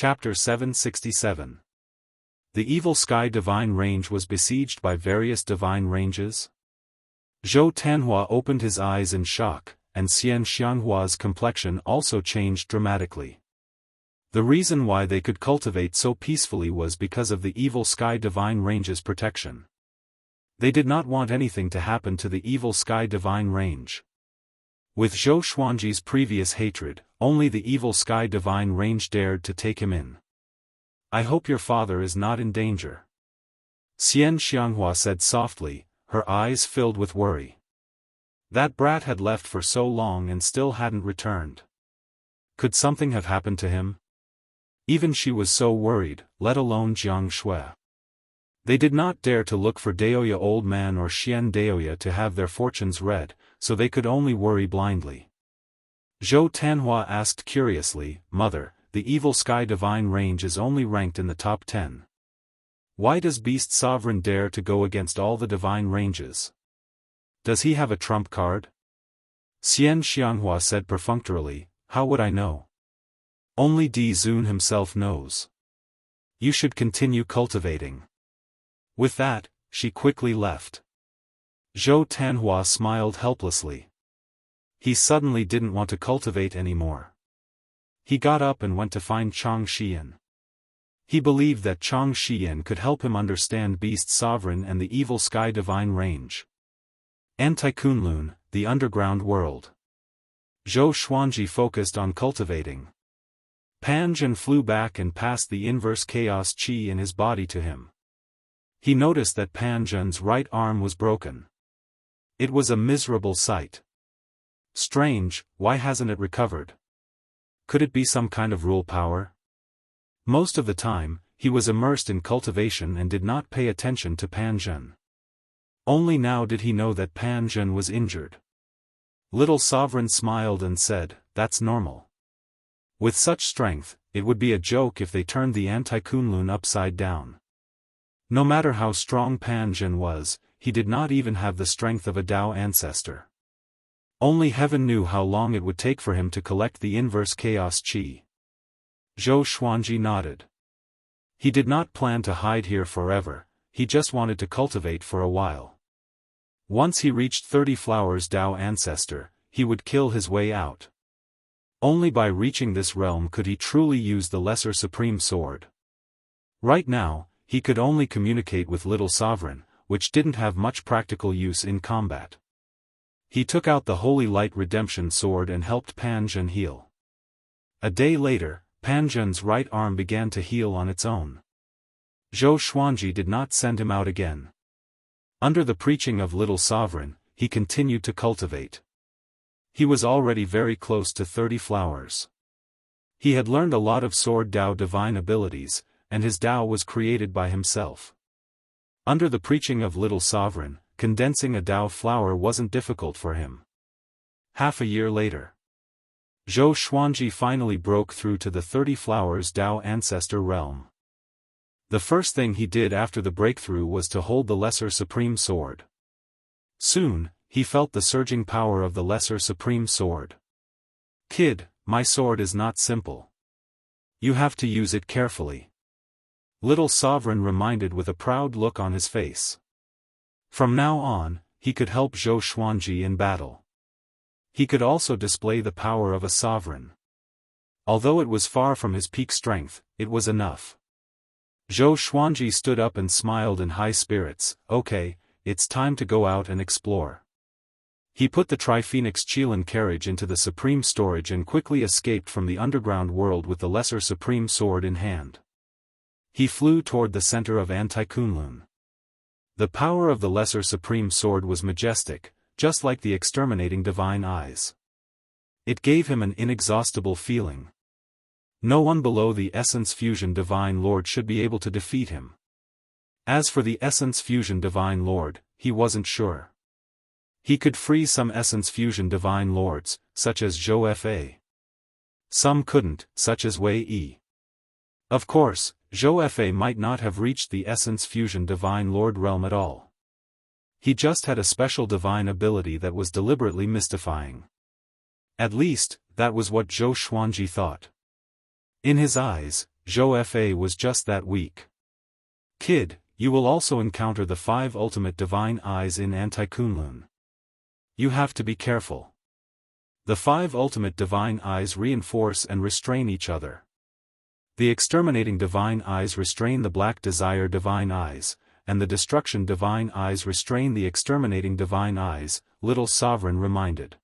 Chapter 767. The evil sky divine range was besieged by various divine ranges. Zhou Tanhua opened his eyes in shock, and Xian Xianghua's complexion also changed dramatically. The reason why they could cultivate so peacefully was because of the evil sky divine range's protection. They did not want anything to happen to the evil sky divine range. With Zhou Xuanji's previous hatred, only the evil sky divine range dared to take him in. "I hope your father is not in danger," Xian Xianghua said softly, her eyes filled with worry. That brat had left for so long and still hadn't returned. Could something have happened to him? Even she was so worried, let alone Jiang Shui. They did not dare to look for Daoya old man or Xian Daoya to have their fortunes read, so they could only worry blindly. Zhou Tanhua asked curiously, "Mother, the evil sky divine range is only ranked in the top 10. Why does Beast Sovereign dare to go against all the divine ranges? Does he have a trump card?" Xian Xianghua said perfunctorily, "How would I know? Only Di Zun himself knows. You should continue cultivating." With that, she quickly left. Zhou Tanhua smiled helplessly. He suddenly didn't want to cultivate anymore. He got up and went to find Chang Xian. He believed that Chang Xian could help him understand Beast Sovereign and the evil sky divine range. Anti-Kunlun, the underground world. Zhou Xuanji focused on cultivating. Pan Zhen flew back and passed the inverse chaos qi in his body to him. He noticed that Pan Zhen's right arm was broken. It was a miserable sight. Strange, why hasn't it recovered? Could it be some kind of rule power? Most of the time, he was immersed in cultivation and did not pay attention to Pan Zhen. Only now did he know that Pan Zhen was injured. Little Sovereign smiled and said, "That's normal. With such strength, it would be a joke if they turned the Anti-Kunlun upside down." No matter how strong Pan Zhen was, he did not even have the strength of a Dao ancestor. Only heaven knew how long it would take for him to collect the inverse chaos qi. Zhou Xuanji nodded. He did not plan to hide here forever, he just wanted to cultivate for a while. Once he reached 30 flowers Dao ancestor, he would kill his way out. Only by reaching this realm could he truly use the lesser supreme sword. Right now, he could only communicate with Little Sovereign, which didn't have much practical use in combat. He took out the Holy Light Redemption Sword and helped Pan Zhen heal. A day later, Pan Zhen's right arm began to heal on its own. Zhou Xuanji did not send him out again. Under the preaching of Little Sovereign, he continued to cultivate. He was already very close to 30 flowers. He had learned a lot of Sword Dao divine abilities, and his Dao was created by himself. Under the preaching of Little Sovereign, condensing a Dao flower wasn't difficult for him. Half a year later, Zhou Xuanji finally broke through to the 30 flowers Dao ancestor realm. The first thing he did after the breakthrough was to hold the lesser supreme sword. Soon, he felt the surging power of the lesser supreme sword. "Kid, my sword is not simple. You have to use it carefully," Little Sovereign reminded with a proud look on his face. From now on, he could help Zhou Xuanji in battle. He could also display the power of a sovereign. Although it was far from his peak strength, it was enough. Zhou Xuanji stood up and smiled in high spirits. "Okay, it's time to go out and explore." He put the Tri-Phoenix Qilin carriage into the supreme storage and quickly escaped from the underground world with the lesser supreme sword in hand. He flew toward the center of Anti-Kunlun. The power of the lesser supreme sword was majestic, just like the exterminating divine eyes. It gave him an inexhaustible feeling. No one below the Essence Fusion Divine Lord should be able to defeat him. As for the Essence Fusion Divine Lord, he wasn't sure. He could free some Essence Fusion Divine Lords, such as Zhou Fa. Some couldn't, such as Wei Yi. Of course, Zhou Fa might not have reached the Essence Fusion Divine Lord realm at all. He just had a special divine ability that was deliberately mystifying. At least, that was what Zhou Xuanji thought. In his eyes, Zhou Fa was just that weak. Kid, you will also encounter the 5 ultimate divine eyes in Anti-Kunlun. You have to be careful. The 5 ultimate divine eyes reinforce and restrain each other. The exterminating divine eyes restrain the black desire divine eyes, and the destruction divine eyes restrain the exterminating divine eyes, little sovereign reminded.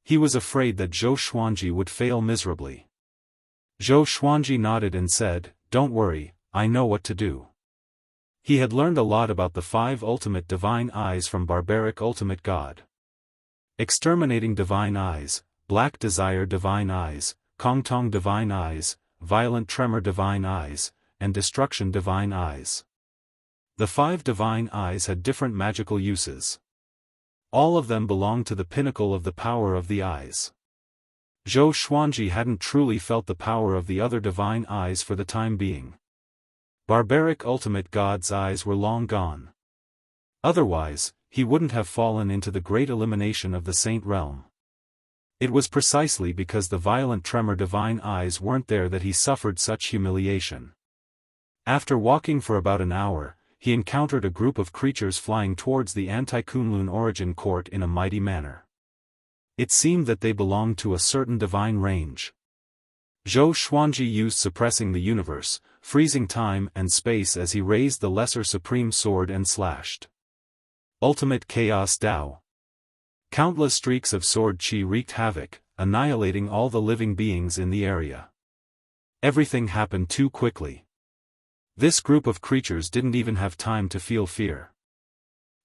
He was afraid that Zhou Xuanji would fail miserably. Zhou Xuanji nodded and said, "Don't worry, I know what to do." He had learned a lot about the 5 ultimate divine eyes from barbaric ultimate god. Exterminating divine eyes, black desire divine eyes, Kongtong divine eyes, violent tremor divine eyes, and destruction divine eyes. The 5 divine eyes had different magical uses. All of them belonged to the pinnacle of the power of the eyes. Zhou Xuanji hadn't truly felt the power of the other divine eyes for the time being. Barbaric ultimate god's eyes were long gone. Otherwise, he wouldn't have fallen into the great elimination of the Saint Realm. It was precisely because the violent tremor divine eyes weren't there that he suffered such humiliation. After walking for about an hour, he encountered a group of creatures flying towards the Anti-Kunlun origin court in a mighty manner. It seemed that they belonged to a certain divine range. Zhou Xuanji used suppressing the universe, freezing time and space as he raised the lesser supreme sword and slashed. Ultimate Chaos Dao. Countless streaks of sword qi wreaked havoc, annihilating all the living beings in the area. Everything happened too quickly. This group of creatures didn't even have time to feel fear.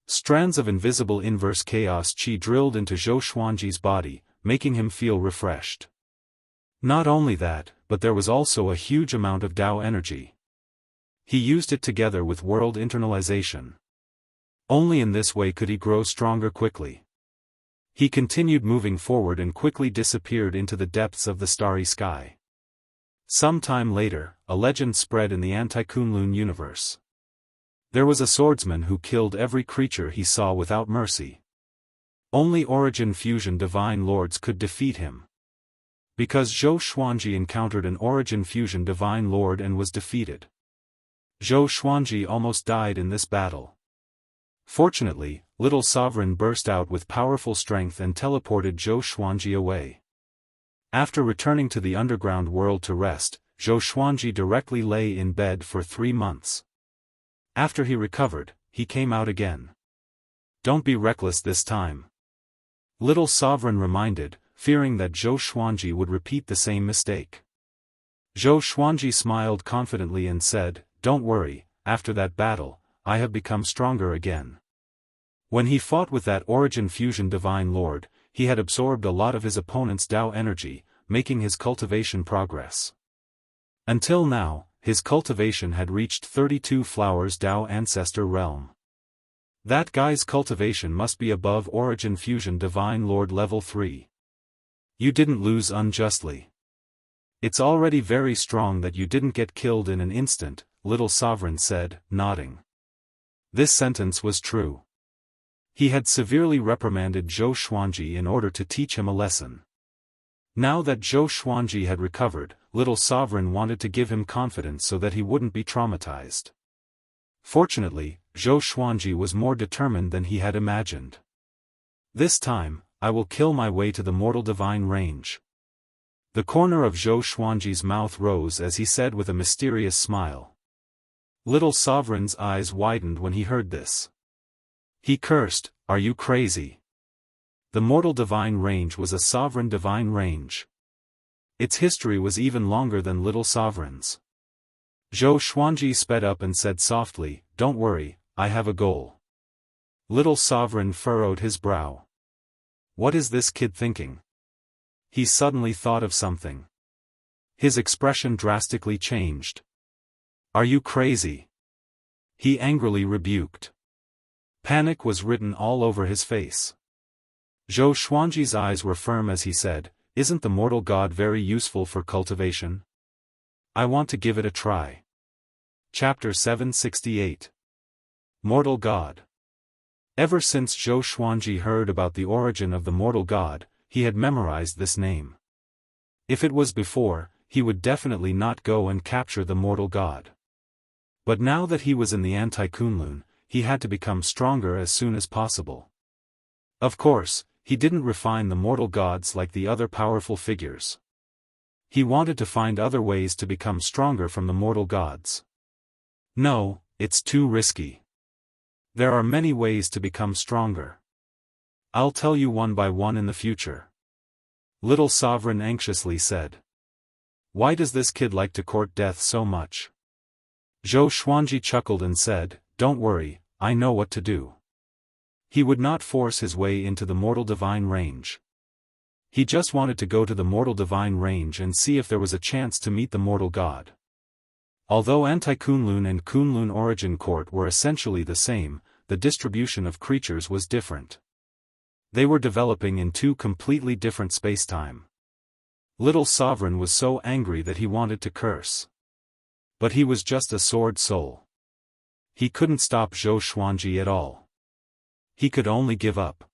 Strands of invisible inverse chaos qi drilled into Zhou Xuanji's body, making him feel refreshed. Not only that, but there was also a huge amount of Dao energy. He used it together with world internalization. Only in this way could he grow stronger quickly. He continued moving forward and quickly disappeared into the depths of the starry sky. Some time later, a legend spread in the Anti-Kunlun universe. There was a swordsman who killed every creature he saw without mercy. Only Origin Fusion Divine Lords could defeat him. Because Zhou Xuanji encountered an Origin Fusion Divine Lord and was defeated. Zhou Xuanji almost died in this battle. Fortunately, Little Sovereign burst out with powerful strength and teleported Zhou Xuanji away. After returning to the underground world to rest, Zhou Xuanji directly lay in bed for 3 months. After he recovered, he came out again. "Don't be reckless this time," Little Sovereign reminded, fearing that Zhou Xuanji would repeat the same mistake. Zhou Xuanji smiled confidently and said, "Don't worry, after that battle, I have become stronger again." When he fought with that Origin Fusion Divine Lord, he had absorbed a lot of his opponent's Dao energy, making his cultivation progress. Until now, his cultivation had reached 32 flowers Dao Ancestor Realm. That guy's cultivation must be above Origin Fusion Divine Lord level 3. You didn't lose unjustly. It's already very strong that you didn't get killed in an instant, Little Sovereign said, nodding. This sentence was true. He had severely reprimanded Zhou Xuanji in order to teach him a lesson. Now that Zhou Xuanji had recovered, Little Sovereign wanted to give him confidence so that he wouldn't be traumatized. Fortunately, Zhou Xuanji was more determined than he had imagined. "This time, I will kill my way to the mortal divine range." The corner of Zhou Xuanji's mouth rose as he said with a mysterious smile. Little Sovereign's eyes widened when he heard this. He cursed, "Are you crazy?" The mortal divine range was a sovereign divine range. Its history was even longer than Little Sovereign's. Zhou Xuanji sped up and said softly, "Don't worry, I have a goal." Little Sovereign furrowed his brow. What is this kid thinking? He suddenly thought of something. His expression drastically changed. "Are you crazy?" he angrily rebuked. Panic was written all over his face. Zhou Xuanji's eyes were firm as he said, "Isn't the mortal god very useful for cultivation? I want to give it a try." Chapter 768. Mortal God. Ever since Zhou Xuanji heard about the origin of the mortal god, he had memorized this name. If it was before, he would definitely not go and capture the mortal god. But now that he was in the Anti-Kunlun, he had to become stronger as soon as possible. Of course, he didn't refine the mortal gods like the other powerful figures. He wanted to find other ways to become stronger from the mortal gods. No, it's too risky. There are many ways to become stronger. I'll tell you one by one in the future. Little Sovereign anxiously said. Why does this kid like to court death so much? Zhou Xuanji chuckled and said, Don't worry, I know what to do. He would not force his way into the mortal divine range. He just wanted to go to the mortal divine range and see if there was a chance to meet the mortal god. Although Anti-Kunlun and Kunlun Origin Court were essentially the same, the distribution of creatures was different. They were developing in two completely different spacetime. Little Sovereign was so angry that he wanted to curse. But he was just a sword soul. He couldn't stop Zhou Xuanji at all. He could only give up.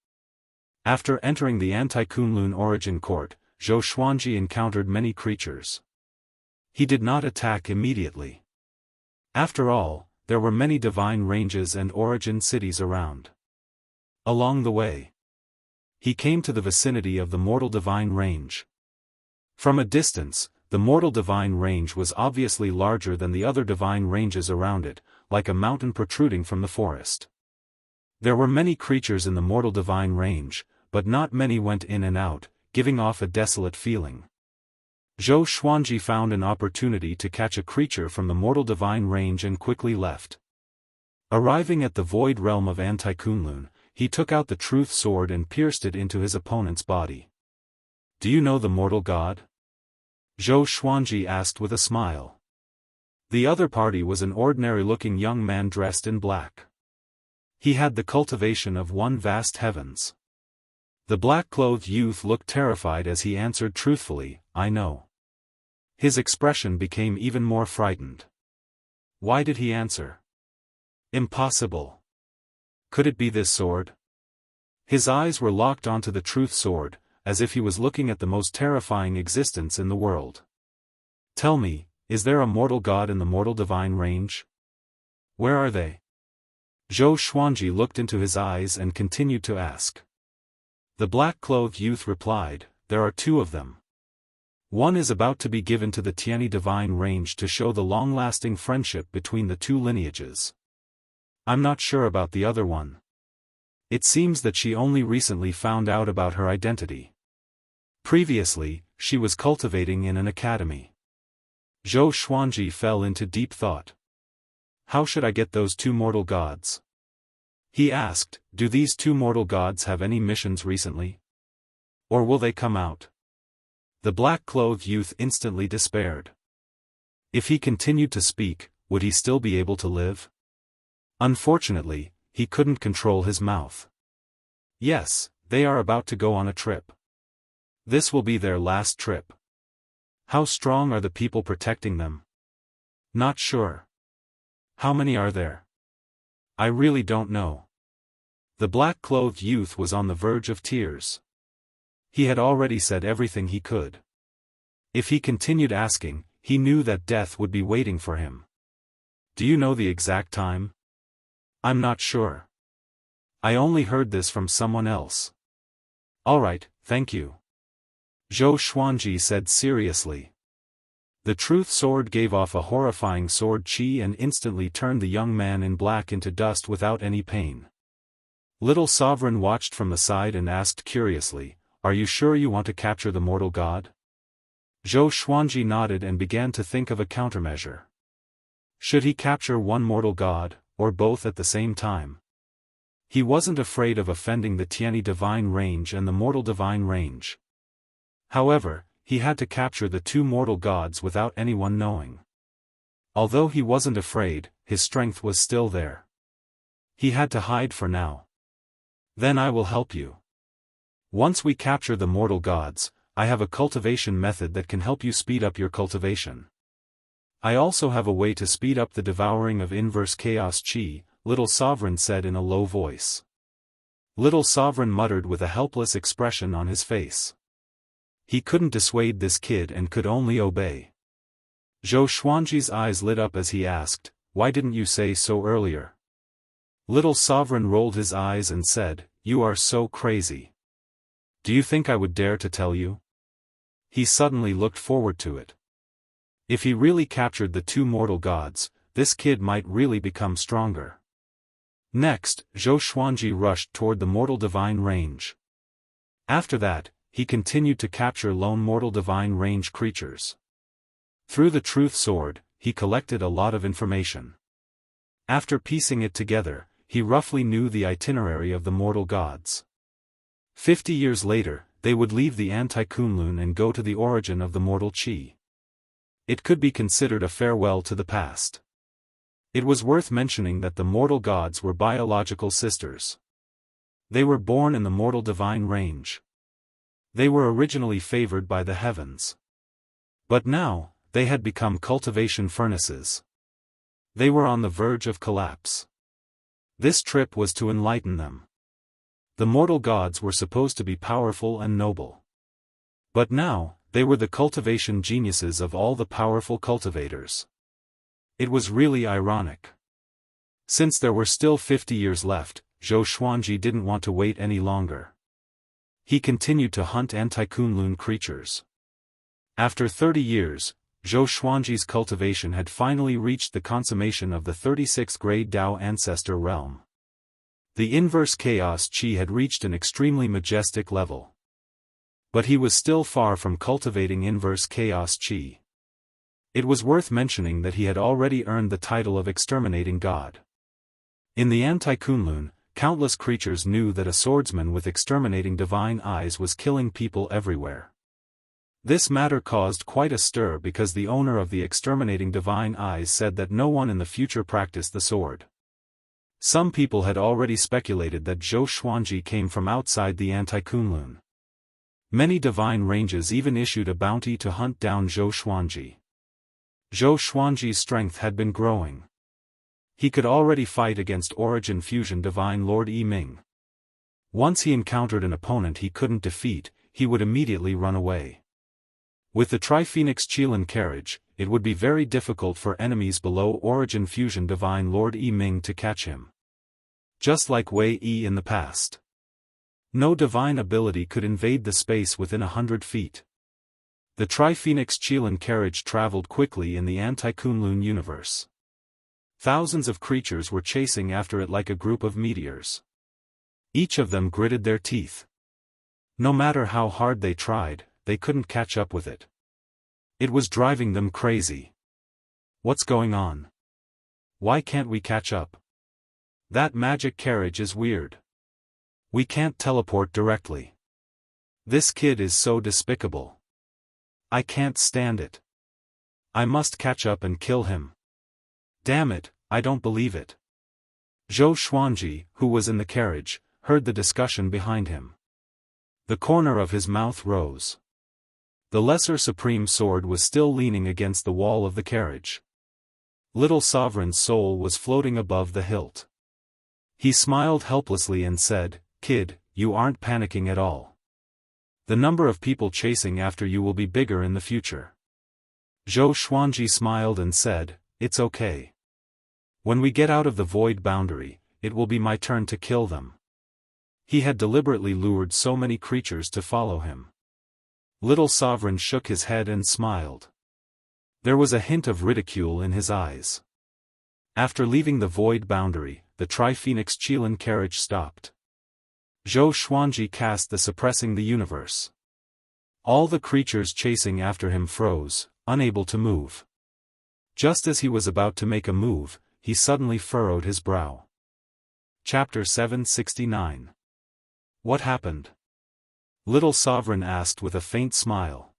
After entering the Anti-Kunlun Origin Court, Zhou Xuanji encountered many creatures. He did not attack immediately. After all, there were many divine ranges and origin cities around. Along the way, he came to the vicinity of the mortal divine range. From a distance, the mortal divine range was obviously larger than the other divine ranges around it, like a mountain protruding from the forest. There were many creatures in the mortal divine range, but not many went in and out, giving off a desolate feeling. Zhou Xuanji found an opportunity to catch a creature from the mortal divine range and quickly left. Arriving at the void realm of Anti-Kunlun, he took out the truth sword and pierced it into his opponent's body. Do you know the mortal god? Zhou Xuanji asked with a smile. The other party was an ordinary-looking young man dressed in black. He had the cultivation of one vast heavens. The black-clothed youth looked terrified as he answered truthfully, I know. His expression became even more frightened. Why did he answer? Impossible. Could it be this sword? His eyes were locked onto the truth sword, as if he was looking at the most terrifying existence in the world. Tell me, is there a mortal god in the mortal divine range? Where are they? Zhou Xuanji looked into his eyes and continued to ask. The black-clothed youth replied, there are two of them. One is about to be given to the Tianyi divine range to show the long-lasting friendship between the two lineages. I'm not sure about the other one. It seems that she only recently found out about her identity. Previously, she was cultivating in an academy. Zhou Xuanji fell into deep thought. How should I get those two mortal gods? He asked, do these two mortal gods have any missions recently? Or will they come out? The black-clothed youth instantly despaired. If he continued to speak, would he still be able to live? Unfortunately, he couldn't control his mouth. Yes, they are about to go on a trip. This will be their last trip. How strong are the people protecting them? Not sure. How many are there? I really don't know. The black-clothed youth was on the verge of tears. He had already said everything he could. If he continued asking, he knew that death would be waiting for him. Do you know the exact time? I'm not sure. I only heard this from someone else. Alright, thank you. Zhou Xuanji said seriously. The truth sword gave off a horrifying sword chi and instantly turned the young man in black into dust without any pain. Little Sovereign watched from the side and asked curiously, are you sure you want to capture the mortal god? Zhou Xuanji nodded and began to think of a countermeasure. Should he capture one mortal god, or both at the same time? He wasn't afraid of offending the Tianyi divine range and the mortal divine range. However, he had to capture the two mortal gods without anyone knowing. Although he wasn't afraid, his strength was still there. He had to hide for now. Then I will help you. Once we capture the mortal gods, I have a cultivation method that can help you speed up your cultivation. I also have a way to speed up the devouring of inverse chaos chi, Little Sovereign said in a low voice. Little Sovereign muttered with a helpless expression on his face. He couldn't dissuade this kid and could only obey. Zhou Xuanji's eyes lit up as he asked, "Why didn't you say so earlier?" Little Sovereign rolled his eyes and said, "You are so crazy. Do you think I would dare to tell you?" He suddenly looked forward to it. If he really captured the two mortal gods, this kid might really become stronger. Next, Zhou Xuanji rushed toward the mortal divine range. After that, he continued to capture lone mortal divine range creatures. Through the truth sword, he collected a lot of information. After piecing it together, he roughly knew the itinerary of the mortal gods. 50 years later, they would leave the Anti-Kunlun and go to the origin of the mortal Qi. It could be considered a farewell to the past. It was worth mentioning that the mortal gods were biological sisters. They were born in the mortal divine range. They were originally favored by the heavens. But now, they had become cultivation furnaces. They were on the verge of collapse. This trip was to enlighten them. The mortal gods were supposed to be powerful and noble. But now, they were the cultivation geniuses of all the powerful cultivators. It was really ironic. Since there were still 50 years left, Zhou Xuanji didn't want to wait any longer. He continued to hunt anti-Kunlun creatures. After 30 years, Zhou Xuanji's cultivation had finally reached the consummation of the 36th grade Dao ancestor realm. The inverse chaos Qi had reached an extremely majestic level. But he was still far from cultivating inverse chaos Qi. It was worth mentioning that he had already earned the title of exterminating god. In the Anti-Kunlun, countless creatures knew that a swordsman with exterminating divine eyes was killing people everywhere. This matter caused quite a stir because the owner of the exterminating divine eyes said that no one in the future practiced the sword. Some people had already speculated that Zhou Xuanji came from outside the Anti-Kunlun. Many divine ranges even issued a bounty to hunt down Zhou Xuanji. Zhou Xuanji's strength had been growing. He could already fight against Origin Fusion Divine Lord Yi Ming. Once he encountered an opponent he couldn't defeat, he would immediately run away. With the Tri-Phoenix Qilin carriage, it would be very difficult for enemies below Origin Fusion Divine Lord Yi Ming to catch him. Just like Wei Yi in the past. No divine ability could invade the space within 100 feet. The Tri-Phoenix Qilin carriage traveled quickly in the Anti-Kunlun universe. Thousands of creatures were chasing after it like a group of meteors. Each of them gritted their teeth. No matter how hard they tried, they couldn't catch up with it. It was driving them crazy. What's going on? Why can't we catch up? That magic carriage is weird. We can't teleport directly. This kid is so despicable. I can't stand it. I must catch up and kill him. Damn it, I don't believe it. Zhou Xuanji, who was in the carriage, heard the discussion behind him. The corner of his mouth rose. The Lesser Supreme Sword was still leaning against the wall of the carriage. Little Sovereign's soul was floating above the hilt. He smiled helplessly and said, "Kid, you aren't panicking at all. The number of people chasing after you will be bigger in the future." Zhou Xuanji smiled and said, "It's okay. When we get out of the void boundary, it will be my turn to kill them." He had deliberately lured so many creatures to follow him. Little Sovereign shook his head and smiled. There was a hint of ridicule in his eyes. After leaving the void boundary, the Tri-Phoenix Qilin carriage stopped. Zhou Xuanji cast the Suppressing the Universe. All the creatures chasing after him froze, unable to move. Just as he was about to make a move, he suddenly furrowed his brow. Chapter 769. What happened? Little Sovereign asked with a faint smile.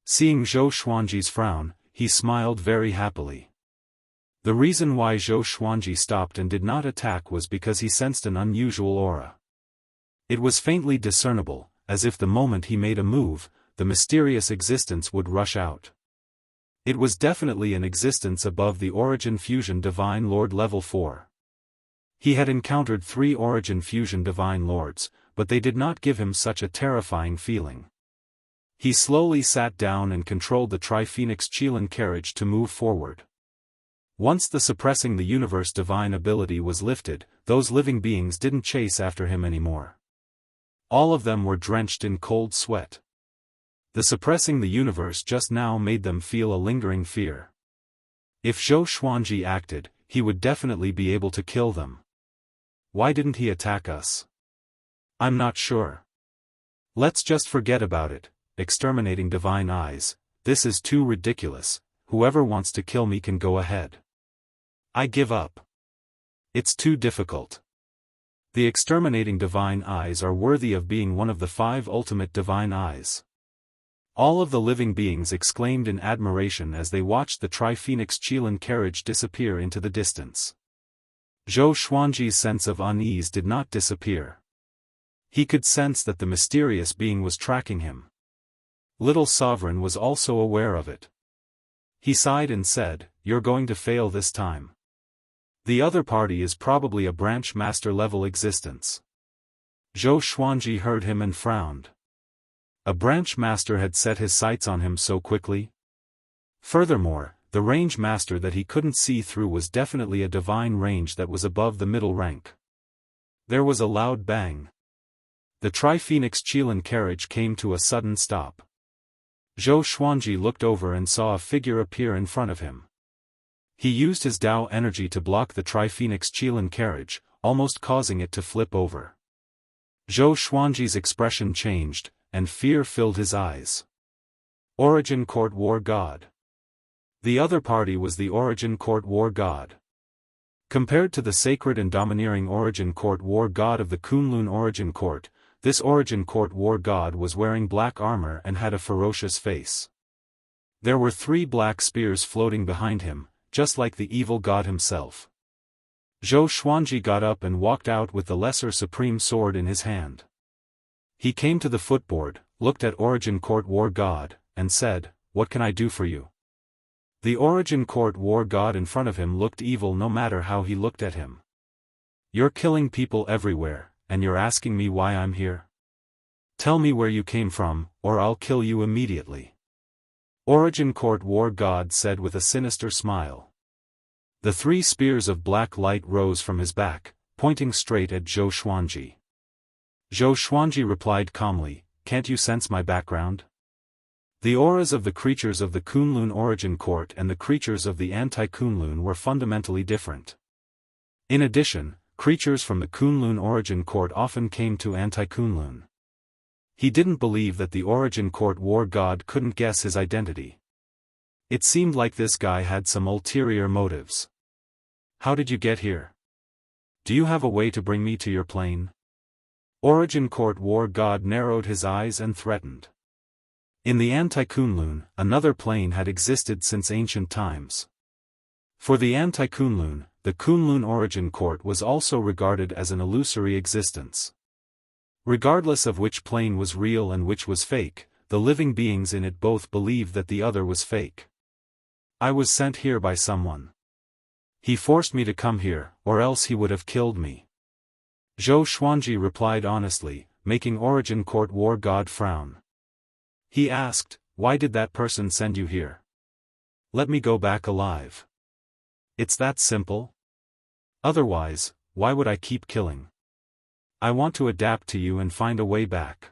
Seeing Zhou Xuanji's frown, he smiled very happily. The reason why Zhou Xuanji stopped and did not attack was because he sensed an unusual aura. It was faintly discernible, as if the moment he made a move, the mysterious existence would rush out. It was definitely an existence above the Origin Fusion Divine Lord level 4. He had encountered 3 Origin Fusion Divine Lords, but they did not give him such a terrifying feeling. He slowly sat down and controlled the Tri-Phoenix Qilin carriage to move forward. Once the suppressing the universe divine ability was lifted, those living beings didn't chase after him anymore. All of them were drenched in cold sweat. The suppressing the universe just now made them feel a lingering fear. If Zhou Xuanji acted, he would definitely be able to kill them. Why didn't he attack us? I'm not sure. Let's just forget about it. Exterminating divine eyes, this is too ridiculous. Whoever wants to kill me can go ahead. I give up. It's too difficult. The exterminating divine eyes are worthy of being one of the 5 ultimate divine eyes. All of the living beings exclaimed in admiration as they watched the Tri-Phoenix Qilin carriage disappear into the distance. Zhou Xuanji's sense of unease did not disappear. He could sense that the mysterious being was tracking him. Little Sovereign was also aware of it. He sighed and said, "You're going to fail this time. The other party is probably a branch master level existence." Zhou Xuanji heard him and frowned. A branch master had set his sights on him so quickly? Furthermore, the range master that he couldn't see through was definitely a divine range that was above the middle rank. There was a loud bang. The Tri-Phoenix Qilin carriage came to a sudden stop. Zhou Xuanji looked over and saw a figure appear in front of him. He used his Dao energy to block the Tri-Phoenix Qilin carriage, almost causing it to flip over. Zhou Xuanji's expression changed, and fear filled his eyes. Origin Court War God. The other party was the Origin Court War God. Compared to the sacred and domineering Origin Court War God of the Kunlun Origin Court, this Origin Court War God was wearing black armor and had a ferocious face. There were 3 black spears floating behind him, just like the evil god himself. Zhou Xuanji got up and walked out with the lesser supreme sword in his hand. He came to the footboard, looked at Origin Court War God, and said, "What can I do for you?" The Origin Court War God in front of him looked evil no matter how he looked at him. "You're killing people everywhere, and you're asking me why I'm here? Tell me where you came from, or I'll kill you immediately." Origin Court War God said with a sinister smile. The 3 spears of black light rose from his back, pointing straight at Zhou Xuanji. Zhou Xuanji replied calmly, "Can't you sense my background? The auras of the creatures of the Kunlun Origin Court and the creatures of the anti-Kunlun were fundamentally different. In addition, creatures from the Kunlun Origin Court often came to anti-Kunlun. He didn't believe that the Origin Court War God couldn't guess his identity. It seemed like this guy had some ulterior motives. "How did you get here? Do you have a way to bring me to your plane?" Origin Court War God narrowed his eyes and threatened. In the anti-Kunlun, another plane had existed since ancient times. For the anti-Kunlun, the Kunlun Origin Court was also regarded as an illusory existence. Regardless of which plane was real and which was fake, the living beings in it both believed that the other was fake. "I was sent here by someone. He forced me to come here, or else he would have killed me." Zhou Xuanji replied honestly, making Origin Court War God frown. He asked, "Why did that person send you here? Let me go back alive. It's that simple? Otherwise, why would I keep killing? I want to adapt to you and find a way back.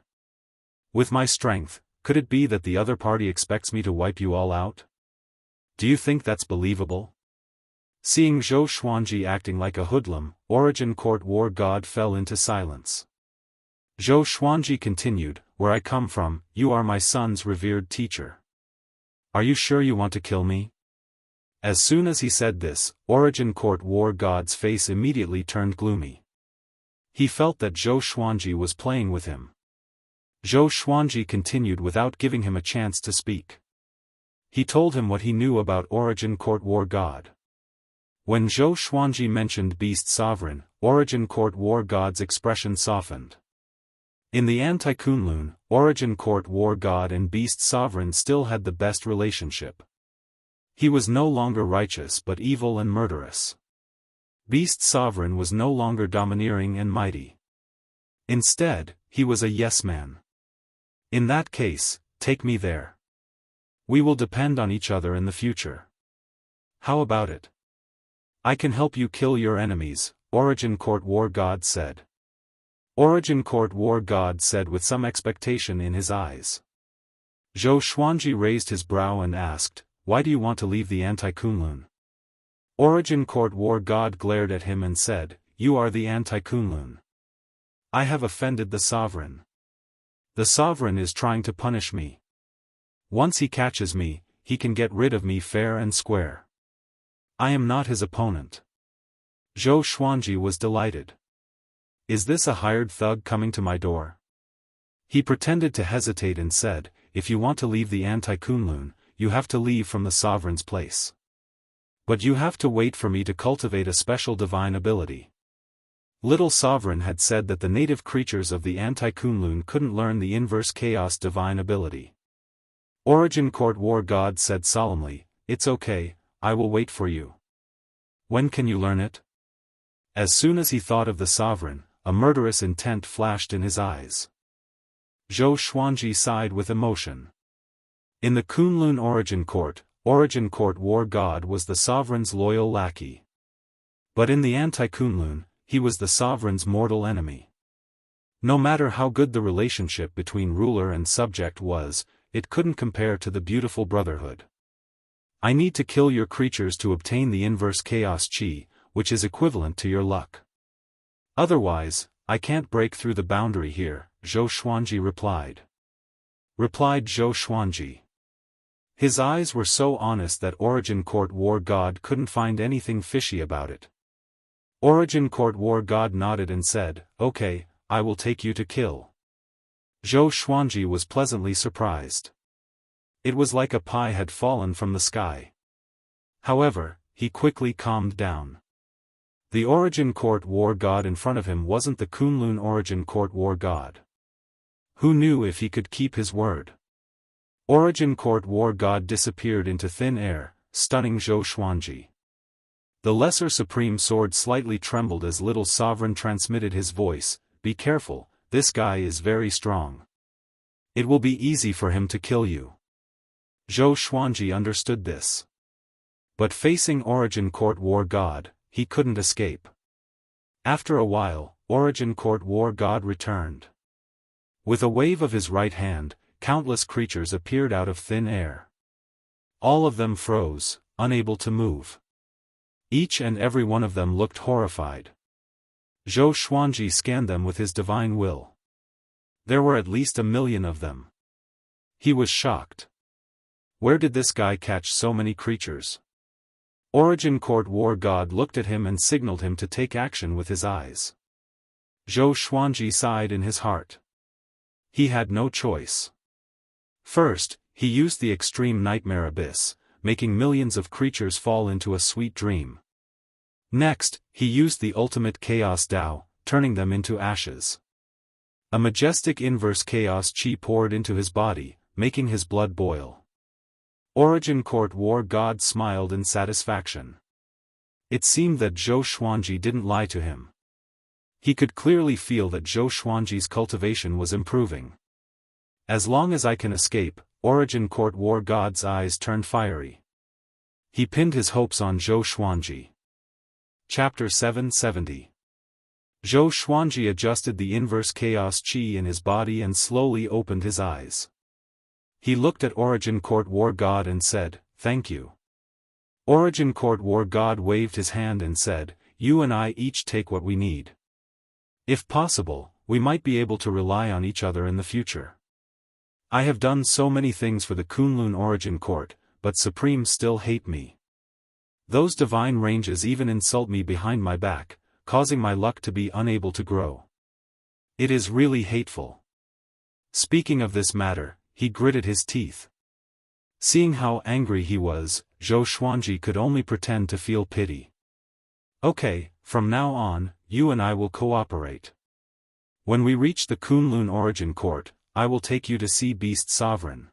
With my strength, could it be that the other party expects me to wipe you all out? Do you think that's believable?" Seeing Zhou Xuanji acting like a hoodlum, Origin Court War God fell into silence. Zhou Xuanji continued, "Where I come from, you are my son's revered teacher. Are you sure you want to kill me?" As soon as he said this, Origin Court War God's face immediately turned gloomy. He felt that Zhou Xuanji was playing with him. Zhou Xuanji continued without giving him a chance to speak. He told him what he knew about Origin Court War God. When Zhou Xuanji mentioned Beast Sovereign, Origin Court War God's expression softened. In the anti-Kunlun, Origin Court War God and Beast Sovereign still had the best relationship. He was no longer righteous but evil and murderous. Beast Sovereign was no longer domineering and mighty. Instead, he was a yes-man. In that case, take me there. We will depend on each other in the future. How about it? I can help you kill your enemies, Origin Court War God said. Origin Court War God said with some expectation in his eyes. Zhou Xuanji raised his brow and asked, why do you want to leave the Anti-Kunlun? Origin Court War God glared at him and said, you are the Anti-Kunlun. I have offended the sovereign. The sovereign is trying to punish me. Once he catches me, he can get rid of me fair and square. I am not his opponent. Zhou Xuanji was delighted. Is this a hired thug coming to my door? He pretended to hesitate and said, if you want to leave the Anti-Kunlun, you have to leave from the sovereign's place. But you have to wait for me to cultivate a special divine ability. Little Sovereign had said that the native creatures of the Anti-Kunlun couldn't learn the inverse chaos divine ability. Origin Court War God said solemnly, it's okay, I will wait for you. When can you learn it? As soon as he thought of the sovereign, a murderous intent flashed in his eyes. Zhou Xuanji sighed with emotion. In the Kunlun Origin Court War God was the sovereign's loyal lackey. But in the Anti-Kunlun, he was the sovereign's mortal enemy. No matter how good the relationship between ruler and subject was, it couldn't compare to the beautiful brotherhood. I need to kill your creatures to obtain the inverse chaos chi, which is equivalent to your luck. Otherwise, I can't break through the boundary here, Zhou Xuanji replied. Zhou Xuanji. His eyes were so honest that Origin Court War God couldn't find anything fishy about it. Origin Court War God nodded and said, okay, I will take you to kill. Zhou Xuanji was pleasantly surprised. It was like a pie had fallen from the sky. However, he quickly calmed down. The Origin Court War God in front of him wasn't the Kunlun Origin Court War God. Who knew if he could keep his word? Origin Court War God disappeared into thin air, stunning Zhou Xuanji. The Lesser Supreme Sword slightly trembled as Little Sovereign transmitted his voice, be careful, this guy is very strong. It will be easy for him to kill you. Zhou Xuanji understood this. But facing Origin Court War God, he couldn't escape. After a while, Origin Court War God returned. With a wave of his right hand, countless creatures appeared out of thin air. All of them froze, unable to move. Each and every one of them looked horrified. Zhou Xuanji scanned them with his divine will. There were at least 1 million of them. He was shocked. Where did this guy catch so many creatures? Origin Court War God looked at him and signaled him to take action with his eyes. Zhou Xuanji sighed in his heart. He had no choice. First, he used the extreme nightmare abyss, making millions of creatures fall into a sweet dream. Next, he used the ultimate chaos Dao, turning them into ashes. A majestic inverse chaos chi poured into his body, making his blood boil. Origin Court War God smiled in satisfaction. It seemed that Zhou Xuanji didn't lie to him. He could clearly feel that Zhou Xuanji's cultivation was improving. As long as I can escape, Origin Court War God's eyes turned fiery. He pinned his hopes on Zhou Xuanji. Chapter 770. Zhou Xuanji adjusted the inverse chaos chi in his body and slowly opened his eyes. He looked at Origin Court War God and said, thank you. Origin Court War God waved his hand and said, you and I each take what we need. If possible, we might be able to rely on each other in the future. I have done so many things for the Kunlun Origin Court, but Supremes still hate me. Those divine ranges even insult me behind my back, causing my luck to be unable to grow. It is really hateful. Speaking of this matter, he gritted his teeth. Seeing how angry he was, Zhou Xuanji could only pretend to feel pity. Okay, from now on, you and I will cooperate. When we reach the Kunlun Origin Court, I will take you to see Beast Sovereign.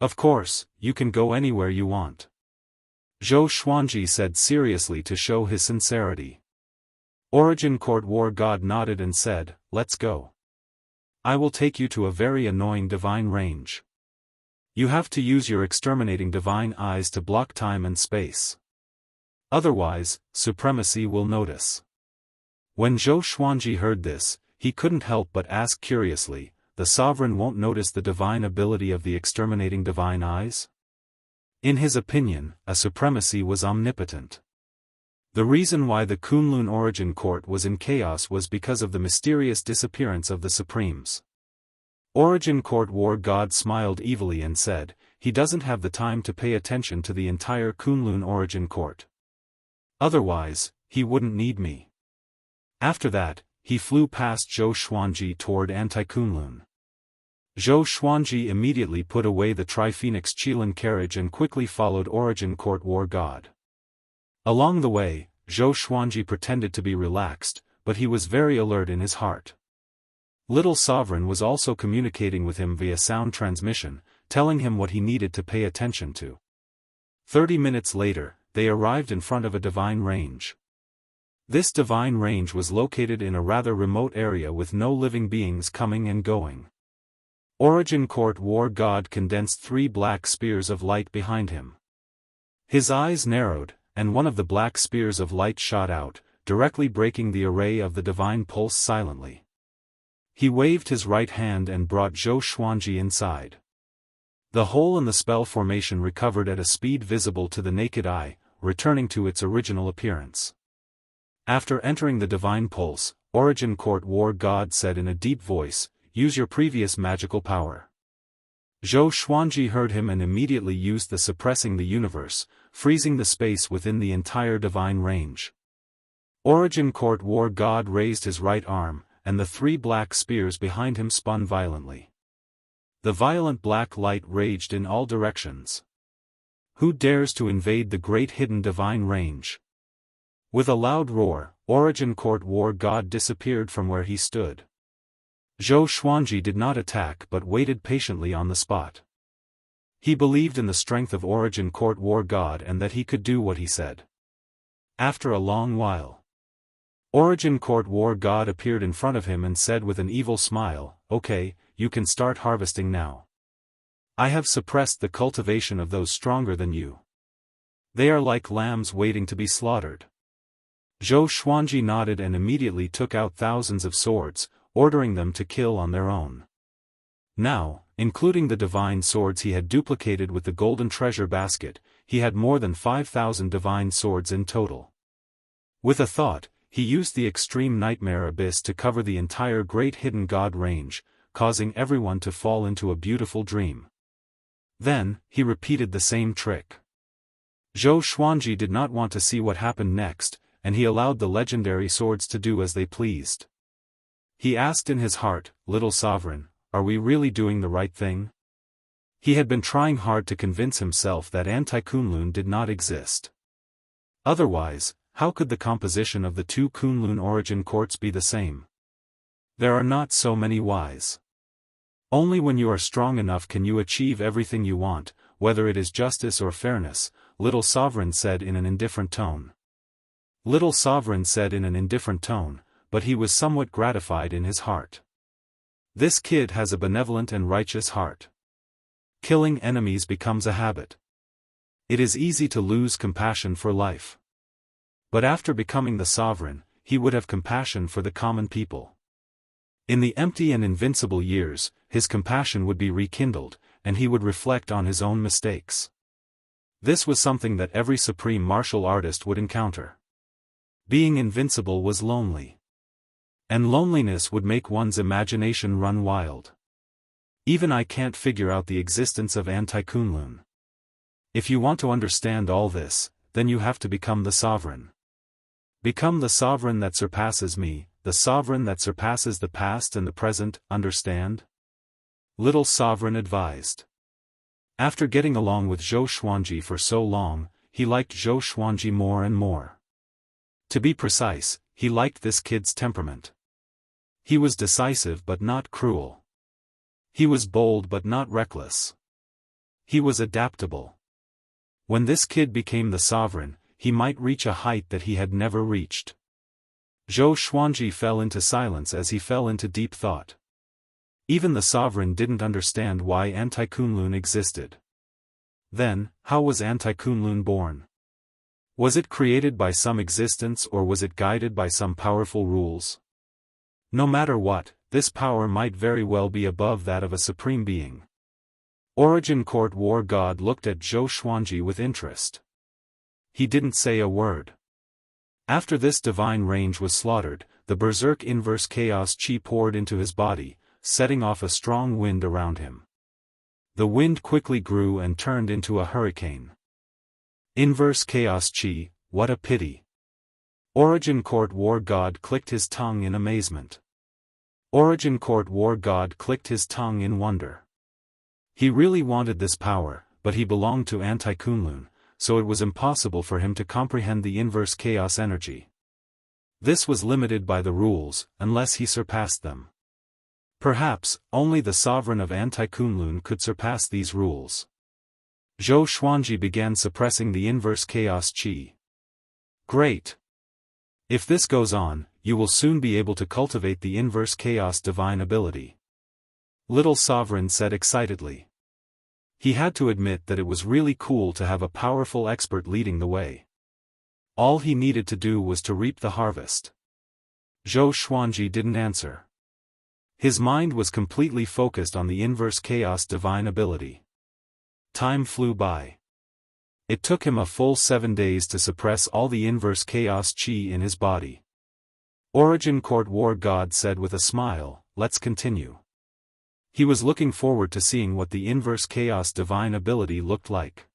Of course, you can go anywhere you want. Zhou Xuanji said seriously to show his sincerity. Origin Court War God nodded and said, let's go. I will take you to a very annoying divine range. You have to use your exterminating divine eyes to block time and space. Otherwise, supremacy will notice. When Zhou Xuanji heard this, he couldn't help but ask curiously, the sovereign won't notice the divine ability of the exterminating divine eyes? In his opinion, a supremacy was omnipotent. The reason why the Kunlun Origin Court was in chaos was because of the mysterious disappearance of the Supremes. Origin Court War God smiled evilly and said, he doesn't have the time to pay attention to the entire Kunlun Origin Court. Otherwise, he wouldn't need me. After that, he flew past Zhou Xuanji toward Anti-Kunlun. Zhou Xuanji immediately put away the Tri-Phoenix Qilin carriage and quickly followed Origin Court War God. Along the way, Zhou Xuanji pretended to be relaxed, but he was very alert in his heart. Little Sovereign was also communicating with him via sound transmission, telling him what he needed to pay attention to. 30 minutes later, they arrived in front of a divine range. This divine range was located in a rather remote area with no living beings coming and going. Origin Court War God condensed 3 black spears of light behind him. His eyes narrowed, and one of the black spears of light shot out, directly breaking the array of the divine pulse silently. He waved his right hand and brought Zhou Xuanji inside. The hole in the spell formation recovered at a speed visible to the naked eye, returning to its original appearance. After entering the divine pulse, Origin Court War God said in a deep voice, use your previous magical power. Zhou Xuanji heard him and immediately used the suppressing the universe, freezing the space within the entire divine range. Origin Court War God raised his right arm, and the 3 black spears behind him spun violently. The violent black light raged in all directions. Who dares to invade the great hidden divine range? With a loud roar, Origin Court War God disappeared from where he stood. Zhou Xuanji did not attack but waited patiently on the spot. He believed in the strength of Origin Court War God and that he could do what he said. After a long while, Origin Court War God appeared in front of him and said with an evil smile, okay, you can start harvesting now. I have suppressed the cultivation of those stronger than you. They are like lambs waiting to be slaughtered. Zhou Xuanji nodded and immediately took out thousands of swords, ordering them to kill on their own. Now, including the divine swords he had duplicated with the golden treasure basket, he had more than 5,000 divine swords in total. With a thought, he used the extreme nightmare abyss to cover the entire great hidden god range, causing everyone to fall into a beautiful dream. Then, he repeated the same trick. Zhou Xuanji did not want to see what happened next, and he allowed the legendary swords to do as they pleased. He asked in his heart, Little Sovereign, are we really doing the right thing? He had been trying hard to convince himself that Anti-Kunlun did not exist. Otherwise, how could the composition of the 2 Kunlun origin courts be the same? There are not so many whys. Only when you are strong enough can you achieve everything you want, whether it is justice or fairness, Little Sovereign said in an indifferent tone. Little Sovereign said in an indifferent tone, but he was somewhat gratified in his heart. This kid has a benevolent and righteous heart. Killing enemies becomes a habit. It is easy to lose compassion for life. But after becoming the sovereign, he would have compassion for the common people. In the empty and invincible years, his compassion would be rekindled, and he would reflect on his own mistakes. This was something that every supreme martial artist would encounter. Being invincible was lonely. And loneliness would make one's imagination run wild. Even I can't figure out the existence of Anti-Kunlun. If you want to understand all this, then you have to become the sovereign. Become the sovereign that surpasses me, the sovereign that surpasses the past and the present, understand? Little Sovereign advised. After getting along with Zhou Xuanji for so long, he liked Zhou Xuanji more and more. To be precise, he liked this kid's temperament. He was decisive but not cruel. He was bold but not reckless. He was adaptable. When this kid became the sovereign, he might reach a height that he had never reached. Zhou Xuanji fell into silence as he fell into deep thought. Even the sovereign didn't understand why Anti-Kunlun existed. Then, how was Anti-Kunlun born? Was it created by some existence or was it guided by some powerful rules? No matter what, this power might very well be above that of a supreme being. Origin Court War God looked at Zhou Xuanji with interest. He didn't say a word. After this divine range was slaughtered, the berserk inverse chaos chi poured into his body, setting off a strong wind around him. The wind quickly grew and turned into a hurricane. Inverse chaos chi, what a pity. Origin Court War God clicked his tongue in amazement. Origin Court War God clicked his tongue in wonder. He really wanted this power, but he belonged to Anti-Kunlun, so it was impossible for him to comprehend the inverse chaos energy. This was limited by the rules, unless he surpassed them. Perhaps, only the sovereign of Anti-Kunlun could surpass these rules. Zhou Xuanji began suppressing the inverse chaos chi. Great! If this goes on, you will soon be able to cultivate the inverse chaos divine ability. Little Sovereign said excitedly. He had to admit that it was really cool to have a powerful expert leading the way. All he needed to do was to reap the harvest. Zhou Xuanji didn't answer. His mind was completely focused on the inverse chaos divine ability. Time flew by. It took him a full 7 days to suppress all the inverse chaos chi in his body. Origin Court War God said with a smile, "Let's continue." He was looking forward to seeing what the inverse chaos divine ability looked like.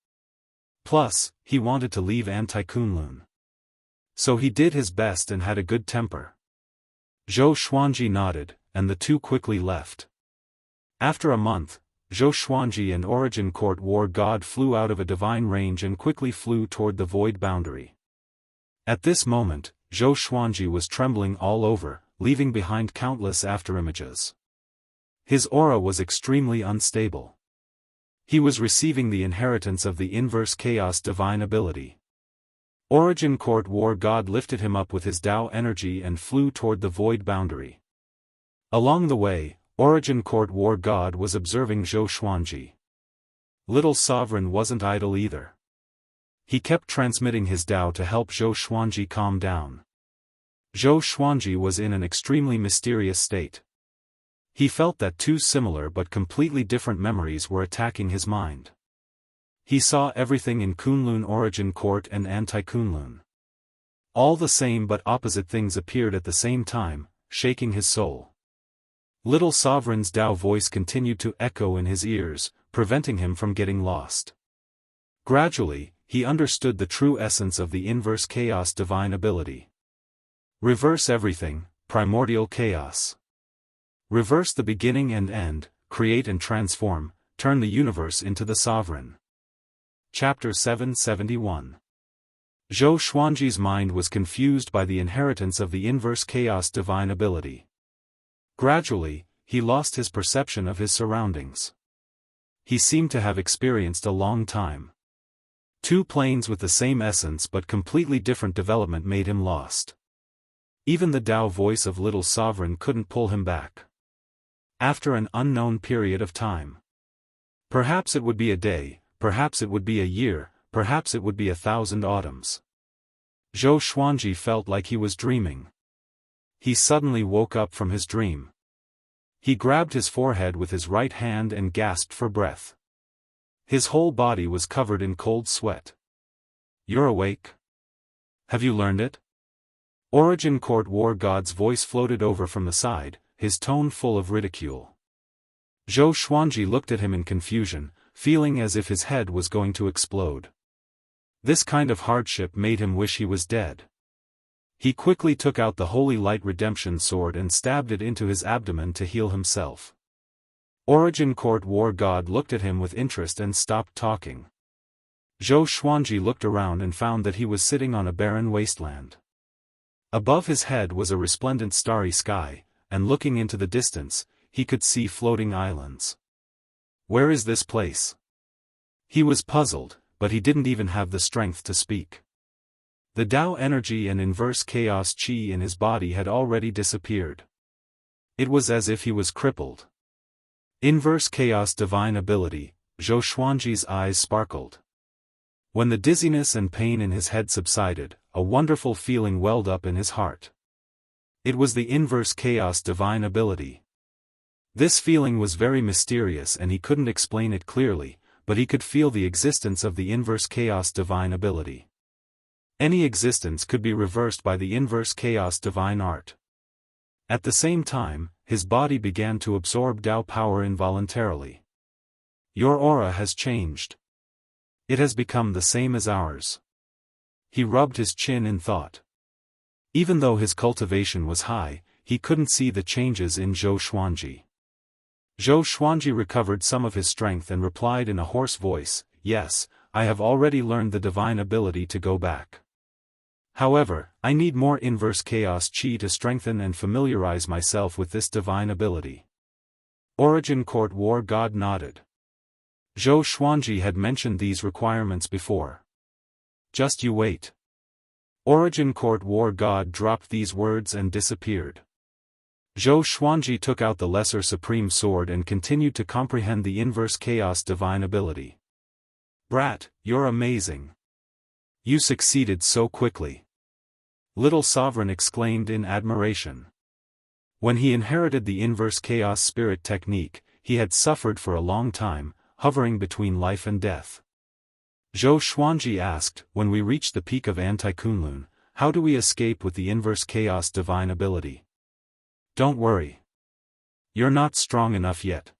Plus, he wanted to leave Anti-Kunlun. So he did his best and had a good temper. Zhou Xuanji nodded, and the two quickly left. After a month, Zhou Xuanji and Origin Court War God flew out of a divine range and quickly flew toward the void boundary. At this moment, Zhou Xuanji was trembling all over, leaving behind countless afterimages. His aura was extremely unstable. He was receiving the inheritance of the inverse chaos divine ability. Origin Court War God lifted him up with his Tao energy and flew toward the void boundary. Along the way, Origin Court War God was observing Zhou Xuanji. Little Sovereign wasn't idle either. He kept transmitting his Tao to help Zhou Xuanji calm down. Zhou Xuanji was in an extremely mysterious state. He felt that two similar but completely different memories were attacking his mind. He saw everything in Kunlun Origin Court and Anti-Kunlun. All the same but opposite things appeared at the same time, shaking his soul. Little Sovereign's Tao voice continued to echo in his ears, preventing him from getting lost. Gradually, he understood the true essence of the inverse chaos divine ability. Reverse everything, primordial chaos. Reverse the beginning and end, create and transform, turn the universe into the sovereign. Chapter 771. Zhou Xuanji's mind was confused by the inheritance of the inverse chaos divine ability. Gradually, he lost his perception of his surroundings. He seemed to have experienced a long time. Two planes with the same essence but completely different development made him lost. Even the Tao voice of Little Sovereign couldn't pull him back. After an unknown period of time. Perhaps it would be a day, perhaps it would be a year, perhaps it would be 1,000 autumns. Zhou Xuanji felt like he was dreaming. He suddenly woke up from his dream. He grabbed his forehead with his right hand and gasped for breath. His whole body was covered in cold sweat. "You're awake? Have you learned it?" Origin Court War God's voice floated over from the side, his tone full of ridicule. Zhou Xuanji looked at him in confusion, feeling as if his head was going to explode. This kind of hardship made him wish he was dead. He quickly took out the Holy Light Redemption Sword and stabbed it into his abdomen to heal himself. Origin Court War God looked at him with interest and stopped talking. Zhou Xuanji looked around and found that he was sitting on a barren wasteland. Above his head was a resplendent starry sky, and looking into the distance, he could see floating islands. Where is this place? He was puzzled, but he didn't even have the strength to speak. The Tao energy and inverse chaos chi in his body had already disappeared. It was as if he was crippled. Inverse Chaos Divine Ability. Zhou Xuanji's eyes sparkled. When the dizziness and pain in his head subsided, a wonderful feeling welled up in his heart. It was the Inverse Chaos Divine Ability. This feeling was very mysterious and he couldn't explain it clearly, but he could feel the existence of the Inverse Chaos Divine Ability. Any existence could be reversed by the Inverse Chaos Divine Art. At the same time, his body began to absorb Dao power involuntarily. Your aura has changed. It has become the same as ours. He rubbed his chin in thought. Even though his cultivation was high, he couldn't see the changes in Zhou Xuanji. Zhou Xuanji recovered some of his strength and replied in a hoarse voice, "Yes, I have already learned the divine ability to go back. However, I need more inverse chaos chi to strengthen and familiarize myself with this divine ability." Origin Court War God nodded. Zhou Xuanji had mentioned these requirements before. Just you wait. Origin Court War God dropped these words and disappeared. Zhou Xuanji took out the Lesser Supreme Sword and continued to comprehend the Inverse Chaos Divine Ability. "Brat, you're amazing. You succeeded so quickly." Little Sovereign exclaimed in admiration. When he inherited the Inverse Chaos Spirit technique, he had suffered for a long time, hovering between life and death. Zhou Xuanji asked, "When we reach the peak of Anti-Kunlun, how do we escape with the Inverse Chaos Divine Ability?" "Don't worry. You're not strong enough yet.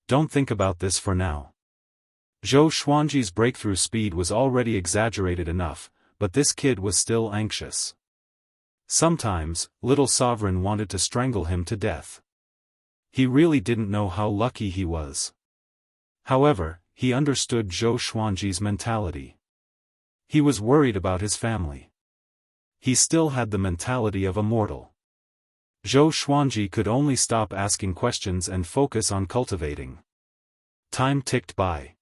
Don't think about this for now." Zhou Xuanji's breakthrough speed was already exaggerated enough, but this kid was still anxious. Sometimes, Little Sovereign wanted to strangle him to death. He really didn't know how lucky he was. However, he understood Zhou Xuanji's mentality. He was worried about his family. He still had the mentality of a mortal. Zhou Xuanji could only stop asking questions and focus on cultivating. Time ticked by.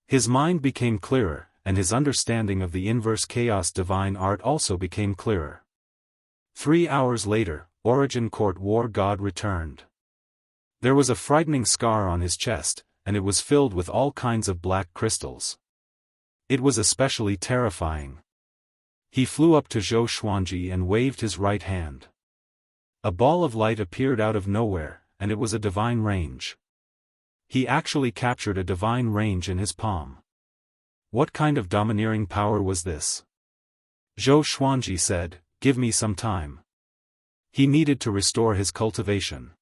His mind became clearer, and his understanding of the Inverse Chaos Divine Art also became clearer. 3 hours later, Origin Court War God returned. There was a frightening scar on his chest, and it was filled with all kinds of black crystals. It was especially terrifying. He flew up to Zhou Xuanji and waved his right hand. A ball of light appeared out of nowhere, and it was a divine range. He actually captured a divine range in his palm. What kind of domineering power was this? Zhou Xuanji said, "Give me some time." He needed to restore his cultivation.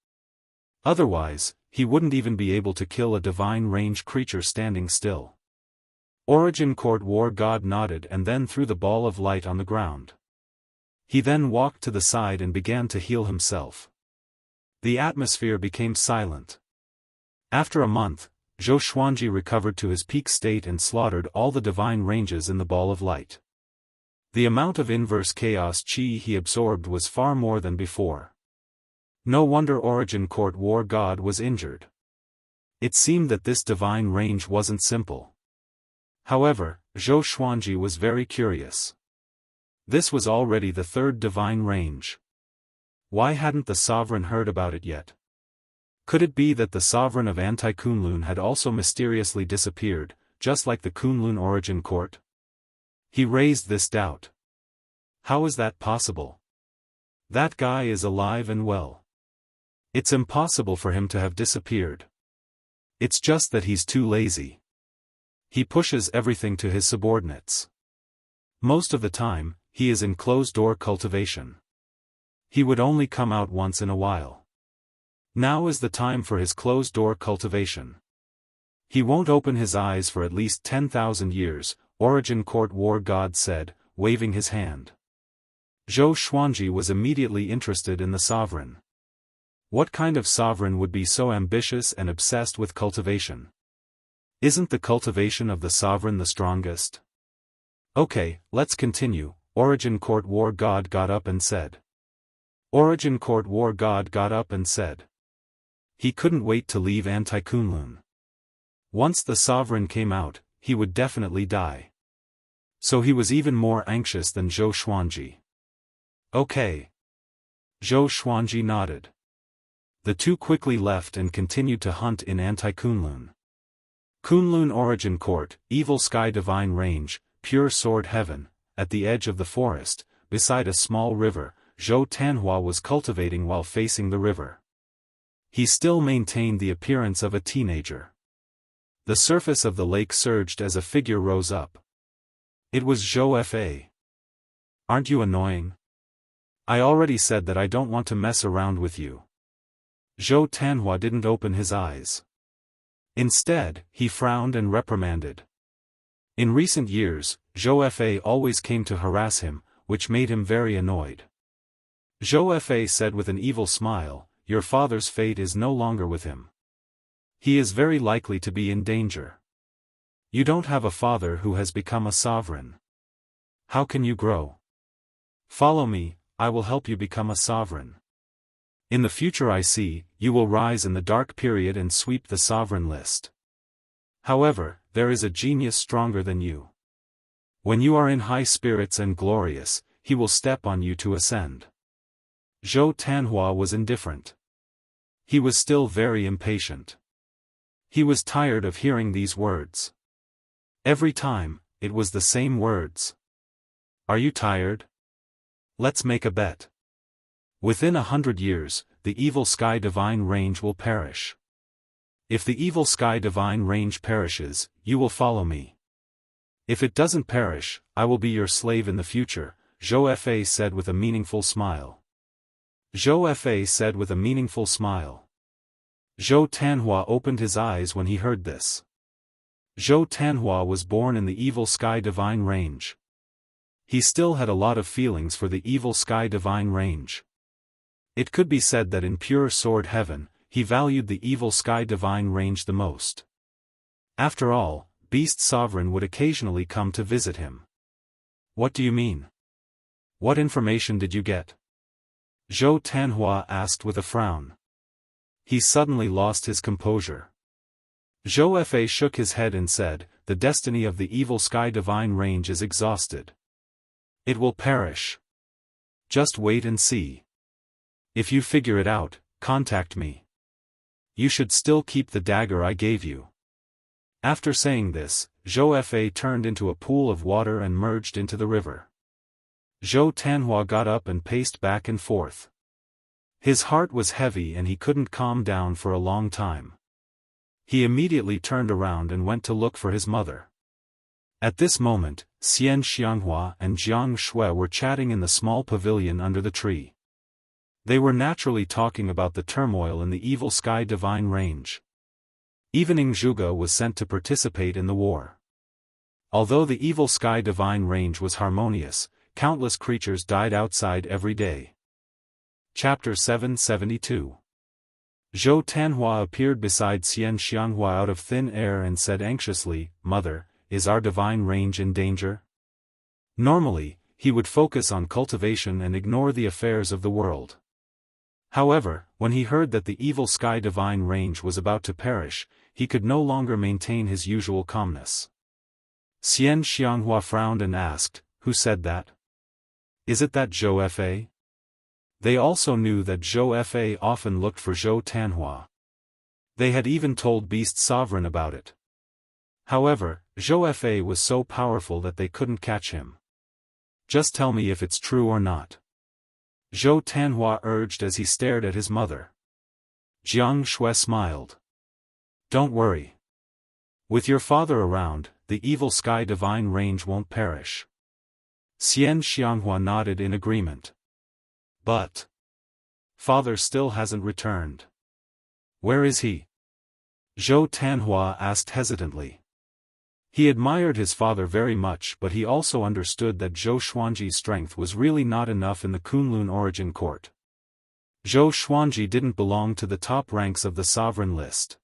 Otherwise, he wouldn't even be able to kill a divine range creature standing still. Origin Court War God nodded and then threw the ball of light on the ground. He then walked to the side and began to heal himself. The atmosphere became silent. After a month, Zhou Xuanji recovered to his peak state and slaughtered all the divine ranges in the ball of light. The amount of inverse chaos chi he absorbed was far more than before. No wonder Origin Court War God was injured. It seemed that this divine range wasn't simple. However, Zhou Xuanji was very curious. This was already the third divine range. Why hadn't the sovereign heard about it yet? Could it be that the sovereign of Anti-Kunlun had also mysteriously disappeared, just like the Kunlun Origin Court? He raised this doubt. How is that possible? That guy is alive and well. It's impossible for him to have disappeared. It's just that he's too lazy. He pushes everything to his subordinates. Most of the time, he is in closed-door cultivation. He would only come out once in a while. Now is the time for his closed-door cultivation. He won't open his eyes for at least 10,000 years, Origin Court War God said, waving his hand. Zhou Xuanji was immediately interested in the sovereign. What kind of sovereign would be so ambitious and obsessed with cultivation? Isn't the cultivation of the sovereign the strongest? Okay, let's continue, Origin Court War God got up and said. Origin Court War God got up and said. He couldn't wait to leave Anti-Kunlun. Once the sovereign came out, he would definitely die. So he was even more anxious than Zhou Xuanji. Okay. Zhou Xuanji nodded. The two quickly left and continued to hunt in anti-Kunlun. Kunlun Origin Court, Evil Sky Divine Range, Pure Sword Heaven. At the edge of the forest, beside a small river, Zhou Tanhua was cultivating while facing the river. He still maintained the appearance of a teenager. The surface of the lake surged as a figure rose up. It was Zhou Fa. Aren't you annoying? I already said that I don't want to mess around with you. Zhou Tanhua didn't open his eyes. Instead, he frowned and reprimanded. In recent years, Zhou Fa always came to harass him, which made him very annoyed. Zhou Fa said with an evil smile, "Your father's fate is no longer with him. He is very likely to be in danger. You don't have a father who has become a sovereign. How can you grow? Follow me, I will help you become a sovereign. In the future I see, you will rise in the dark period and sweep the sovereign list. However, there is a genius stronger than you. When you are in high spirits and glorious, he will step on you to ascend." Zhou Tanhua was indifferent. He was still very impatient. He was tired of hearing these words. Every time, it was the same words. Are you tired? Let's make a bet. Within 100 years, the Evil Sky Divine Range will perish. If the Evil Sky Divine Range perishes, you will follow me. If it doesn't perish, I will be your slave in the future, Zhou Fa said with a meaningful smile. Zhou Fa said with a meaningful smile. Zhou Tanhua opened his eyes when he heard this. Zhou Tanhua was born in the Evil Sky Divine Range. He still had a lot of feelings for the Evil Sky Divine Range. It could be said that in Pure Sword Heaven, he valued the Evil Sky Divine Range the most. After all, Beast Sovereign would occasionally come to visit him. What do you mean? What information did you get? Zhou Tanhua asked with a frown. He suddenly lost his composure. Zhou Fa shook his head and said, "The destiny of the Evil Sky Divine Range is exhausted. It will perish. Just wait and see. If you figure it out, contact me. You should still keep the dagger I gave you." After saying this, Zhou Fa turned into a pool of water and merged into the river. Zhou Tanhua got up and paced back and forth. His heart was heavy and he couldn't calm down for a long time. He immediately turned around and went to look for his mother. At this moment, Xian Xianghua and Jiang Shui were chatting in the small pavilion under the tree. They were naturally talking about the turmoil in the Evil Sky Divine Range. Even Zhuge was sent to participate in the war. Although the Evil Sky Divine Range was harmonious, countless creatures died outside every day. Chapter 772. Zhou Tanhua appeared beside Xian Xianghua out of thin air and said anxiously, "Mother, is our divine range in danger?" Normally, he would focus on cultivation and ignore the affairs of the world. However, when he heard that the Evil Sky Divine Range was about to perish, he could no longer maintain his usual calmness. Xian Xianghua frowned and asked, "Who said that? Is it that Zhou Fa?" They also knew that Zhou Fa often looked for Zhou Tanhua. They had even told Beast Sovereign about it. However, Zhou Fa was so powerful that they couldn't catch him. "Just tell me if it's true or not," Zhou Tanhua urged as he stared at his mother. Jiang Shui smiled. "Don't worry. With your father around, the Evil Sky Divine Range won't perish." Xian Xianghua nodded in agreement. "But father still hasn't returned. Where is he?" Zhou Tanhua asked hesitantly. He admired his father very much, but he also understood that Zhou Xuanji's strength was really not enough in the Kunlun Origin Court. Zhou Xuanji didn't belong to the top ranks of the sovereign list.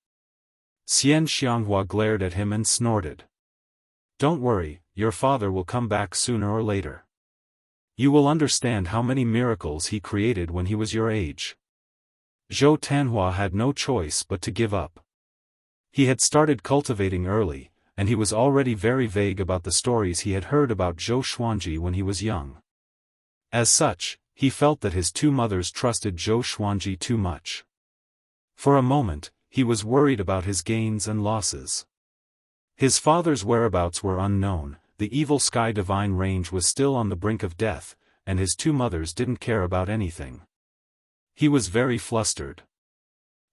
Xian Xianghua glared at him and snorted. "Don't worry, your father will come back sooner or later. You will understand how many miracles he created when he was your age." Zhou Tanhua had no choice but to give up. He had started cultivating early, and he was already very vague about the stories he had heard about Zhou Xuanji when he was young. As such, he felt that his two mothers trusted Zhou Xuanji too much. For a moment, he was worried about his gains and losses. His father's whereabouts were unknown, the evil sky divine range was still on the brink of death, and his two mothers didn't care about anything. He was very flustered.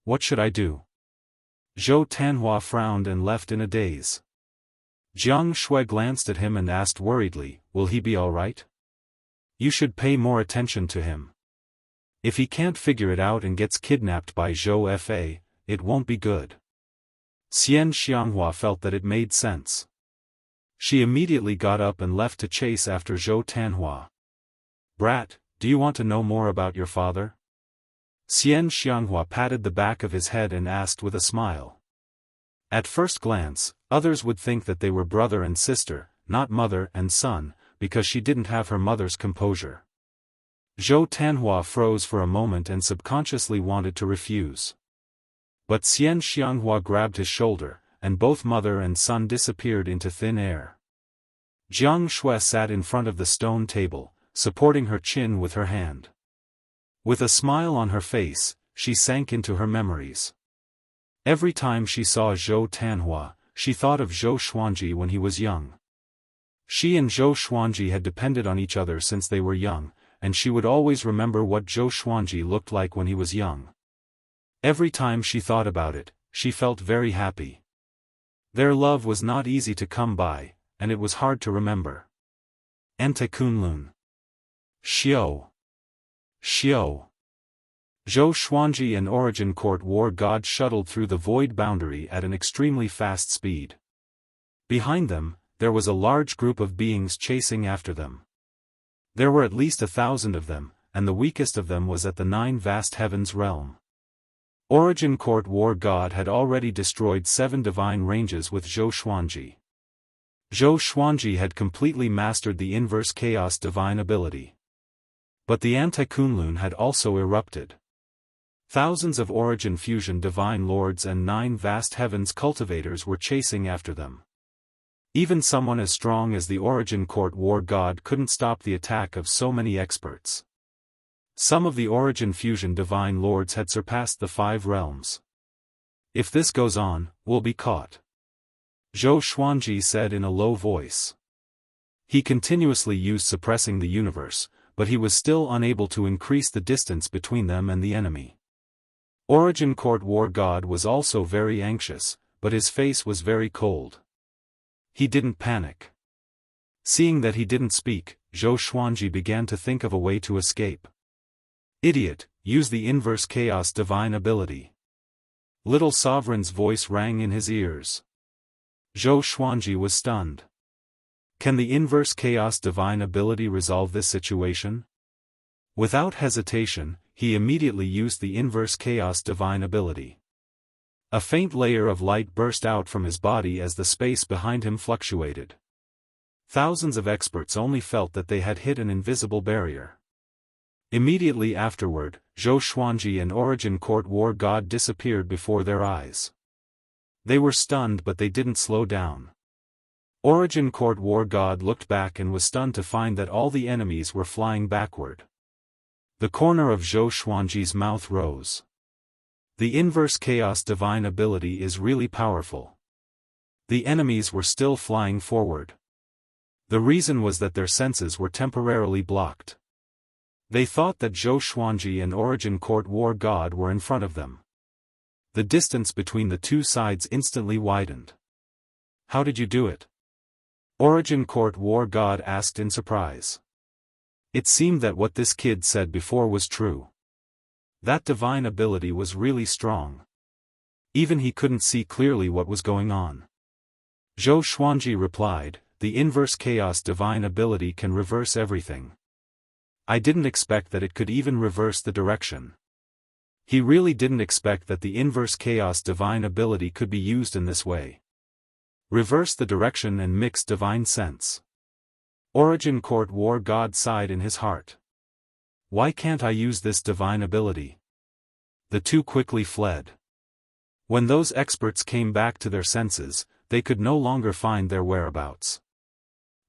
What should I do? Zhou Tanhua frowned and left in a daze. Jiang Shui glanced at him and asked worriedly, will he be all right? You should pay more attention to him. If he can't figure it out and gets kidnapped by Zhou Fa, it won't be good. Xian Xianghua felt that it made sense. She immediately got up and left to chase after Zhou Tanhua. Brat, do you want to know more about your father? Xian Xianghua patted the back of his head and asked with a smile. At first glance, others would think that they were brother and sister, not mother and son, because she didn't have her mother's composure. Zhou Tanhua froze for a moment and subconsciously wanted to refuse. But Xian Xianghua grabbed his shoulder, and both mother and son disappeared into thin air. Jiang Shui sat in front of the stone table, supporting her chin with her hand. With a smile on her face, she sank into her memories. Every time she saw Zhou Tanhua, she thought of Zhou Xuanji when he was young. She and Zhou Xuanji had depended on each other since they were young, and she would always remember what Zhou Xuanji looked like when he was young. Every time she thought about it, she felt very happy. Their love was not easy to come by, and it was hard to remember. Ente Kunlun. Xiao. Xiao. Zhou Xuanji and Origin Court War God shuttled through the void boundary at an extremely fast speed. Behind them, there was a large group of beings chasing after them. There were at least 1,000 of them, and the weakest of them was at the 9 vast heavens realm. Origin Court War God had already destroyed 7 divine ranges with Zhou Xuanji. Zhou Xuanji had completely mastered the inverse chaos divine ability. But the Anti-Kunlun had also erupted. Thousands of Origin Fusion divine lords and 9 vast heavens cultivators were chasing after them. Even someone as strong as the Origin Court War God couldn't stop the attack of so many experts. Some of the Origin Fusion divine lords had surpassed the 5 realms. If this goes on, we'll be caught. Zhou Xuanji said in a low voice. He continuously used suppressing the universe, but he was still unable to increase the distance between them and the enemy. Origin Court War God was also very anxious, but his face was very cold. He didn't panic. Seeing that he didn't speak, Zhou Xuanji began to think of a way to escape. Idiot, use the inverse chaos divine ability. Little Sovereign's voice rang in his ears. Zhou Xuanji was stunned. Can the inverse chaos divine ability resolve this situation? Without hesitation, he immediately used the inverse chaos divine ability. A faint layer of light burst out from his body as the space behind him fluctuated. Thousands of experts only felt that they had hit an invisible barrier. Immediately afterward, Zhou Xuanji and Origin Court War God disappeared before their eyes. They were stunned, but they didn't slow down. Origin Court War God looked back and was stunned to find that all the enemies were flying backward. The corner of Zhou Xuanji's mouth rose. The inverse chaos divine ability is really powerful. The enemies were still flying forward. The reason was that their senses were temporarily blocked. They thought that Zhou Xuanji and Origin Court War God were in front of them. The distance between the two sides instantly widened. How did you do it? Origin Court War God asked in surprise. It seemed that what this kid said before was true. That divine ability was really strong. Even he couldn't see clearly what was going on. Zhou Xuanji replied, the inverse chaos divine ability can reverse everything. I didn't expect that it could even reverse the direction. He really didn't expect that the inverse chaos divine ability could be used in this way. Reverse the direction and mix divine sense. Origin Court War God sighed in his heart. Why can't I use this divine ability? The two quickly fled. When those experts came back to their senses, they could no longer find their whereabouts.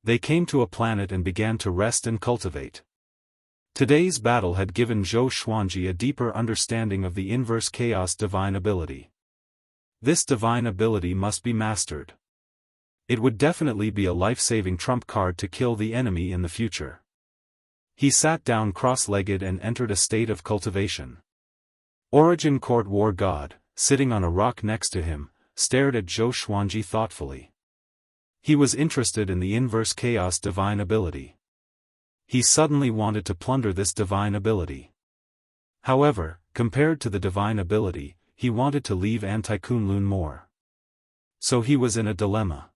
They came to a planet and began to rest and cultivate. Today's battle had given Zhou Xuanji a deeper understanding of the inverse chaos divine ability. This divine ability must be mastered. It would definitely be a life-saving trump card to kill the enemy in the future. He sat down cross-legged and entered a state of cultivation. Origin Court War God, sitting on a rock next to him, stared at Zhou Xuanji thoughtfully. He was interested in the inverse chaos divine ability. He suddenly wanted to plunder this divine ability. However, compared to the divine ability, he wanted to leave Anti-Kunlun more. So he was in a dilemma.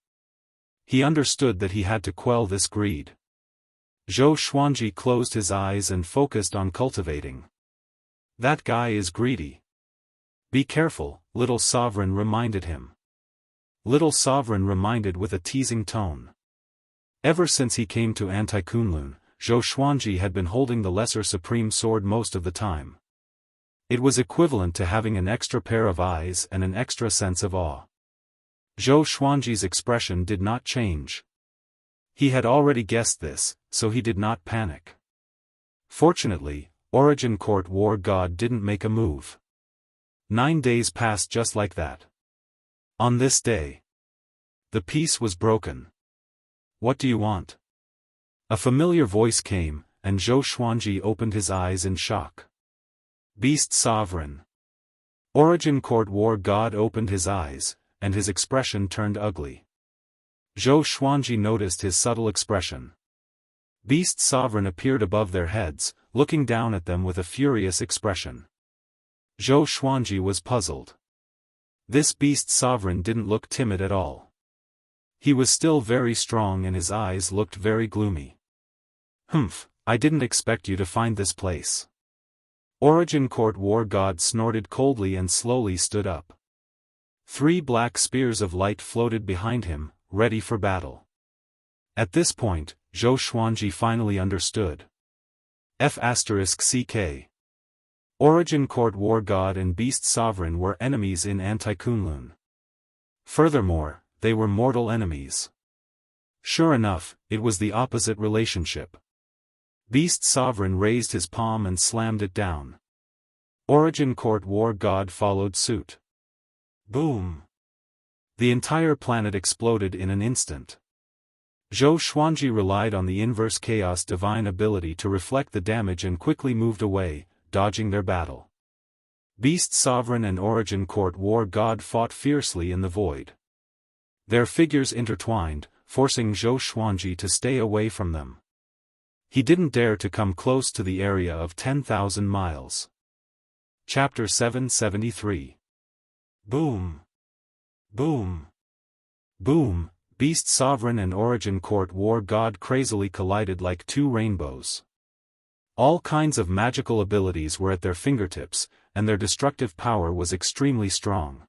He understood that he had to quell this greed. Zhou Xuanji closed his eyes and focused on cultivating. That guy is greedy. Be careful, Little Sovereign reminded him. Little Sovereign reminded with a teasing tone. Ever since he came to Anti-Kunlun, Zhou Xuanji had been holding the Lesser Supreme Sword most of the time. It was equivalent to having an extra pair of eyes and an extra sense of awe. Zhou Xuanji's expression did not change. He had already guessed this, so he did not panic. Fortunately, Origin Court War God didn't make a move. 9 days passed just like that. On this day, the peace was broken. What do you want? A familiar voice came, and Zhou Xuanji opened his eyes in shock. Beast Sovereign. Origin Court War God opened his eyes, and his expression turned ugly. Zhou Xuanji noticed his subtle expression. Beast Sovereign appeared above their heads, looking down at them with a furious expression. Zhou Xuanji was puzzled. This Beast Sovereign didn't look timid at all. He was still very strong and his eyes looked very gloomy. Humph, I didn't expect you to find this place. Origin Court War God snorted coldly and slowly stood up. 3 black spears of light floated behind him, ready for battle. At this point, Zhou Xuanji finally understood. F***ck. Origin Court War God and Beast Sovereign were enemies in Anti-Kunlun. Furthermore, they were mortal enemies. Sure enough, it was the opposite relationship. Beast Sovereign raised his palm and slammed it down. Origin Court War God followed suit. Boom! The entire planet exploded in an instant. Zhou Xuanji relied on the inverse chaos divine ability to reflect the damage and quickly moved away, dodging their battle. Beast Sovereign and Origin Court War God fought fiercely in the void. Their figures intertwined, forcing Zhou Xuanji to stay away from them. He didn't dare to come close to the area of 10,000 miles. Chapter 773. Boom! Boom! Boom! Beast Sovereign and Origin Court War God crazily collided like 2 rainbows. All kinds of magical abilities were at their fingertips, and their destructive power was extremely strong.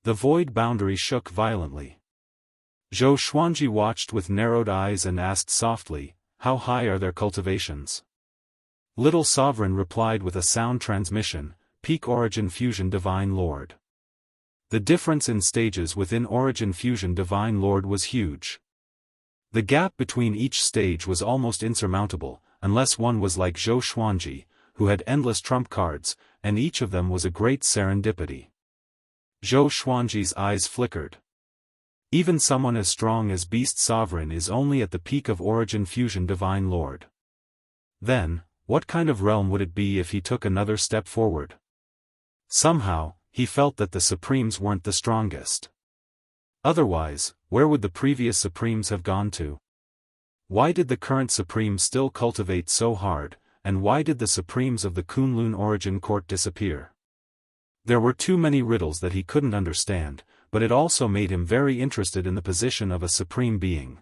The void boundary shook violently. Zhou Xuanji watched with narrowed eyes and asked softly, "How high are their cultivations?" Little Sovereign replied with a sound transmission, "Peak Origin Fusion Divine Lord." The difference in stages within Origin Fusion Divine Lord was huge. The gap between each stage was almost insurmountable, unless one was like Zhou Xuanji, who had endless trump cards, and each of them was a great serendipity. Zhou Xuanji's eyes flickered. Even someone as strong as Beast Sovereign is only at the peak of Origin Fusion Divine Lord. Then, what kind of realm would it be if he took another step forward? Somehow, he felt that the Supremes weren't the strongest. Otherwise, where would the previous Supremes have gone to? Why did the current Supreme still cultivate so hard, and why did the Supremes of the Kunlun Origin Court disappear? There were too many riddles that he couldn't understand, but it also made him very interested in the position of a Supreme Being.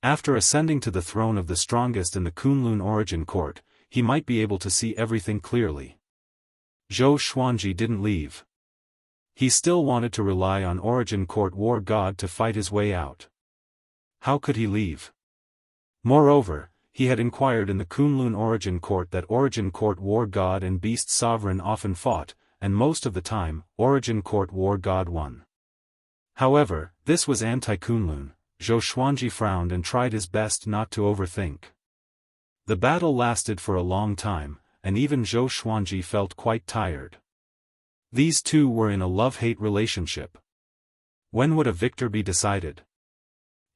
After ascending to the throne of the strongest in the Kunlun Origin Court, he might be able to see everything clearly. Zhou Xuanji didn't leave. He still wanted to rely on Origin Court War God to fight his way out. How could he leave? Moreover, he had inquired in the Kunlun Origin Court that Origin Court War God and Beast Sovereign often fought, and most of the time, Origin Court War God won. However, this was Anti-Kunlun. Zhou Xuanji frowned and tried his best not to overthink. The battle lasted for a long time, and even Zhou Xuanji felt quite tired. These two were in a love-hate relationship. When would a victor be decided?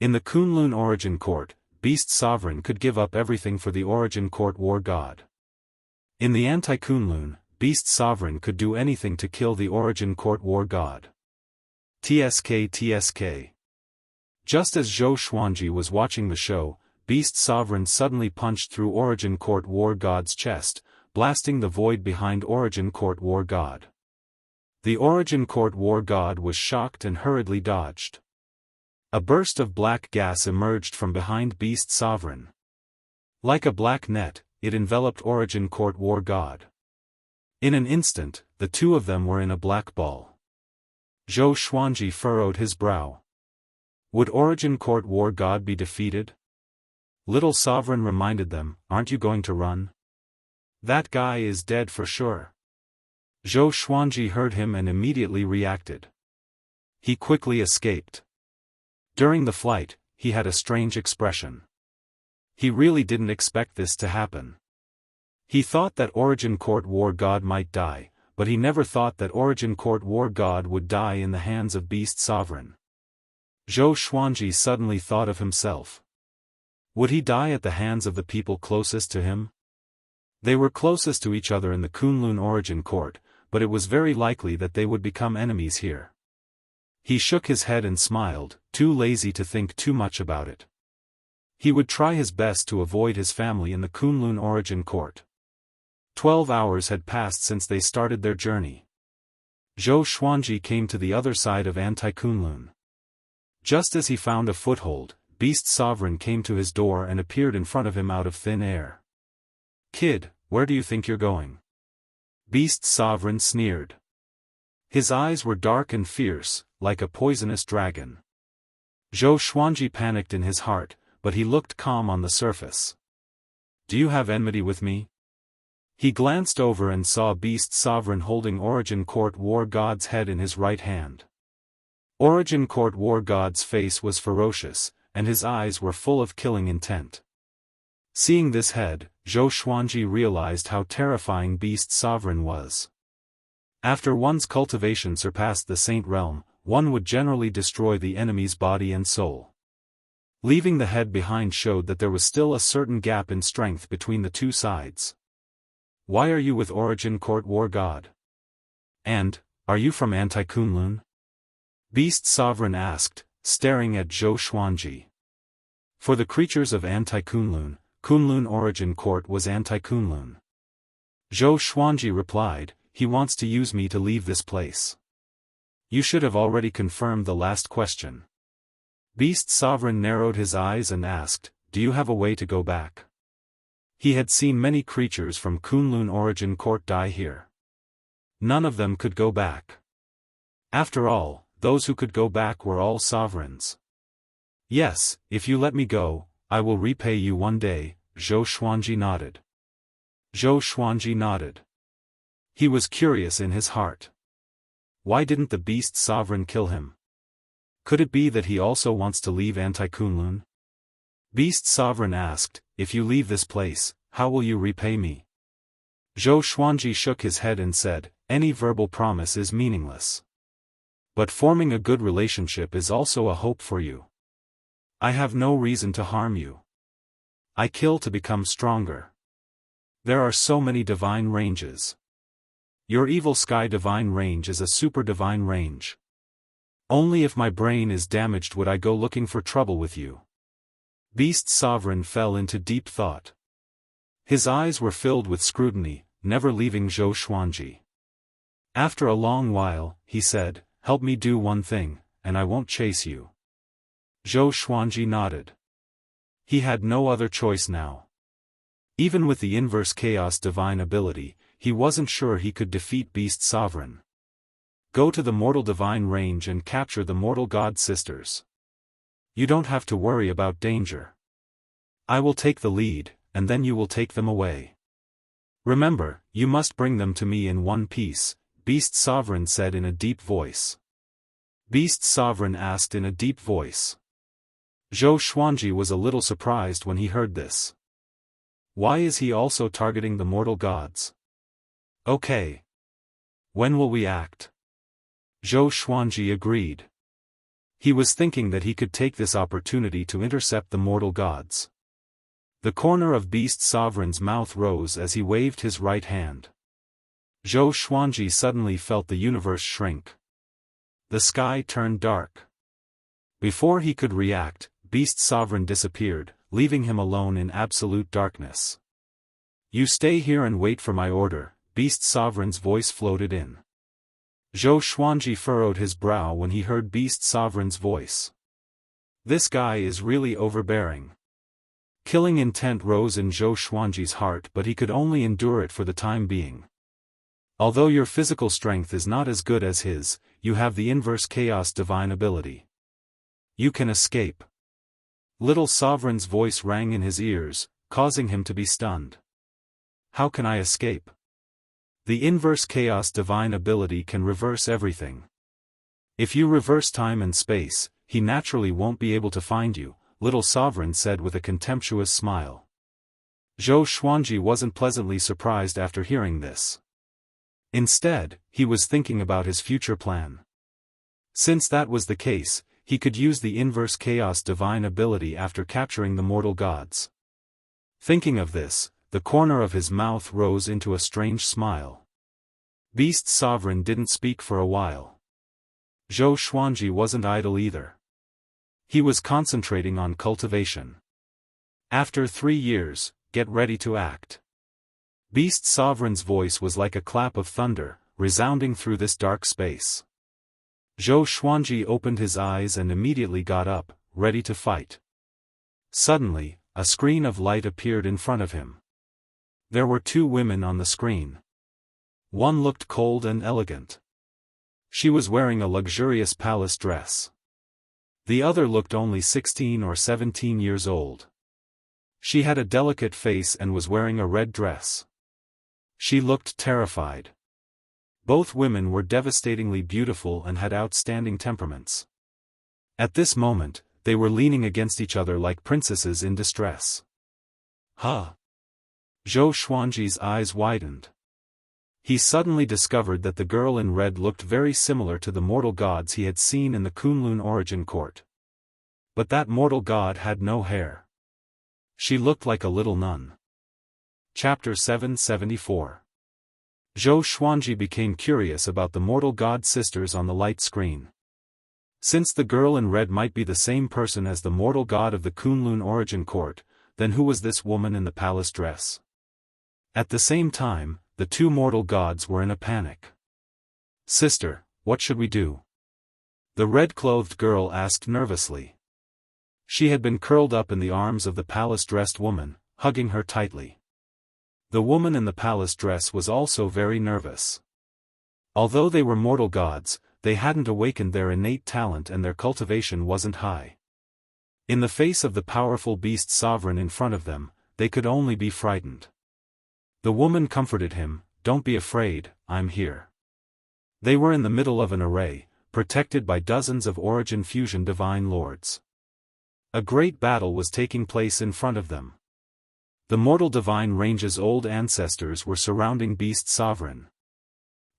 In the Kunlun Origin Court, Beast Sovereign could give up everything for the Origin Court War God. In the Anti-Kunlun, Beast Sovereign could do anything to kill the Origin Court War God. TSK. Just as Zhou Xuanji was watching the show, Beast Sovereign suddenly punched through Origin Court War God's chest, blasting the void behind Origin Court War God. The Origin Court War God was shocked and hurriedly dodged. A burst of black gas emerged from behind Beast Sovereign. Like a black net, it enveloped Origin Court War God. In an instant, the two of them were in a black ball. Zhou Xuanji furrowed his brow. Would Origin Court War God be defeated? Little Sovereign reminded them, aren't you going to run? That guy is dead for sure. Zhou Xuanji heard him and immediately reacted. He quickly escaped. During the flight, he had a strange expression. He really didn't expect this to happen. He thought that Origin Court War God might die, but he never thought that Origin Court War God would die in the hands of Beast Sovereign. Zhou Xuanji suddenly thought of himself. Would he die at the hands of the people closest to him? They were closest to each other in the Kunlun Origin Court, but it was very likely that they would become enemies here. He shook his head and smiled, too lazy to think too much about it. He would try his best to avoid his family in the Kunlun Origin Court. 12 hours had passed since they started their journey. Zhou Xuanji came to the other side of Anti-Kunlun. Just as he found a foothold, Beast Sovereign came to his door and appeared in front of him out of thin air. "Kid, where do you think you're going?" Beast Sovereign sneered. His eyes were dark and fierce, like a poisonous dragon. Zhou Xuanji panicked in his heart, but he looked calm on the surface. "Do you have enmity with me?" He glanced over and saw Beast Sovereign holding Origin Court War God's head in his right hand. Origin Court War God's face was ferocious, and his eyes were full of killing intent. Seeing this head, Zhou Xuanji realized how terrifying Beast Sovereign was. After one's cultivation surpassed the Saint Realm, one would generally destroy the enemy's body and soul. Leaving the head behind showed that there was still a certain gap in strength between the two sides. "Why are you with Origin Court War God? And, are you from Anti-Kunlun?" Beast Sovereign asked, staring at Zhou Xuanji. For the creatures of Anti-Kunlun, Kunlun Origin Court was Anti-Kunlun. Zhou Xuanji replied, "He wants to use me to leave this place." "You should have already confirmed the last question." Beast Sovereign narrowed his eyes and asked, "Do you have a way to go back?" He had seen many creatures from Kunlun Origin Court die here. None of them could go back. After all, those who could go back were all sovereigns. "Yes, if you let me go, I will repay you one day," Zhou Xuanji nodded. Zhou Xuanji nodded. He was curious in his heart. Why didn't the Beast Sovereign kill him? Could it be that he also wants to leave Anti-Kunlun? Beast Sovereign asked, "If you leave this place, how will you repay me?" Zhou Xuanji shook his head and said, "Any verbal promise is meaningless. But forming a good relationship is also a hope for you. I have no reason to harm you. I kill to become stronger. There are so many divine ranges. Your evil sky divine range is a super divine range. Only if my brain is damaged would I go looking for trouble with you." Beast Sovereign fell into deep thought. His eyes were filled with scrutiny, never leaving Zhou Xuanji. After a long while, he said, "Help me do one thing, and I won't chase you." Zhou Xuanji nodded. He had no other choice now. Even with the inverse chaos divine ability, he wasn't sure he could defeat Beast Sovereign. Go to the mortal divine range and capture the mortal god sisters. You don't have to worry about danger. I will take the lead, and then you will take them away. Remember, you must bring them to me in one piece, Beast Sovereign said in a deep voice. Beast Sovereign asked in a deep voice. Zhou Xuanji was a little surprised when he heard this. Why is he also targeting the mortal gods? Okay. When will we act? Zhou Xuanji agreed. He was thinking that he could take this opportunity to intercept the mortal gods. The corner of Beast Sovereign's mouth rose as he waved his right hand. Zhou Xuanji suddenly felt the universe shrink. The sky turned dark. Before he could react, Beast Sovereign disappeared, leaving him alone in absolute darkness. You stay here and wait for my order, Beast Sovereign's voice floated in. Zhou Xuanji furrowed his brow when he heard Beast Sovereign's voice. This guy is really overbearing. Killing intent rose in Zhou Xuanji's heart, but he could only endure it for the time being. Although your physical strength is not as good as his, you have the inverse chaos divine ability. You can escape. Little Sovereign's voice rang in his ears, causing him to be stunned. How can I escape? The inverse chaos divine ability can reverse everything. If you reverse time and space, he naturally won't be able to find you, Little Sovereign said with a contemptuous smile. Zhou Xuanji wasn't pleasantly surprised after hearing this. Instead, he was thinking about his future plan. Since that was the case, he could use the inverse chaos divine ability after capturing the mortal gods. Thinking of this, the corner of his mouth rose into a strange smile. Beast Sovereign didn't speak for a while. Zhou Xuanji wasn't idle either. He was concentrating on cultivation. After 3 years, get ready to act. Beast Sovereign's voice was like a clap of thunder, resounding through this dark space. Zhou Xuanji opened his eyes and immediately got up, ready to fight. Suddenly, a screen of light appeared in front of him. There were 2 women on the screen. One looked cold and elegant. She was wearing a luxurious palace dress. The other looked only 16 or 17 years old. She had a delicate face and was wearing a red dress. She looked terrified. Both women were devastatingly beautiful and had outstanding temperaments. At this moment, they were leaning against each other like princesses in distress. Huh! Zhou Xuanji's eyes widened. He suddenly discovered that the girl in red looked very similar to the mortal gods he had seen in the Kunlun origin court. But that mortal god had no hair. She looked like a little nun. Chapter 774. Zhou Xuanji became curious about the mortal god sisters on the light screen. Since the girl in red might be the same person as the mortal god of the Kunlun origin court, then who was this woman in the palace dress? At the same time, the 2 mortal gods were in a panic. Sister, what should we do? The red-clothed girl asked nervously. She had been curled up in the arms of the palace-dressed woman, hugging her tightly. The woman in the palace dress was also very nervous. Although they were mortal gods, they hadn't awakened their innate talent and their cultivation wasn't high. In the face of the powerful Beast Sovereign in front of them, they could only be frightened. The woman comforted him, "Don't be afraid, I'm here." They were in the middle of an array, protected by dozens of Origin Fusion Divine Lords. A great battle was taking place in front of them. The mortal divine range's old ancestors were surrounding Beast Sovereign.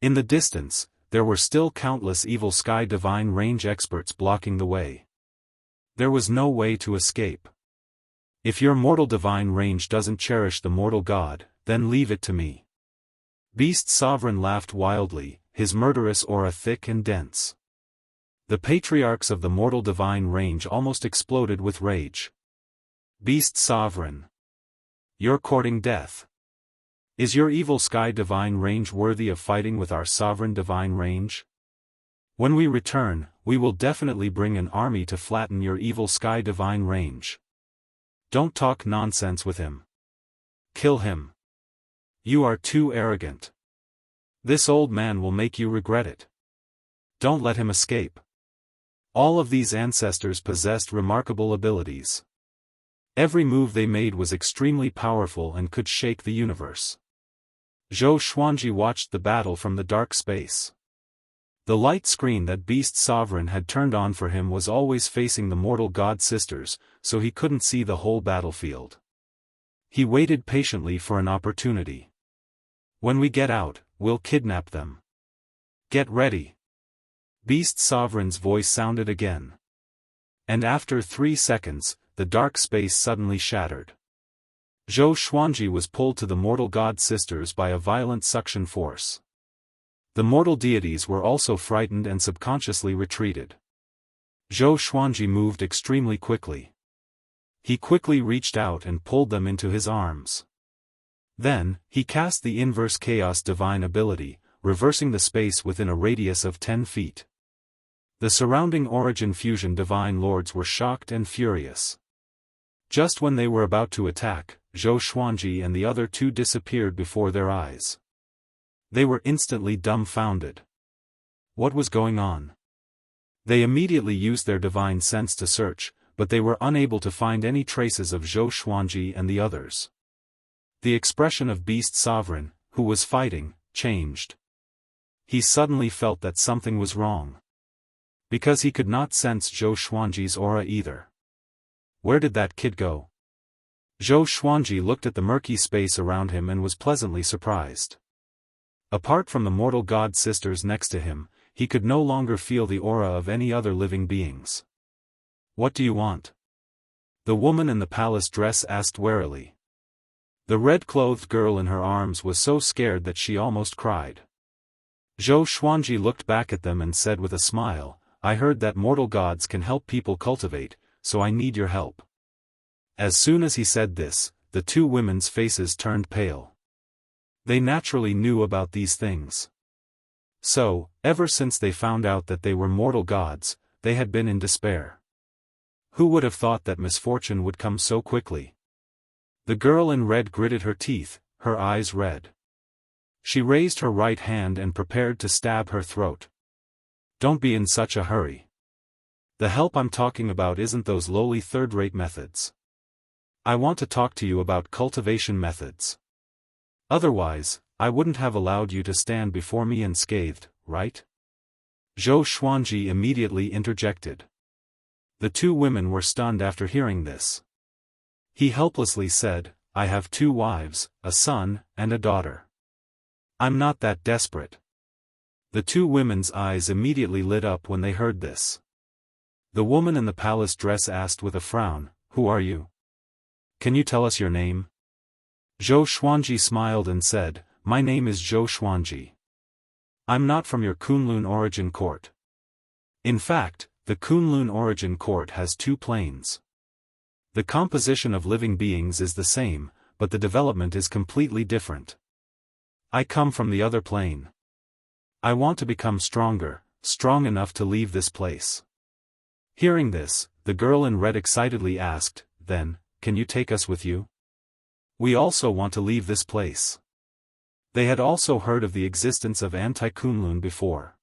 In the distance, there were still countless evil sky divine range experts blocking the way. There was no way to escape. If your mortal divine range doesn't cherish the mortal god, then leave it to me. Beast Sovereign laughed wildly, his murderous aura thick and dense. The patriarchs of the mortal divine range almost exploded with rage. Beast Sovereign. You're courting death. Is your evil sky divine range worthy of fighting with our sovereign divine range? When we return, we will definitely bring an army to flatten your evil sky divine range. Don't talk nonsense with him. Kill him. You are too arrogant. This old man will make you regret it. Don't let him escape. All of these ancestors possessed remarkable abilities. Every move they made was extremely powerful and could shake the universe. Zhou Xuanji watched the battle from the dark space. The light screen that Beast Sovereign had turned on for him was always facing the mortal god sisters, so he couldn't see the whole battlefield. He waited patiently for an opportunity. When we get out, we'll kidnap them. Get ready. Beast Sovereign's voice sounded again. And after 3 seconds, the dark space suddenly shattered. Zhou Xuanji was pulled to the mortal god sisters by a violent suction force. The mortal deities were also frightened and subconsciously retreated. Zhou Xuanji moved extremely quickly. He quickly reached out and pulled them into his arms. Then, he cast the inverse chaos divine ability, reversing the space within a radius of 10 feet. The surrounding origin fusion divine lords were shocked and furious. Just when they were about to attack, Zhou Xuanji and the other two disappeared before their eyes. They were instantly dumbfounded. What was going on? They immediately used their divine sense to search, but they were unable to find any traces of Zhou Xuanji and the others. The expression of Beast Sovereign, who was fighting, changed. He suddenly felt that something was wrong. Because he could not sense Zhou Xuanji's aura either. Where did that kid go? Zhou Xuanji looked at the murky space around him and was pleasantly surprised. Apart from the mortal god sisters next to him, he could no longer feel the aura of any other living beings. What do you want? The woman in the palace dress asked warily. The red-clothed girl in her arms was so scared that she almost cried. Zhou Xuanji looked back at them and said with a smile, I heard that mortal gods can help people cultivate, so I need your help. As soon as he said this, the two women's faces turned pale. They naturally knew about these things. So, ever since they found out that they were mortal gods, they had been in despair. Who would have thought that misfortune would come so quickly? The girl in red gritted her teeth, her eyes red. She raised her right hand and prepared to stab her throat. Don't be in such a hurry. The help I'm talking about isn't those lowly third-rate methods. I want to talk to you about cultivation methods. Otherwise, I wouldn't have allowed you to stand before me unscathed, right? Zhou Xuanji immediately interjected. The two women were stunned after hearing this. He helplessly said, I have 2 wives, a son, and a daughter. I'm not that desperate. The two women's eyes immediately lit up when they heard this. The woman in the palace dress asked with a frown, Who are you? Can you tell us your name? Zhou Xuanji smiled and said, My name is Zhou Xuanji. I'm not from your Kunlun origin court. In fact, the Kunlun origin court has 2 planes. The composition of living beings is the same, but the development is completely different. I come from the other plane. I want to become stronger, strong enough to leave this place. Hearing this, the girl in red excitedly asked, Then, can you take us with you? We also want to leave this place. They had also heard of the existence of anti-Kunlun before.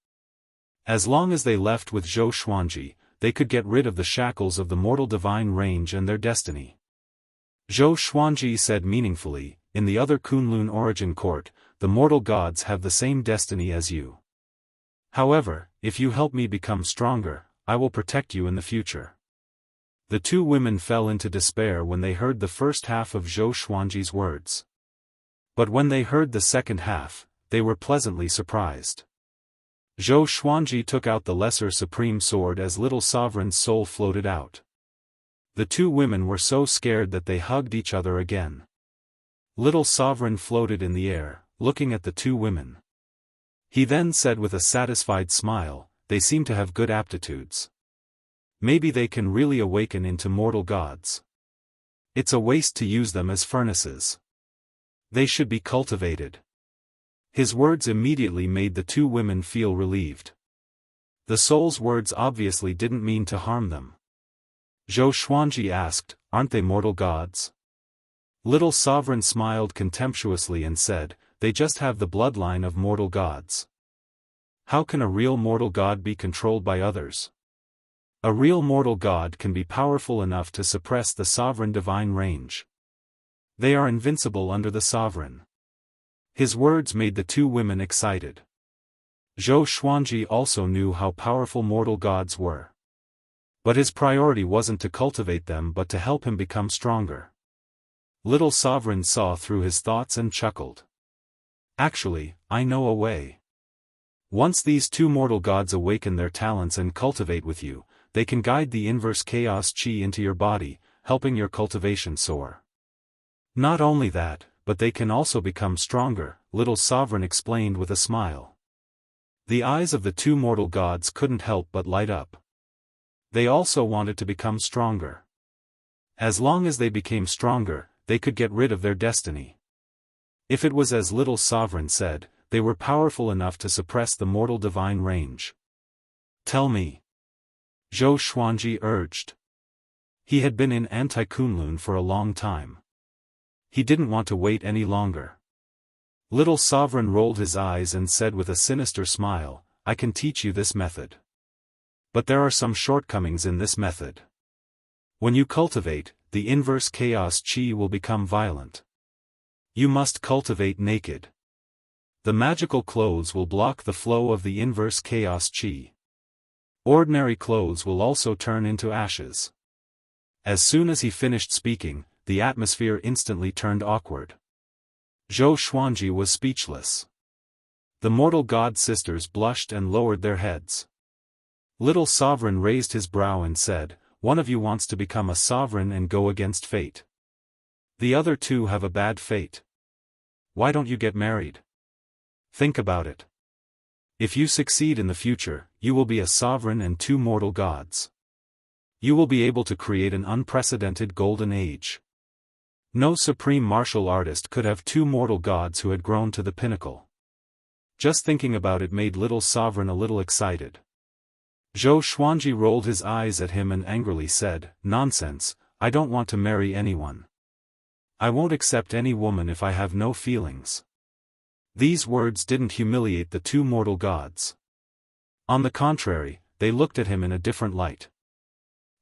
As long as they left with Zhou Xuanji, they could get rid of the shackles of the mortal divine range and their destiny. Zhou Xuanji said meaningfully, In the other Kunlun origin court, the mortal gods have the same destiny as you. However, if you help me become stronger, I will protect you in the future. The two women fell into despair when they heard the first half of Zhou Xuanji's words. But when they heard the second half, they were pleasantly surprised. Zhou Xuanji took out the lesser supreme sword as Little Sovereign's soul floated out. The two women were so scared that they hugged each other again. Little Sovereign floated in the air, looking at the two women. He then said with a satisfied smile, They seem to have good aptitudes. Maybe they can really awaken into mortal gods. It's a waste to use them as furnaces. They should be cultivated. His words immediately made the two women feel relieved. The soul's words obviously didn't mean to harm them. Zhou Xuanji asked, Aren't they mortal gods? Little Sovereign smiled contemptuously and said, They just have the bloodline of mortal gods. How can a real mortal god be controlled by others? A real mortal god can be powerful enough to suppress the sovereign divine range. They are invincible under the sovereign. His words made the two women excited. Zhou Xuanji also knew how powerful mortal gods were. But his priority wasn't to cultivate them but to help him become stronger. Little Sovereign saw through his thoughts and chuckled. Actually, I know a way. Once these two mortal gods awaken their talents and cultivate with you, they can guide the inverse chaos chi into your body, helping your cultivation soar. Not only that, but they can also become stronger, Little Sovereign explained with a smile. The eyes of the two mortal gods couldn't help but light up. They also wanted to become stronger. As long as they became stronger, they could get rid of their destiny. If it was as Little Sovereign said, they were powerful enough to suppress the mortal divine range. Tell me. Zhou Xuanji urged. He had been in Anti-Kunlun for a long time. He didn't want to wait any longer. Little Sovereign rolled his eyes and said with a sinister smile, I can teach you this method. But there are some shortcomings in this method. When you cultivate, the inverse chaos chi will become violent. You must cultivate naked. The magical clothes will block the flow of the inverse chaos chi. Ordinary clothes will also turn into ashes. As soon as he finished speaking, the atmosphere instantly turned awkward. Zhou Xuanji was speechless. The mortal god sisters blushed and lowered their heads. Little Sovereign raised his brow and said, one of you wants to become a sovereign and go against fate. The other two have a bad fate. Why don't you get married? Think about it. If you succeed in the future, you will be a sovereign and two mortal gods. You will be able to create an unprecedented golden age. No supreme martial artist could have two mortal gods who had grown to the pinnacle. Just thinking about it made Little Sovereign a little excited. Zhou Xuanji rolled his eyes at him and angrily said, Nonsense, I don't want to marry anyone. I won't accept any woman if I have no feelings. These words didn't humiliate the two mortal gods. On the contrary, they looked at him in a different light.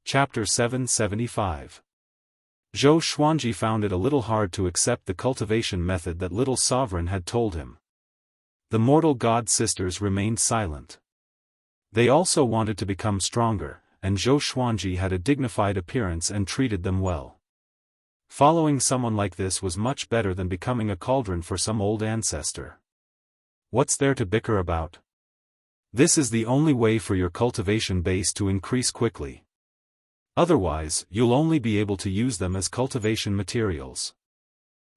Chapter 775. Zhou Xuanji found it a little hard to accept the cultivation method that Little Sovereign had told him. The mortal god sisters remained silent. They also wanted to become stronger, and Zhou Xuanji had a dignified appearance and treated them well. Following someone like this was much better than becoming a cauldron for some old ancestor. What's there to bicker about? This is the only way for your cultivation base to increase quickly. Otherwise, you'll only be able to use them as cultivation materials.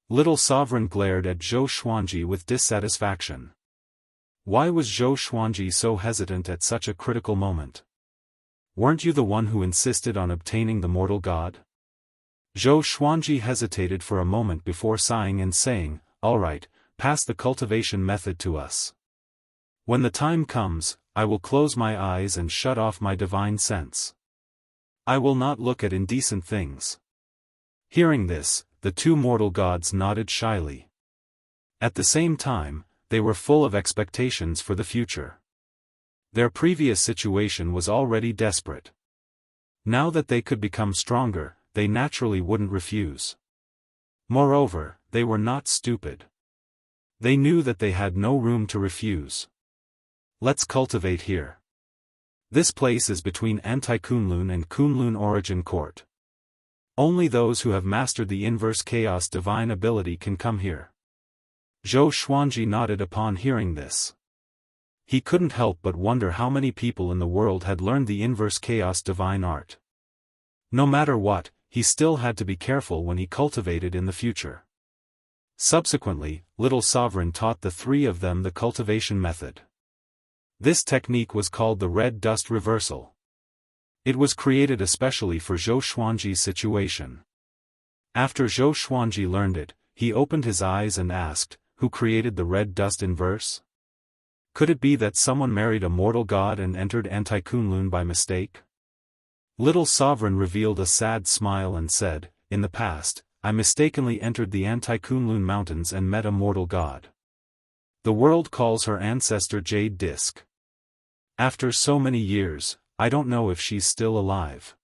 Little Sovereign glared at Zhou Xuanji with dissatisfaction. Why was Zhou Xuanji so hesitant at such a critical moment? Weren't you the one who insisted on obtaining the mortal god? Zhou Xuanji hesitated for a moment before sighing and saying, All right, pass the cultivation method to us. When the time comes, I will close my eyes and shut off my divine sense. I will not look at indecent things. Hearing this, the two mortal gods nodded shyly. At the same time, they were full of expectations for the future. Their previous situation was already desperate. Now that they could become stronger, they naturally wouldn't refuse. Moreover, they were not stupid. They knew that they had no room to refuse. Let's cultivate here. This place is between Anti-Kunlun and Kunlun Origin Court. Only those who have mastered the inverse chaos divine ability can come here. Zhou Xuanji nodded upon hearing this. He couldn't help but wonder how many people in the world had learned the inverse chaos divine art. No matter what, he still had to be careful when he cultivated in the future. Subsequently, Little Sovereign taught the three of them the cultivation method. This technique was called the red dust reversal. It was created especially for Zhou Xuanji's situation. After Zhou Xuanji learned it, he opened his eyes and asked, Who created the red dust inverse? Could it be that someone married a mortal god and entered Anti-Kunlun by mistake? Little Sovereign revealed a sad smile and said, In the past, I mistakenly entered the Anti-Kunlun mountains and met a mortal god. The world calls her ancestor Jade Disc. After so many years, I don't know if she's still alive.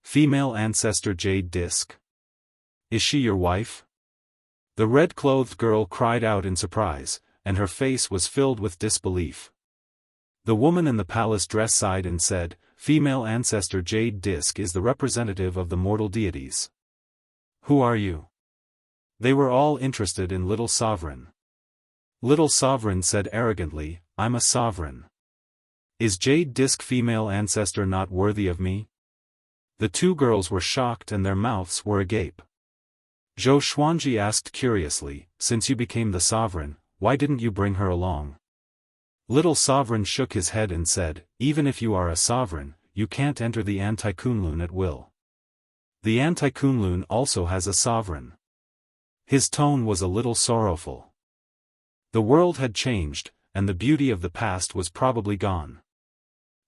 Female ancestor Jade Disc. Is she your wife? The red-clothed girl cried out in surprise, and her face was filled with disbelief. The woman in the palace dress sighed and said, Female ancestor Jade Disc is the representative of the mortal deities. Who are you? They were all interested in Little Sovereign. Little Sovereign said arrogantly, "I'm a sovereign. Is Jade Disc female ancestor not worthy of me?" The two girls were shocked and their mouths were agape. Zhou Xuanji asked curiously, "Since you became the sovereign, why didn't you bring her along?" Little Sovereign shook his head and said, "Even if you are a sovereign, you can't enter the Anti-Kunlun at will. The Anti-Kunlun also has a sovereign." His tone was a little sorrowful. The world had changed, and the beauty of the past was probably gone.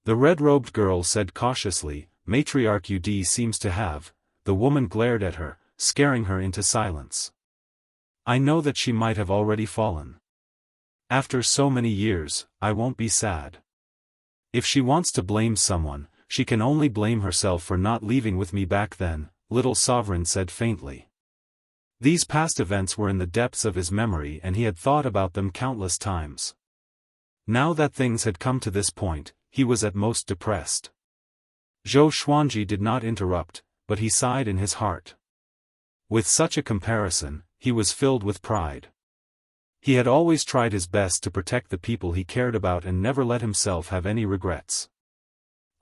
The red-robed girl said cautiously, "Matriarch Ud seems to have." The woman glared at her, scaring her into silence. "I know that she might have already fallen. After so many years, I won't be sad. If she wants to blame someone, she can only blame herself for not leaving with me back then," Little Sovereign said faintly. These past events were in the depths of his memory and he had thought about them countless times. Now that things had come to this point, he was at most depressed. Zhou Xuanji did not interrupt, but he sighed in his heart. With such a comparison, he was filled with pride. He had always tried his best to protect the people he cared about and never let himself have any regrets.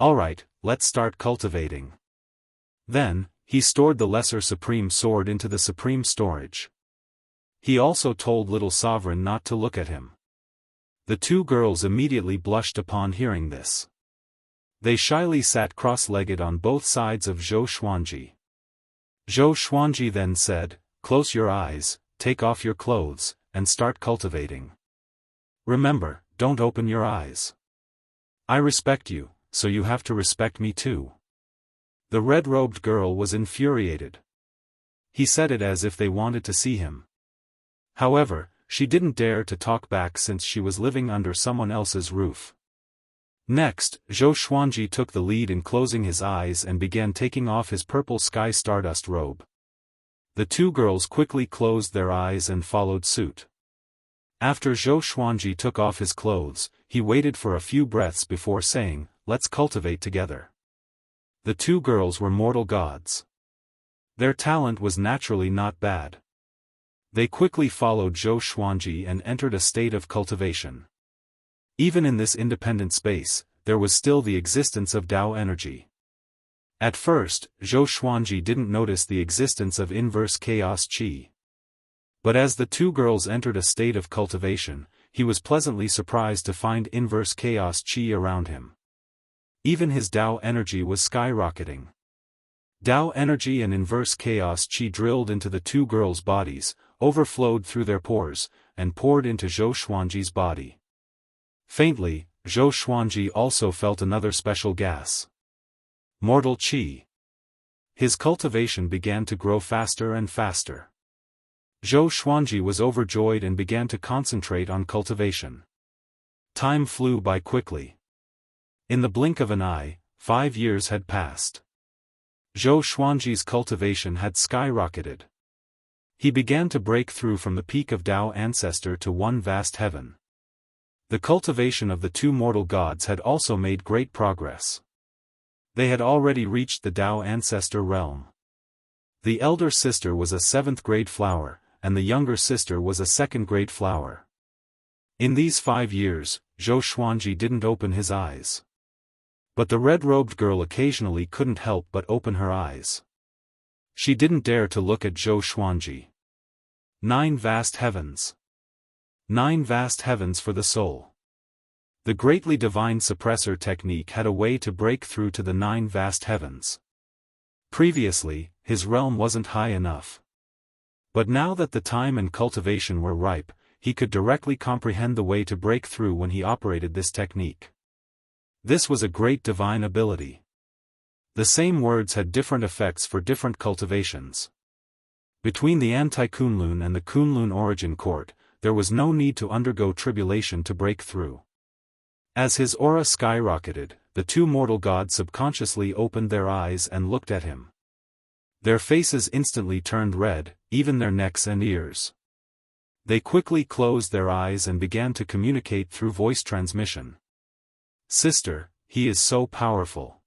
"Alright, let's start cultivating." Then, he stored the Lesser Supreme Sword into the Supreme Storage. He also told Little Sovereign not to look at him. The two girls immediately blushed upon hearing this. They shyly sat cross-legged on both sides of Zhou Xuanji. Zhou Xuanji then said, "Close your eyes, take off your clothes, and start cultivating. Remember, don't open your eyes. I respect you, so you have to respect me too." The red-robed girl was infuriated. He said it as if they wanted to see him. However, she didn't dare to talk back since she was living under someone else's roof. Next, Zhou Xuanji took the lead in closing his eyes and began taking off his purple sky stardust robe. The two girls quickly closed their eyes and followed suit. After Zhou Xuanji took off his clothes, he waited for a few breaths before saying, "Let's cultivate together." The two girls were mortal gods. Their talent was naturally not bad. They quickly followed Zhou Xuanji and entered a state of cultivation. Even in this independent space, there was still the existence of Dao energy. At first, Zhou Xuanji didn't notice the existence of inverse chaos qi. But as the two girls entered a state of cultivation, he was pleasantly surprised to find inverse chaos qi around him. Even his Dao energy was skyrocketing. Dao energy and inverse chaos qi drilled into the two girls' bodies, overflowed through their pores, and poured into Zhou Xuanji's body. Faintly, Zhou Xuanji also felt another special gas. Mortal qi. His cultivation began to grow faster and faster. Zhou Xuanji was overjoyed and began to concentrate on cultivation. Time flew by quickly. In the blink of an eye, 5 years had passed. Zhou Xuanji's cultivation had skyrocketed. He began to break through from the peak of Dao ancestor to one vast heaven. The cultivation of the two mortal gods had also made great progress. They had already reached the Dao ancestor realm. The elder sister was a 7th-grade flower, and the younger sister was a 2nd-grade flower. In these 5 years, Zhou Xuanji didn't open his eyes. But the red-robed girl occasionally couldn't help but open her eyes. She didn't dare to look at Zhou Xuanji. 9 vast heavens. 9 vast heavens for the soul. The greatly divine suppressor technique had a way to break through to the 9 vast heavens. Previously, his realm wasn't high enough. But now that the time and cultivation were ripe, he could directly comprehend the way to break through when he operated this technique. This was a great divine ability. The same words had different effects for different cultivations. Between the Anti-Kunlun and the Kunlun origin court, there was no need to undergo tribulation to break through. As his aura skyrocketed, the two mortal gods subconsciously opened their eyes and looked at him. Their faces instantly turned red, even their necks and ears. They quickly closed their eyes and began to communicate through voice transmission. "Sister, he is so powerful.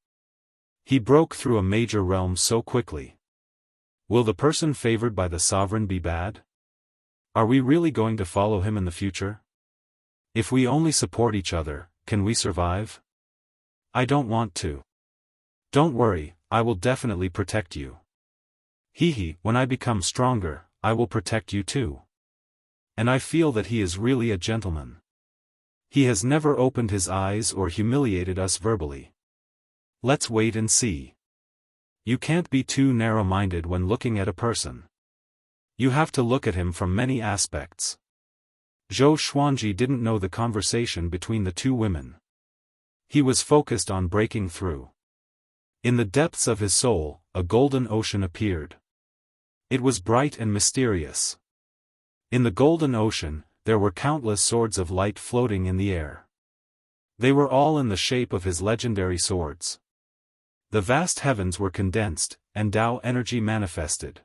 He broke through a major realm so quickly. Will the person favored by the sovereign be bad? Are we really going to follow him in the future? If we only support each other, can we survive? I don't want to. Don't worry, I will definitely protect you. When I become stronger, I will protect you too. And I feel that he is really a gentleman. He has never opened his eyes or humiliated us verbally. Let's wait and see. You can't be too narrow-minded when looking at a person. You have to look at him from many aspects. Zhou Xuanji didn't know the conversation between the two women. He was focused on breaking through. In the depths of his soul, a golden ocean appeared. It was bright and mysterious. In the golden ocean, there were countless swords of light floating in the air. They were all in the shape of his legendary swords. The vast heavens were condensed, and Dao energy manifested.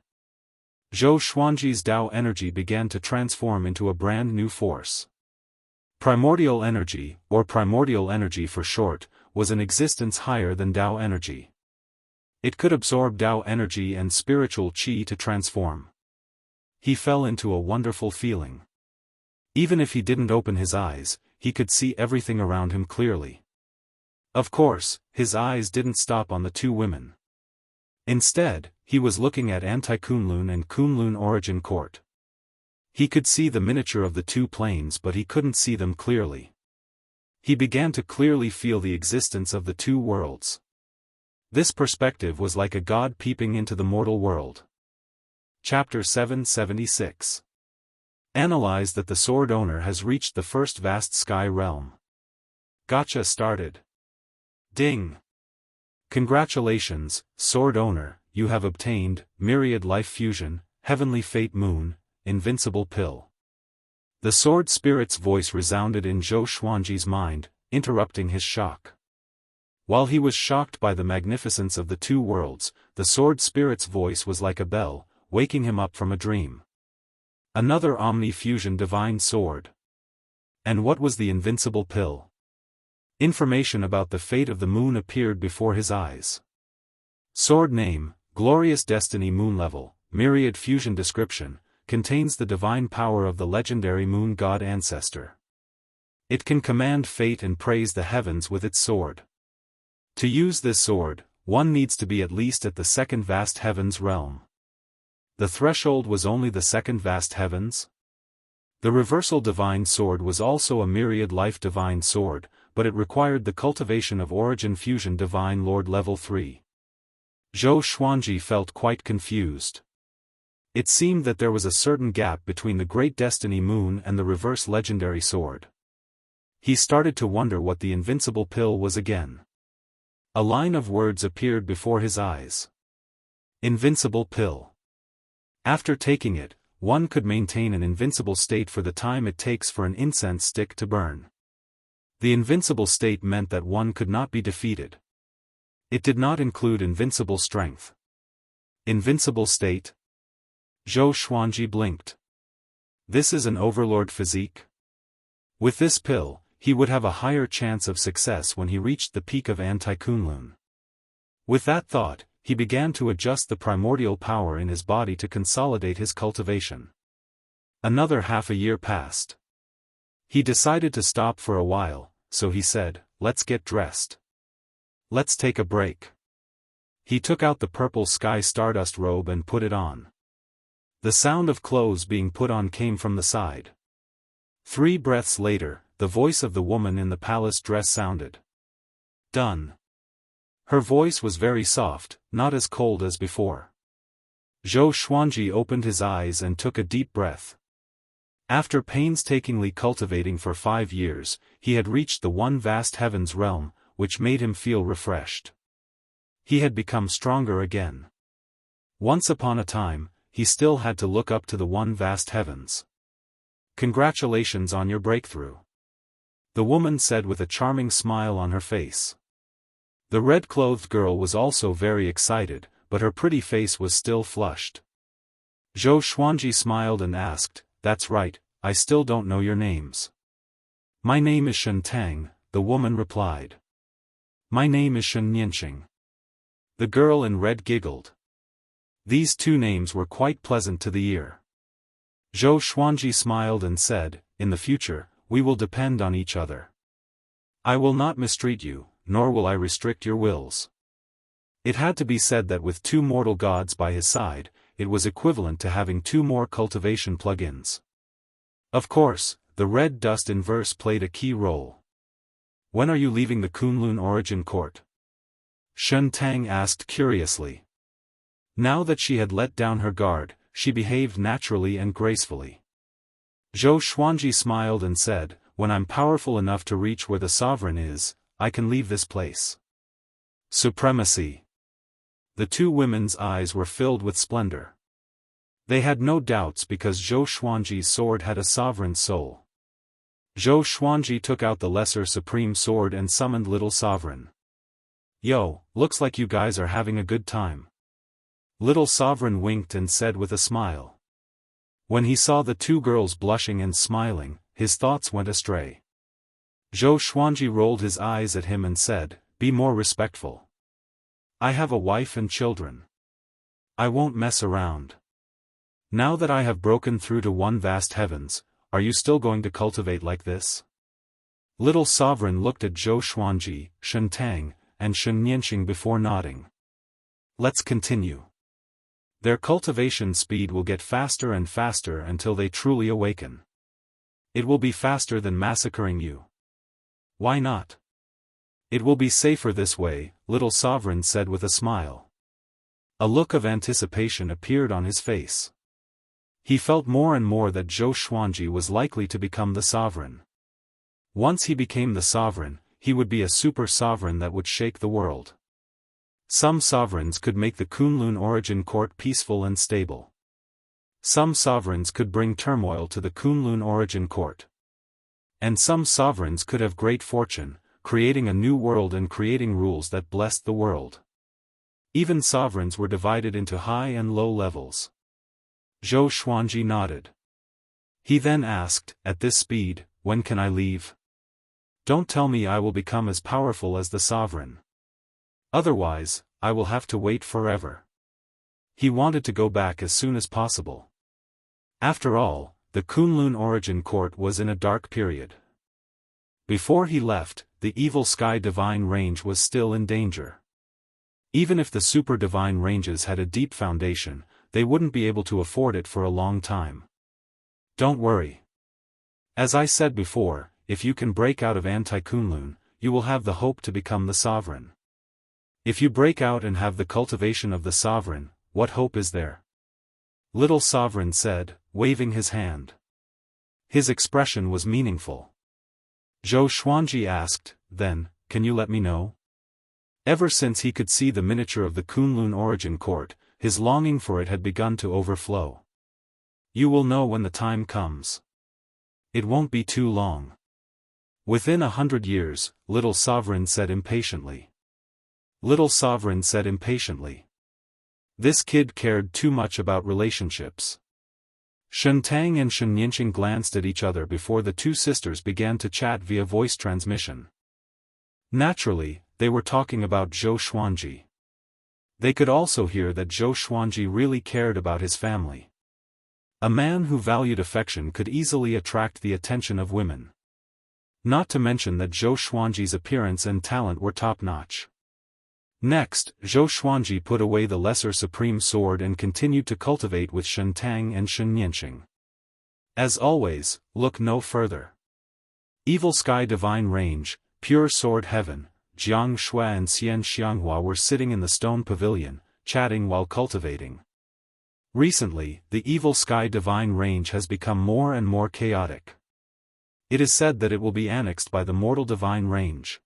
Zhou Xuanji's Dao energy began to transform into a brand new force. Primordial energy, or primordial energy for short, was an existence higher than Dao energy. It could absorb Dao energy and spiritual qi to transform. He fell into a wonderful feeling. Even if he didn't open his eyes, he could see everything around him clearly. Of course, his eyes didn't stop on the two women. Instead, he was looking at Anti-Kunlun and Kunlun Origin Court. He could see the miniature of the two planes, but he couldn't see them clearly. He began to clearly feel the existence of the two worlds. This perspective was like a god peeping into the mortal world. Chapter 776. Analyze that the sword owner has reached the first vast sky realm. Gotcha started. Ding! Congratulations, sword owner, you have obtained Myriad Life Fusion, Heavenly Fate Moon, Invincible Pill. The sword spirit's voice resounded in Zhou Xuanji's mind, interrupting his shock. While he was shocked by the magnificence of the two worlds, the sword spirit's voice was like a bell, waking him up from a dream. Another Omni-Fusion Divine Sword. And what was the Invincible Pill? Information about the fate of the moon appeared before his eyes. Sword name, Glorious Destiny Moon Level, Myriad Fusion Description, contains the divine power of the legendary moon god ancestor. It can command fate and praise the heavens with its sword. To use this sword, one needs to be at least at the second vast heavens realm. The threshold was only the second vast heavens? The reversal divine sword was also a myriad life divine sword, but it required the cultivation of origin fusion divine lord level 3. Zhou Xuanji felt quite confused. It seemed that there was a certain gap between the great destiny moon and the reverse legendary sword. He started to wonder what the invincible pill was again. A line of words appeared before his eyes. Invincible pill. After taking it, one could maintain an invincible state for the time it takes for an incense stick to burn. The invincible state meant that one could not be defeated. It did not include invincible strength. Invincible state? Zhou Xuanji blinked. This is an overlord physique? With this pill, he would have a higher chance of success when he reached the peak of Anti-Kunlun. With that thought, he began to adjust the primordial power in his body to consolidate his cultivation. Another half a year passed. He decided to stop for a while, so he said, "Let's get dressed. Let's take a break." He took out the purple sky stardust robe and put it on. The sound of clothes being put on came from the side. 3 breaths later, the voice of the woman in the palace dress sounded. Done. Her voice was very soft, not as cold as before. Zhou Xuanji opened his eyes and took a deep breath. After painstakingly cultivating for 5 years, he had reached the one vast heavens realm, which made him feel refreshed. He had become stronger again. Once upon a time, he still had to look up to the one vast heavens. Congratulations on your breakthrough. The woman said with a charming smile on her face. The red-clothed girl was also very excited, but her pretty face was still flushed. Zhou Xuanji smiled and asked, "That's right, I still don't know your names." "My name is Shen Tang," the woman replied. "My name is Shen Nianxing." The girl in red giggled. These two names were quite pleasant to the ear. Zhou Xuanji smiled and said, "In the future, we will depend on each other. I will not mistreat you, nor will I restrict your wills." It had to be said that with two mortal gods by his side, it was equivalent to having two more cultivation plugins. Of course, the red dust in verse played a key role. "When are you leaving the Kunlun origin court?" Shen Tang asked curiously. Now that she had let down her guard, she behaved naturally and gracefully. Zhou Xuanji smiled and said, "When I'm powerful enough to reach where the sovereign is, I can leave this place." Supremacy. The two women's eyes were filled with splendor. They had no doubts because Zhou Xuanji's sword had a sovereign's soul. Zhou Xuanji took out the lesser supreme sword and summoned Little Sovereign. "Yo, looks like you guys are having a good time." Little Sovereign winked and said with a smile. When he saw the two girls blushing and smiling, his thoughts went astray. Zhou Xuanji rolled his eyes at him and said, "Be more respectful. I have a wife and children. I won't mess around. Now that I have broken through to one vast heavens, are you still going to cultivate like this?" Little Sovereign looked at Zhou Xuanji, Shen Tang, and Shen Nianxing before nodding. "Let's continue. Their cultivation speed will get faster and faster until they truly awaken. It will be faster than massacring you. Why not? It will be safer this way," Little Sovereign said with a smile. A look of anticipation appeared on his face. He felt more and more that Zhou Xuanji was likely to become the sovereign. Once he became the sovereign, he would be a super sovereign that would shake the world. Some sovereigns could make the Kunlun origin court peaceful and stable. Some sovereigns could bring turmoil to the Kunlun origin court. And some sovereigns could have great fortune, creating a new world and creating rules that blessed the world. Even sovereigns were divided into high and low levels. Zhou Xuanji nodded. He then asked, "At this speed, when can I leave? Don't tell me I will become as powerful as the sovereign. Otherwise, I will have to wait forever." He wanted to go back as soon as possible. After all, the Kunlun origin court was in a dark period. Before he left, the evil sky divine range was still in danger. Even if the super divine ranges had a deep foundation, they wouldn't be able to afford it for a long time. Don't worry. As I said before, if you can break out of anti-Kunlun, you will have the hope to become the sovereign. If you break out and have the cultivation of the sovereign, what hope is there? Little Sovereign said, waving his hand. His expression was meaningful. Zhou Xuanji asked, "Then, can you let me know?" Ever since he could see the miniature of the Kunlun origin court, his longing for it had begun to overflow. "You will know when the time comes. It won't be too long." "Within 100 years, Little Sovereign said impatiently. Little Sovereign said impatiently. This kid cared too much about relationships. Shen Tang and Shen Nianxing glanced at each other before the two sisters began to chat via voice transmission. Naturally, they were talking about Zhou Xuanji. They could also hear that Zhou Xuanji really cared about his family. A man who valued affection could easily attract the attention of women. Not to mention that Zhou Xuanji's appearance and talent were top-notch. Next, Zhou Xuanji put away the lesser supreme sword and continued to cultivate with Shen Tang and Shen Nianxing. As always, look no further. Evil Sky Divine Range, Pure Sword Heaven, Jianghu and Xianxia were sitting in the stone pavilion, chatting while cultivating. Recently, the Evil Sky Divine Range has become more and more chaotic. It is said that it will be annexed by the Mortal Divine Range.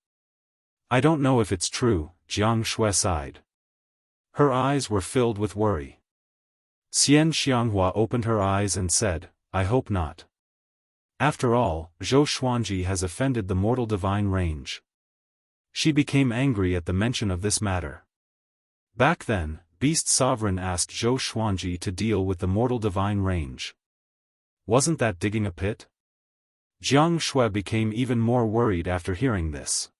I don't know if it's true, Jianghu sighed. Her eyes were filled with worry. Xianxia opened her eyes and said, "I hope not. After all, Zhou Xuanji has offended the Mortal Divine Range." She became angry at the mention of this matter. Back then, Beast Sovereign asked Zhou Xuanji to deal with the Mortal Divine Range. Wasn't that digging a pit? Jianghu became even more worried after hearing this.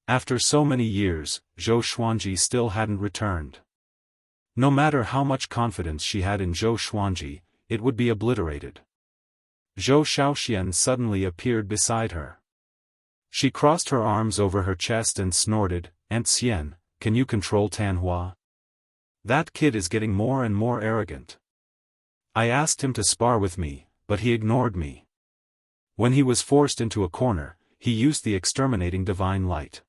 After so many years, Zhou Xuanji still hadn't returned. No matter how much confidence she had in Zhou Xuanji, it would be obliterated. Zhou Xiaoxian suddenly appeared beside her. She crossed her arms over her chest and snorted, "Aunt Xian, can you control Tanhua? That kid is getting more and more arrogant. I asked him to spar with me, but he ignored me. When he was forced into a corner, he used the exterminating divine light."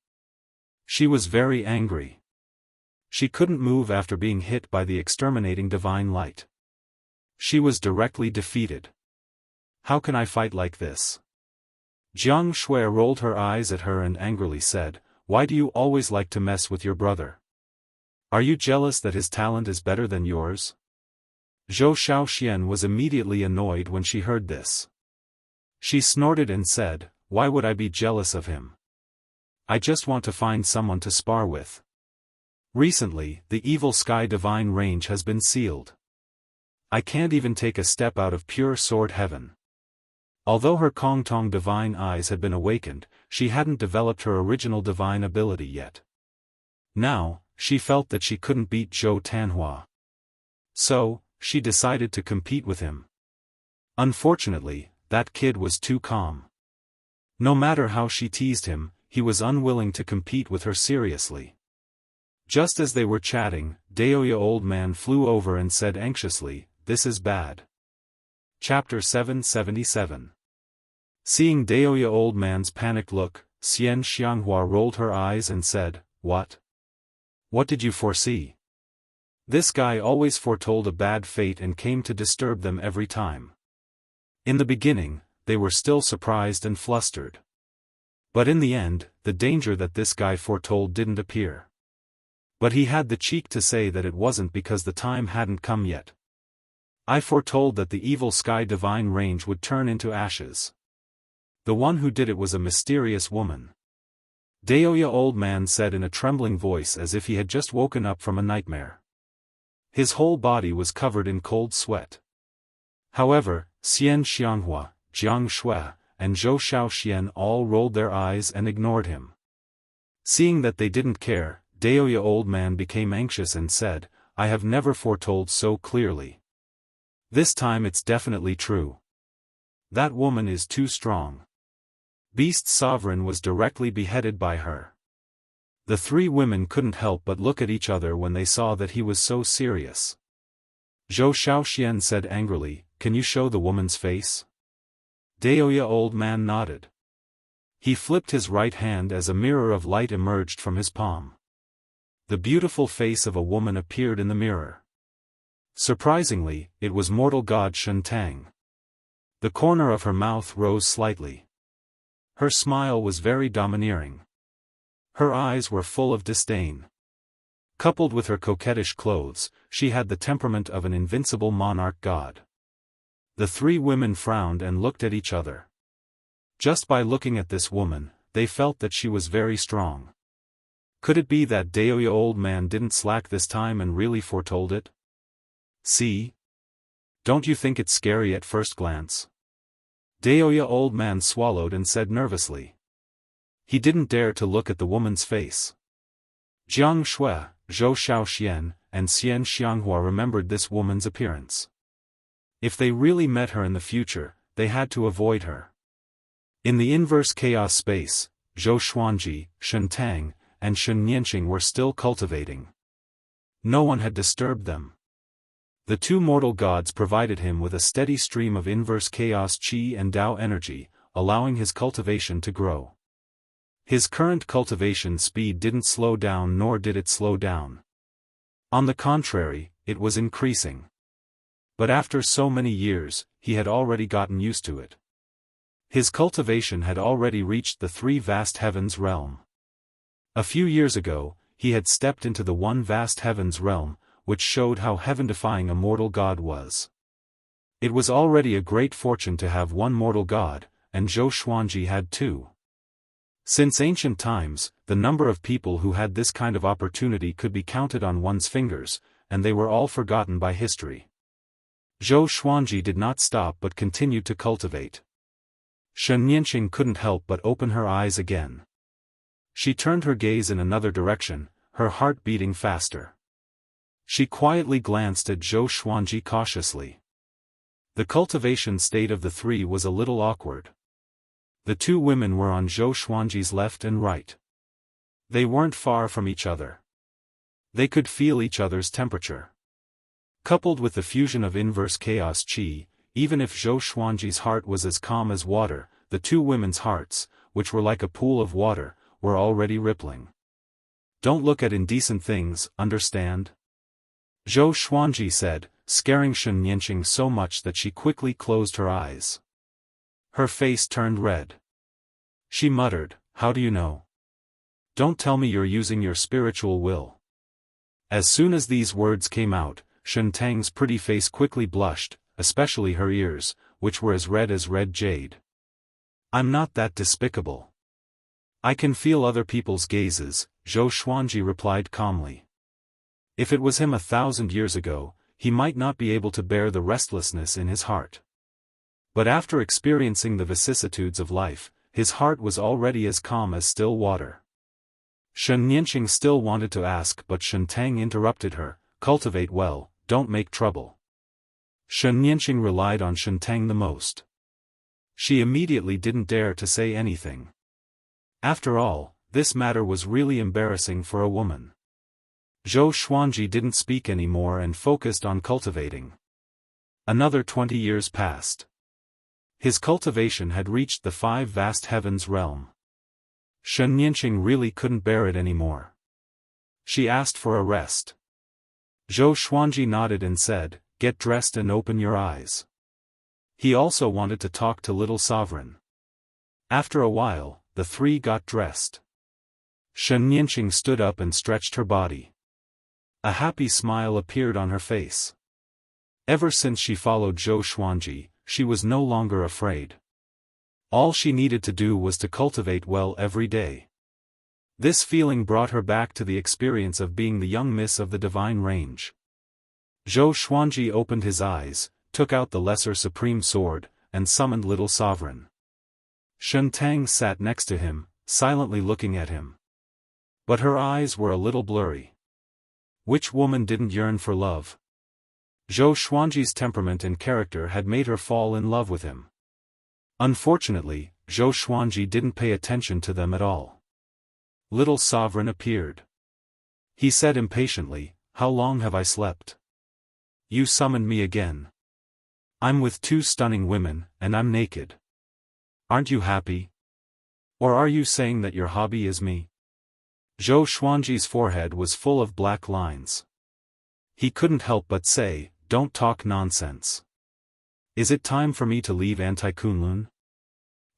She was very angry. She couldn't move after being hit by the exterminating divine light. She was directly defeated. How can I fight like this? Jiang Shui rolled her eyes at her and angrily said, "Why do you always like to mess with your brother? Are you jealous that his talent is better than yours?" Zhou Xiaoxian was immediately annoyed when she heard this. She snorted and said, "Why would I be jealous of him? I just want to find someone to spar with." Recently, the evil sky divine range has been sealed. I can't even take a step out of pure sword heaven. Although her Kongtong divine eyes had been awakened, she hadn't developed her original divine ability yet. Now, she felt that she couldn't beat Zhou Tanhua. So, she decided to compete with him. Unfortunately, that kid was too calm. No matter how she teased him, he was unwilling to compete with her seriously. Just as they were chatting, Daoist old man flew over and said anxiously, "This is bad." Chapter 777. Seeing Daoist old man's panicked look, Xian Xianghua rolled her eyes and said, "What? What did you foresee? This guy always foretold a bad fate and came to disturb them every time." In the beginning, they were still surprised and flustered. But in the end, the danger that this guy foretold didn't appear. But he had the cheek to say that it wasn't because the time hadn't come yet. "I foretold that the evil sky divine range would turn into ashes. The one who did it was a mysterious woman," Daoist old man said in a trembling voice as if he had just woken up from a nightmare. His whole body was covered in cold sweat. However, Xian Xianghua, Jiang Shui, and Zhou Xiaoxian all rolled their eyes and ignored him. Seeing that they didn't care, Daoist old man became anxious and said, "I have never foretold so clearly. This time it's definitely true. That woman is too strong. Beast Sovereign was directly beheaded by her." The three women couldn't help but look at each other when they saw that he was so serious. Zhou Xiaoxian said angrily, "Can you show the woman's face?" Daoist old man nodded. He flipped his right hand as a mirror of light emerged from his palm. The beautiful face of a woman appeared in the mirror. Surprisingly, it was mortal god Shen Tang. The corner of her mouth rose slightly. Her smile was very domineering. Her eyes were full of disdain. Coupled with her coquettish clothes, she had the temperament of an invincible monarch god. The three women frowned and looked at each other. Just by looking at this woman, they felt that she was very strong. Could it be that Daoist old man didn't slack this time and really foretold it? See? Don't you think it's scary at first glance? Daoist old man swallowed and said nervously. He didn't dare to look at the woman's face. Jiang Shui, Zhou Xiaoxian, and Xian Xianghua remembered this woman's appearance. If they really met her in the future, they had to avoid her. In the inverse chaos space, Zhou Xuanji, Shen Tang, and Shen Nianqing were still cultivating. No one had disturbed them. The two mortal gods provided him with a steady stream of inverse chaos qi and Dao energy, allowing his cultivation to grow. His current cultivation speed didn't slow down nor did it slow down. On the contrary, it was increasing. But after so many years, he had already gotten used to it. His cultivation had already reached the three vast heavens realm. A few years ago, he had stepped into the one vast heavens realm, which showed how heaven-defying a mortal god was. It was already a great fortune to have one mortal god, and Zhou Xuanji had two. Since ancient times, the number of people who had this kind of opportunity could be counted on one's fingers, and they were all forgotten by history. Zhou Xuanji did not stop but continued to cultivate. Shen Nianqing couldn't help but open her eyes again. She turned her gaze in another direction, her heart beating faster. She quietly glanced at Zhou Xuanji cautiously. The cultivation state of the three was a little awkward. The two women were on Zhou Xuanji's left and right. They weren't far from each other. They could feel each other's temperature. Coupled with the fusion of inverse chaos qi, even if Zhou Xuanji's heart was as calm as water, the two women's hearts, which were like a pool of water, were already rippling. Don't look at indecent things, understand? Zhou Xuanji said, scaring Shen Nianqing so much that she quickly closed her eyes. Her face turned red. She muttered, how do you know? Don't tell me you're using your spiritual will. As soon as these words came out, Shen Tang's pretty face quickly blushed, especially her ears, which were as red jade. I'm not that despicable. I can feel other people's gazes, Zhou Xuanji replied calmly. If it was him 1,000 years ago, he might not be able to bear the restlessness in his heart. But after experiencing the vicissitudes of life, his heart was already as calm as still water. Shen Nianqing still wanted to ask, but Shen Tang interrupted her, cultivate well, don't make trouble. Shen Nianqing relied on Shen Tang the most. She immediately didn't dare to say anything. After all, this matter was really embarrassing for a woman. Zhou Xuanji didn't speak anymore and focused on cultivating. Another 20 years passed. His cultivation had reached the 5 vast heavens realm. Shen Nianqing really couldn't bear it anymore. She asked for a rest. Zhou Xuanji nodded and said, get dressed and open your eyes. He also wanted to talk to Little Sovereign. After a while, the three got dressed. Shen Nianqing stood up and stretched her body. A happy smile appeared on her face. Ever since she followed Zhou Xuanji, she was no longer afraid. All she needed to do was to cultivate well every day. This feeling brought her back to the experience of being the young miss of the divine range. Zhou Xuanji opened his eyes, took out the lesser supreme sword, and summoned Little Sovereign. Shen Tang sat next to him, silently looking at him. But her eyes were a little blurry. Which woman didn't yearn for love? Zhou Xuanji's temperament and character had made her fall in love with him. Unfortunately, Zhou Xuanji didn't pay attention to them at all. Little Sovereign appeared. He said impatiently, how long have I slept? You summoned me again. I'm with 2 stunning women, and I'm naked. Aren't you happy? Or are you saying that your hobby is me? Zhou Xuanji's forehead was full of black lines. He couldn't help but say, don't talk nonsense. Is it time for me to leave Anti-Kunlun?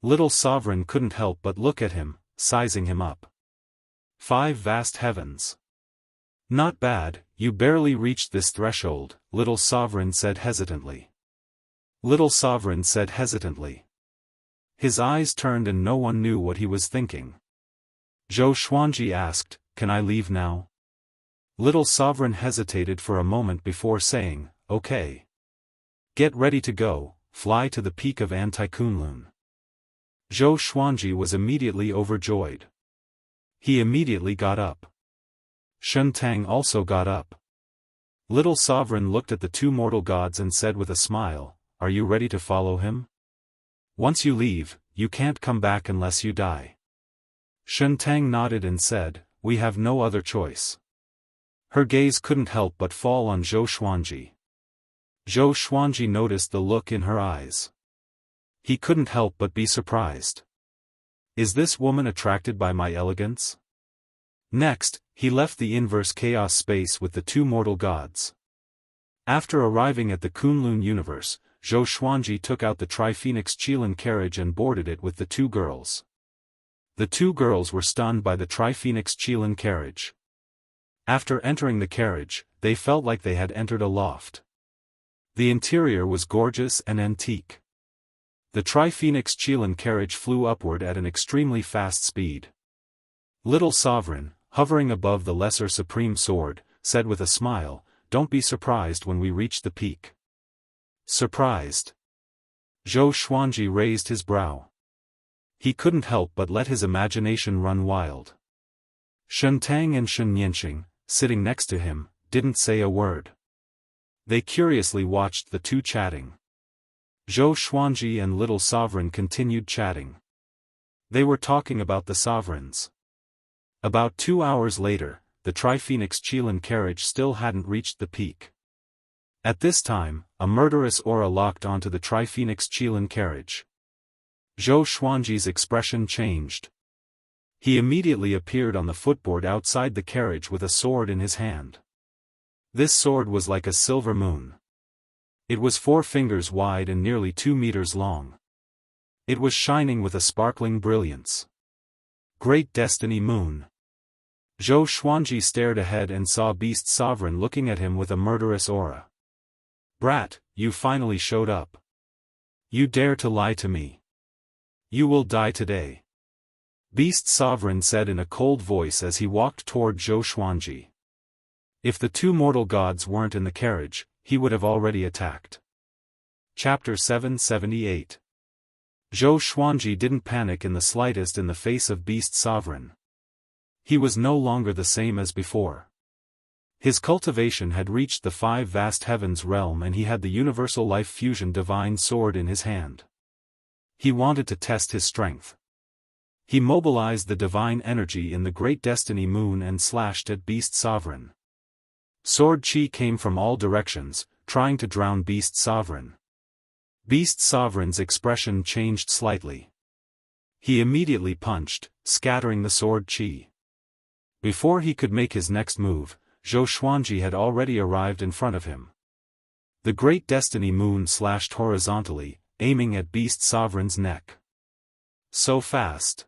Little Sovereign couldn't help but look at him, sizing him up. 5 vast heavens. Not bad, you barely reached this threshold, Little Sovereign said hesitantly. Little Sovereign said hesitantly. His eyes turned and no one knew what he was thinking. Zhou Xuanji asked, can I leave now? Little Sovereign hesitated for a moment before saying, okay. Get ready to go, fly to the peak of Anti-Kunlun. Zhou Xuanji was immediately overjoyed. He immediately got up. Shen Tang also got up. Little Sovereign looked at the 2 mortal gods and said with a smile, are you ready to follow him? Once you leave, you can't come back unless you die. Shen Tang nodded and said, we have no other choice. Her gaze couldn't help but fall on Zhou Xuanji. Zhou Xuanji noticed the look in her eyes. He couldn't help but be surprised. Is this woman attracted by my elegance? Next, he left the inverse chaos space with the 2 mortal gods. After arriving at the Kunlun universe, Zhou Xuanji took out the Tri-Phoenix Qilin carriage and boarded it with the 2 girls. The 2 girls were stunned by the Tri-Phoenix Qilin carriage. After entering the carriage, they felt like they had entered a loft. The interior was gorgeous and antique. The Tri-Phoenix Qilin carriage flew upward at an extremely fast speed. Little Sovereign, hovering above the lesser supreme sword, said with a smile, don't be surprised when we reach the peak. Surprised? Zhou Xuanji raised his brow. He couldn't help but let his imagination run wild. Shen Tang and Shen Nianqing, sitting next to him, didn't say a word. They curiously watched the two chatting. Zhou Xuanji and Little Sovereign continued chatting. They were talking about the sovereigns. About 2 hours later, the Tri-Phoenix Qilin carriage still hadn't reached the peak. At this time, a murderous aura locked onto the Tri-Phoenix Qilin carriage. Zhou Xuanji's expression changed. He immediately appeared on the footboard outside the carriage with a sword in his hand. This sword was like a silver moon. It was 4 fingers wide and nearly 2 meters long. It was shining with a sparkling brilliance. Great Destiny Moon. Zhou Xuanji stared ahead and saw Beast Sovereign looking at him with a murderous aura. Brat, you finally showed up. You dare to lie to me. You will die today. Beast Sovereign said in a cold voice as he walked toward Zhou Xuanji. If the 2 mortal gods weren't in the carriage, he would have already attacked. Chapter 778. Zhou Xuanji didn't panic in the slightest in the face of Beast Sovereign. He was no longer the same as before. His cultivation had reached the 5 vast heavens realm and he had the universal life fusion divine sword in his hand. He wanted to test his strength. He mobilized the divine energy in the Great Destiny Moon and slashed at Beast Sovereign. Sword chi came from all directions, trying to drown Beast Sovereign. Beast Sovereign's expression changed slightly. He immediately punched, scattering the sword chi. Before he could make his next move, Zhou Xuanji had already arrived in front of him. The Great Destiny Moon slashed horizontally, aiming at Beast Sovereign's neck. So fast.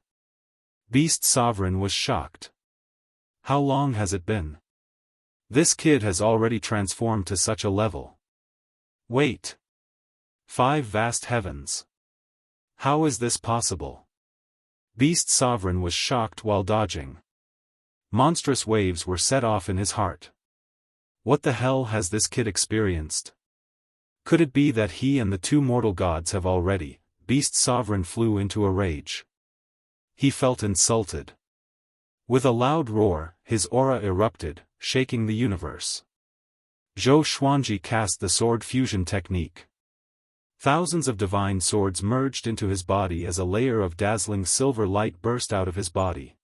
Beast Sovereign was shocked. How long has it been? This kid has already transformed to such a level. Wait. 5 vast heavens. How is this possible? Beast Sovereign was shocked while dodging. Monstrous waves were set off in his heart. What the hell has this kid experienced? Could it be that he and the 2 mortal gods have already? Beast Sovereign flew into a rage. He felt insulted. With a loud roar, his aura erupted, shaking the universe. Zhou Xuanji cast the sword fusion technique. Thousands of divine swords merged into his body as a layer of dazzling silver light burst out of his body.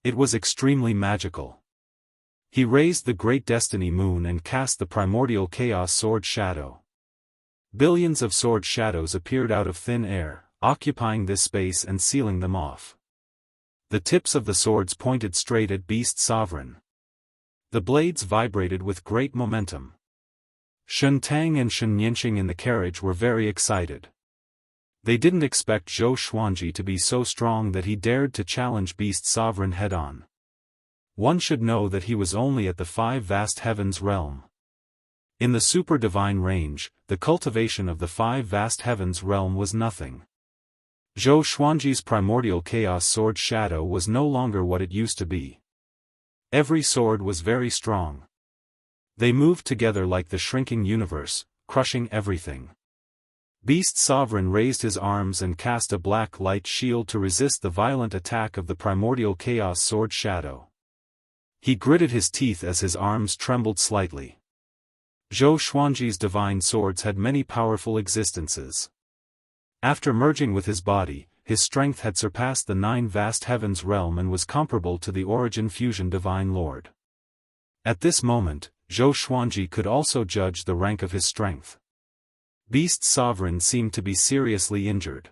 It was extremely magical. He raised the Great Destiny Moon and cast the primordial chaos sword shadow. Billions of sword shadows appeared out of thin air, occupying this space and sealing them off. The tips of the swords pointed straight at Beast Sovereign. The blades vibrated with great momentum. Shen Tang and Shen Yanqing in the carriage were very excited. They didn't expect Zhou Xuanji to be so strong that he dared to challenge Beast Sovereign head-on. One should know that he was only at the 5 vast heavens realm. In the super divine range, the cultivation of the 5 vast heavens realm was nothing. Zhou Xuanji's primordial chaos sword shadow was no longer what it used to be. Every sword was very strong. They moved together like the shrinking universe, crushing everything. Beast Sovereign raised his arms and cast a black light shield to resist the violent attack of the primordial chaos sword shadow. He gritted his teeth as his arms trembled slightly. Zhou Xuanji's divine swords had many powerful existences. After merging with his body, his strength had surpassed the 9 vast heavens realm and was comparable to the Origin Fusion Divine Lord. At this moment, Zhou Xuanji could also judge the rank of his strength. Beast Sovereign seemed to be seriously injured.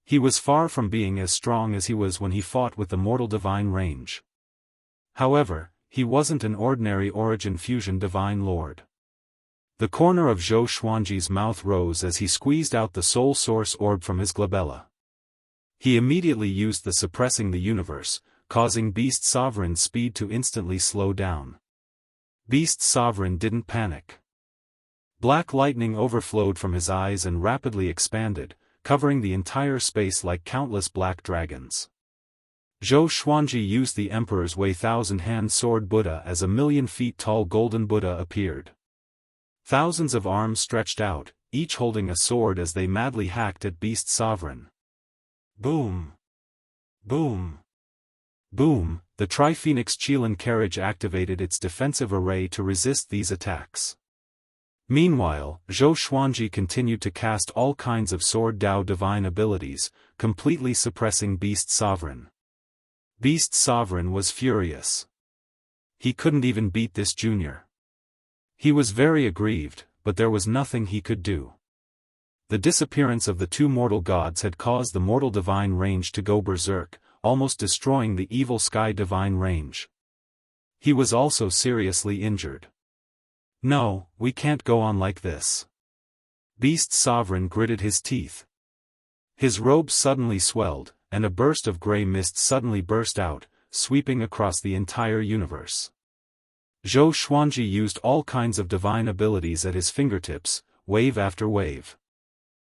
He was far from being as strong as he was when he fought with the mortal divine range. However, he wasn't an ordinary Origin Fusion Divine Lord. The corner of Zhou Xuanji's mouth rose as he squeezed out the soul source orb from his glabella. He immediately used the suppressing the universe, causing Beast Sovereign's speed to instantly slow down. Beast Sovereign didn't panic. Black lightning overflowed from his eyes and rapidly expanded, covering the entire space like countless black dragons. Zhou Xuanji used the Emperor's Way 1,000-hand sword Buddha as a 1,000,000 feet tall golden Buddha appeared. Thousands of arms stretched out, each holding a sword as they madly hacked at Beast Sovereign. Boom! Boom! Boom, the Tri-Phoenix Qilin carriage activated its defensive array to resist these attacks. Meanwhile, Zhou Xuanji continued to cast all kinds of Sword Dao divine abilities, completely suppressing Beast Sovereign. Beast Sovereign was furious. He couldn't even beat this junior. He was very aggrieved, but there was nothing he could do. The disappearance of the two mortal gods had caused the mortal divine range to go berserk, almost destroying the evil sky divine range. He was also seriously injured. No, we can't go on like this. Beast Sovereign gritted his teeth. His robes suddenly swelled, and a burst of grey mist suddenly burst out, sweeping across the entire universe. Zhou Xuanji used all kinds of divine abilities at his fingertips, wave after wave.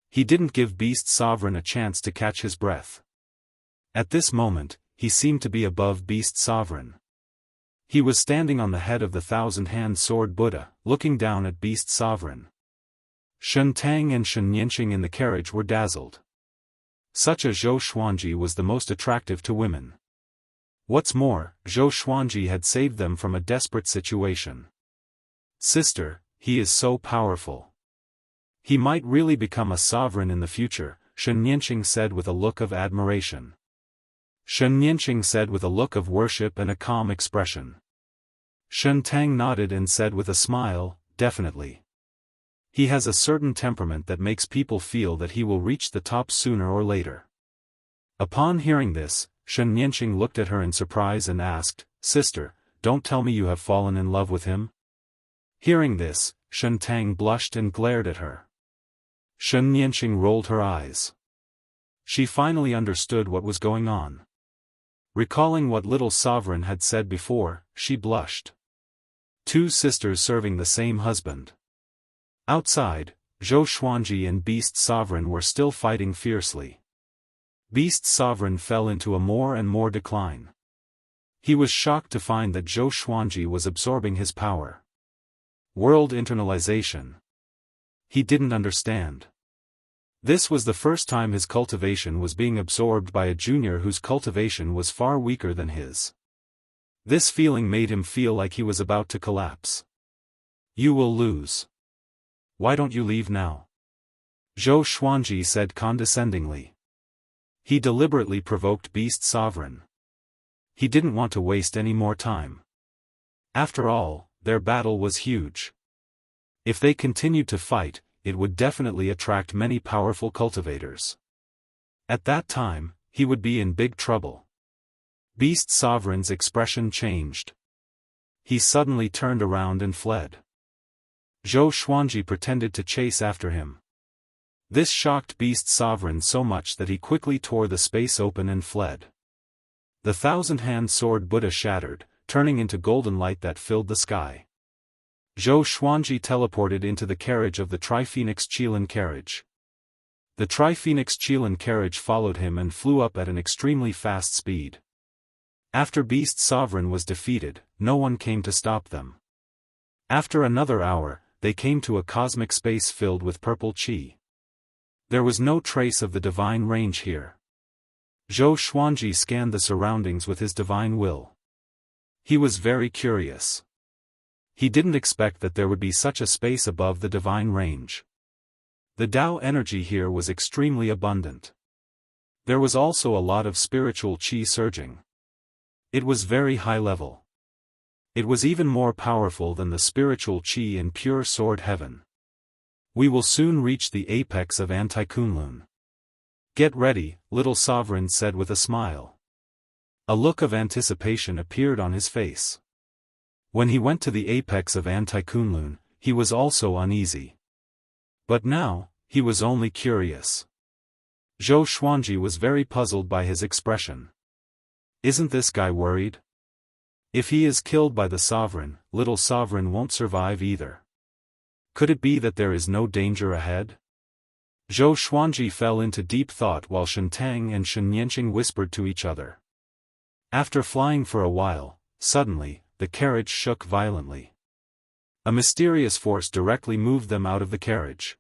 He didn't give Beast Sovereign a chance to catch his breath. At this moment, he seemed to be above Beast Sovereign. He was standing on the head of the thousand-hand sword Buddha, looking down at Beast Sovereign. Shen Tang and Shen Nianqing in the carriage were dazzled. Such a Zhou Xuanji was the most attractive to women. What's more, Zhou Xuanji had saved them from a desperate situation. Sister, he is so powerful. He might really become a sovereign in the future, Shen Nianqing said with a look of admiration. Shen Nianqing said with a look of worship and a calm expression. Shen Tang nodded and said with a smile, definitely. He has a certain temperament that makes people feel that he will reach the top sooner or later. Upon hearing this, Shen Nianqing looked at her in surprise and asked, Sister, don't tell me you have fallen in love with him? Hearing this, Shen Tang blushed and glared at her. Shen Nianqing rolled her eyes. She finally understood what was going on. Recalling what Little Sovereign had said before, she blushed. Two sisters serving the same husband. Outside, Zhou Xuanji and Beast Sovereign were still fighting fiercely. Beast Sovereign fell into a more and more decline. He was shocked to find that Zhou Xuanji was absorbing his power. World internalization. He didn't understand. This was the first time his cultivation was being absorbed by a junior whose cultivation was far weaker than his. This feeling made him feel like he was about to collapse. You will lose. Why don't you leave now? Zhou Xuanji said condescendingly. He deliberately provoked Beast Sovereign. He didn't want to waste any more time. After all, their battle was huge. If they continued to fight, it would definitely attract many powerful cultivators. At that time, he would be in big trouble. Beast Sovereign's expression changed. He suddenly turned around and fled. Zhou Xuanji pretended to chase after him. This shocked Beast Sovereign so much that he quickly tore the space open and fled. The thousand-hand sword Buddha shattered, turning into golden light that filled the sky. Zhou Xuanji teleported into the carriage of the Tri-Phoenix Qilin carriage. The Tri-Phoenix Qilin carriage followed him and flew up at an extremely fast speed. After Beast Sovereign was defeated, no one came to stop them. After another hour, they came to a cosmic space filled with purple qi. There was no trace of the divine range here. Zhou Xuanji scanned the surroundings with his divine will. He was very curious. He didn't expect that there would be such a space above the divine range. The Tao energy here was extremely abundant. There was also a lot of spiritual qi surging. It was very high level. It was even more powerful than the spiritual qi in pure sword heaven. We will soon reach the apex of Anti-Kunlun. Get ready, Little Sovereign said with a smile. A look of anticipation appeared on his face. When he went to the apex of Anti-Kunlun, he was also uneasy. But now, he was only curious. Zhou Xuanji was very puzzled by his expression. Isn't this guy worried? If he is killed by the Sovereign, Little Sovereign won't survive either. Could it be that there is no danger ahead? Zhou Xuanji fell into deep thought while Shen Tang and Shen Nianqing whispered to each other. After flying for a while, suddenly, the carriage shook violently. A mysterious force directly moved them out of the carriage.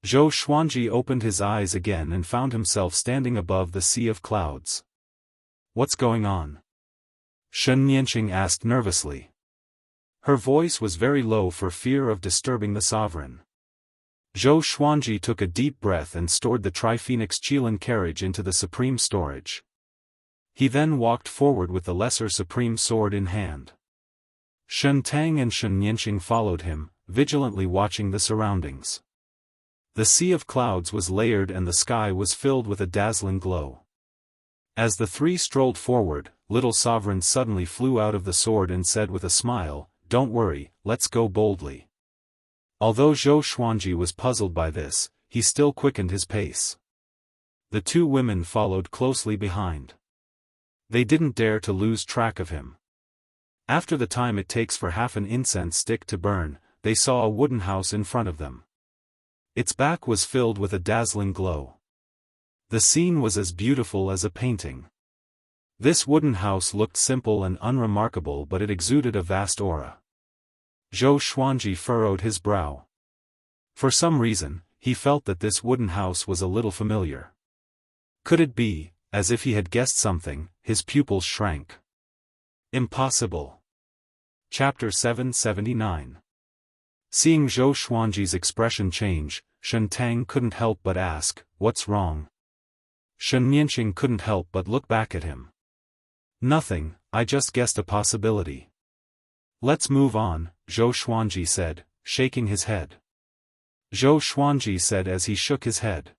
Zhou Xuanji opened his eyes again and found himself standing above the sea of clouds. What's going on? Shen Nianqing asked nervously. Her voice was very low for fear of disturbing the sovereign. Zhou Xuanji took a deep breath and stored the Tri-Phoenix Qilin carriage into the supreme storage. He then walked forward with the lesser supreme sword in hand. Shen Tang and Shen Nianqing followed him, vigilantly watching the surroundings. The sea of clouds was layered and the sky was filled with a dazzling glow. As the three strolled forward, Little Sovereign suddenly flew out of the sword and said with a smile, "Don't worry, let's go boldly." Although Zhou Xuanji was puzzled by this, he still quickened his pace. The two women followed closely behind. They didn't dare to lose track of him. After the time it takes for half an incense stick to burn, they saw a wooden house in front of them. Its back was filled with a dazzling glow. The scene was as beautiful as a painting. This wooden house looked simple and unremarkable, but it exuded a vast aura. Zhou Xuanji furrowed his brow. For some reason, he felt that this wooden house was a little familiar. Could it be, as if he had guessed something, his pupils shrank. Impossible. Chapter 779. Seeing Zhou Xuanji's expression change, Shen Tang couldn't help but ask, "What's wrong?" Shen Nianqing couldn't help but look back at him. "Nothing, I just guessed a possibility." "Let's move on," Zhou Xuanji said, shaking his head. Zhou Xuanji said as he shook his head.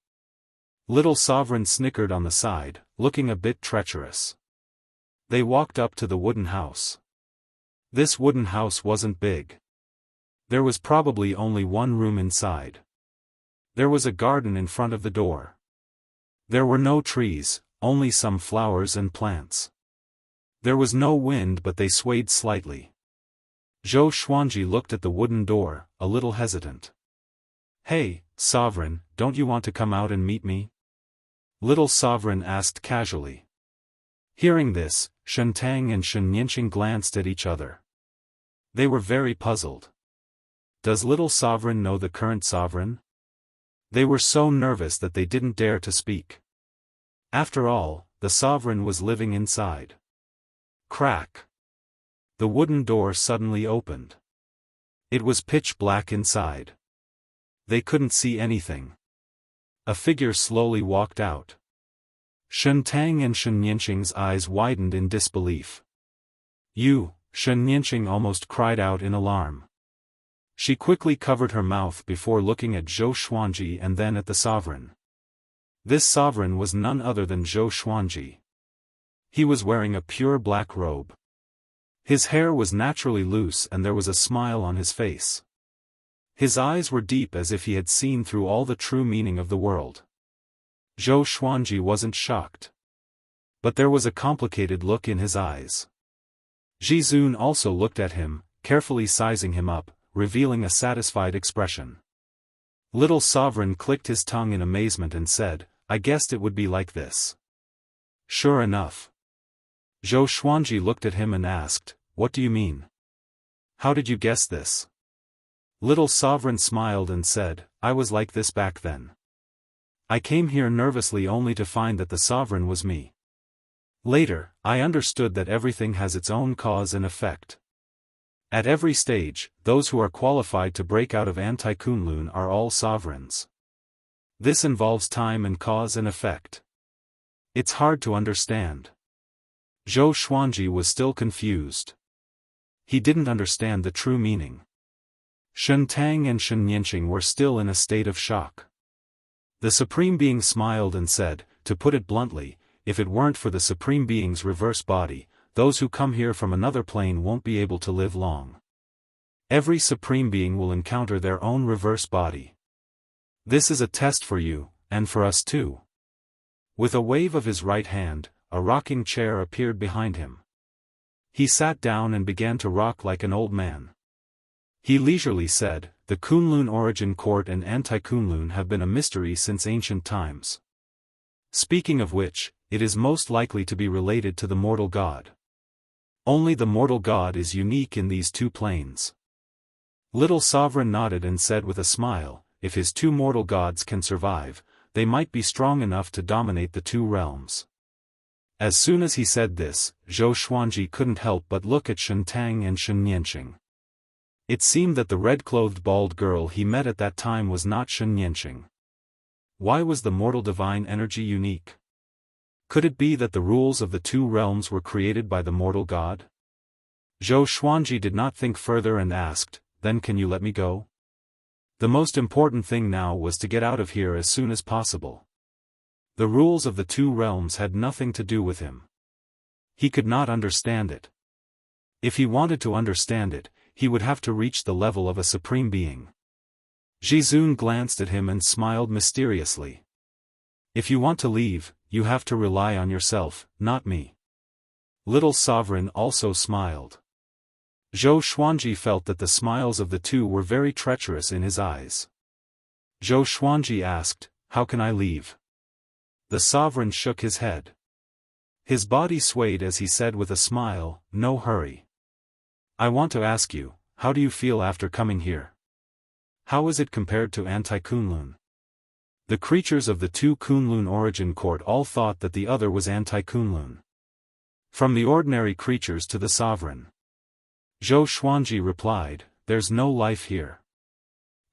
Little Sovereign snickered on the side, looking a bit treacherous. They walked up to the wooden house. This wooden house wasn't big. There was probably only one room inside. There was a garden in front of the door. There were no trees, only some flowers and plants. There was no wind, but they swayed slightly. Zhou Xuanji looked at the wooden door, a little hesitant. "Hey, Sovereign, don't you want to come out and meet me?" Little Sovereign asked casually. Hearing this, Shen Tang and Shen Nianqing glanced at each other. They were very puzzled. Does Little Sovereign know the current sovereign? They were so nervous that they didn't dare to speak. After all, the sovereign was living inside. Crack! The wooden door suddenly opened. It was pitch black inside. They couldn't see anything. A figure slowly walked out. Shen Tang and Shen Nianqing's eyes widened in disbelief. "You!" Shen Nianqing almost cried out in alarm. She quickly covered her mouth before looking at Zhou Xuanji and then at the sovereign. This sovereign was none other than Zhou Xuanji. He was wearing a pure black robe. His hair was naturally loose and there was a smile on his face. His eyes were deep as if he had seen through all the true meaning of the world. Zhou Xuanji wasn't shocked. But there was a complicated look in his eyes. Jizun also looked at him, carefully sizing him up, revealing a satisfied expression. Little Sovereign clicked his tongue in amazement and said, "I guessed it would be like this." Sure enough. Zhou Xuanji looked at him and asked, "What do you mean? How did you guess this?" Little Sovereign smiled and said, "I was like this back then. I came here nervously only to find that the sovereign was me. Later, I understood that everything has its own cause and effect. At every stage, those who are qualified to break out of Anti-Kunlun are all sovereigns. This involves time and cause and effect. It's hard to understand." Zhou Xuanji was still confused. He didn't understand the true meaning. Shen Tang and Shen Nianqing were still in a state of shock. The Supreme Being smiled and said, "To put it bluntly, if it weren't for the Supreme Being's reverse body, those who come here from another plane won't be able to live long. Every Supreme Being will encounter their own reverse body. This is a test for you, and for us too." With a wave of his right hand, a rocking chair appeared behind him. He sat down and began to rock like an old man. He leisurely said, "The Kunlun origin court and Anti-Kunlun have been a mystery since ancient times. Speaking of which, it is most likely to be related to the mortal god. Only the mortal god is unique in these two planes." Little Sovereign nodded and said with a smile, "If his two mortal gods can survive, they might be strong enough to dominate the two realms. As soon as he said this, Zhou Xuanji couldn't help but look at Shen Tang and Shen Nianqing. It seemed that the red-clothed bald girl he met at that time was not Shen Nianqing. Why was the mortal divine energy unique? Could it be that the rules of the two realms were created by the mortal god? Zhou Xuanji did not think further and asked, "Then can you let me go?" The most important thing now was to get out of here as soon as possible. The rules of the two realms had nothing to do with him. He could not understand it. If he wanted to understand it, he would have to reach the level of a supreme being. Jizun glanced at him and smiled mysteriously. "If you want to leave, you have to rely on yourself, not me." Little Sovereign also smiled. Zhou Xuanji felt that the smiles of the two were very treacherous in his eyes. Zhou Xuanji asked, "How can I leave?" The sovereign shook his head. His body swayed as he said with a smile, "No hurry. I want to ask you, how do you feel after coming here? How is it compared to Anti-Kunlun?" The creatures of the two Kunlun origin court all thought that the other was Anti-Kunlun. From the ordinary creatures to the sovereign. Zhou Xuanji replied, "There's no life here.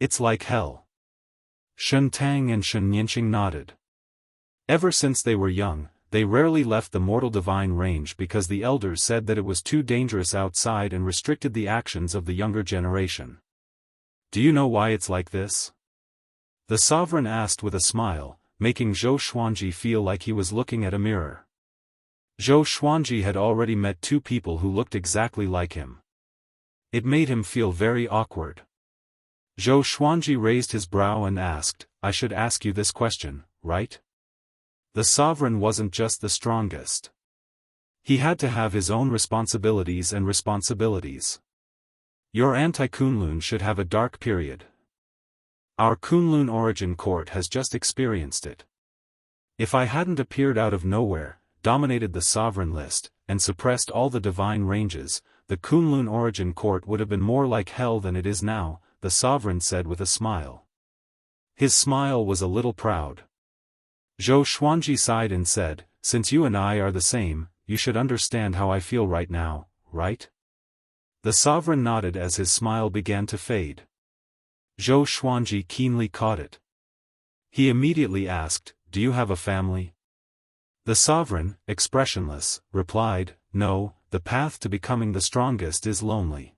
It's like hell." Shen Tang and Shen Nianqing nodded. Ever since they were young, they rarely left the mortal divine range because the elders said that it was too dangerous outside and restricted the actions of the younger generation. "Do you know why it's like this?" The sovereign asked with a smile, making Zhou Xuanji feel like he was looking at a mirror. Zhou Xuanji had already met two people who looked exactly like him. It made him feel very awkward. Zhou Xuanji raised his brow and asked, "I should ask you this question, right?" The sovereign wasn't just the strongest. He had to have his own responsibilities and responsibilities. Your Anti-Kunlun should have a dark period. Our Kunlun origin court has just experienced it. If I hadn't appeared out of nowhere, dominated the sovereign list, and suppressed all the divine ranges, the Kunlun origin court would have been more like hell than it is now, the sovereign said with a smile. His smile was a little proud. Zhou Xuanji sighed and said, "Since you and I are the same, you should understand how I feel right now, right?" The sovereign nodded as his smile began to fade. Zhou Xuanji keenly caught it. He immediately asked, "Do you have a family?" The sovereign, expressionless, replied, "No, the path to becoming the strongest is lonely.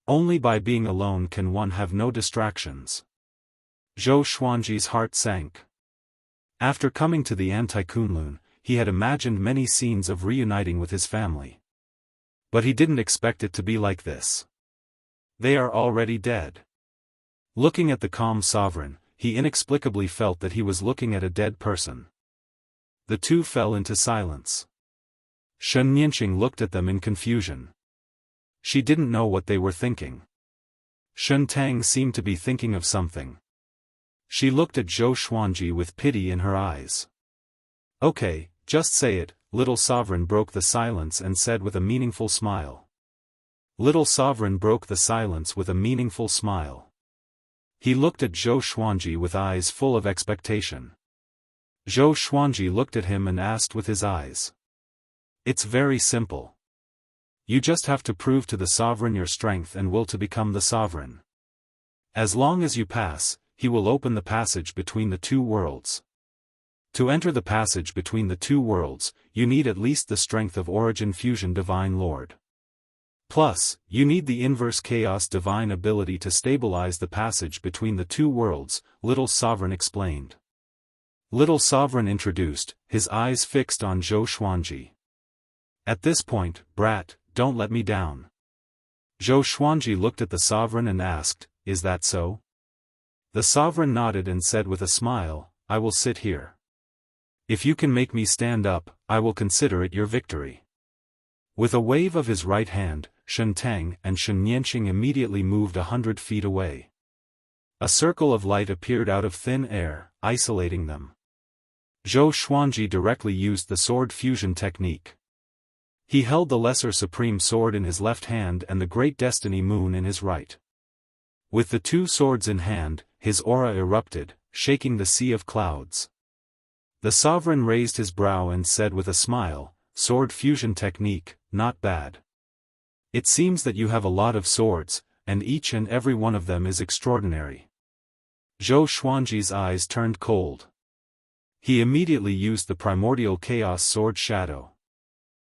Only by being alone can one have no distractions." Zhou Xuanji's heart sank. After coming to the Anti-Kunlun, he had imagined many scenes of reuniting with his family. But he didn't expect it to be like this. They are already dead. Looking at the calm sovereign, he inexplicably felt that he was looking at a dead person. The two fell into silence. Shen Nianqing looked at them in confusion. She didn't know what they were thinking. Shen Tang seemed to be thinking of something. She looked at Zhou Xuanji with pity in her eyes. "Okay, just say it," Little Sovereign broke the silence and said with a meaningful smile. Little Sovereign broke the silence with a meaningful smile. He looked at Zhou Xuanji with eyes full of expectation. Zhou Xuanji looked at him and asked with his eyes. "It's very simple. You just have to prove to the sovereign your strength and will to become the sovereign. As long as you pass, he will open the passage between the two worlds. To enter the passage between the two worlds, you need at least the strength of Origin Fusion Divine Lord. Plus, you need the Inverse Chaos Divine ability to stabilize the passage between the two worlds," Little Sovereign explained. Little Sovereign introduced, his eyes fixed on Zhou Xuanji. "At this point, brat, don't let me down." Zhou Xuanji looked at the sovereign and asked, "Is that so?" The sovereign nodded and said with a smile, "I will sit here. If you can make me stand up, I will consider it your victory." With a wave of his right hand, Shen Tang and Shen Nianqing immediately moved 100 feet away. A circle of light appeared out of thin air, isolating them. Zhou Xuanji directly used the sword fusion technique. He held the Lesser Supreme Sword in his left hand and the Great Destiny Moon in his right. With the two swords in hand, his aura erupted, shaking the sea of clouds. The sovereign raised his brow and said with a smile, "Sword fusion technique, not bad. It seems that you have a lot of swords, and each and every one of them is extraordinary." Zhou Xuanji's eyes turned cold. He immediately used the primordial chaos sword shadow.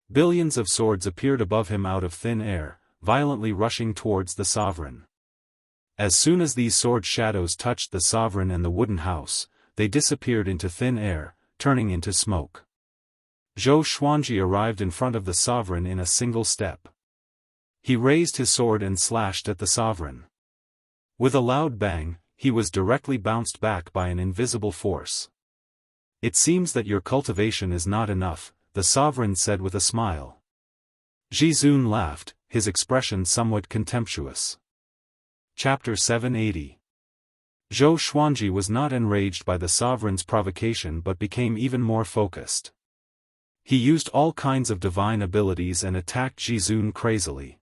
Billions of swords appeared above him out of thin air, violently rushing towards the sovereign. As soon as these sword shadows touched the sovereign and the wooden house, they disappeared into thin air, turning into smoke. Zhou Xuanji arrived in front of the sovereign in a single step. He raised his sword and slashed at the sovereign. With a loud bang, he was directly bounced back by an invisible force. "It seems that your cultivation is not enough," the sovereign said with a smile. Jizun laughed, his expression somewhat contemptuous. Chapter 780. Zhou Xuanji was not enraged by the sovereign's provocation but became even more focused. He used all kinds of divine abilities and attacked Jizun crazily.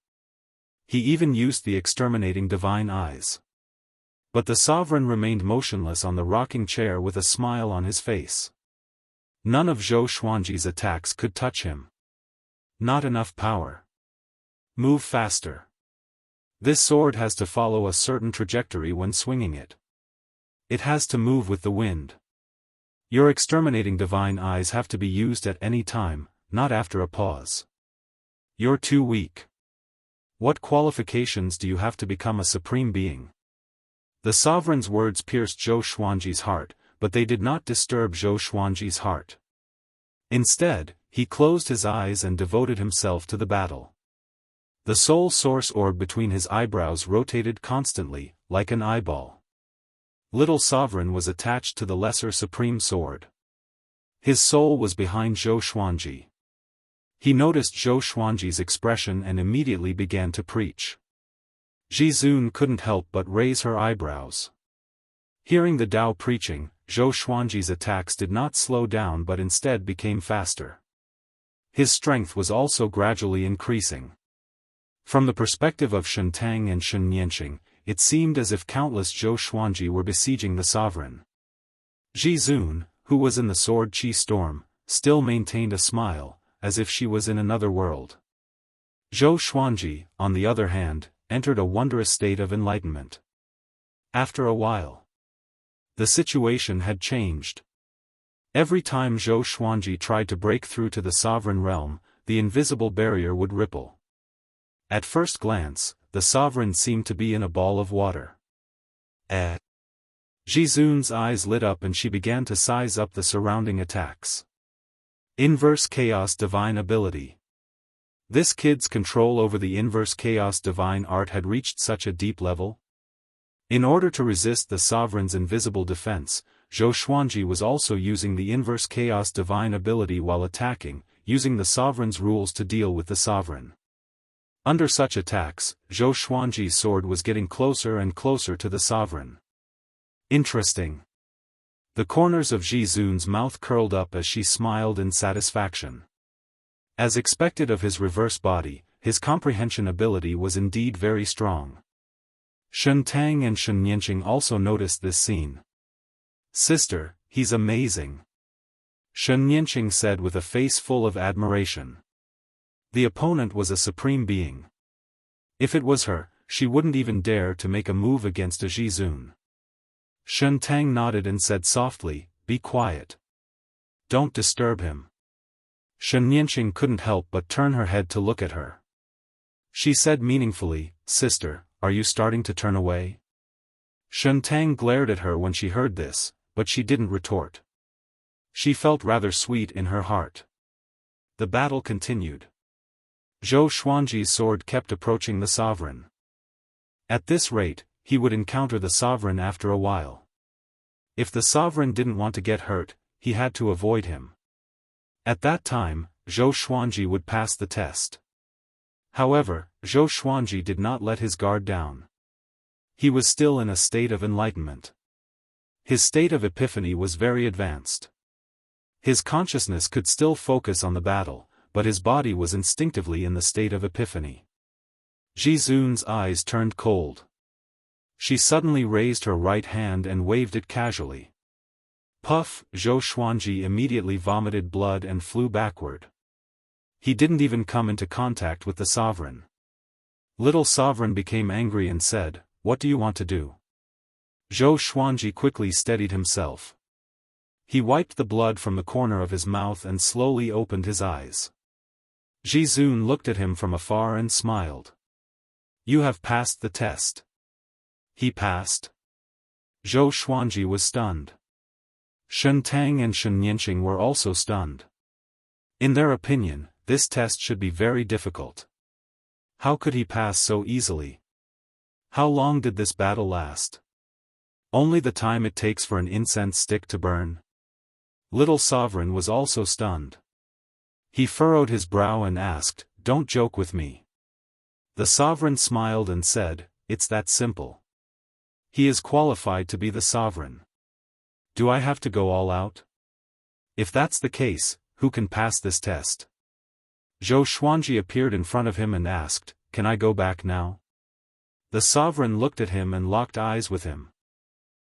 He even used the exterminating divine eyes. But the sovereign remained motionless on the rocking chair with a smile on his face. None of Zhou Xuanji's attacks could touch him. Not enough power. Move faster. This sword has to follow a certain trajectory when swinging it. It has to move with the wind. Your exterminating divine eyes have to be used at any time, not after a pause. You're too weak. What qualifications do you have to become a supreme being? The sovereign's words pierced Zhou Xuanji's heart, but they did not disturb Zhou Xuanji's heart. Instead, he closed his eyes and devoted himself to the battle. The soul source orb between his eyebrows rotated constantly, like an eyeball. Little Sovereign was attached to the lesser supreme sword. His soul was behind Zhou Xuanji. He noticed Zhou Xuanji's expression and immediately began to preach. Jizun couldn't help but raise her eyebrows. Hearing the Tao preaching, Zhou Xuanji's attacks did not slow down but instead became faster. His strength was also gradually increasing. From the perspective of Shentang and Shenyanqing, it seemed as if countless Zhou Xuanji were besieging the sovereign. Jizun, who was in the sword chi storm, still maintained a smile, as if she was in another world. Zhou Xuanji, on the other hand, entered a wondrous state of enlightenment. After a while, the situation had changed. Every time Zhou Xuanji tried to break through to the sovereign realm, the invisible barrier would ripple. At first glance, the sovereign seemed to be in a ball of water. Jizun's eyes lit up and she began to size up the surrounding attacks. Inverse Chaos Divine Ability. This kid's control over the Inverse Chaos Divine Art had reached such a deep level. In order to resist the sovereign's invisible defense, Zhou Xuanji was also using the Inverse Chaos Divine Ability while attacking, using the sovereign's rules to deal with the sovereign. Under such attacks, Zhou Xuanji's sword was getting closer and closer to the sovereign. Interesting. The corners of Jizun's mouth curled up as she smiled in satisfaction. As expected of his reverse body, his comprehension ability was indeed very strong. Shentang and Shenyanqing also noticed this scene. "Sister, he's amazing," Shenyanqing said with a face full of admiration. The opponent was a supreme being. If it was her, she wouldn't even dare to make a move against a Jizun. Shentang nodded and said softly, "Be quiet. Don't disturb him." Shenyanqing couldn't help but turn her head to look at her. She said meaningfully, "Sister, are you starting to turn away?" Shentang glared at her when she heard this, but she didn't retort. She felt rather sweet in her heart. The battle continued. Zhou Xuanji's sword kept approaching the sovereign. At this rate, he would encounter the sovereign after a while. If the sovereign didn't want to get hurt, he had to avoid him. At that time, Zhou Xuanji would pass the test. However, Zhou Xuanji did not let his guard down. He was still in a state of enlightenment. His state of epiphany was very advanced. His consciousness could still focus on the battle, but his body was instinctively in the state of epiphany. Jizun's eyes turned cold. She suddenly raised her right hand and waved it casually. Puff, Zhou Xuanji immediately vomited blood and flew backward. He didn't even come into contact with the sovereign. Little sovereign became angry and said, "What do you want to do?" Zhou Xuanji quickly steadied himself. He wiped the blood from the corner of his mouth and slowly opened his eyes. Jizun looked at him from afar and smiled. "You have passed the test." He passed. Zhou Xuanji was stunned. Shen Tang and Shen Yanqing were also stunned. In their opinion, this test should be very difficult. How could he pass so easily? How long did this battle last? Only the time it takes for an incense stick to burn. Little Sovereign was also stunned. He furrowed his brow and asked, "Don't joke with me." The Sovereign smiled and said, "It's that simple. He is qualified to be the Sovereign. Do I have to go all out? If that's the case, who can pass this test?" Zhou Xuanji appeared in front of him and asked, "Can I go back now?" The Sovereign looked at him and locked eyes with him.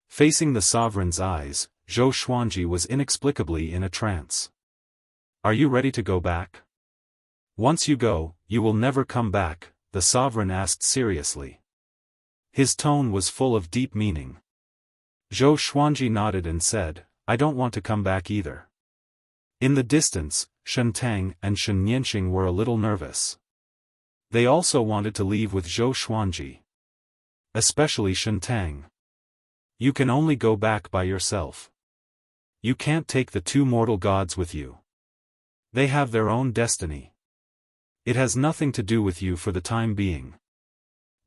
Facing the Sovereign's eyes, Zhou Xuanji was inexplicably in a trance. "Are you ready to go back? Once you go, you will never come back," the Sovereign asked seriously. His tone was full of deep meaning. Zhou Xuanji nodded and said, "I don't want to come back either." In the distance, Shen Tang and Shen Yanqing were a little nervous. They also wanted to leave with Zhou Xuanji. Especially Shen Tang. "You can only go back by yourself. You can't take the two mortal gods with you. They have their own destiny. It has nothing to do with you for the time being.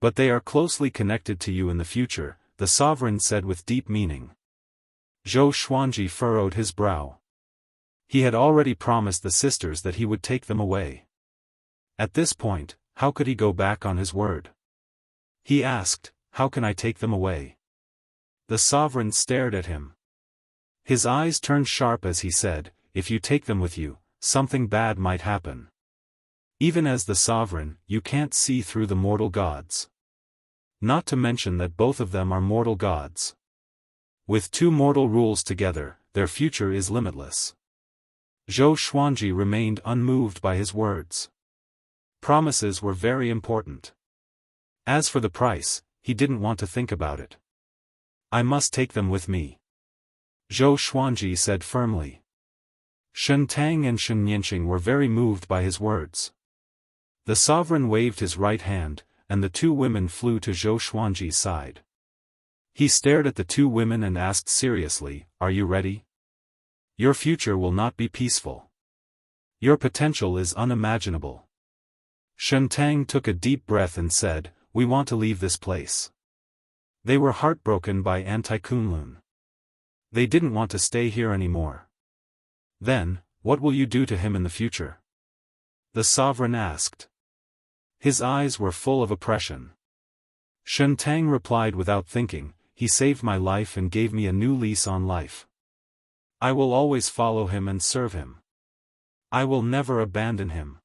But they are closely connected to you in the future," the Sovereign said with deep meaning. Zhou Xuanji furrowed his brow. He had already promised the sisters that he would take them away. At this point, how could he go back on his word? He asked, "How can I take them away?" The Sovereign stared at him. His eyes turned sharp as he said, "If you take them with you, something bad might happen. Even as the Sovereign, you can't see through the mortal gods. Not to mention that both of them are mortal gods. With two mortal rules together, their future is limitless." Zhou Xuanji remained unmoved by his words. Promises were very important. As for the price, he didn't want to think about it. "I must take them with me," Zhou Xuanji said firmly. Shen Tang and Shen Yanqing were very moved by his words. The Sovereign waved his right hand, and the two women flew to Zhou Xuanji's side. He stared at the two women and asked seriously, "Are you ready? Your future will not be peaceful. Your potential is unimaginable." Shen Tang took a deep breath and said, "We want to leave this place." They were heartbroken by Anti-Kunlun. They didn't want to stay here anymore. "Then, what will you do to him in the future?" the Sovereign asked. His eyes were full of oppression. Shen Tang replied without thinking, "He saved my life and gave me a new lease on life. I will always follow him and serve him. I will never abandon him."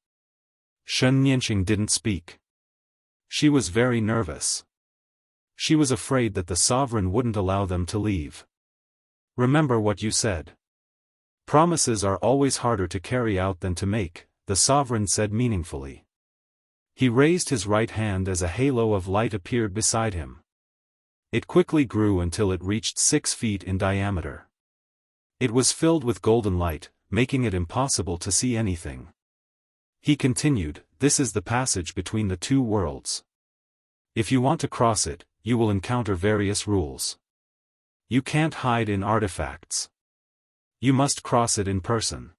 Shen Yanqing didn't speak. She was very nervous. She was afraid that the Sovereign wouldn't allow them to leave. "Remember what you said. Promises are always harder to carry out than to make," the Sovereign said meaningfully. He raised his right hand as a halo of light appeared beside him. It quickly grew until it reached 6 feet in diameter. It was filled with golden light, making it impossible to see anything. He continued, "This is the passage between the two worlds. If you want to cross it, you will encounter various rules. You can't hide in artifacts. You must cross it in person.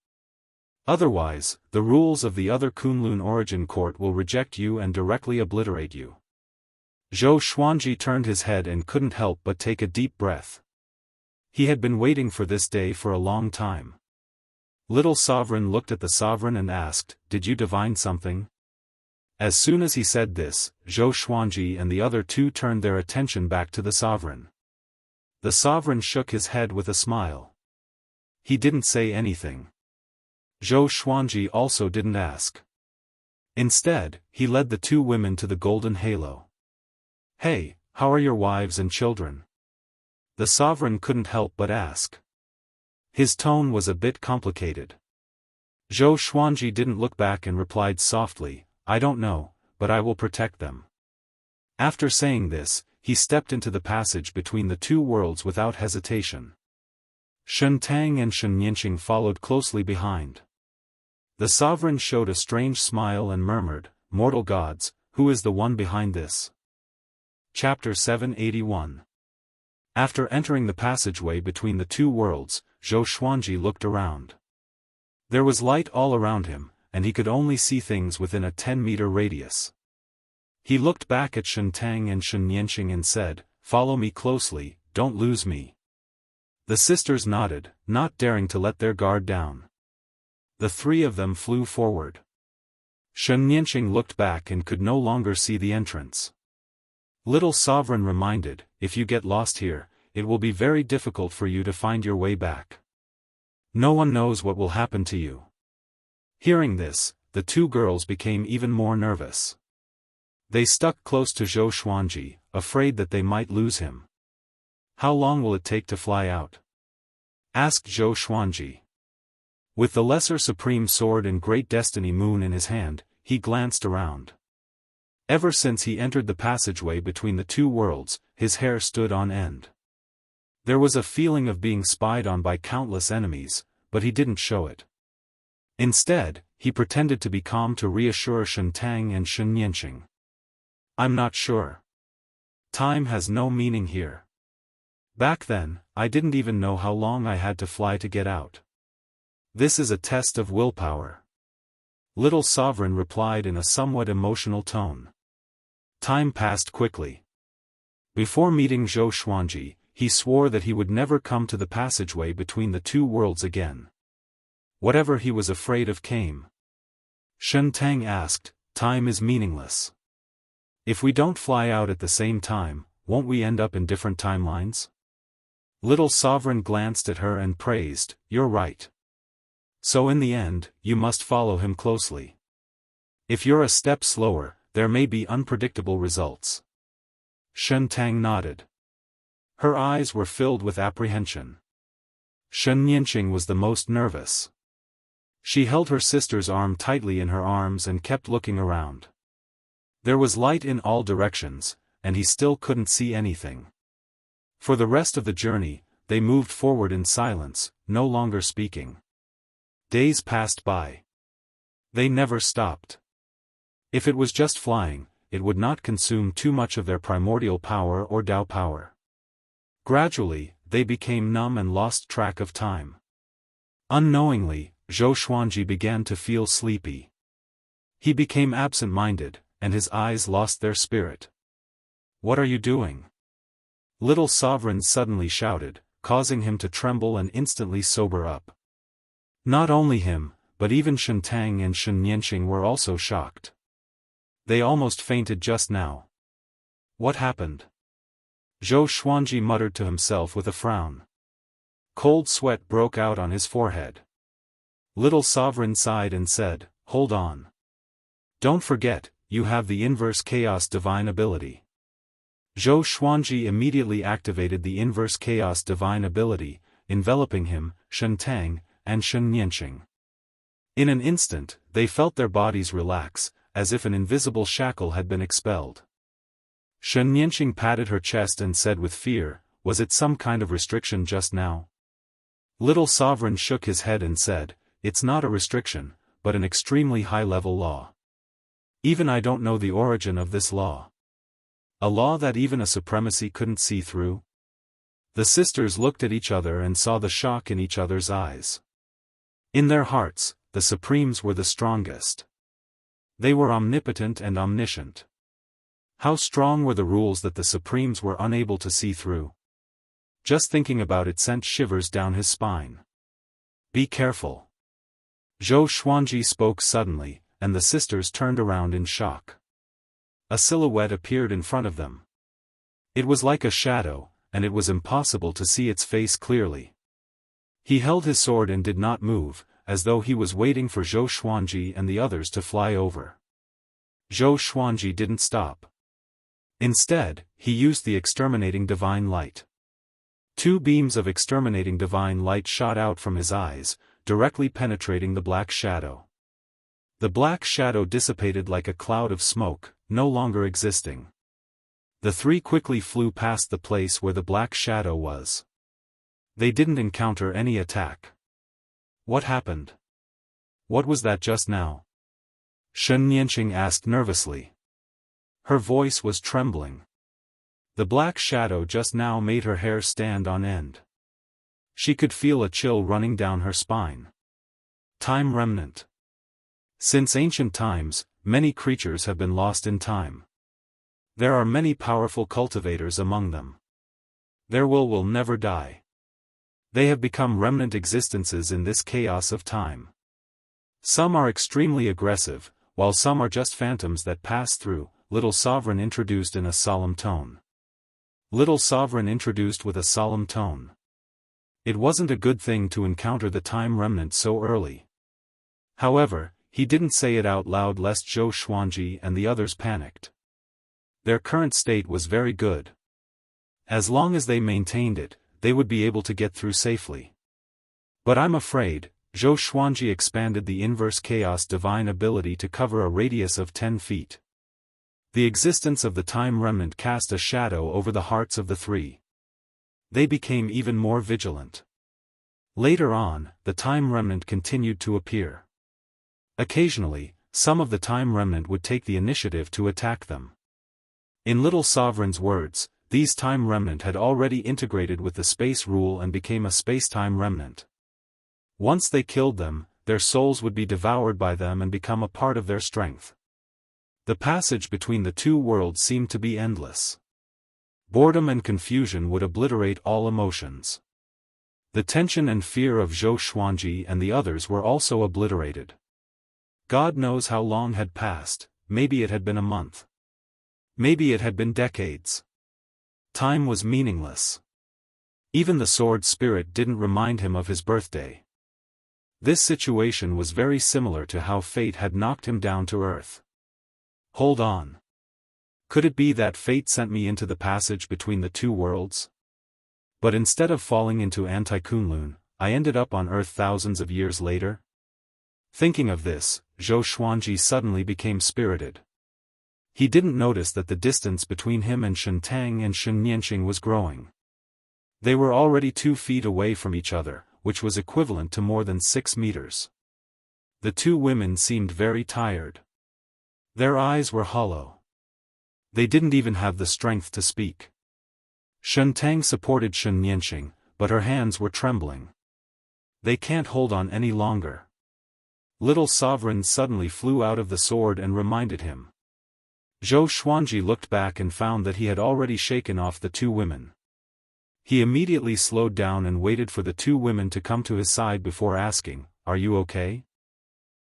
Otherwise, the rules of the other Kunlun Origin Court will reject you and directly obliterate you." Zhou Xuanji turned his head and couldn't help but take a deep breath. He had been waiting for this day for a long time. Little Sovereign looked at the Sovereign and asked, "Did you divine something?" As soon as he said this, Zhou Xuanji and the other two turned their attention back to the Sovereign. The Sovereign shook his head with a smile. He didn't say anything. Zhou Xuanji also didn't ask. Instead, he led the two women to the golden halo. "Hey, how are your wives and children?" the Sovereign couldn't help but ask. His tone was a bit complicated. Zhou Xuanji didn't look back and replied softly, I don't know, but I will protect them. After saying this, he stepped into the passage between the two worlds without hesitation. Shen Tang and Shen Yinqing followed closely behind. The sovereign showed a strange smile and murmured, Mortal gods, who is the one behind this? Chapter 781. After entering the passageway between the two worlds, Zhou Xuanji looked around. There was light all around him, and he could only see things within a 10-meter radius. He looked back at Shen Tang and Shen Yinqing and said, Follow me closely, don't lose me. The sisters nodded, not daring to let their guard down. The three of them flew forward. Shen Yinqing looked back and could no longer see the entrance. Little Sovereign reminded, if you get lost here, it will be very difficult for you to find your way back. No one knows what will happen to you. Hearing this, the two girls became even more nervous. They stuck close to Zhou Xuanji, afraid that they might lose him. How long will it take to fly out? Asked Zhou Xuanji. With the Lesser Supreme Sword and Great Destiny Moon in his hand, he glanced around. Ever since he entered the passageway between the two worlds, his hair stood on end. There was a feeling of being spied on by countless enemies, but he didn't show it. Instead, he pretended to be calm to reassure Shen Tang and Shen Yinqing. I'm not sure. Time has no meaning here. Back then, I didn't even know how long I had to fly to get out. This is a test of willpower. Little Sovereign replied in a somewhat emotional tone. Time passed quickly. Before meeting Zhou Xuanji, he swore that he would never come to the passageway between the two worlds again. Whatever he was afraid of came. Shen Tang asked, Time is meaningless. If we don't fly out at the same time, won't we end up in different timelines? Little Sovereign glanced at her and praised, You're right. So in the end, you must follow him closely. If you're a step slower, there may be unpredictable results. Shen Tang nodded. Her eyes were filled with apprehension. Shen Yinqing was the most nervous. She held her sister's arm tightly in her arms and kept looking around. There was light in all directions, and he still couldn't see anything. For the rest of the journey, they moved forward in silence, no longer speaking. Days passed by. They never stopped. If it was just flying, it would not consume too much of their primordial power or Tao power. Gradually, they became numb and lost track of time. Unknowingly, Zhou Xuanji began to feel sleepy. He became absent-minded, and his eyes lost their spirit. What are you doing? Little Sovereign suddenly shouted, causing him to tremble and instantly sober up. Not only him, but even Shen Tang and Shen Yinqing were also shocked. They almost fainted just now. What happened? Zhou Xuanji muttered to himself with a frown. Cold sweat broke out on his forehead. Little Sovereign sighed and said, Hold on. Don't forget, you have the Inverse Chaos Divine ability. Zhou Xuanji immediately activated the Inverse Chaos Divine ability, enveloping him, Shen Tang, and Shen Yinqing. In an instant, they felt their bodies relax, as if an invisible shackle had been expelled. Shen Yinqing patted her chest and said with fear, Was it some kind of restriction just now? Little Sovereign shook his head and said, It's not a restriction, but an extremely high-level law. Even I don't know the origin of this law. A law that even a supremacy couldn't see through? The sisters looked at each other and saw the shock in each other's eyes. In their hearts, the Supremes were the strongest. They were omnipotent and omniscient. How strong were the rules that the Supremes were unable to see through? Just thinking about it sent shivers down his spine. Be careful. Zhou Xuanji spoke suddenly, and the sisters turned around in shock. A silhouette appeared in front of them. It was like a shadow, and it was impossible to see its face clearly. He held his sword and did not move, as though he was waiting for Zhou Xuanji and the others to fly over. Zhou Xuanji didn't stop. Instead, he used the exterminating divine light. Two beams of exterminating divine light shot out from his eyes, directly penetrating the black shadow. The black shadow dissipated like a cloud of smoke, no longer existing. The three quickly flew past the place where the black shadow was. They didn't encounter any attack. What happened? What was that just now? Xianxia asked nervously. Her voice was trembling. The black shadow just now made her hair stand on end. She could feel a chill running down her spine. Time remnant. Since ancient times, many creatures have been lost in time. There are many powerful cultivators among them. Their will never die. They have become remnant existences in this chaos of time. Some are extremely aggressive, while some are just phantoms that pass through, Little Sovereign introduced in a solemn tone. Little Sovereign introduced with a solemn tone. It wasn't a good thing to encounter the time remnant so early. However, he didn't say it out loud lest Zhou Xuanji and the others panicked. Their current state was very good. As long as they maintained it, they would be able to get through safely. But I'm afraid, Zhou Xuanji expanded the inverse chaos divine ability to cover a radius of 10 feet. The existence of the time remnant cast a shadow over the hearts of the three. They became even more vigilant. Later on, the time remnant continued to appear. Occasionally, some of the time remnant would take the initiative to attack them. In Little Sovereign's words, these time remnant had already integrated with the space rule and became a space-time remnant. Once they killed them, their souls would be devoured by them and become a part of their strength. The passage between the two worlds seemed to be endless. Boredom and confusion would obliterate all emotions. The tension and fear of Zhou Xuanji and the others were also obliterated. God knows how long had passed, maybe it had been a month. Maybe it had been decades. Time was meaningless. Even the sword spirit didn't remind him of his birthday. This situation was very similar to how fate had knocked him down to earth. Hold on. Could it be that fate sent me into the passage between the two worlds? But instead of falling into Anti-Kunlun, I ended up on Earth thousands of years later? Thinking of this, Zhou Xuanji suddenly became spirited. He didn't notice that the distance between him and Shentang and Xianxia was growing. They were already 2 feet away from each other, which was equivalent to more than 6 meters. The two women seemed very tired. Their eyes were hollow. They didn't even have the strength to speak. Shentang supported Xianxia, but her hands were trembling. They can't hold on any longer. Little Sovereign suddenly flew out of the sword and reminded him. Zhou Xuanji looked back and found that he had already shaken off the two women. He immediately slowed down and waited for the two women to come to his side before asking, "Are you okay?"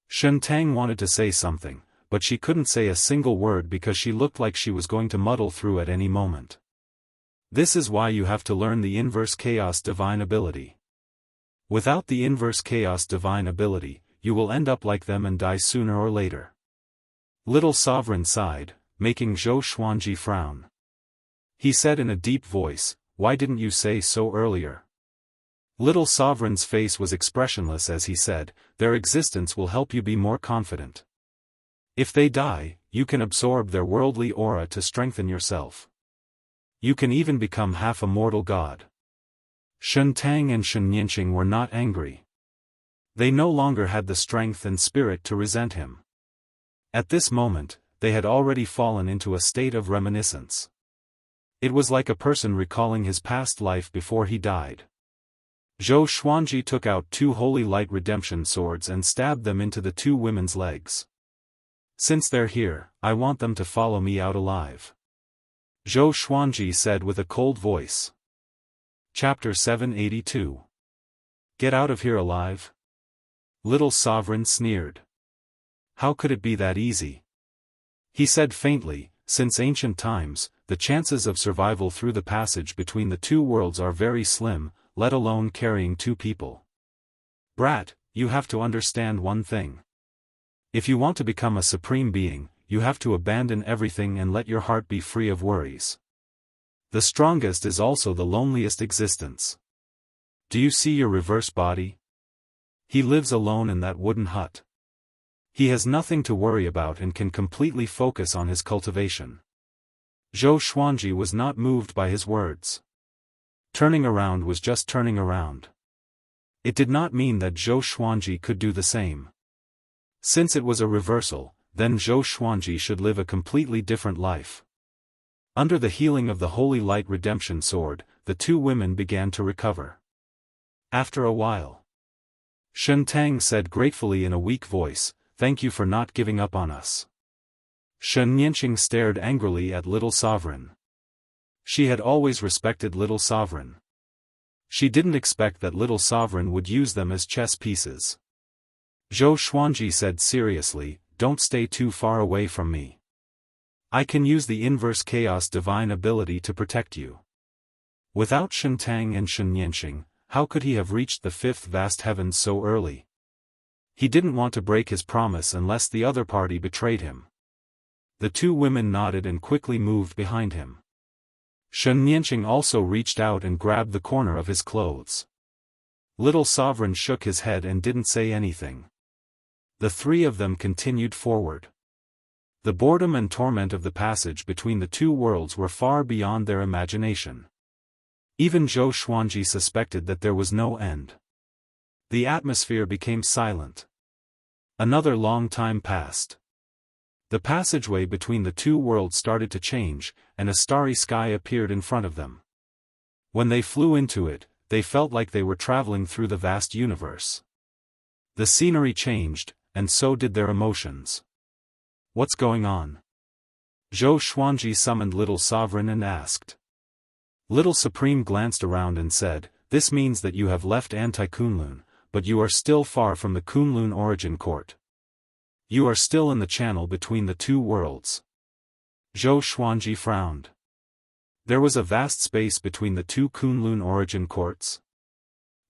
Shentang wanted to say something, but she couldn't say a single word because she looked like she was going to muddle through at any moment. This is why you have to learn the inverse chaos divine ability. Without the inverse chaos divine ability, you will end up like them and die sooner or later. Little Sovereign sighed, making Zhou Xuanji frown. He said in a deep voice, "Why didn't you say so earlier?" Little Sovereign's face was expressionless as he said, "Their existence will help you be more confident. If they die, you can absorb their worldly aura to strengthen yourself. You can even become half a mortal god." Shentang and Xianxia were not angry. They no longer had the strength and spirit to resent him. At this moment, they had already fallen into a state of reminiscence. It was like a person recalling his past life before he died. Zhou Xuanji took out 2 holy light redemption swords and stabbed them into the two women's legs. "Since they're here, I want them to follow me out alive," Zhou Xuanji said with a cold voice. Chapter 782. Get out of here alive? Little Sovereign sneered. How could it be that easy? He said faintly, "Since ancient times, the chances of survival through the passage between the two worlds are very slim, let alone carrying 2 people. Brat, you have to understand one thing. If you want to become a supreme being, you have to abandon everything and let your heart be free of worries. The strongest is also the loneliest existence. Do you see your reverse body? He lives alone in that wooden hut. He has nothing to worry about and can completely focus on his cultivation. Zhou Xuanji was not moved by his words. Turning around was just turning around. It did not mean that Zhou Xuanji could do the same. Since it was a reversal, then Zhou Xuanji should live a completely different life. Under the healing of the Holy Light Redemption Sword, the two women began to recover. After a while, Shen Tang said gratefully in a weak voice, "Thank you for not giving up on us." Shen Nianqing stared angrily at Little Sovereign. She had always respected Little Sovereign. She didn't expect that Little Sovereign would use them as chess pieces. Zhou Xuanji said seriously, "Don't stay too far away from me. I can use the inverse chaos divine ability to protect you." Without Shen Tang and Shen Nianqing, how could he have reached the fifth vast heavens so early? He didn't want to break his promise unless the other party betrayed him. The two women nodded and quickly moved behind him. Shen Nianqing also reached out and grabbed the corner of his clothes. Little Sovereign shook his head and didn't say anything. The three of them continued forward. The boredom and torment of the passage between the two worlds were far beyond their imagination. Even Zhou Xuanji suspected that there was no end. The atmosphere became silent. Another long time passed. The passageway between the two worlds started to change, and a starry sky appeared in front of them. When they flew into it, they felt like they were traveling through the vast universe. The scenery changed, and so did their emotions. "What's going on?" Zhou Xuanji summoned Little Sovereign and asked. Little Supreme glanced around and said, "This means that you have left Anti-Kunlun, but you are still far from the Kunlun origin court. You are still in the channel between the two worlds." Zhou Xuanji frowned. There was a vast space between the two Kunlun origin courts.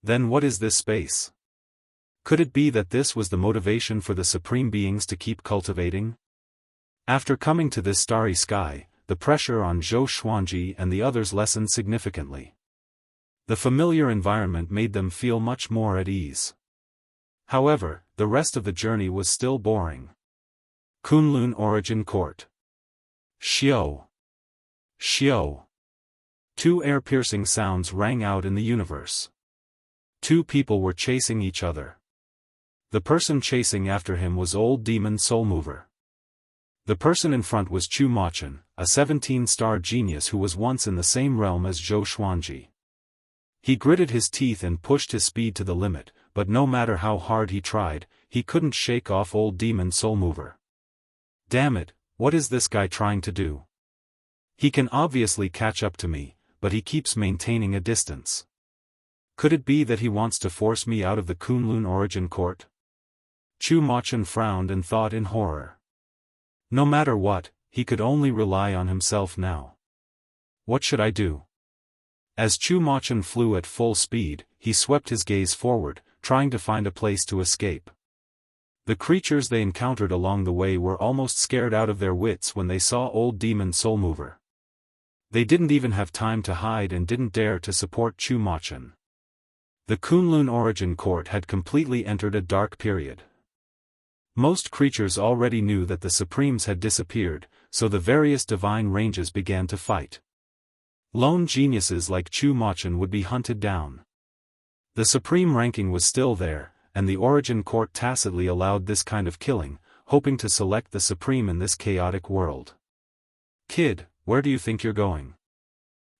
Then what is this space? Could it be that this was the motivation for the Supreme Beings to keep cultivating? After coming to this starry sky, the pressure on Zhou Xuanji and the others lessened significantly. The familiar environment made them feel much more at ease. However, the rest of the journey was still boring. Kunlun Origin Court. Xiao. Xiao. Two air-piercing sounds rang out in the universe. Two people were chasing each other. The person chasing after him was Old Demon Soulmover. The person in front was Chu Machin, a 17-star genius who was once in the same realm as Zhou Xuanji. He gritted his teeth and pushed his speed to the limit, but no matter how hard he tried, he couldn't shake off Old Demon Soulmover. Damn it, what is this guy trying to do? He can obviously catch up to me, but he keeps maintaining a distance. Could it be that he wants to force me out of the Kunlun origin court? Chu Machin frowned and thought in horror. No matter what, he could only rely on himself now. What should I do? As Chu Machin flew at full speed, he swept his gaze forward, trying to find a place to escape. The creatures they encountered along the way were almost scared out of their wits when they saw Old Demon Soulmover. They didn't even have time to hide and didn't dare to support Chu Machin. The Kunlun origin court had completely entered a dark period. Most creatures already knew that the Supremes had disappeared, so the various divine ranges began to fight. Lone geniuses like Chu Machin would be hunted down. The Supreme ranking was still there, and the Origin Court tacitly allowed this kind of killing, hoping to select the Supreme in this chaotic world. "Kid, where do you think you're going?"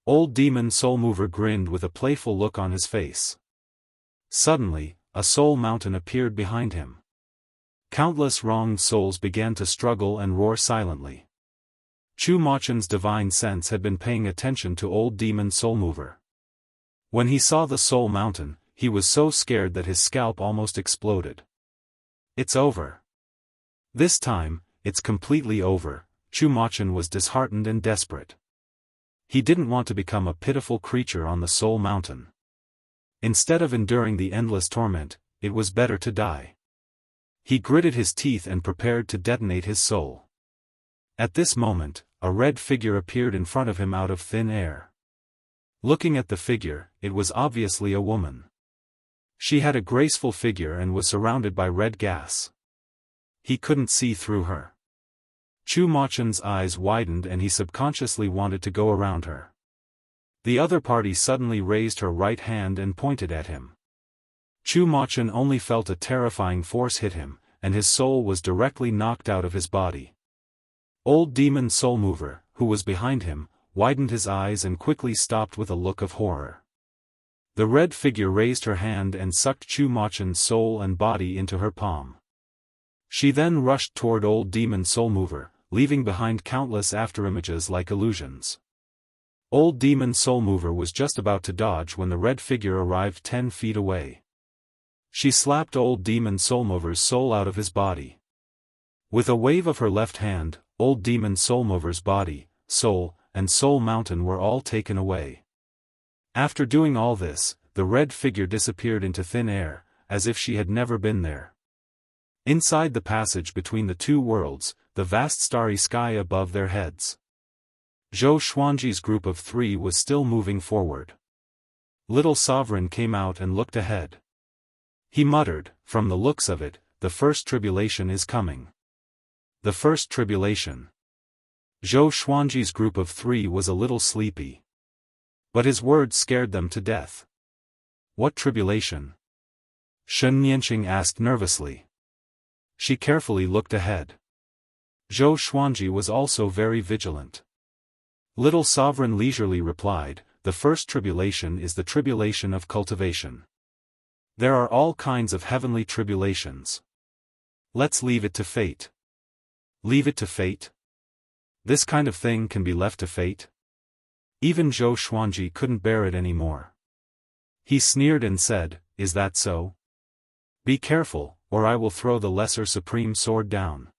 Old Demon Soulmover grinned with a playful look on his face. Suddenly, a soul mountain appeared behind him. Countless wronged souls began to struggle and roar silently. Chu Machin's divine sense had been paying attention to Old Demon Soulmover. When he saw the soul mountain, he was so scared that his scalp almost exploded. "It's over. This time, it's completely over." Chu Machin was disheartened and desperate. He didn't want to become a pitiful creature on the soul mountain. Instead of enduring the endless torment, it was better to die. He gritted his teeth and prepared to detonate his soul. At this moment, a red figure appeared in front of him out of thin air. Looking at the figure, it was obviously a woman. She had a graceful figure and was surrounded by red gas. He couldn't see through her. Chu Machen's eyes widened and he subconsciously wanted to go around her. The other party suddenly raised her right hand and pointed at him. Chu Machen only felt a terrifying force hit him, and his soul was directly knocked out of his body. Old Demon Soul Mover, who was behind him, widened his eyes and quickly stopped with a look of horror. The red figure raised her hand and sucked Chu Machen's soul and body into her palm. She then rushed toward Old Demon Soul Mover, leaving behind countless afterimages like illusions. Old Demon Soul Mover was just about to dodge when the red figure arrived 10 feet away. She slapped Old Demon Soul Mover's soul out of his body. With a wave of her left hand, Old Demon Soul Mover's body, soul, and soul mountain were all taken away. After doing all this, the red figure disappeared into thin air, as if she had never been there. Inside the passage between the two worlds, the vast starry sky above their heads. Zhou Xuanji's group of 3 was still moving forward. Little Sovereign came out and looked ahead. He muttered, "From the looks of it, the first tribulation is coming." The first tribulation. Zhou Xuanji's group of 3 was a little sleepy. But his words scared them to death. "What tribulation?" Shen Nianqing asked nervously. She carefully looked ahead. Zhou Xuanji was also very vigilant. Little Sovereign leisurely replied, "The first tribulation is the tribulation of cultivation. There are all kinds of heavenly tribulations. Let's leave it to fate." Leave it to fate? This kind of thing can be left to fate? Even Zhou Xuanji couldn't bear it anymore. He sneered and said, "Is that so? Be careful, or I will throw the lesser supreme sword down."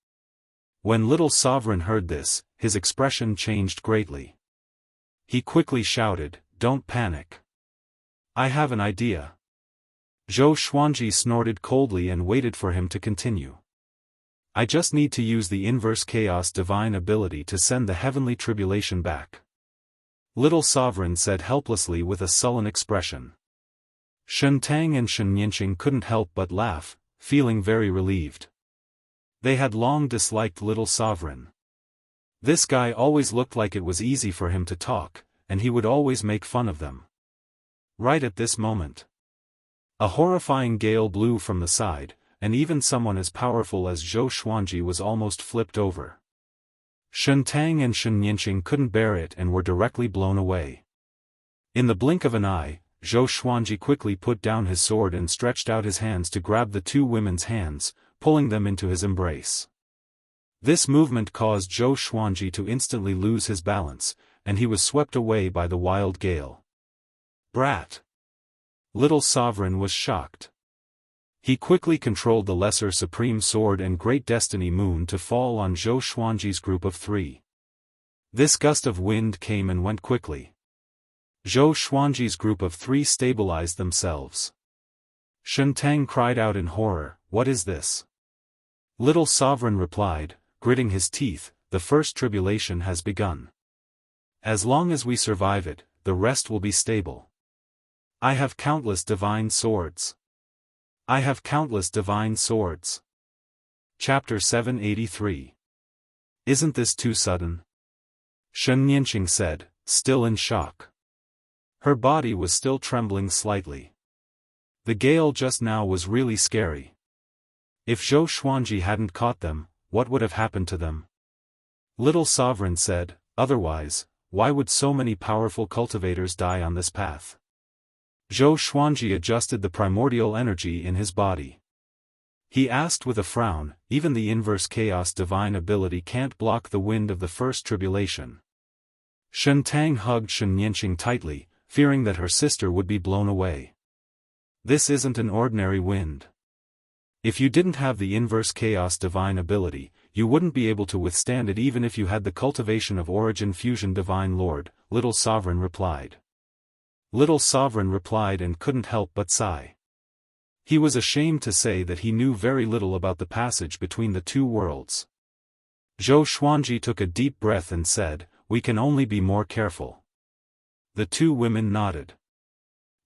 When Little Sovereign heard this, his expression changed greatly. He quickly shouted, "Don't panic. I have an idea." Zhou Xuanji snorted coldly and waited for him to continue. "I just need to use the inverse chaos divine ability to send the heavenly tribulation back." Little Sovereign said helplessly with a sullen expression. Shen Tang and Shen Nianqing couldn't help but laugh, feeling very relieved. They had long disliked Little Sovereign. This guy always looked like it was easy for him to talk, and he would always make fun of them. Right at this moment, a horrifying gale blew from the side, and even someone as powerful as Zhou Xuanji was almost flipped over. Shen Tang and Shen Nianqing couldn't bear it and were directly blown away. In the blink of an eye, Zhou Xuanji quickly put down his sword and stretched out his hands to grab the two women's hands, pulling them into his embrace. This movement caused Zhou Xuanji to instantly lose his balance, and he was swept away by the wild gale. "Brat!" Little Sovereign was shocked. He quickly controlled the Lesser Supreme Sword and Great Destiny Moon to fall on Zhou Xuanji's group of 3. This gust of wind came and went quickly. Zhou Xuanji's group of 3 stabilized themselves. Shen Tang cried out in horror, "What is this?" Little Sovereign replied, gritting his teeth, "The first tribulation has begun. As long as we survive it, the rest will be stable. I have countless divine swords. I have countless divine swords." Chapter 783. Isn't this too sudden? Shen Nianqing said, still in shock. Her body was still trembling slightly. The gale just now was really scary. If Zhou Xuanji hadn't caught them, what would have happened to them? Little Sovereign said, "Otherwise, why would so many powerful cultivators die on this path?" Zhou Xuanji adjusted the primordial energy in his body. He asked with a frown, "Even the inverse chaos divine ability can't block the wind of the first tribulation." Shen Tang hugged Shen Nianqing tightly, fearing that her sister would be blown away. "This isn't an ordinary wind. If you didn't have the inverse chaos divine ability, you wouldn't be able to withstand it even if you had the cultivation of origin fusion divine lord," Little Sovereign replied. Little Sovereign replied and couldn't help but sigh. He was ashamed to say that he knew very little about the passage between the two worlds. Zhou Xuanji took a deep breath and said, "We can only be more careful. The two women nodded.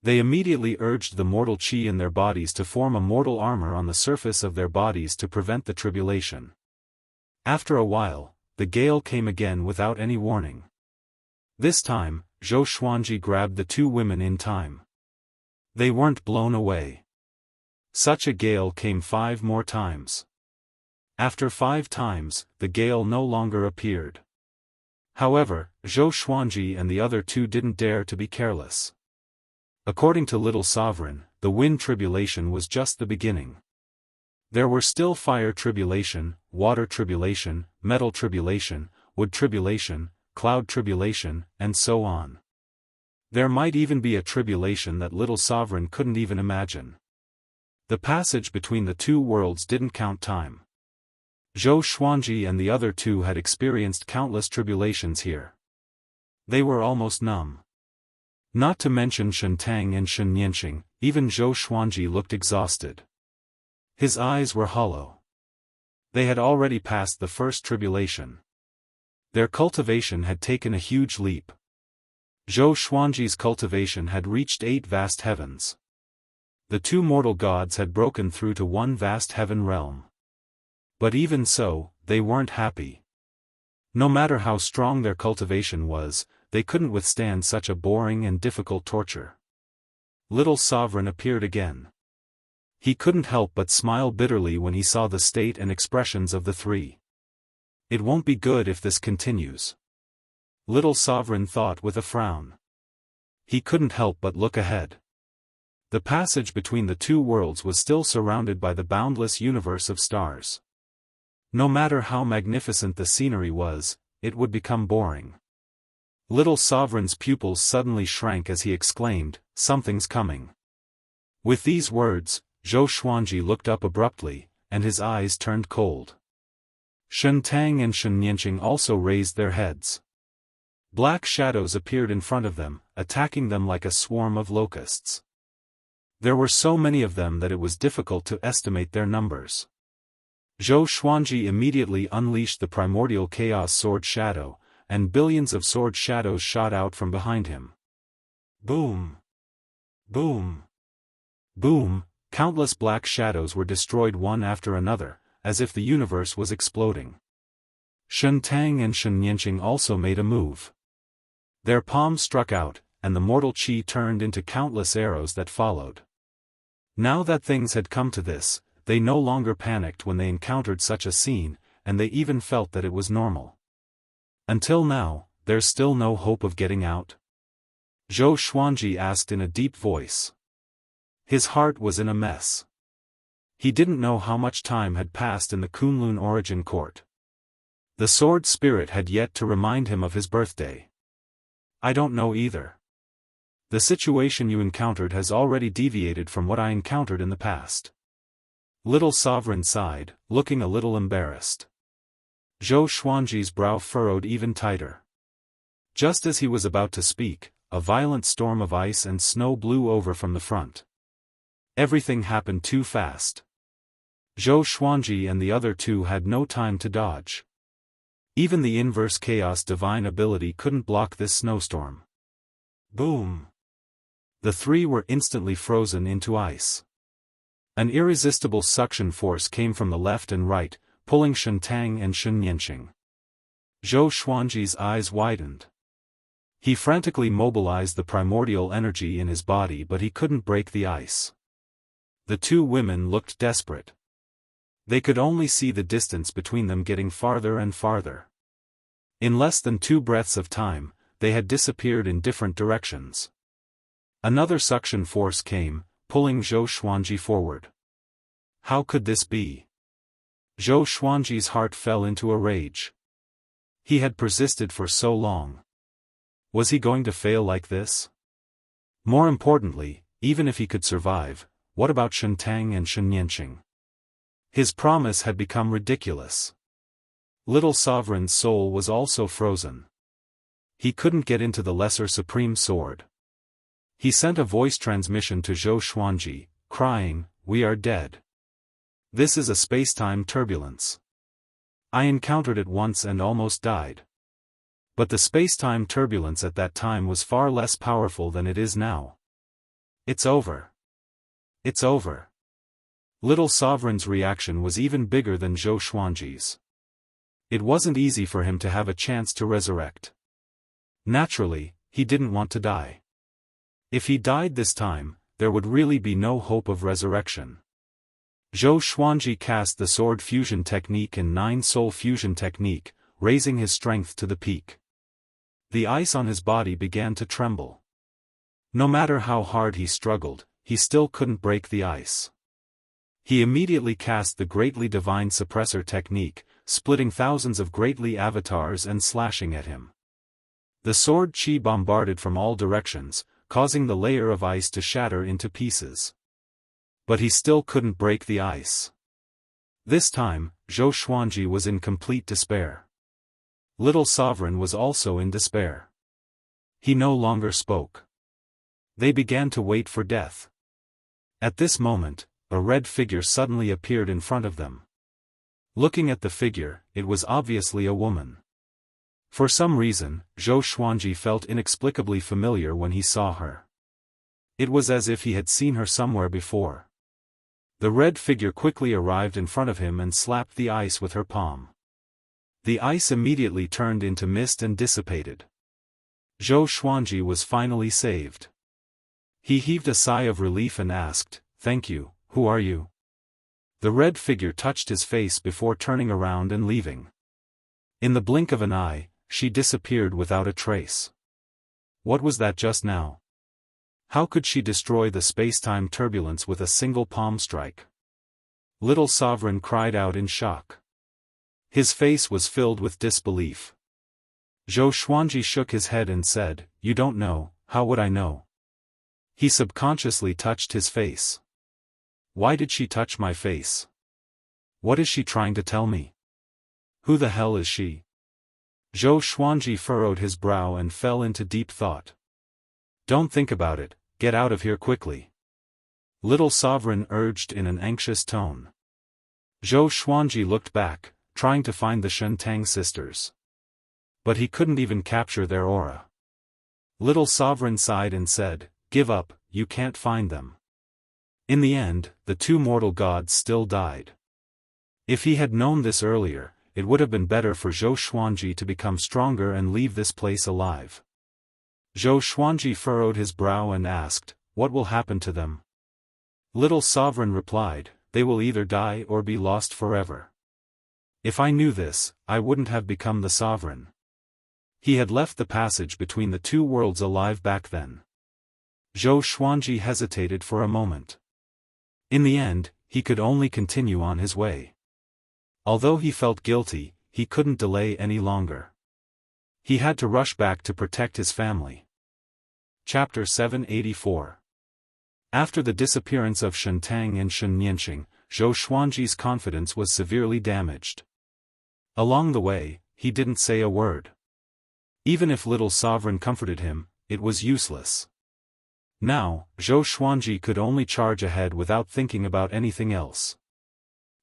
They immediately urged the mortal chi in their bodies to form a mortal armor on the surface of their bodies to prevent the tribulation. After a while, the gale came again without any warning. This time, Zhou Xuanji grabbed the two women in time. They weren't blown away. Such a gale came 5 more times. After 5 times, the gale no longer appeared. However, Zhou Xuanji and the other two didn't dare to be careless. According to Little Sovereign, the wind tribulation was just the beginning. There were still fire tribulation, water tribulation, metal tribulation, wood tribulation, cloud tribulation, and so on. There might even be a tribulation that Little Sovereign couldn't even imagine. The passage between the two worlds didn't count time. Zhou Xuanji and the other two had experienced countless tribulations here. They were almost numb. Not to mention Shen Tang and Shen Nianqing, even Zhou Xuanji looked exhausted. His eyes were hollow. They had already passed the first tribulation. Their cultivation had taken a huge leap. Zhou Xuanji's cultivation had reached 8 vast heavens. The two mortal gods had broken through to one vast heaven realm. But even so, they weren't happy. No matter how strong their cultivation was, they couldn't withstand such a boring and difficult torture. Little Sovereign appeared again. He couldn't help but smile bitterly when he saw the state and expressions of the three. It won't be good if this continues. Little Sovereign thought with a frown. He couldn't help but look ahead. The passage between the two worlds was still surrounded by the boundless universe of stars. No matter how magnificent the scenery was, it would become boring. Little Sovereign's pupils suddenly shrank as he exclaimed, "Something's coming." With these words, Zhou Xuanji looked up abruptly, and his eyes turned cold. Shen Tang and Shen Nianqing also raised their heads. Black shadows appeared in front of them, attacking them like a swarm of locusts. There were so many of them that it was difficult to estimate their numbers. Zhou Xuanji immediately unleashed the primordial chaos sword shadow, and billions of sword shadows shot out from behind him. Boom! Boom! Boom! Countless black shadows were destroyed one after another, as if the universe was exploding. Shen Tang and Shen Nianqing also made a move. Their palms struck out, and the mortal chi turned into countless arrows that followed. Now that things had come to this, they no longer panicked when they encountered such a scene, and they even felt that it was normal. Until now, there's still no hope of getting out? Zhou Xuanji asked in a deep voice. His heart was in a mess. He didn't know how much time had passed in the Kunlun origin court. The sword spirit had yet to remind him of his birthday. I don't know either. The situation you encountered has already deviated from what I encountered in the past. Little Sovereign sighed, looking a little embarrassed. Zhou Xuanji's brow furrowed even tighter. Just as he was about to speak, a violent storm of ice and snow blew over from the front. Everything happened too fast. Zhou Xuanji and the other two had no time to dodge. Even the inverse chaos divine ability couldn't block this snowstorm. Boom! The three were instantly frozen into ice. An irresistible suction force came from the left and right, pulling Shen Tang and Shen Nianqing. Zhou Xuanji's eyes widened. He frantically mobilized the primordial energy in his body, but he couldn't break the ice. The two women looked desperate. They could only see the distance between them getting farther and farther. In less than 2 breaths of time, they had disappeared in different directions. Another suction force came, pulling Zhou Xuanji forward. How could this be? Zhou Xuanji's heart fell into a rage. He had persisted for so long. Was he going to fail like this? More importantly, even if he could survive, what about Shen Tang and Shen Nianqing? His promise had become ridiculous. Little Sovereign's soul was also frozen. He couldn't get into the Lesser Supreme Sword. He sent a voice transmission to Zhou Xuanji, crying, "We are dead. This is a space-time turbulence. I encountered it once and almost died. But the space-time turbulence at that time was far less powerful than it is now. It's over. It's over. Little Sovereign's reaction was even bigger than Zhou Xuanji's. It wasn't easy for him to have a chance to resurrect. Naturally, he didn't want to die. If he died this time, there would really be no hope of resurrection. Zhou Xuanji cast the sword fusion technique and 9-soul fusion technique, raising his strength to the peak. The ice on his body began to tremble. No matter how hard he struggled, he still couldn't break the ice. He immediately cast the Greatly Divine Suppressor technique, splitting thousands of Greatly avatars and slashing at him. The sword chi bombarded from all directions, causing the layer of ice to shatter into pieces. But he still couldn't break the ice. This time, Zhou Xuanji was in complete despair. Little Sovereign was also in despair. He no longer spoke. They began to wait for death. At this moment, a red figure suddenly appeared in front of them. Looking at the figure, it was obviously a woman. For some reason, Zhou Xuanji felt inexplicably familiar when he saw her. It was as if he had seen her somewhere before. The red figure quickly arrived in front of him and slapped the ice with her palm. The ice immediately turned into mist and dissipated. Zhou Xuanji was finally saved. He heaved a sigh of relief and asked, "Thank you, who are you?" The red figure touched his face before turning around and leaving. In the blink of an eye, she disappeared without a trace. What was that just now? How could she destroy the space-time turbulence with a single palm strike? Little Sovereign cried out in shock. His face was filled with disbelief. Zhou Xuanji shook his head and said, "You don't know, how would I know?" He subconsciously touched his face. Why did she touch my face? What is she trying to tell me? Who the hell is she? Zhou Xuanji furrowed his brow and fell into deep thought. Don't think about it, get out of here quickly. Little Sovereign urged in an anxious tone. Zhou Xuanji looked back, trying to find the Shentang sisters. But he couldn't even capture their aura. Little Sovereign sighed and said, "Give up, you can't find them." In the end, the two mortal gods still died. If he had known this earlier, it would have been better for Zhou Xuanji to become stronger and leave this place alive. Zhou Xuanji furrowed his brow and asked, "What will happen to them?" Little Sovereign replied, "They will either die or be lost forever." If I knew this, I wouldn't have become the Sovereign. He had left the passage between the two worlds alive back then. Zhou Xuanji hesitated for a moment. In the end, he could only continue on his way. Although he felt guilty, he couldn't delay any longer. He had to rush back to protect his family. Chapter 784. After the disappearance of Shentang and Xianxia, Zhou Xuanji's confidence was severely damaged. Along the way, he didn't say a word. Even if Little Sovereign comforted him, it was useless. Now, Zhou Xuanji could only charge ahead without thinking about anything else.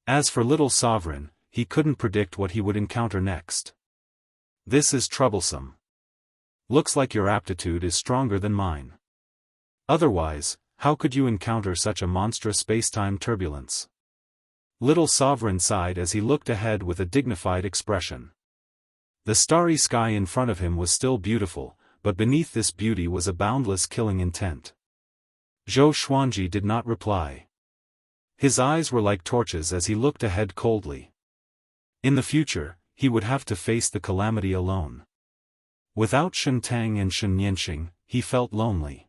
As for Little Sovereign, he couldn't predict what he would encounter next. "This is troublesome. Looks like your aptitude is stronger than mine. Otherwise, how could you encounter such a monstrous space-time turbulence?" Little Sovereign sighed as he looked ahead with a dignified expression. The starry sky in front of him was still beautiful, but beneath this beauty was a boundless killing intent. Zhou Xuanji did not reply. His eyes were like torches as he looked ahead coldly. In the future, he would have to face the calamity alone. Without Shentang and Xianxia, he felt lonely.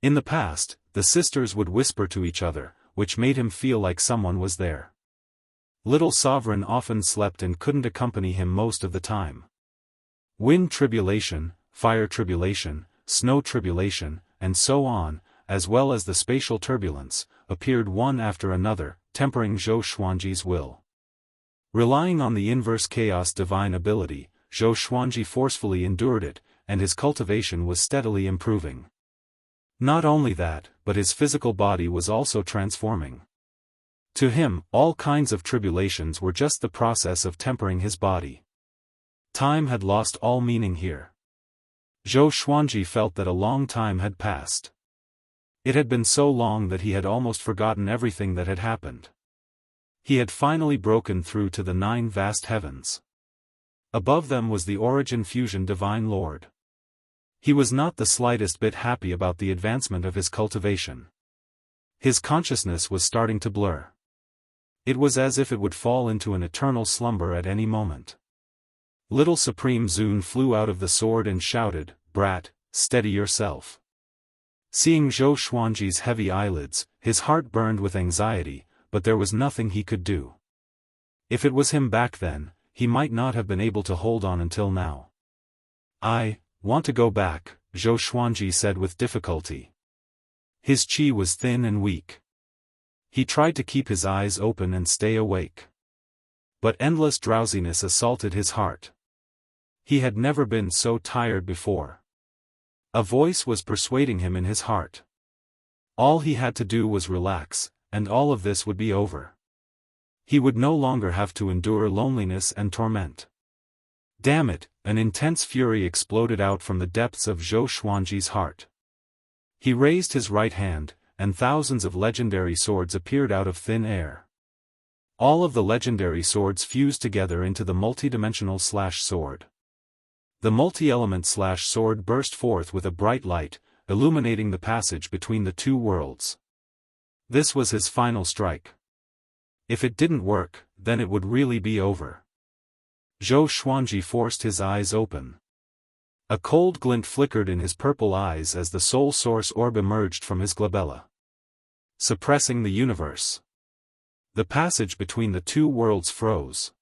In the past, the sisters would whisper to each other, which made him feel like someone was there. Little Sovereign often slept and couldn't accompany him most of the time. Wind tribulation, fire tribulation, snow tribulation, and so on, as well as the spatial turbulence, appeared one after another, tempering Zhou Xuanji's will. Relying on the inverse chaos divine ability, Zhou Xuanji forcefully endured it, and his cultivation was steadily improving. Not only that, but his physical body was also transforming. To him, all kinds of tribulations were just the process of tempering his body. Time had lost all meaning here. Zhou Xuanji felt that a long time had passed. It had been so long that he had almost forgotten everything that had happened. He had finally broken through to the 9 vast heavens. Above them was the Origin Fusion Divine Lord. He was not the slightest bit happy about the advancement of his cultivation. His consciousness was starting to blur. It was as if it would fall into an eternal slumber at any moment. Little Supreme Zun flew out of the sword and shouted, "Brat, steady yourself." Seeing Zhou Xuanji's heavy eyelids, his heart burned with anxiety, but there was nothing he could do. If it was him back then, he might not have been able to hold on until now. "I want to go back," Zhou Xuanji said with difficulty. His qi was thin and weak. He tried to keep his eyes open and stay awake. But endless drowsiness assaulted his heart. He had never been so tired before. A voice was persuading him in his heart. All he had to do was relax, and all of this would be over. He would no longer have to endure loneliness and torment. Damn it, an intense fury exploded out from the depths of Zhou Xuanji's heart. He raised his right hand, and thousands of legendary swords appeared out of thin air. All of the legendary swords fused together into the multidimensional sword. The multi-element sword burst forth with a bright light, illuminating the passage between the 2 worlds. This was his final strike. If it didn't work, then it would really be over. Zhou Xuanji forced his eyes open. A cold glint flickered in his purple eyes as the soul source orb emerged from his glabella. Suppressing the universe. The passage between the 2 worlds froze.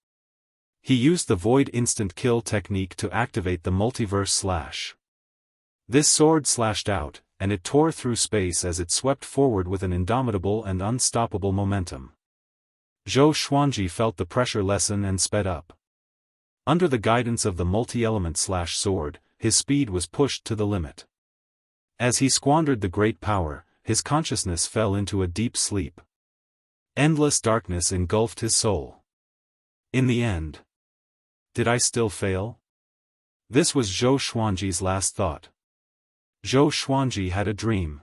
He used the Void Instant Kill technique to activate the multiverse slash. This sword slashed out, and it tore through space as it swept forward with an indomitable and unstoppable momentum. Zhou Xuanji felt the pressure lessen and sped up. Under the guidance of the multi-element sword, his speed was pushed to the limit. As he squandered the great power, his consciousness fell into a deep sleep. Endless darkness engulfed his soul. In the end, did I still fail? This was Zhou Xuanji's last thought. Zhou Xuanji had a dream.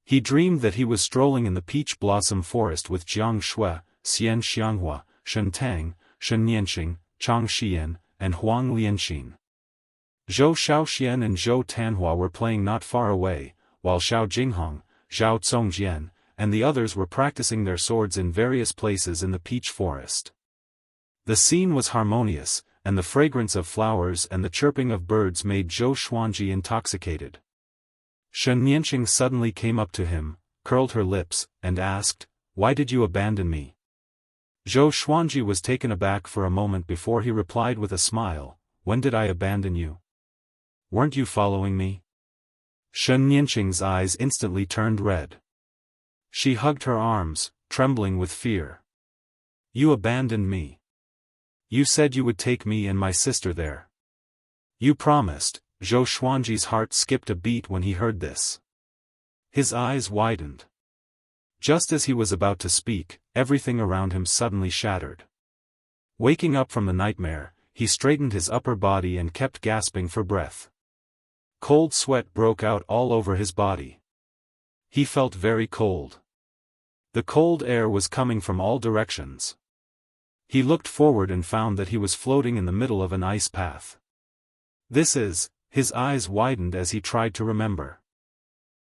He dreamed that he was strolling in the peach blossom forest with Jianghu, Xianxia, Shentang, Shennianxing, Changxian, and Huang Lianxin. Zhou Shaoxian and Zhou Tanhua were playing not far away, while Xiao Jinghong, Zhao Congjian, and the others were practicing their swords in various places in the peach forest. The scene was harmonious, and the fragrance of flowers and the chirping of birds made Zhou Xuanji intoxicated. Shen Nianqing suddenly came up to him, curled her lips, and asked, "Why did you abandon me?" Zhou Xuanji was taken aback for a moment before he replied with a smile, "When did I abandon you? Weren't you following me?" Shen Nianqing's eyes instantly turned red. She hugged her arms, trembling with fear. "You abandoned me. You said you would take me and my sister there. You promised." Zhou Xuanji's heart skipped a beat when he heard this. His eyes widened. Just as he was about to speak, everything around him suddenly shattered. Waking up from the nightmare, he straightened his upper body and kept gasping for breath. Cold sweat broke out all over his body. He felt very cold. The cold air was coming from all directions. He looked forward and found that he was floating in the middle of an ice path. His eyes widened as he tried to remember.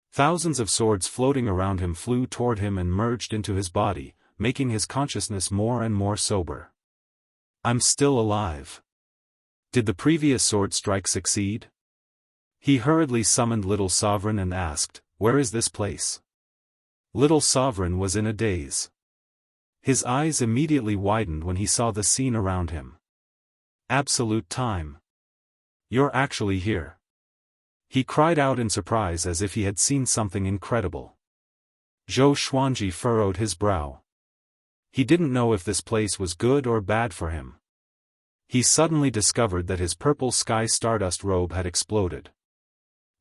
Thousands of swords floating around him flew toward him and merged into his body, making his consciousness more and more sober. I'm still alive. Did the previous sword strike succeed? He hurriedly summoned Little Sovereign and asked, "Where is this place?" Little Sovereign was in a daze. His eyes immediately widened when he saw the scene around him. Absolute time. You're actually here. He cried out in surprise as if he had seen something incredible. Zhou Xuanji furrowed his brow. He didn't know if this place was good or bad for him. He suddenly discovered that his purple sky stardust robe had exploded.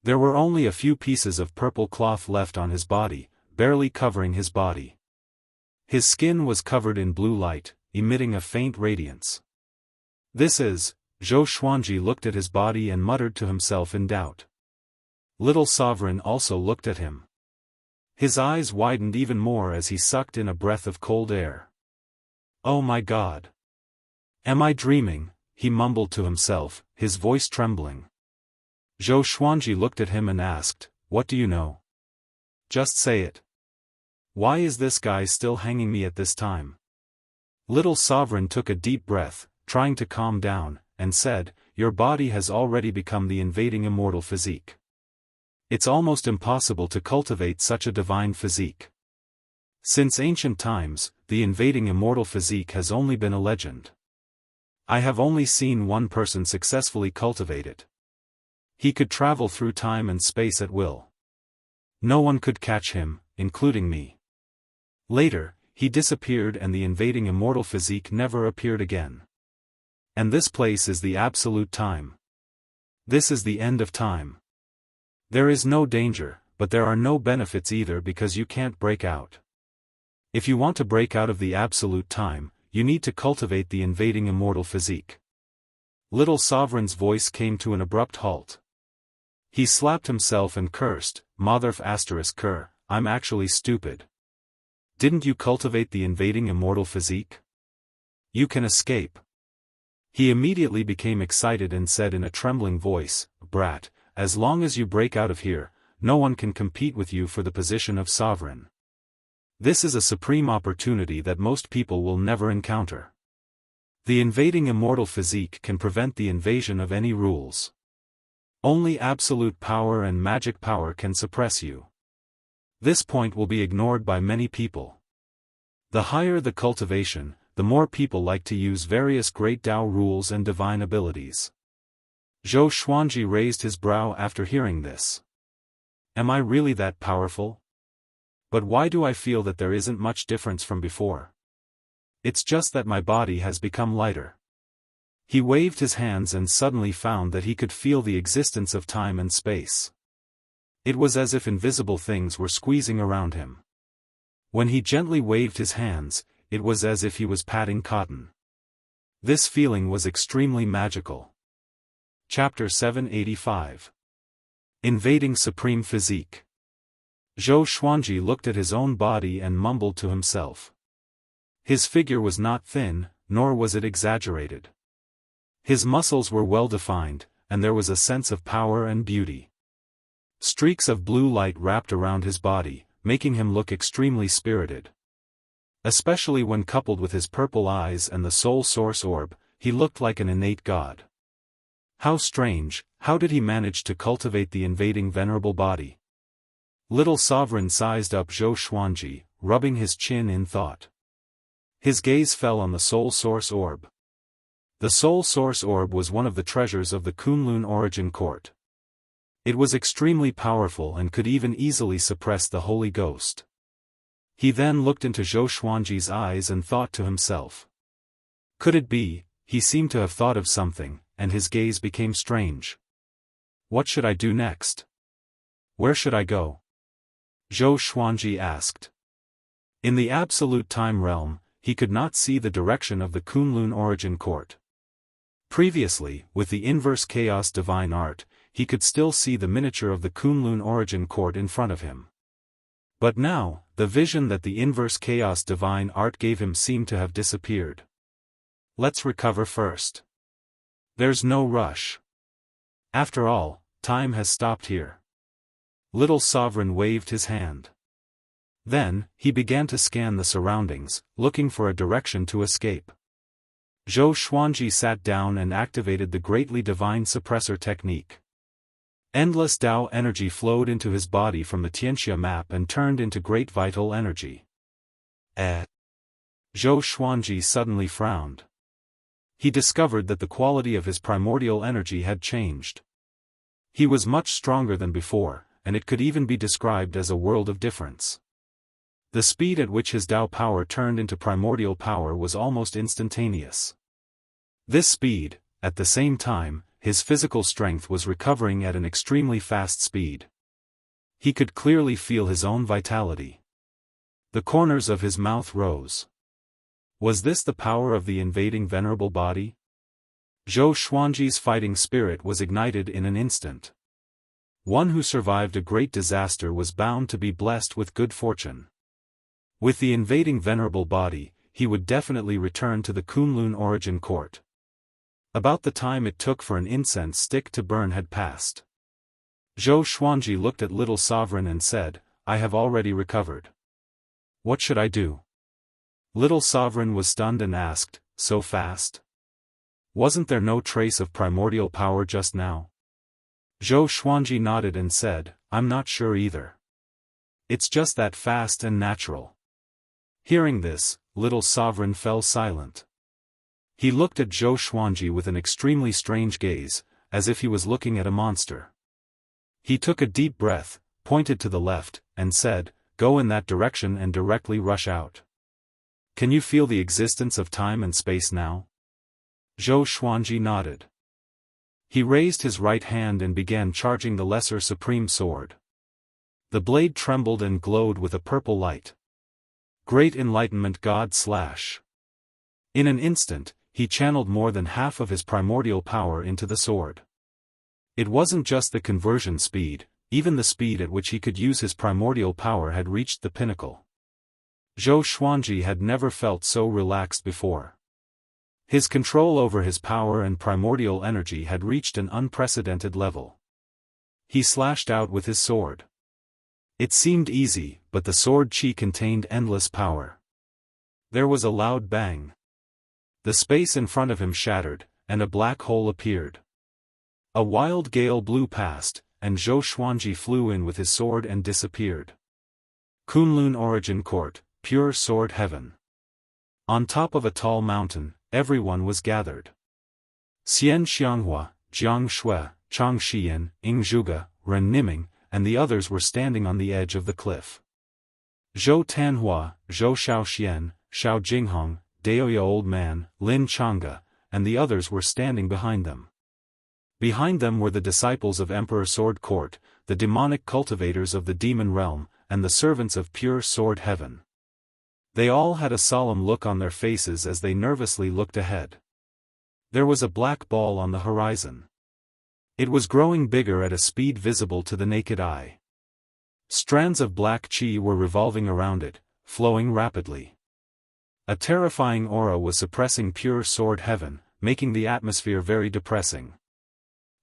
There were only a few pieces of purple cloth left on his body, barely covering his body. His skin was covered in blue light, emitting a faint radiance. Zhou Xuanji looked at his body and muttered to himself in doubt. Little Sovereign also looked at him. His eyes widened even more as he sucked in a breath of cold air. Oh my God! Am I dreaming? He mumbled to himself, his voice trembling. Zhou Xuanji looked at him and asked, "What do you know? Just say it. Why is this guy still hanging me at this time?" Little Sovereign took a deep breath, trying to calm down, and said, "Your body has already become the invading immortal physique. It's almost impossible to cultivate such a divine physique. Since ancient times, the invading immortal physique has only been a legend. I have only seen one person successfully cultivate it. He could travel through time and space at will. No one could catch him, including me. Later, he disappeared and the invading immortal physique never appeared again. And this place is the absolute time. This is the end of time. There is no danger, but there are no benefits either because you can't break out. If you want to break out of the absolute time, you need to cultivate the invading immortal physique." Little Sovereign's voice came to an abrupt halt. He slapped himself and cursed, "Motherf asterisk cur, I'm actually stupid. Didn't you cultivate the invading immortal physique? You can escape." He immediately became excited and said in a trembling voice, "Brat, as long as you break out of here, no one can compete with you for the position of sovereign. This is a supreme opportunity that most people will never encounter. The invading immortal physique can prevent the invasion of any rules. Only absolute power and magic power can suppress you. This point will be ignored by many people. The higher the cultivation, the more people like to use various great Tao rules and divine abilities." Zhou Xuanji raised his brow after hearing this. Am I really that powerful? But why do I feel that there isn't much difference from before? It's just that my body has become lighter. He waved his hands and suddenly found that he could feel the existence of time and space. It was as if invisible things were squeezing around him. When he gently waved his hands, it was as if he was patting cotton. This feeling was extremely magical. Chapter 785. Invading Supreme Physique. Zhou Xuanji looked at his own body and mumbled to himself. His figure was not thin, nor was it exaggerated. His muscles were well defined, and there was a sense of power and beauty. Streaks of blue light wrapped around his body, making him look extremely spirited. Especially when coupled with his purple eyes and the soul source orb, he looked like an innate god. How strange, how did he manage to cultivate the invading venerable body? Little Sovereign sized up Zhou Xuanji, rubbing his chin in thought. His gaze fell on the soul source orb. The soul source orb was one of the treasures of the Kunlun origin court. It was extremely powerful and could even easily suppress the Holy Ghost. He then looked into Zhou Xuanji's eyes and thought to himself. Could it be, he seemed to have thought of something, and his gaze became strange. What should I do next? Where should I go? Zhou Xuanji asked. In the absolute time realm, he could not see the direction of the Kunlun origin court. Previously, with the inverse chaos divine art, he could still see the miniature of the Kunlun origin court in front of him. But now, the vision that the inverse chaos divine art gave him seemed to have disappeared. Let's recover first. There's no rush. After all, time has stopped here. Little Sovereign waved his hand. Then, he began to scan the surroundings, looking for a direction to escape. Zhou Xuanji sat down and activated the greatly divine suppressor technique. Endless Tao energy flowed into his body from the Tianxia map and turned into great vital energy. Zhou Xuanji suddenly frowned. He discovered that the quality of his primordial energy had changed. He was much stronger than before, and it could even be described as a world of difference. The speed at which his Tao power turned into primordial power was almost instantaneous. This speed, at the same time, his physical strength was recovering at an extremely fast speed. He could clearly feel his own vitality. The corners of his mouth rose. Was this the power of the invading venerable body? Zhou Xuanji's fighting spirit was ignited in an instant. One who survived a great disaster was bound to be blessed with good fortune. With the invading venerable body, he would definitely return to the Kunlun origin court. About the time it took for an incense stick to burn had passed. Zhou Xuanji looked at little sovereign and said, "I have already recovered. What should I do?" Little sovereign was stunned and asked, "So fast? Wasn't there no trace of primordial power just now?" Zhou Xuanji nodded and said, "I'm not sure either. It's just that fast and natural." Hearing this, little sovereign fell silent. He looked at Zhou Xuanji with an extremely strange gaze, as if he was looking at a monster. He took a deep breath, pointed to the left, and said, "Go in that direction and directly rush out. Can you feel the existence of time and space now?" Zhou Xuanji nodded. He raised his right hand and began charging the lesser supreme sword. The blade trembled and glowed with a purple light. Great enlightenment God /. In an instant, he channeled more than half of his primordial power into the sword. It wasn't just the conversion speed, even the speed at which he could use his primordial power had reached the pinnacle. Zhou Xuanji had never felt so relaxed before. His control over his power and primordial energy had reached an unprecedented level. He slashed out with his sword. It seemed easy, but the sword chi contained endless power. There was a loud bang. The space in front of him shattered, and a black hole appeared. A wild gale blew past, and Zhou Xuanji flew in with his sword and disappeared. Kunlun Origin Court, Pure Sword Heaven. On top of a tall mountain, everyone was gathered. Xian Xianghua, Jiang Shui, Chang Xian, Ing Zhuge, Ren Niming, and the others were standing on the edge of the cliff. Zhou Tanhua, Zhou Shaoxian, Xiao Jinghong, Daoist Old Man, Lin Changge, and the others were standing behind them. Behind them were the disciples of Emperor Sword Court, the demonic cultivators of the demon realm, and the servants of Pure Sword Heaven. They all had a solemn look on their faces as they nervously looked ahead. There was a black ball on the horizon. It was growing bigger at a speed visible to the naked eye. Strands of black chi were revolving around it, flowing rapidly. A terrifying aura was suppressing Pure Sword Heaven, making the atmosphere very depressing.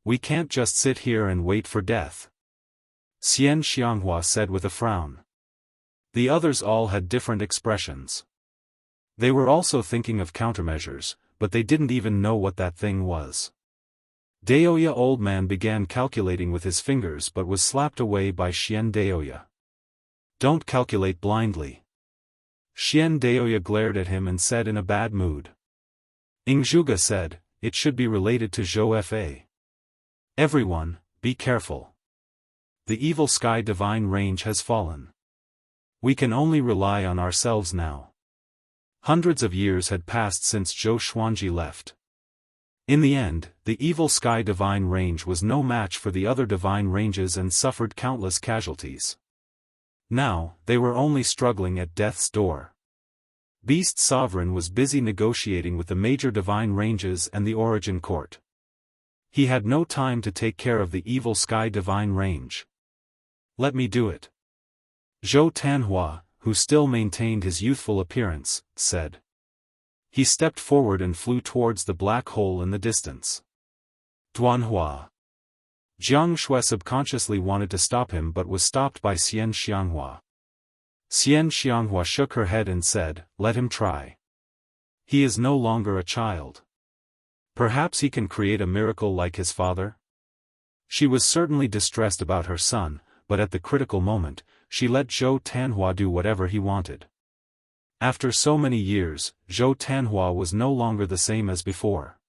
"We can't just sit here and wait for death," Xian Xianghua said with a frown. The others all had different expressions. They were also thinking of countermeasures, but they didn't even know what that thing was. Daoist Old Man began calculating with his fingers but was slapped away by Xian Daoist. "Don't calculate blindly." Xian Daoist glared at him and said in a bad mood. Ing Zhuge said, "It should be related to Zhou Fa. Everyone, be careful. The evil sky divine range has fallen. We can only rely on ourselves now." Hundreds of years had passed since Zhou Xuanji left. In the end, the evil sky divine range was no match for the other divine ranges and suffered countless casualties. Now, they were only struggling at death's door. Beast Sovereign was busy negotiating with the major divine ranges and the Origin Court. He had no time to take care of the evil sky divine range. "Let me do it," Zhou Tanhua, who still maintained his youthful appearance, said. He stepped forward and flew towards the black hole in the distance. "Duanhua." Jiang Shui subconsciously wanted to stop him but was stopped by Xian Xianghua. Xian Xianghua shook her head and said, "Let him try. He is no longer a child. Perhaps he can create a miracle like his father?" She was certainly distressed about her son, but at the critical moment, she let Zhou Tanhua do whatever he wanted. After so many years, Zhou Tanhua was no longer the same as before.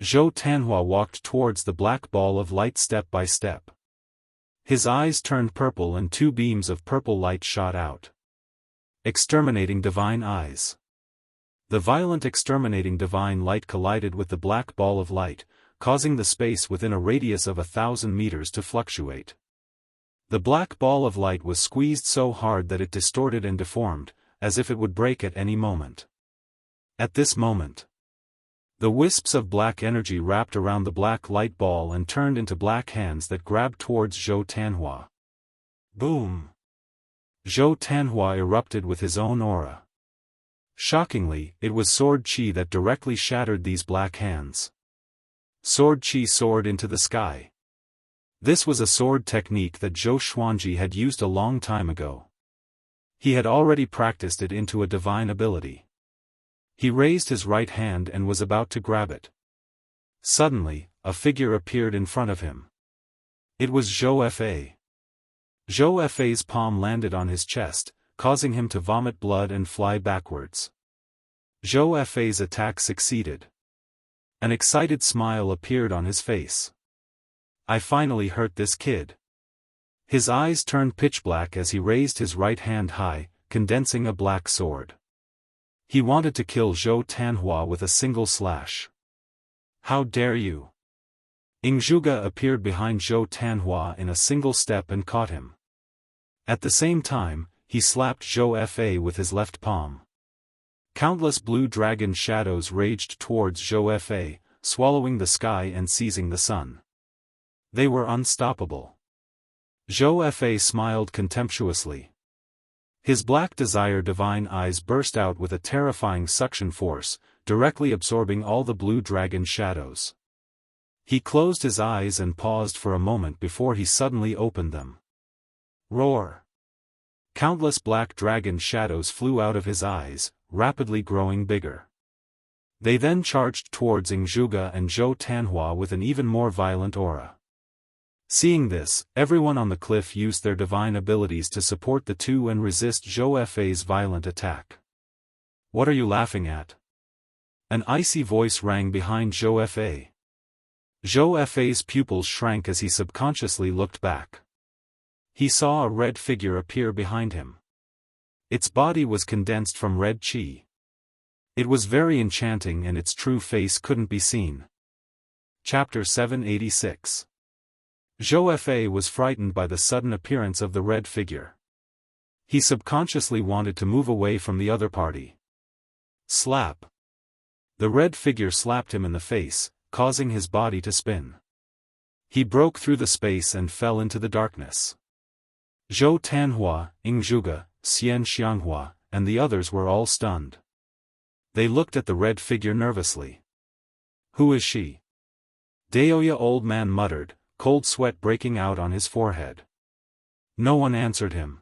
Zhou Tanhua walked towards the black ball of light step by step. His eyes turned purple and two beams of purple light shot out. Exterminating divine eyes. The violent exterminating divine light collided with the black ball of light, causing the space within a radius of 1,000 meters to fluctuate. The black ball of light was squeezed so hard that it distorted and deformed, as if it would break at any moment. At this moment, The wisps of black energy wrapped around the black light ball and turned into black hands that grabbed towards Zhou Tanhua. Boom! Zhou Tanhua erupted with his own aura. Shockingly, it was sword chi that directly shattered these black hands. Sword chi soared into the sky. This was a sword technique that Zhou Xuanji had used a long time ago. He had already practiced it into a divine ability. He raised his right hand and was about to grab it. Suddenly, a figure appeared in front of him. It was Zhou Fa. Zhou Fa's palm landed on his chest, causing him to vomit blood and fly backwards. Zhou Fa's attack succeeded. An excited smile appeared on his face. I finally hurt this kid. His eyes turned pitch black as he raised his right hand high, condensing a black sword. He wanted to kill Zhou Tanhua with a single slash. How dare you! Ingzhuge appeared behind Zhou Tanhua in a single step and caught him. At the same time, he slapped Zhou Fa with his left palm. Countless blue dragon shadows raged towards Zhou Fa, swallowing the sky and seizing the sun. They were unstoppable. Zhou Fa smiled contemptuously. His black desire divine eyes burst out with a terrifying suction force, directly absorbing all the blue dragon shadows. He closed his eyes and paused for a moment before he suddenly opened them. Roar! Countless black dragon shadows flew out of his eyes, rapidly growing bigger. They then charged towards Ingzhuge and Zhou Tanhua with an even more violent aura. Seeing this, everyone on the cliff used their divine abilities to support the two and resist Zhou Fa's violent attack. What are you laughing at? An icy voice rang behind Zhou Fa. Zhou Fa's pupils shrank as he subconsciously looked back. He saw a red figure appear behind him. Its body was condensed from red chi. It was very enchanting and its true face couldn't be seen. Chapter 786. Zhou Fa was frightened by the sudden appearance of the red figure. He subconsciously wanted to move away from the other party. Slap! The red figure slapped him in the face, causing his body to spin. He broke through the space and fell into the darkness. Zhou Tanhua, Ingzhuge, Xianxia, and the others were all stunned. They looked at the red figure nervously. Who is she? Daoist old man muttered, cold sweat breaking out on his forehead. No one answered him.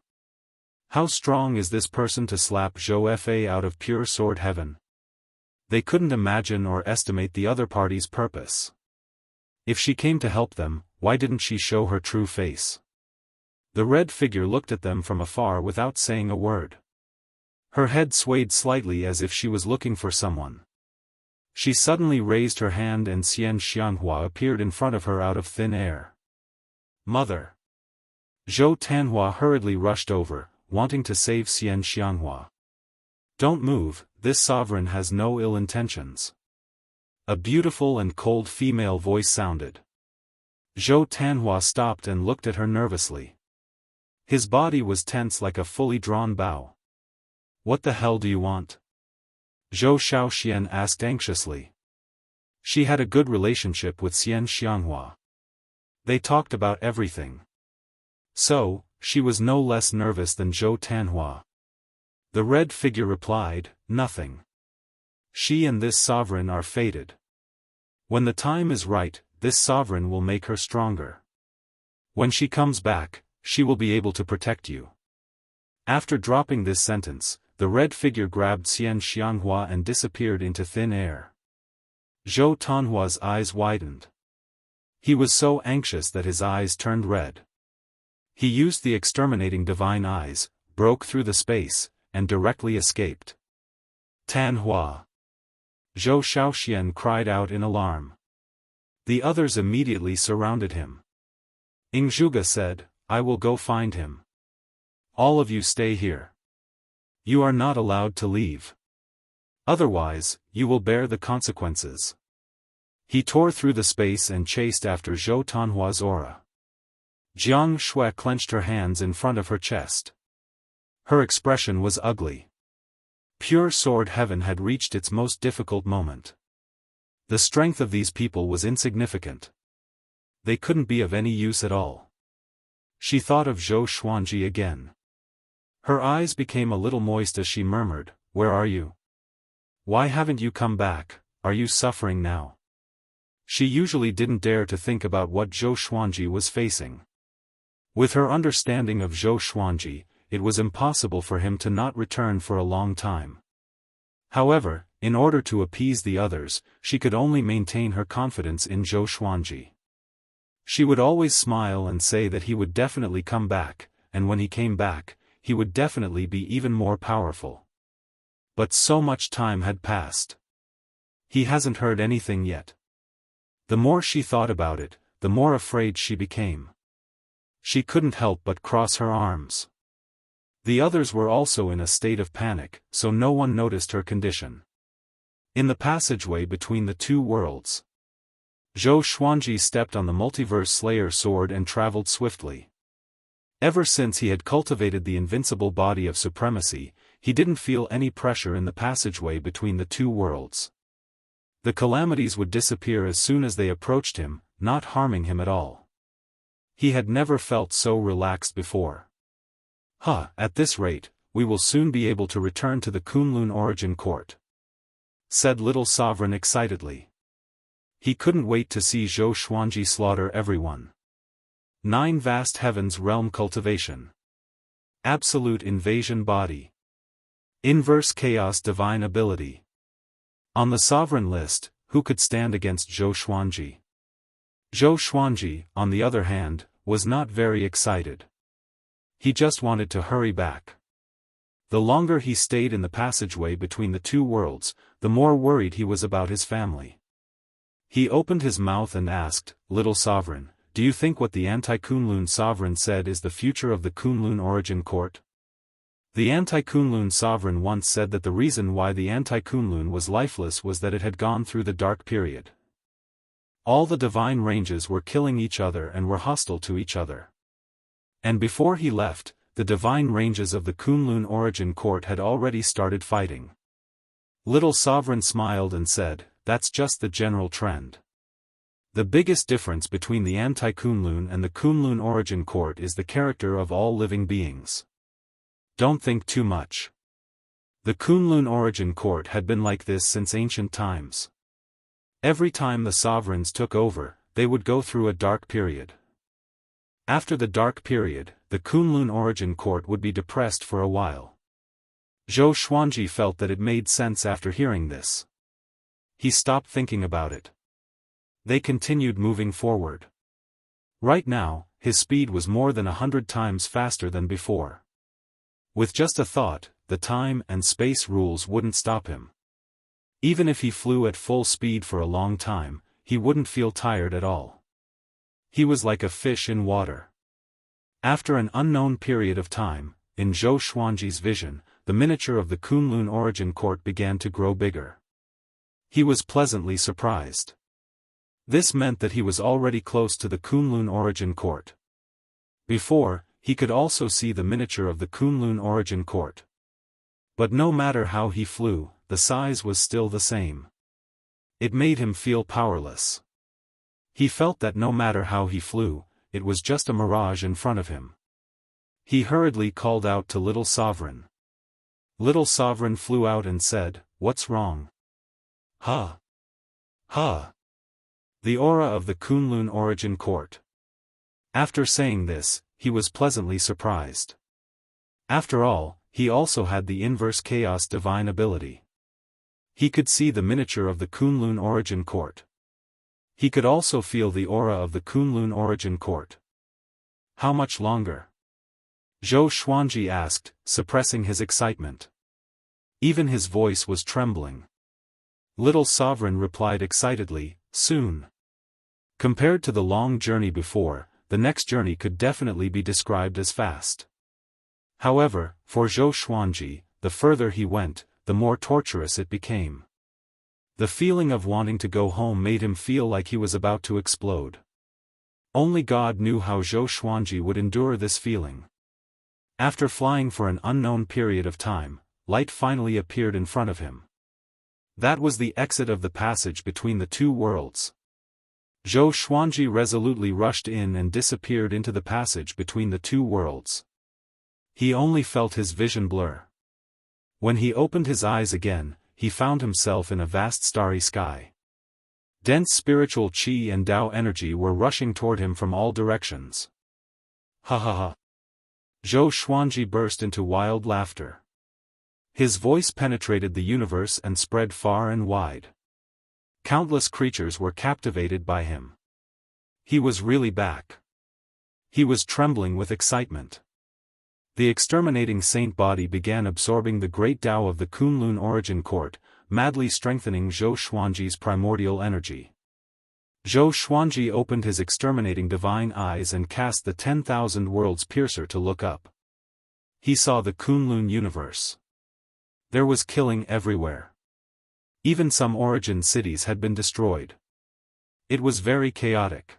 How strong is this person to slap Zhou Fa out of pure sword heaven? They couldn't imagine or estimate the other party's purpose. If she came to help them, why didn't she show her true face? The red figure looked at them from afar without saying a word. Her head swayed slightly as if she was looking for someone. She suddenly raised her hand and Xianxia appeared in front of her out of thin air. Mother! Zhou Tanhua hurriedly rushed over, wanting to save Xianxia. Don't move, this sovereign has no ill intentions. A beautiful and cold female voice sounded. Zhou Tanhua stopped and looked at her nervously. His body was tense like a fully drawn bow. What the hell do you want? Zhou Xiaoxian asked anxiously. She had a good relationship with Xianxia. They talked about everything. So, she was no less nervous than Zhou Tanhua. The red figure replied, nothing. She and this sovereign are fated. When the time is right, this sovereign will make her stronger. When she comes back, she will be able to protect you. After dropping this sentence, the red figure grabbed Xianxia and disappeared into thin air. Zhou Tanhua's eyes widened. He was so anxious that his eyes turned red. He used the exterminating divine eyes, broke through the space, and directly escaped. Tanhua! Zhou Xiaoxian cried out in alarm. The others immediately surrounded him. Ingzhuge said, I will go find him. All of you stay here. You are not allowed to leave. Otherwise, you will bear the consequences. He tore through the space and chased after Zhou Tanhua's aura. Jianghu clenched her hands in front of her chest. Her expression was ugly. Pure sword heaven had reached its most difficult moment. The strength of these people was insignificant. They couldn't be of any use at all. She thought of Zhou Xuanji again. Her eyes became a little moist as she murmured, "Where are you? Why haven't you come back? Are you suffering now?" She usually didn't dare to think about what Zhou Xuanji was facing. With her understanding of Zhou Xuanji, it was impossible for him to not return for a long time. However, in order to appease the others, she could only maintain her confidence in Zhou Xuanji. She would always smile and say that he would definitely come back, and when he came back, he would definitely be even more powerful. But so much time had passed. He hasn't heard anything yet. The more she thought about it, the more afraid she became. She couldn't help but cross her arms. The others were also in a state of panic, so no one noticed her condition. In the passageway between the two worlds, Zhou Xuanji stepped on the Multiverse Slayer sword and traveled swiftly. Ever since he had cultivated the invincible body of supremacy, he didn't feel any pressure in the passageway between the two worlds. The calamities would disappear as soon as they approached him, not harming him at all. He had never felt so relaxed before. At this rate, we will soon be able to return to the Kunlun Origin Court," said Little Sovereign excitedly. He couldn't wait to see Zhou Xuanji slaughter everyone. 9 Vast Heavens Realm Cultivation. Absolute Invasion Body. Inverse Chaos Divine Ability. On the Sovereign list, who could stand against Zhou Xuanji? Zhou Xuanji, on the other hand, was not very excited. He just wanted to hurry back. The longer he stayed in the passageway between the two worlds, the more worried he was about his family. He opened his mouth and asked, "Little Sovereign, do you think what the anti-Kunlun Sovereign said is the future of the Kunlun Origin Court?" The anti-Kunlun Sovereign once said that the reason why the anti-Kunlun was lifeless was that it had gone through the dark period. All the divine ranges were killing each other and were hostile to each other. And before he left, the divine ranges of the Kunlun Origin Court had already started fighting. Little Sovereign smiled and said, "That's just the general trend. The biggest difference between the anti-Kunlun and the Kunlun Origin Court is the character of all living beings. Don't think too much. The Kunlun Origin Court had been like this since ancient times. Every time the sovereigns took over, they would go through a dark period. After the dark period, the Kunlun Origin Court would be depressed for a while." Zhou Xuanji felt that it made sense after hearing this. He stopped thinking about it. They continued moving forward. Right now, his speed was more than 100 times faster than before. With just a thought, the time and space rules wouldn't stop him. Even if he flew at full speed for a long time, he wouldn't feel tired at all. He was like a fish in water. After an unknown period of time, in Zhou Xuanji's vision, the miniature of the Kunlun Origin Court began to grow bigger. He was pleasantly surprised. This meant that he was already close to the Kunlun Origin Court. Before, he could also see the miniature of the Kunlun Origin Court. But no matter how he flew, the size was still the same. It made him feel powerless. He felt that no matter how he flew, it was just a mirage in front of him. He hurriedly called out to Little Sovereign. Little Sovereign flew out and said, "What's wrong?" "Ha! Ha!" The aura of the Kunlun Origin Court. After saying this, he was pleasantly surprised. After all, he also had the inverse chaos divine ability. He could see the miniature of the Kunlun Origin Court. He could also feel the aura of the Kunlun Origin Court. "How much longer?" Zhou Xuanji asked, suppressing his excitement. Even his voice was trembling. Little Sovereign replied excitedly, "Soon." Compared to the long journey before, the next journey could definitely be described as fast. However, for Zhou Xuanji, the further he went, the more torturous it became. The feeling of wanting to go home made him feel like he was about to explode. Only God knew how Zhou Xuanji would endure this feeling. After flying for an unknown period of time, light finally appeared in front of him. That was the exit of the passage between the two worlds. Zhou Xuanji resolutely rushed in and disappeared into the passage between the two worlds. He only felt his vision blur. When he opened his eyes again, he found himself in a vast starry sky. Dense spiritual qi and Tao energy were rushing toward him from all directions. Ha ha ha. Zhou Xuanji burst into wild laughter. His voice penetrated the universe and spread far and wide. Countless creatures were captivated by him. He was really back. He was trembling with excitement. The exterminating saint body began absorbing the great Tao of the Kunlun origin court, madly strengthening Zhou Xuanji's primordial energy. Zhou Xuanji opened his exterminating divine eyes and cast the 10,000 worlds piercer to look up. He saw the Kunlun universe. There was killing everywhere. Even some origin cities had been destroyed. It was very chaotic.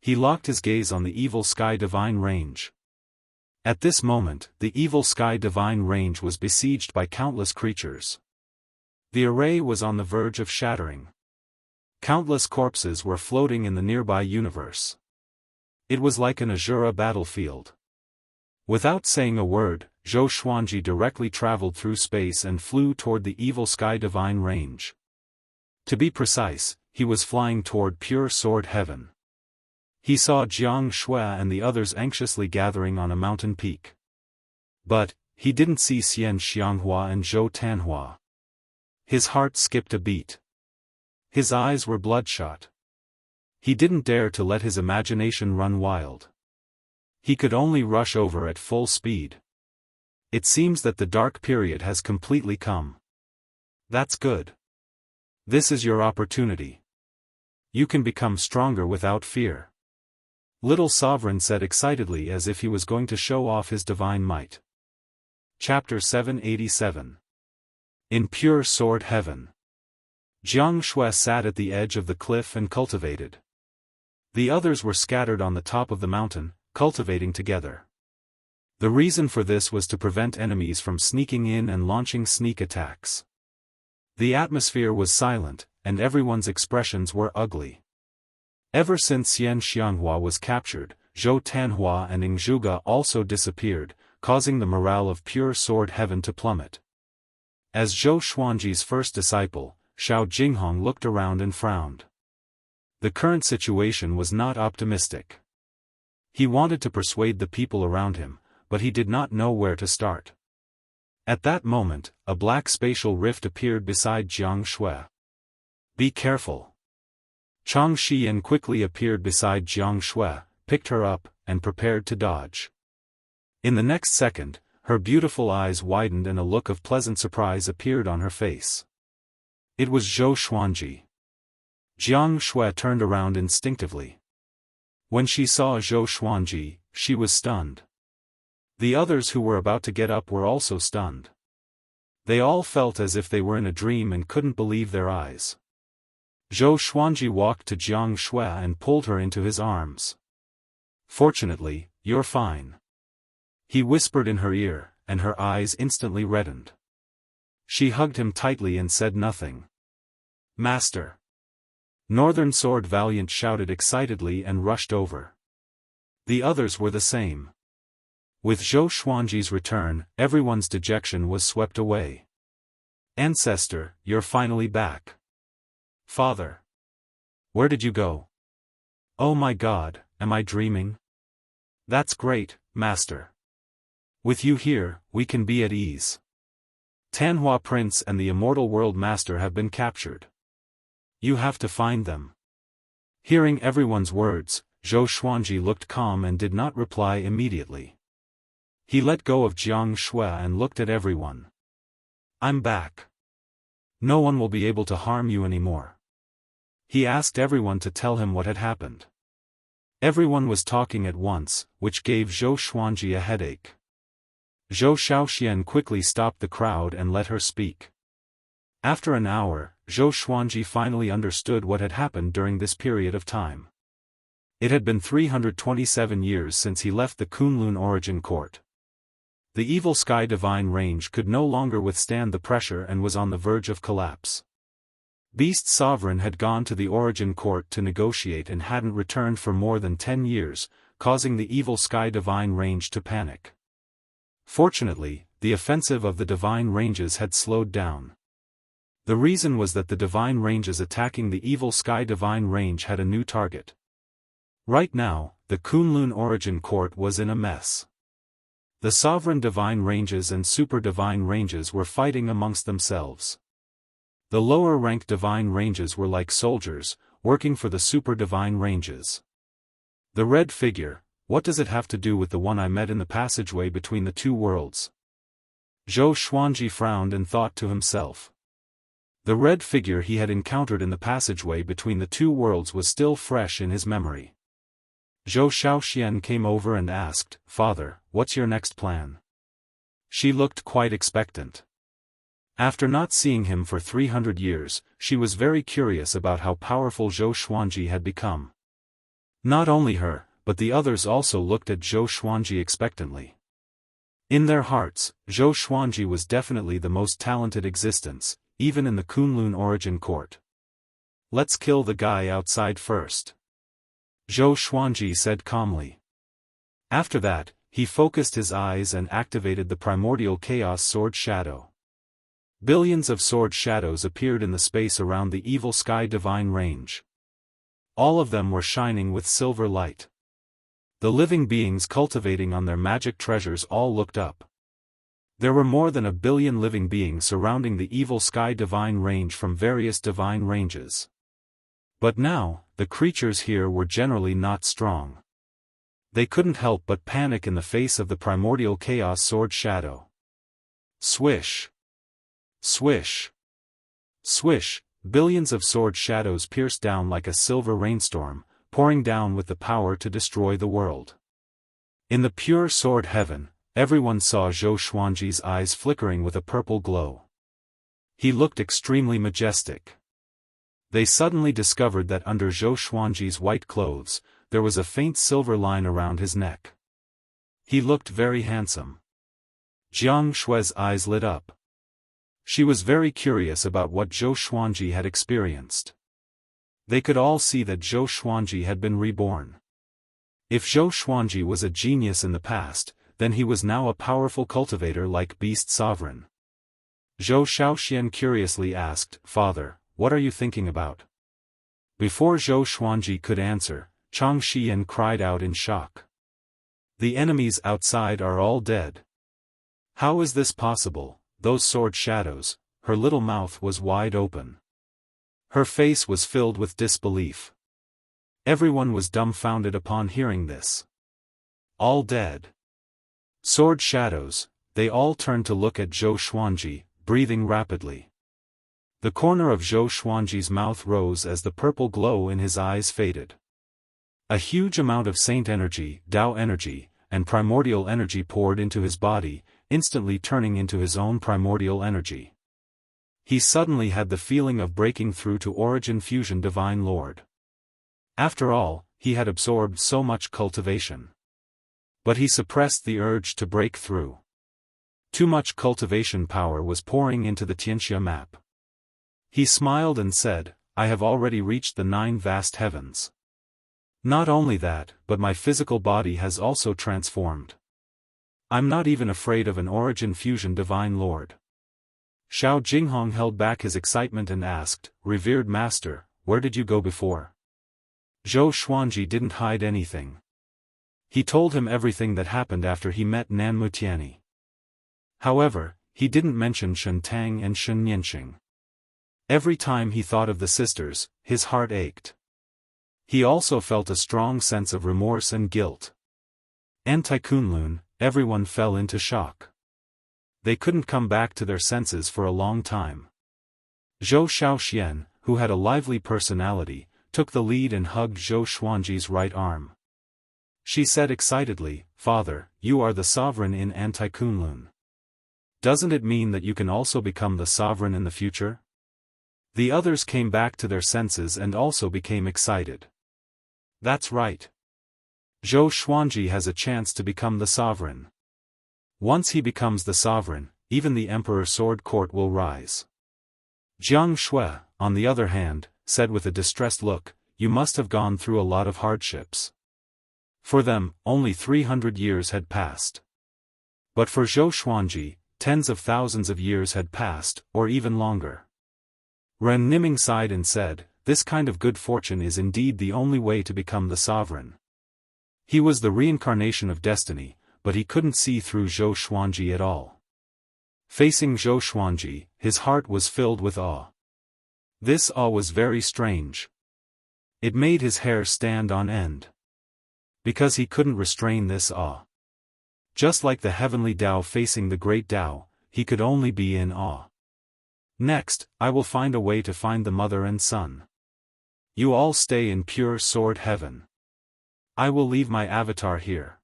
He locked his gaze on the evil sky divine range. At this moment, the evil sky divine range was besieged by countless creatures. The array was on the verge of shattering. Countless corpses were floating in the nearby universe. It was like an Azura battlefield. Without saying a word, Zhou Xuanji directly traveled through space and flew toward the evil sky divine range. To be precise, he was flying toward pure sword heaven. He saw Jianghu and the others anxiously gathering on a mountain peak. But, he didn't see Xianxia and Zhou Tanhua. His heart skipped a beat. His eyes were bloodshot. He didn't dare to let his imagination run wild. He could only rush over at full speed. It seems that the dark period has completely come. That's good. This is your opportunity. You can become stronger without fear. Little Sovereign said excitedly as if he was going to show off his divine might. Chapter 787. In Pure Sword Heaven. Jianghu sat at the edge of the cliff and cultivated. The others were scattered on the top of the mountain, cultivating together. The reason for this was to prevent enemies from sneaking in and launching sneak attacks. The atmosphere was silent, and everyone's expressions were ugly. Ever since Xianxia was captured, Zhou Tanhua and Ingzhuge also disappeared, causing the morale of pure sword heaven to plummet. As Zhou Xuanji's first disciple, Xiao Jinghong looked around and frowned. The current situation was not optimistic. He wanted to persuade the people around him, but he did not know where to start. At that moment, a black spatial rift appeared beside Jianghu. Be careful. Chang Xian quickly appeared beside Jianghu, picked her up, and prepared to dodge. In the next second, her beautiful eyes widened and a look of pleasant surprise appeared on her face. It was Zhou Xuanji. Jianghu turned around instinctively. When she saw Zhou Xuanji, she was stunned. The others who were about to get up were also stunned. They all felt as if they were in a dream and couldn't believe their eyes. Zhou Xuanji walked to Jianghu and pulled her into his arms. Fortunately, you're fine. He whispered in her ear, and her eyes instantly reddened. She hugged him tightly and said nothing. Master! Northern Sword Valiant shouted excitedly and rushed over. The others were the same. With Zhou Xuanji's return, everyone's dejection was swept away. Ancestor, you're finally back. Father! Where did you go? Oh my God, am I dreaming? That's great, Master. With you here, we can be at ease. Tanhua Prince and the Immortal World Master have been captured. You have to find them. Hearing everyone's words, Zhou Xuanji looked calm and did not reply immediately. He let go of Jianghu and looked at everyone. I'm back. No one will be able to harm you anymore. He asked everyone to tell him what had happened. Everyone was talking at once, which gave Zhou Xuanji a headache. Zhou Xiaoxian quickly stopped the crowd and let her speak. After an hour, Zhou Xuanji finally understood what had happened during this period of time. It had been 327 years since he left the Kunlun origin court. The evil sky divine range could no longer withstand the pressure and was on the verge of collapse. Beast Sovereign had gone to the Origin Court to negotiate and hadn't returned for more than 10 years, causing the evil sky divine range to panic. Fortunately, the offensive of the divine ranges had slowed down. The reason was that the divine ranges attacking the evil sky divine range had a new target. Right now, the Kunlun Origin Court was in a mess. The sovereign divine ranges and super divine ranges were fighting amongst themselves. The lower-ranked divine ranges were like soldiers, working for the super divine ranges. The red figure, what does it have to do with the one I met in the passageway between the two worlds? Zhou Xuanji frowned and thought to himself. The red figure he had encountered in the passageway between the two worlds was still fresh in his memory. Zhou Xiaoxian came over and asked, "Father, what's your next plan?" She looked quite expectant. After not seeing him for 300 years, she was very curious about how powerful Zhou Xuanji had become. Not only her, but the others also looked at Zhou Xuanji expectantly. In their hearts, Zhou Xuanji was definitely the most talented existence, even in the Kunlun Origin Court. "Let's kill the guy outside first," Zhou Xuanji said calmly. After that, he focused his eyes and activated the primordial chaos sword shadow. Billions of sword shadows appeared in the space around the evil sky divine range. All of them were shining with silver light. The living beings cultivating on their magic treasures all looked up. There were more than 1 billion living beings surrounding the evil sky divine range from various divine ranges. But now, the creatures here were generally not strong. They couldn't help but panic in the face of the primordial chaos sword shadow. Swish! Swish! Swish! Billions of sword shadows pierced down like a silver rainstorm, pouring down with the power to destroy the world. In the pure sword heaven, everyone saw Zhou Xuanji's eyes flickering with a purple glow. He looked extremely majestic. They suddenly discovered that under Zhou Xuanji's white clothes, there was a faint silver line around his neck. He looked very handsome. Jiang Shui's eyes lit up. She was very curious about what Zhou Xuanji had experienced. They could all see that Zhou Xuanji had been reborn. If Zhou Xuanji was a genius in the past, then he was now a powerful cultivator like Beast Sovereign. Zhou Xiaoxian curiously asked, "Father, what are you thinking about?" Before Zhou Xuanji could answer, Chang Xian cried out in shock. "The enemies outside are all dead. How is this possible? Those sword shadows," her little mouth was wide open. Her face was filled with disbelief. Everyone was dumbfounded upon hearing this. All dead. Sword shadows, they all turned to look at Zhou Xuanji, breathing rapidly. The corner of Zhou Xuanji's mouth rose as the purple glow in his eyes faded. A huge amount of saint energy, Dao energy, and primordial energy poured into his body, instantly turning into his own primordial energy. He suddenly had the feeling of breaking through to Origin Fusion Divine Lord. After all, he had absorbed so much cultivation. But he suppressed the urge to break through. Too much cultivation power was pouring into the Tianxia map. He smiled and said, "I have already reached the 9 vast heavens. Not only that, but my physical body has also transformed. I'm not even afraid of an Origin Fusion Divine Lord." Xiao Jinghong held back his excitement and asked, "Revered Master, where did you go before?" Zhou Xuanji didn't hide anything. He told him everything that happened after he met Nan Mutiani. However, he didn't mention Shen Tang and Shen Nianxing. Every time he thought of the sisters, his heart ached. He also felt a strong sense of remorse and guilt. Anti-Kunlun, everyone fell into shock. They couldn't come back to their senses for a long time. Zhou Xiaoxian, who had a lively personality, took the lead and hugged Zhou Xuanji's right arm. She said excitedly, "Father, you are the sovereign in Anti-Kunlun. Doesn't it mean that you can also become the sovereign in the future?" The others came back to their senses and also became excited. "That's right. Zhou Xuanji has a chance to become the sovereign. Once he becomes the sovereign, even the emperor's sword court will rise. Jiang Shui, on the other hand, said with a distressed look, you must have gone through a lot of hardships. For them, only 300 years had passed. But for Zhou Xuanji, tens of thousands of years had passed, or even longer. Ren Niming sighed and said, this kind of good fortune is indeed the only way to become the sovereign. He was the reincarnation of destiny, but he couldn't see through Zhou Xuanji at all. Facing Zhou Xuanji, his heart was filled with awe. This awe was very strange. It made his hair stand on end. Because he couldn't restrain this awe. Just like the heavenly Tao facing the great Tao, he could only be in awe. Next, I will find a way to find the mother and son. You all stay in pure sword heaven. I will leave my avatar here.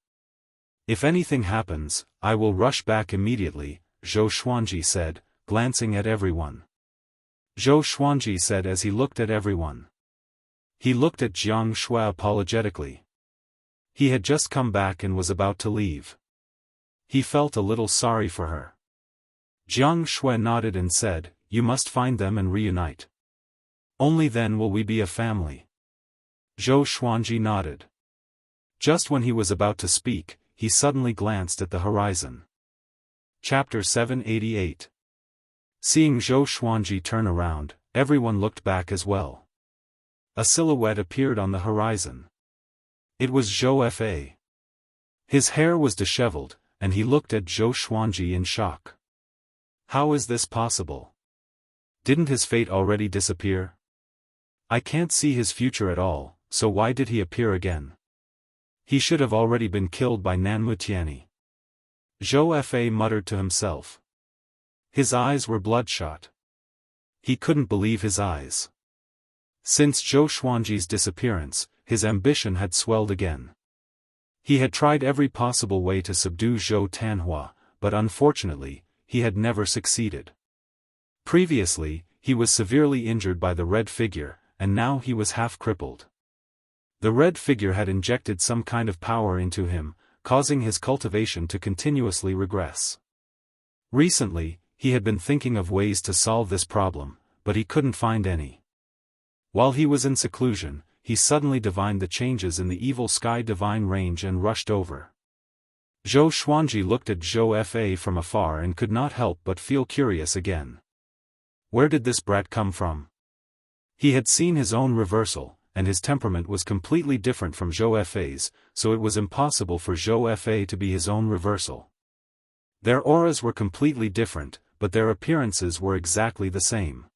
If anything happens, I will rush back immediately, Zhou Xuanji said, glancing at everyone. Zhou Xuanji said as he looked at everyone. He looked at Jiang Shui apologetically. He had just come back and was about to leave. He felt a little sorry for her. Jiang Shui nodded and said, you must find them and reunite. Only then will we be a family. Zhou Xuanji nodded. Just when he was about to speak, he suddenly glanced at the horizon. Chapter 788. Seeing Zhou Xuanji turn around, everyone looked back as well. A silhouette appeared on the horizon. It was Zhou Fa. His hair was disheveled, and he looked at Zhou Xuanji in shock. How is this possible? Didn't his fate already disappear? I can't see his future at all, so why did he appear again? He should have already been killed by Nanmutiani. Zhou Fa muttered to himself. His eyes were bloodshot. He couldn't believe his eyes. Since Zhou Xuanji's disappearance, his ambition had swelled again. He had tried every possible way to subdue Zhou Tanhua, but unfortunately, he had never succeeded. Previously, he was severely injured by the red figure, and now he was half crippled. The red figure had injected some kind of power into him, causing his cultivation to continuously regress. Recently, he had been thinking of ways to solve this problem, but he couldn't find any. While he was in seclusion, he suddenly divined the changes in the evil sky divine range and rushed over. Zhou Xuanji looked at Zhou Fa from afar and could not help but feel curious again. Where did this brat come from? He had seen his own reversal, and his temperament was completely different from Zhou Fa's, so it was impossible for Zhou Fa to be his own reversal. Their auras were completely different, but their appearances were exactly the same.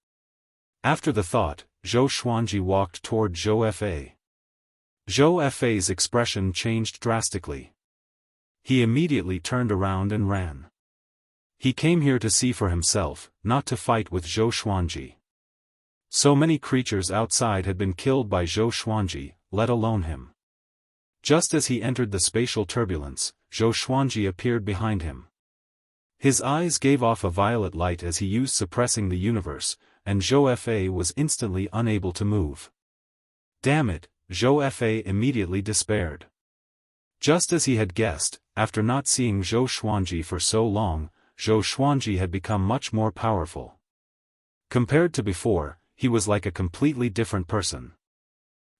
After the thought, Zhou Xuanji walked toward Zhou Fa. Zhou Fa's expression changed drastically. He immediately turned around and ran. He came here to see for himself, not to fight with Zhou Xuanji. So many creatures outside had been killed by Zhou Xuanji, let alone him. Just as he entered the spatial turbulence, Zhou Xuanji appeared behind him. His eyes gave off a violet light as he used suppressing the universe, and Zhou Fa was instantly unable to move. Damn it, Zhou Fa immediately despaired. Just as he had guessed, after not seeing Zhou Xuanji for so long, Zhou Xuanji had become much more powerful. Compared to before, he was like a completely different person.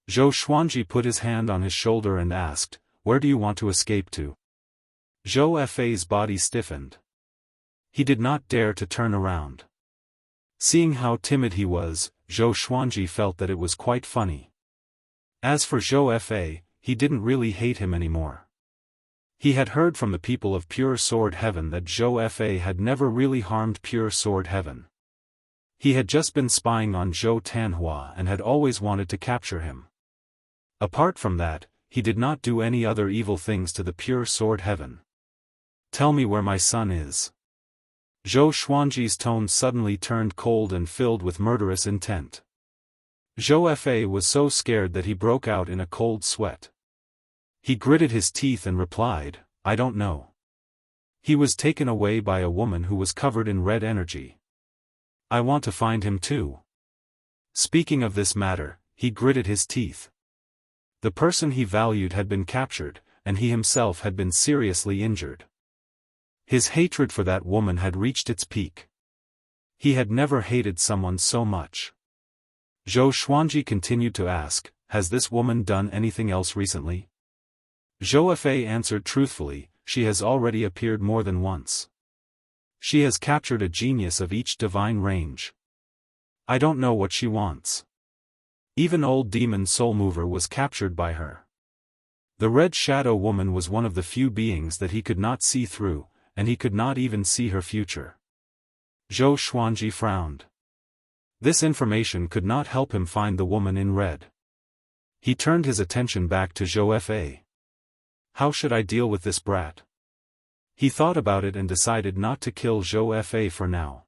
Zhou Xuanji put his hand on his shoulder and asked, where do you want to escape to? Zhou Fa's body stiffened. He did not dare to turn around. Seeing how timid he was, Zhou Xuanji felt that it was quite funny. As for Zhou Fa, he didn't really hate him anymore. He had heard from the people of Pure Sword Heaven that Zhou Fa had never really harmed Pure Sword Heaven. He had just been spying on Zhou Tanhua and had always wanted to capture him. Apart from that, he did not do any other evil things to the Pure Sword Heaven. Tell me where my son is. Zhou Xuanji's tone suddenly turned cold and filled with murderous intent. Zhou Fa was so scared that he broke out in a cold sweat. He gritted his teeth and replied, I don't know. He was taken away by a woman who was covered in red energy. I want to find him too. Speaking of this matter, he gritted his teeth. The person he valued had been captured, and he himself had been seriously injured. His hatred for that woman had reached its peak. He had never hated someone so much. Zhou Xuanji continued to ask, "Has this woman done anything else recently?" Zhou Fei answered truthfully, "She has already appeared more than once. She has captured a genius of each divine range. I don't know what she wants. Even old demon Soulmover was captured by her." The Red Shadow Woman was one of the few beings that he could not see through, and he could not even see her future. Zhou Xuanji frowned. This information could not help him find the woman in red. He turned his attention back to Zhou Fei. How should I deal with this brat? He thought about it and decided not to kill Zhou Fei for now.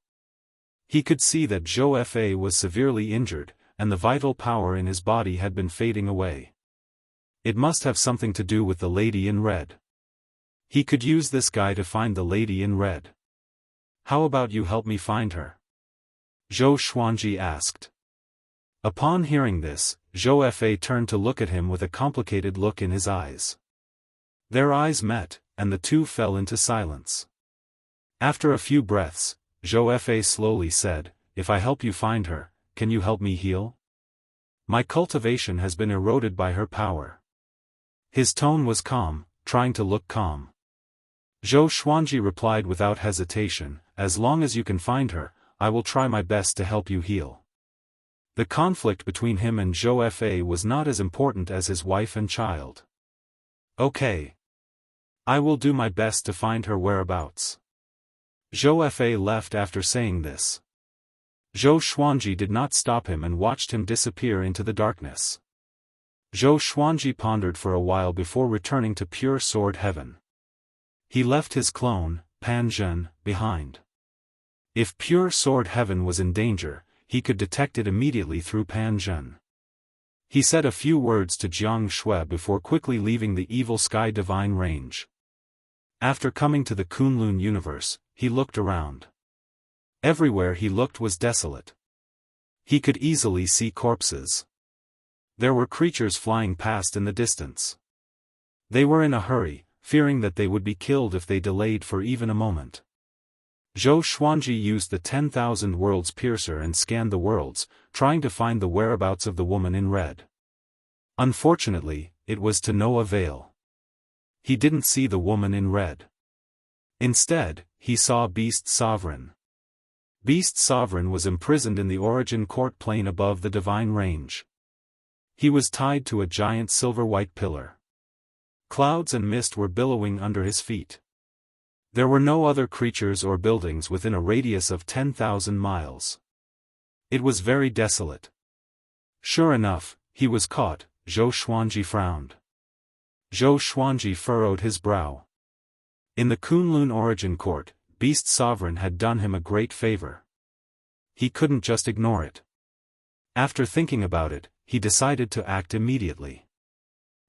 He could see that Zhou Fei was severely injured, and the vital power in his body had been fading away. It must have something to do with the lady in red. He could use this guy to find the lady in red. How about you help me find her? Zhou Xuanji asked. Upon hearing this, Zhou Fei turned to look at him with a complicated look in his eyes. Their eyes met, and the two fell into silence. After a few breaths, Zhou Fei slowly said, "If I help you find her, can you help me heal? My cultivation has been eroded by her power." His tone was calm, trying to look calm. Zhou Xuanji replied without hesitation, "As long as you can find her, I will try my best to help you heal." The conflict between him and Zhou Fei was not as important as his wife and child. "Okay. I will do my best to find her whereabouts." Zhou Fei left after saying this. Zhou Xuanji did not stop him and watched him disappear into the darkness. Zhou Xuanji pondered for a while before returning to pure sword heaven. He left his clone, Pan Zhen, behind. If pure sword heaven was in danger, he could detect it immediately through Pan Zhen. He said a few words to Jianghu before quickly leaving the evil sky divine range. After coming to the Kunlun universe, he looked around. Everywhere he looked was desolate. He could easily see corpses. There were creatures flying past in the distance. They were in a hurry, fearing that they would be killed if they delayed for even a moment. Zhou Xuanji used the 10,000 Worlds Piercer and scanned the worlds, trying to find the whereabouts of the woman in red. Unfortunately, it was to no avail. He didn't see the woman in red. Instead, he saw Beast Sovereign. Beast Sovereign was imprisoned in the origin court plane above the divine range. He was tied to a giant silver-white pillar. Clouds and mist were billowing under his feet. There were no other creatures or buildings within a radius of 10,000 miles. It was very desolate. Sure enough, he was caught. Zhou Xuanji frowned. Zhou Xuanji furrowed his brow. In the Kunlun origin court, Beast Sovereign had done him a great favor. He couldn't just ignore it. After thinking about it, he decided to act immediately.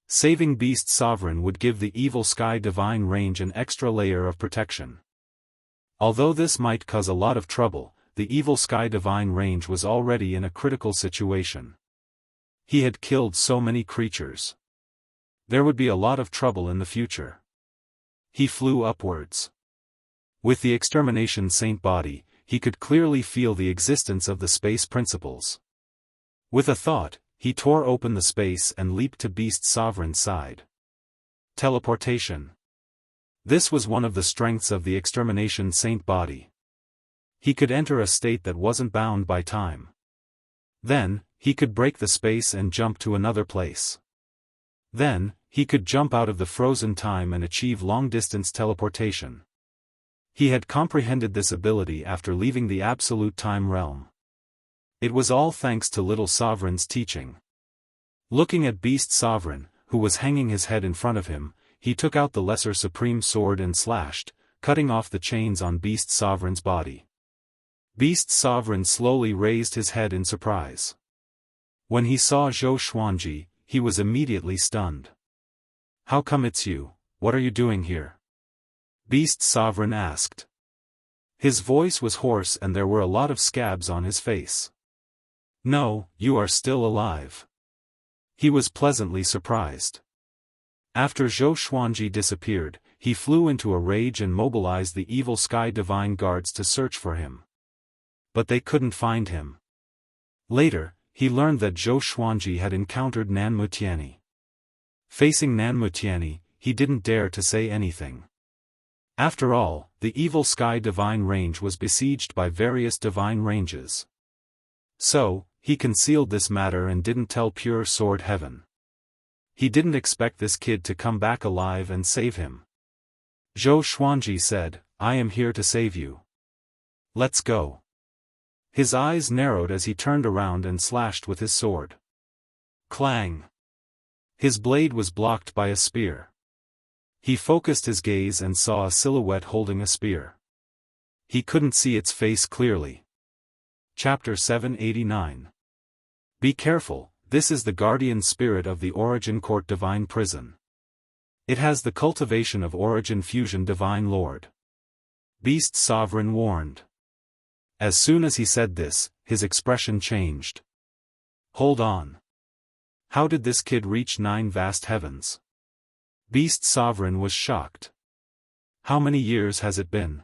Saving Beast Sovereign would give the evil sky divine range an extra layer of protection. Although this might cause a lot of trouble, the evil sky divine range was already in a critical situation. He had killed so many creatures. There would be a lot of trouble in the future. He flew upwards. With the extermination saint body, he could clearly feel the existence of the space principles. With a thought, he tore open the space and leaped to Beast Sovereign's side. Teleportation. This was one of the strengths of the extermination saint body. He could enter a state that wasn't bound by time. Then, he could break the space and jump to another place. Then, he could jump out of the frozen time and achieve long-distance teleportation. He had comprehended this ability after leaving the absolute time realm. It was all thanks to Little Sovereign's teaching. Looking at Beast Sovereign, who was hanging his head in front of him, he took out the Lesser Supreme Sword and slashed, cutting off the chains on Beast Sovereign's body. Beast Sovereign slowly raised his head in surprise. When he saw Zhou Xuanji, he was immediately stunned. "How come it's you? What are you doing here?" Beast Sovereign asked. His voice was hoarse and there were a lot of scabs on his face. "No, you are still alive." He was pleasantly surprised. After Zhou Xuanji disappeared, he flew into a rage and mobilized the evil sky divine guards to search for him. But they couldn't find him. Later, he learned that Zhou Xuanji had encountered Nanmutiani. Facing Nanmutiani, he didn't dare to say anything. After all, the evil sky divine range was besieged by various divine ranges. So, he concealed this matter and didn't tell Pure Sword Heaven. He didn't expect this kid to come back alive and save him. Zhou Xuanji said, "I am here to save you. Let's go." His eyes narrowed as he turned around and slashed with his sword. Clang! His blade was blocked by a spear. He focused his gaze and saw a silhouette holding a spear. He couldn't see its face clearly. Chapter 789. Be careful, this is the guardian spirit of the Origin Court Divine Prison. It has the cultivation of Origin Fusion Divine Lord. Beast Sovereign warned. As soon as he said this, his expression changed. Hold on. How did this kid reach 9 vast heavens? Beast Sovereign was shocked. How many years has it been?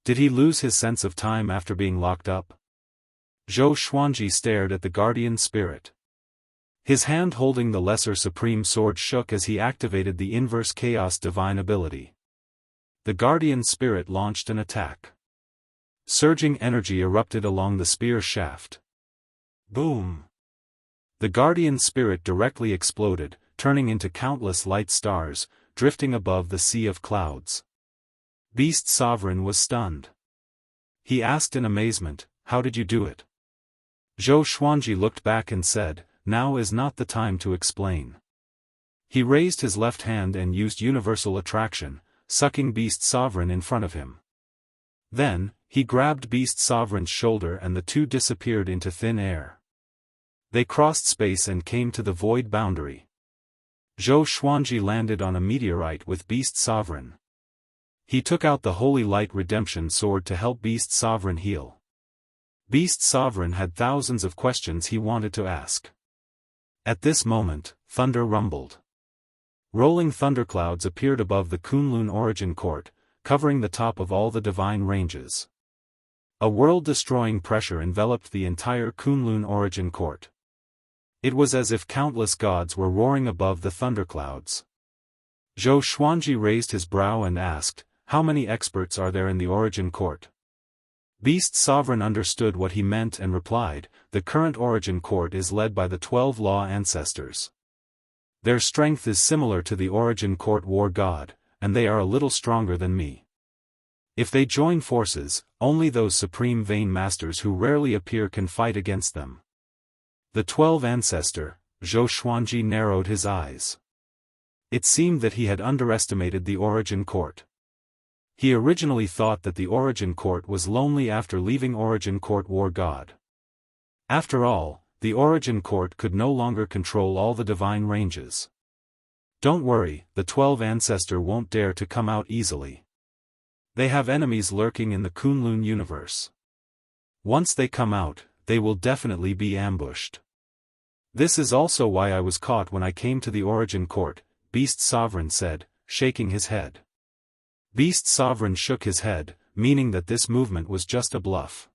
Did he lose his sense of time after being locked up? Zhou Xuanji stared at the guardian spirit. His hand holding the lesser supreme sword shook as he activated the inverse chaos divine ability. The guardian spirit launched an attack. Surging energy erupted along the spear shaft. Boom! The guardian spirit directly exploded, turning into countless light stars, drifting above the sea of clouds. Beast Sovereign was stunned. He asked in amazement, "How did you do it?" Zhou Xuanji looked back and said, "Now is not the time to explain." He raised his left hand and used universal attraction, sucking Beast Sovereign in front of him. Then, he grabbed Beast Sovereign's shoulder and the two disappeared into thin air. They crossed space and came to the void boundary. Zhou Xuanji landed on a meteorite with Beast Sovereign. He took out the Holy Light Redemption Sword to help Beast Sovereign heal. Beast Sovereign had thousands of questions he wanted to ask. At this moment, thunder rumbled. Rolling thunderclouds appeared above the Kunlun Origin Court, covering the top of all the divine ranges. A world-destroying pressure enveloped the entire Kunlun Origin Court. It was as if countless gods were roaring above the thunderclouds. Zhou Xuanji raised his brow and asked, "How many experts are there in the Origin Court?" Beast Sovereign understood what he meant and replied, "The current Origin Court is led by the 12 Law Ancestors. Their strength is similar to the Origin Court War God, and they are a little stronger than me. If they join forces, only those supreme Vein Masters who rarely appear can fight against them." The 12 Ancestor, Zhou Xuanji narrowed his eyes. It seemed that he had underestimated the Origin Court. He originally thought that the Origin Court was lonely after leaving Origin Court War God. After all, the Origin Court could no longer control all the divine ranges. Don't worry, the 12 Ancestor won't dare to come out easily. They have enemies lurking in the Kunlun universe. Once they come out, they will definitely be ambushed. This is also why I was caught when I came to the Origin Court, Beast Sovereign said, shaking his head. Beast Sovereign shook his head, meaning that this movement was just a bluff.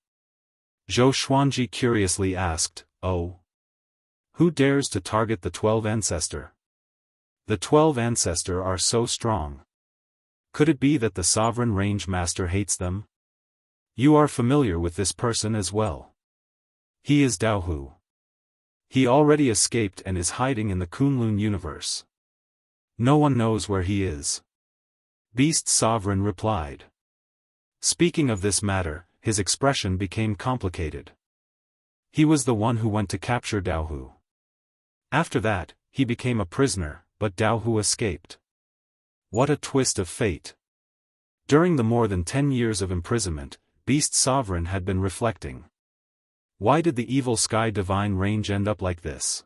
Zhou Xuanji curiously asked, "Oh? Who dares to target the 12 Ancestor? The 12 Ancestor are so strong. Could it be that the Sovereign Range Master hates them? You are familiar with this person as well. He is Daohu. He already escaped and is hiding in the Kunlun universe. No one knows where he is." Beast Sovereign replied. Speaking of this matter, his expression became complicated. He was the one who went to capture Daohu. After that, he became a prisoner, but Daohu escaped. What a twist of fate. During the more than 10 years of imprisonment, Beast Sovereign had been reflecting. Why did the evil sky divine range end up like this?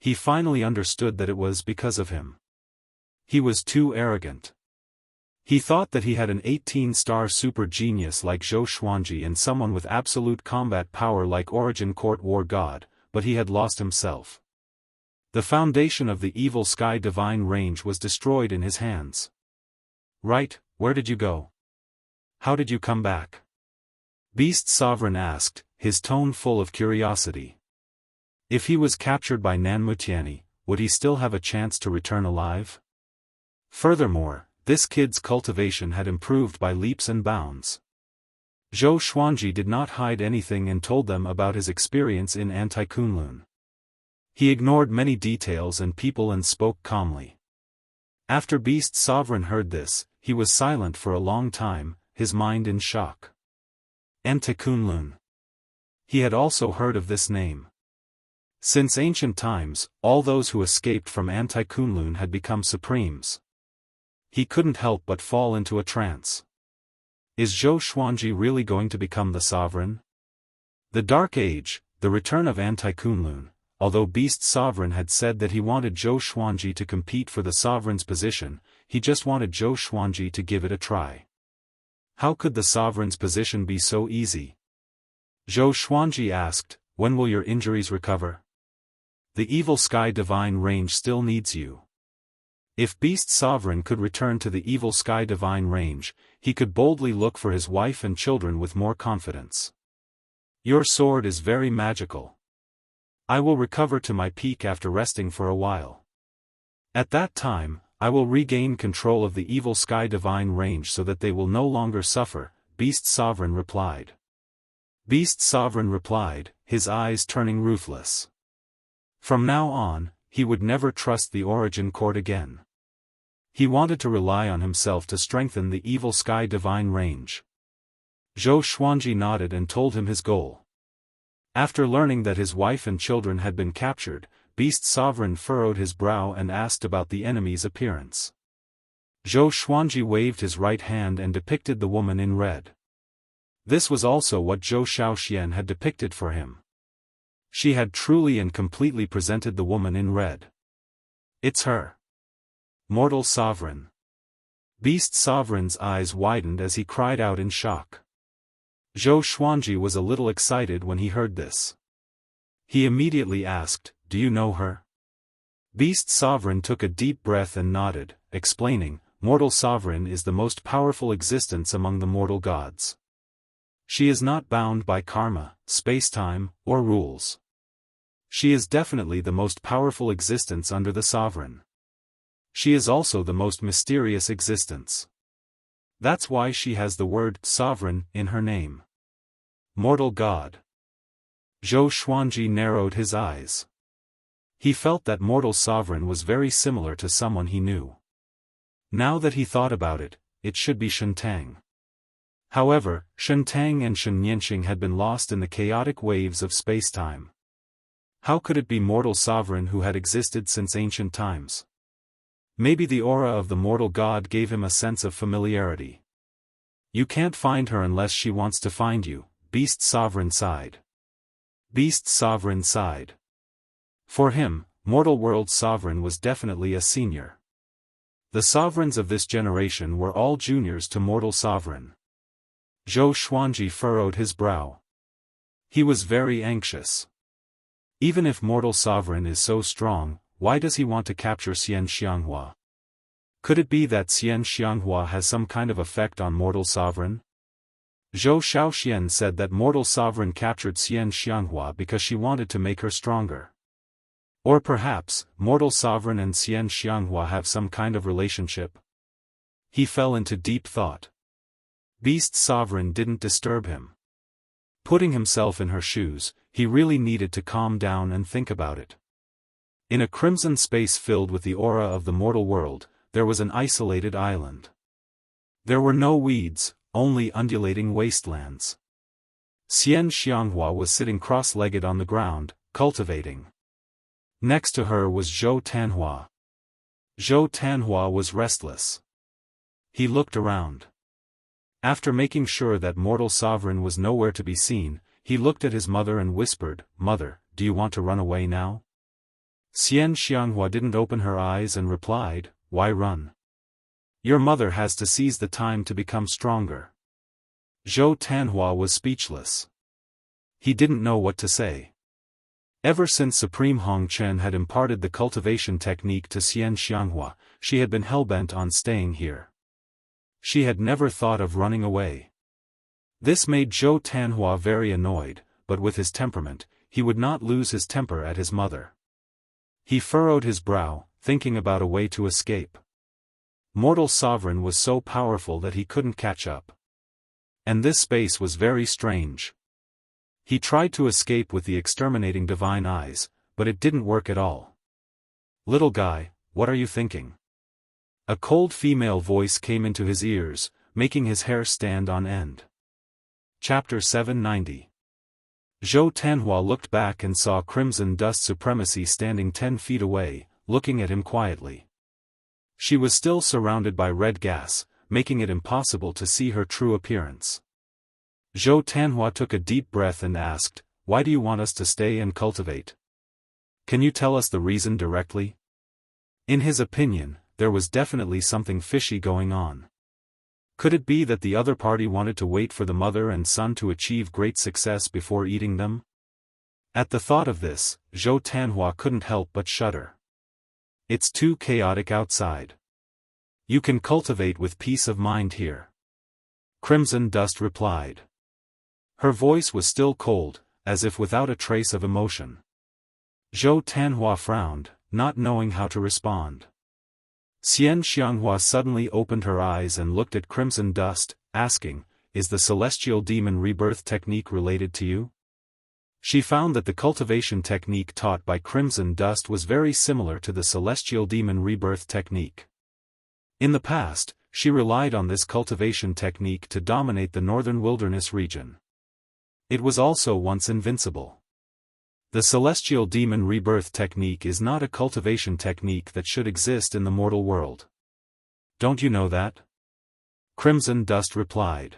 He finally understood that it was because of him. He was too arrogant. He thought that he had an 18-star super genius like Zhou Xuanji and someone with absolute combat power like Origin Court War God, but he had lost himself. The foundation of the evil sky divine range was destroyed in his hands. Right, where did you go? How did you come back? Beast Sovereign asked, his tone full of curiosity. If he was captured by Nanmutiani, would he still have a chance to return alive? Furthermore, this kid's cultivation had improved by leaps and bounds. Zhou Xuanji did not hide anything and told them about his experience in Anti-Kunlun. He ignored many details and people and spoke calmly. After Beast Sovereign heard this, he was silent for a long time, his mind in shock. Anti-Kunlun. He had also heard of this name. Since ancient times, all those who escaped from Anti-Kunlun had become supremes. He couldn't help but fall into a trance. Is Zhou Xuanji really going to become the sovereign? The Dark Age, the return of Anti-Kunlun. Although Beast Sovereign had said that he wanted Zhou Xuanji to compete for the sovereign's position, he just wanted Zhou Xuanji to give it a try. How could the sovereign's position be so easy? Zhou Xuanji asked, when will your injuries recover? The evil Sky Divine Range still needs you. If Beast Sovereign could return to the evil Sky Divine Range, he could boldly look for his wife and children with more confidence. Your sword is very magical. I will recover to my peak after resting for a while. At that time, I will regain control of the evil Sky Divine Range so that they will no longer suffer, Beast Sovereign replied. Beast Sovereign replied, his eyes turning ruthless. From now on, he would never trust the Origin Court again. He wanted to rely on himself to strengthen the evil Sky Divine Range. Zhou Xuanji nodded and told him his goal. After learning that his wife and children had been captured, Beast Sovereign furrowed his brow and asked about the enemy's appearance. Zhou Xuanji waved his right hand and depicted the woman in red. This was also what Zhou Xiaoxian had depicted for him. She had truly and completely presented the woman in red. It's her. Mortal Sovereign. Beast Sovereign's eyes widened as he cried out in shock. Zhou Xuanji was a little excited when he heard this. He immediately asked, do you know her? Beast Sovereign took a deep breath and nodded, explaining, Mortal Sovereign is the most powerful existence among the mortal gods. She is not bound by karma, space-time, or rules. She is definitely the most powerful existence under the Sovereign. She is also the most mysterious existence. That's why she has the word sovereign in her name. Mortal God. Zhou Xuanji narrowed his eyes. He felt that Mortal Sovereign was very similar to someone he knew. Now that he thought about it, it should be Shentang. However, Shentang and Shen Nianxing had been lost in the chaotic waves of space-time. How could it be Mortal Sovereign who had existed since ancient times? Maybe the aura of the mortal god gave him a sense of familiarity. You can't find her unless she wants to find you, Beast Sovereign sighed. Beast Sovereign sighed. For him, Mortal World Sovereign was definitely a senior. The sovereigns of this generation were all juniors to Mortal Sovereign. Zhou Xuanji furrowed his brow. He was very anxious. Even if Mortal Sovereign is so strong, why does he want to capture Xianxia? Could it be that Xianxia has some kind of effect on Mortal Sovereign? Zhou Xiaoxian said that Mortal Sovereign captured Xianxia because she wanted to make her stronger. Or perhaps, Mortal Sovereign and Xianxia have some kind of relationship. He fell into deep thought. Beast Sovereign didn't disturb him. Putting himself in her shoes, he really needed to calm down and think about it. In a crimson space filled with the aura of the mortal world, there was an isolated island. There were no weeds, only undulating wastelands. Xianxia was sitting cross-legged on the ground, cultivating. Next to her was Zhou Tanhua. Zhou Tanhua was restless. He looked around. After making sure that Mortal Sovereign was nowhere to be seen, he looked at his mother and whispered, "Mother, do you want to run away now?" Xianxia didn't open her eyes and replied, "Why run? Your mother has to seize the time to become stronger." Zhou Tanhua was speechless. He didn't know what to say. Ever since Supreme Hong Chen had imparted the cultivation technique to Xianxia, she had been hellbent on staying here. She had never thought of running away. This made Zhou Tanhua very annoyed, but with his temperament, he would not lose his temper at his mother. He furrowed his brow, thinking about a way to escape. Mortal Sovereign was so powerful that he couldn't catch up. And this space was very strange. He tried to escape with the exterminating divine eyes, but it didn't work at all. "Little guy, what are you thinking?" A cold female voice came into his ears, making his hair stand on end. Chapter 790. Zhou Tanhua looked back and saw Crimson Dust Supremacy standing 10 feet away, looking at him quietly. She was still surrounded by red gas, making it impossible to see her true appearance. Zhou Tanhua took a deep breath and asked, "Why do you want us to stay and cultivate? Can you tell us the reason directly?" In his opinion, there was definitely something fishy going on. Could it be that the other party wanted to wait for the mother and son to achieve great success before eating them? At the thought of this, Zhou Tanhua couldn't help but shudder. "It's too chaotic outside. You can cultivate with peace of mind here," Crimson Dust replied. Her voice was still cold, as if without a trace of emotion. Zhou Tanhua frowned, not knowing how to respond. Xianxia suddenly opened her eyes and looked at Crimson Dust, asking, "Is the celestial demon rebirth technique related to you?" She found that the cultivation technique taught by Crimson Dust was very similar to the celestial demon rebirth technique. In the past, she relied on this cultivation technique to dominate the northern wilderness region. It was also once invincible. The celestial demon rebirth technique is not a cultivation technique that should exist in the mortal world. "Don't you know that?" Crimson Dust replied.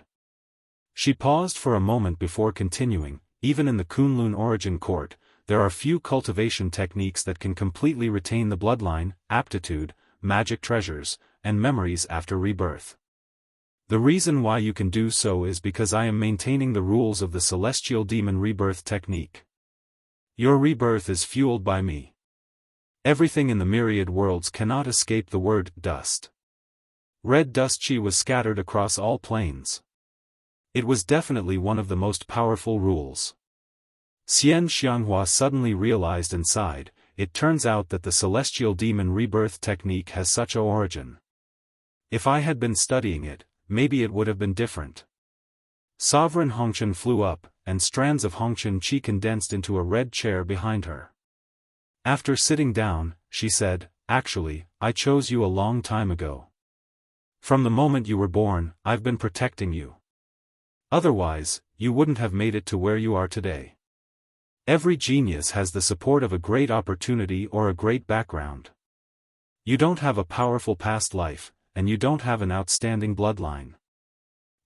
She paused for a moment before continuing, "Even in the Kunlun origin court, there are few cultivation techniques that can completely retain the bloodline, aptitude, magic treasures, and memories after rebirth. The reason why you can do so is because I am maintaining the rules of the celestial demon rebirth technique. Your rebirth is fueled by me. Everything in the myriad worlds cannot escape the word dust." Red dust chi was scattered across all planes. It was definitely one of the most powerful rules. Xianxia suddenly realized and sighed, "It turns out that the celestial demon rebirth technique has such an origin. If I had been studying it, maybe it would have been different." Sovereign Hongqian flew up, and strands of Hongqian chi condensed into a red chair behind her. After sitting down, she said, "Actually, I chose you a long time ago. From the moment you were born, I've been protecting you. Otherwise, you wouldn't have made it to where you are today. Every genius has the support of a great opportunity or a great background. You don't have a powerful past life, and you don't have an outstanding bloodline.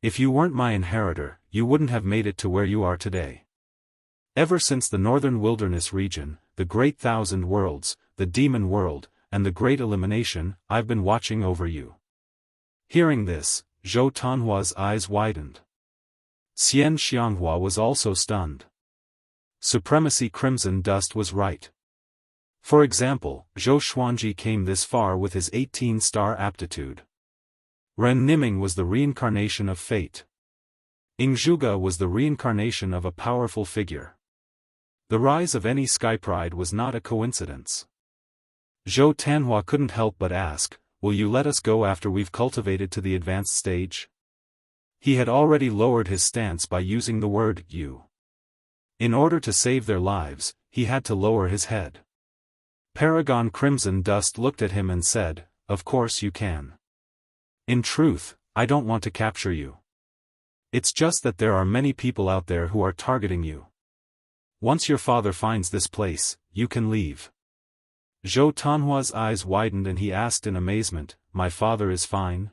If you weren't my inheritor, you wouldn't have made it to where you are today. Ever since the northern wilderness region, the great thousand worlds, the demon world, and the great elimination, I've been watching over you." Hearing this, Zhou Tanhua's eyes widened. Xianxia was also stunned. Supremacy Crimson Dust was right. For example, Zhou Xuanji came this far with his 18-star aptitude. Ren Niming was the reincarnation of fate. Ingzhuge was the reincarnation of a powerful figure. The rise of any sky pride was not a coincidence. Zhou Tanhua couldn't help but ask, "Will you let us go after we've cultivated to the advanced stage?" He had already lowered his stance by using the word "you." In order to save their lives, he had to lower his head. Paragon Crimson Dust looked at him and said, "Of course you can. In truth, I don't want to capture you. It's just that there are many people out there who are targeting you. Once your father finds this place, you can leave." Zhou Tanhua's eyes widened and he asked in amazement, "My father is fine?"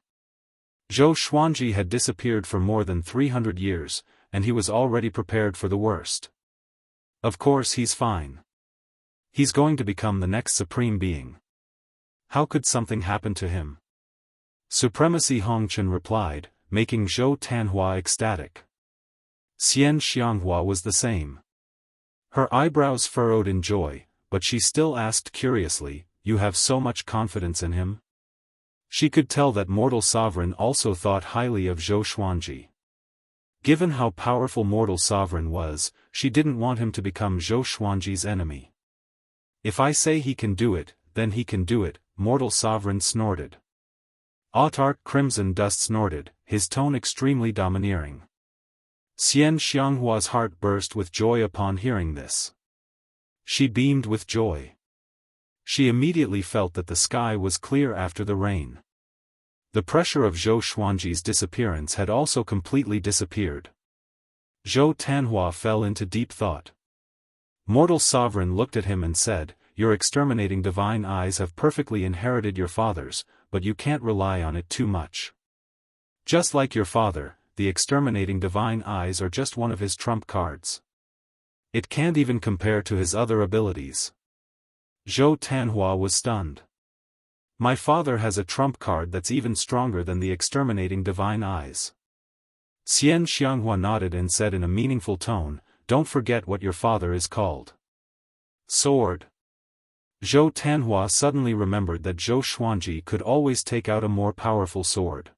Zhou Xuanji had disappeared for more than 300 years, and he was already prepared for the worst. Of course he's fine. He's going to become the next supreme being. How could something happen to him? Supremacy Hongqian replied, making Zhou Tanhua ecstatic. Xianxia was the same. Her eyebrows furrowed in joy, but she still asked curiously, "You have so much confidence in him?" She could tell that mortal sovereign also thought highly of Zhou Xuanji. Given how powerful mortal sovereign was, she didn't want him to become Zhou Xuanji's enemy. If I say he can do it, then he can do it, mortal sovereign snorted. Autarch Crimson Dust snorted, his tone extremely domineering. Xianxianghua's heart burst with joy upon hearing this. She beamed with joy. She immediately felt that the sky was clear after the rain. The pressure of Zhou Xuanji's disappearance had also completely disappeared. Zhou Tanhua fell into deep thought. Mortal Sovereign looked at him and said, "Your exterminating divine eyes have perfectly inherited your father's, but you can't rely on it too much. Just like your father, the exterminating divine eyes are just one of his trump cards. It can't even compare to his other abilities." Zhou Tanhua was stunned. "My father has a trump card that's even stronger than the exterminating divine eyes." Xianxianghua nodded and said in a meaningful tone, "Don't forget what your father is called." Sword. Zhou Tanhua suddenly remembered that Zhou Xuanji could always take out a more powerful sword.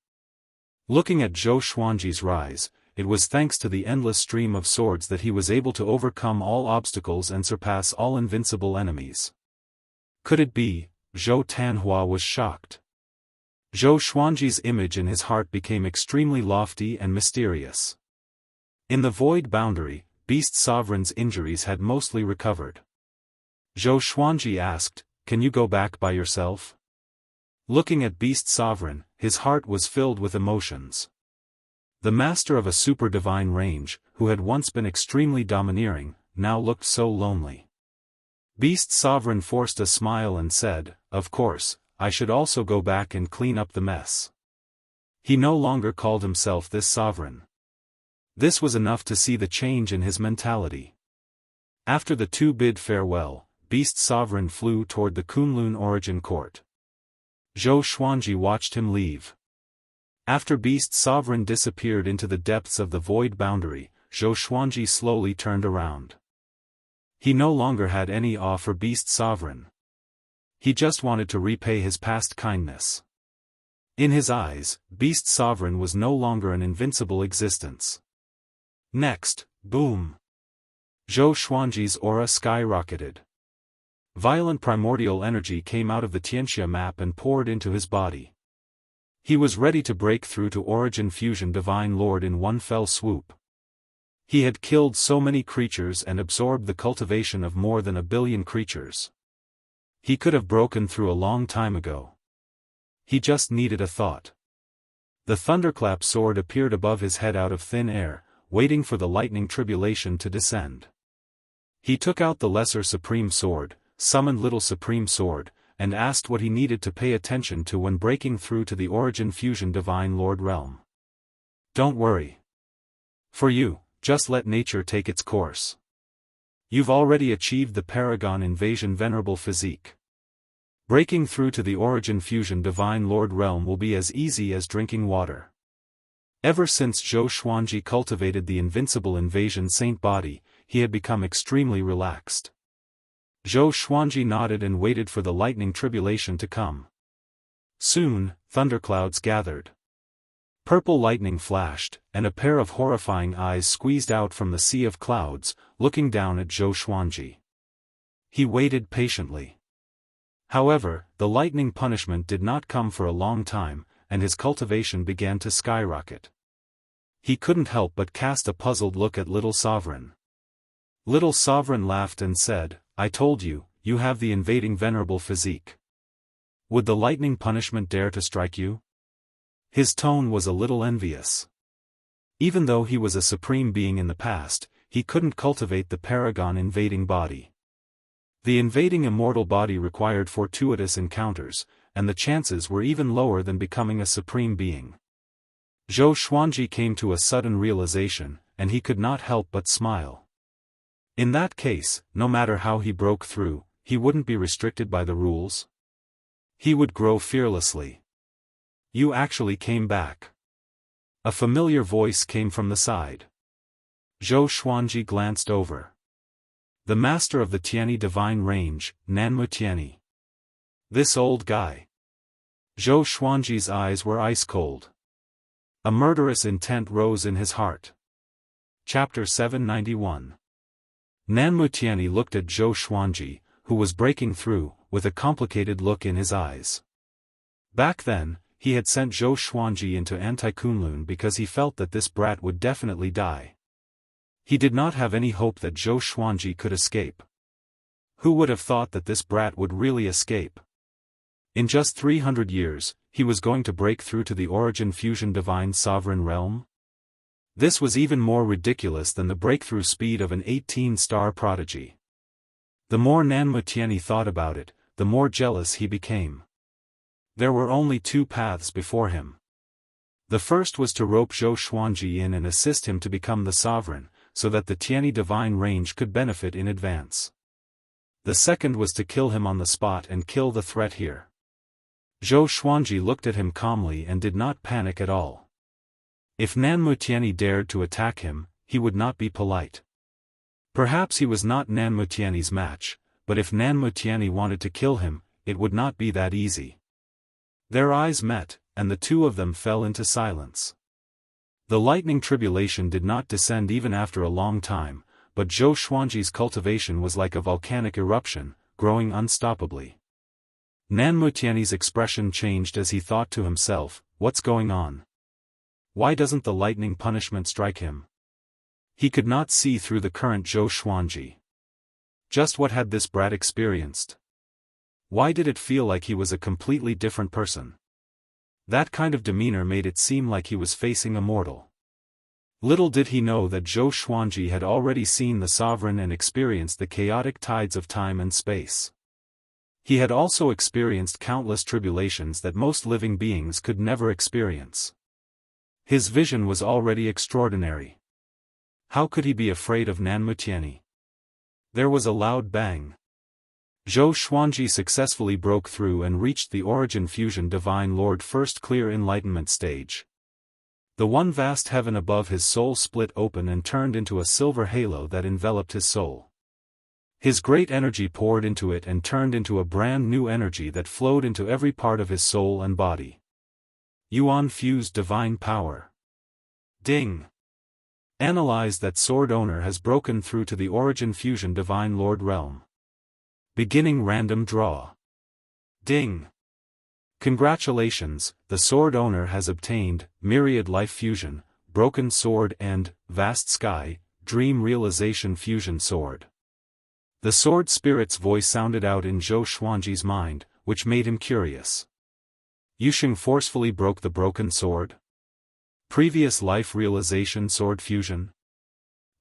Looking at Zhou Xuanji's rise, it was thanks to the endless stream of swords that he was able to overcome all obstacles and surpass all invincible enemies. Could it be? Zhou Tanhua was shocked. Zhou Xuanji's image in his heart became extremely lofty and mysterious. In the void boundary, Beast Sovereign's injuries had mostly recovered. Zhou Xuanji asked, "Can you go back by yourself?" Looking at Beast Sovereign, his heart was filled with emotions. The master of a super divine range, who had once been extremely domineering, now looked so lonely. Beast Sovereign forced a smile and said, "Of course, I should also go back and clean up the mess." He no longer called himself this sovereign. This was enough to see the change in his mentality. After the two bid farewell, Beast Sovereign flew toward the Kunlun Origin Court. Zhou Xuanji watched him leave. After Beast Sovereign disappeared into the depths of the void boundary, Zhou Xuanji slowly turned around. He no longer had any awe for Beast Sovereign. He just wanted to repay his past kindness. In his eyes, Beast Sovereign was no longer an invincible existence. Next, boom! Zhou Xuanji's aura skyrocketed. Violent primordial energy came out of the Xianxia map and poured into his body. He was ready to break through to Origin Fusion Divine Lord in one fell swoop. He had killed so many creatures and absorbed the cultivation of more than 1 billion creatures. He could have broken through a long time ago. He just needed a thought. The thunderclap sword appeared above his head out of thin air, waiting for the lightning tribulation to descend. He took out the lesser supreme sword, summoned little supreme sword, and asked what he needed to pay attention to when breaking through to the Origin Fusion Divine Lord realm. "Don't worry. For you, just let nature take its course. You've already achieved the Paragon Invasion Venerable Physique. Breaking through to the Origin Fusion Divine Lord realm will be as easy as drinking water." Ever since Zhou Xuanji cultivated the invincible Invasion Saint body, he had become extremely relaxed. Zhou Xuanji nodded and waited for the lightning tribulation to come. Soon, thunderclouds gathered. Purple lightning flashed, and a pair of horrifying eyes squeezed out from the sea of clouds, looking down at Zhou Xuanji. He waited patiently. However, the lightning punishment did not come for a long time, and his cultivation began to skyrocket. He couldn't help but cast a puzzled look at Little Sovereign. Little Sovereign laughed and said, "I told you, you have the invading venerable physique. Would the lightning punishment dare to strike you?" His tone was a little envious. Even though he was a supreme being in the past, he couldn't cultivate the Paragon invading body. The invading immortal body required fortuitous encounters, and the chances were even lower than becoming a supreme being. Zhou Xuanji came to a sudden realization, and he could not help but smile. In that case, no matter how he broke through, he wouldn't be restricted by the rules. He would grow fearlessly. "You actually came back." A familiar voice came from the side. Zhou Xuanji glanced over. The master of the Tianyi divine range, Nanmu Tianyi. This old guy. Zhou Xuanji's eyes were ice-cold. A murderous intent rose in his heart. Chapter 791. Nanmutiani looked at Zhou Xuanji, who was breaking through, with a complicated look in his eyes. Back then, he had sent Zhou Xuanji into Anti-Kunlun because he felt that this brat would definitely die. He did not have any hope that Zhou Xuanji could escape. Who would have thought that this brat would really escape? In just 300 years, he was going to break through to the origin fusion divine sovereign realm? This was even more ridiculous than the breakthrough speed of an 18-star prodigy. The more Nanmutiani thought about it, the more jealous he became. There were only two paths before him. The first was to rope Zhou Xuanji in and assist him to become the sovereign, so that the Tiani divine range could benefit in advance. The second was to kill him on the spot and kill the threat here. Zhou Xuanji looked at him calmly and did not panic at all. If Nanmutiani dared to attack him, he would not be polite. Perhaps he was not Nanmutiani's match, but if Nanmutiani wanted to kill him, it would not be that easy. Their eyes met, and the two of them fell into silence. The lightning tribulation did not descend even after a long time, but Zhou Xuanji's cultivation was like a volcanic eruption, growing unstoppably. Nanmutiani's expression changed as he thought to himself, what's going on? Why doesn't the lightning punishment strike him? He could not see through the current Zhou Xuanji. Just what had this brat experienced? Why did it feel like he was a completely different person? That kind of demeanor made it seem like he was facing a mortal. Little did he know that Zhou Xuanji had already seen the sovereign and experienced the chaotic tides of time and space. He had also experienced countless tribulations that most living beings could never experience. His vision was already extraordinary. How could he be afraid of Nanmutiani? There was a loud bang. Zhou Xuanji successfully broke through and reached the Origin Fusion Divine Lord first clear enlightenment stage. The one vast heaven above his soul split open and turned into a silver halo that enveloped his soul. His great energy poured into it and turned into a brand new energy that flowed into every part of his soul and body. Yuan fused divine power. Ding! Analyze that sword owner has broken through to the Origin Fusion Divine Lord realm. Beginning random draw. Ding! Congratulations, the sword owner has obtained Myriad Life Fusion, Broken Sword and Vast Sky, Dream Realization Fusion Sword. The sword spirit's voice sounded out in Zhou Xuanji's mind, which made him curious. Yusheng forcefully broke the broken sword? Previous life realization sword fusion?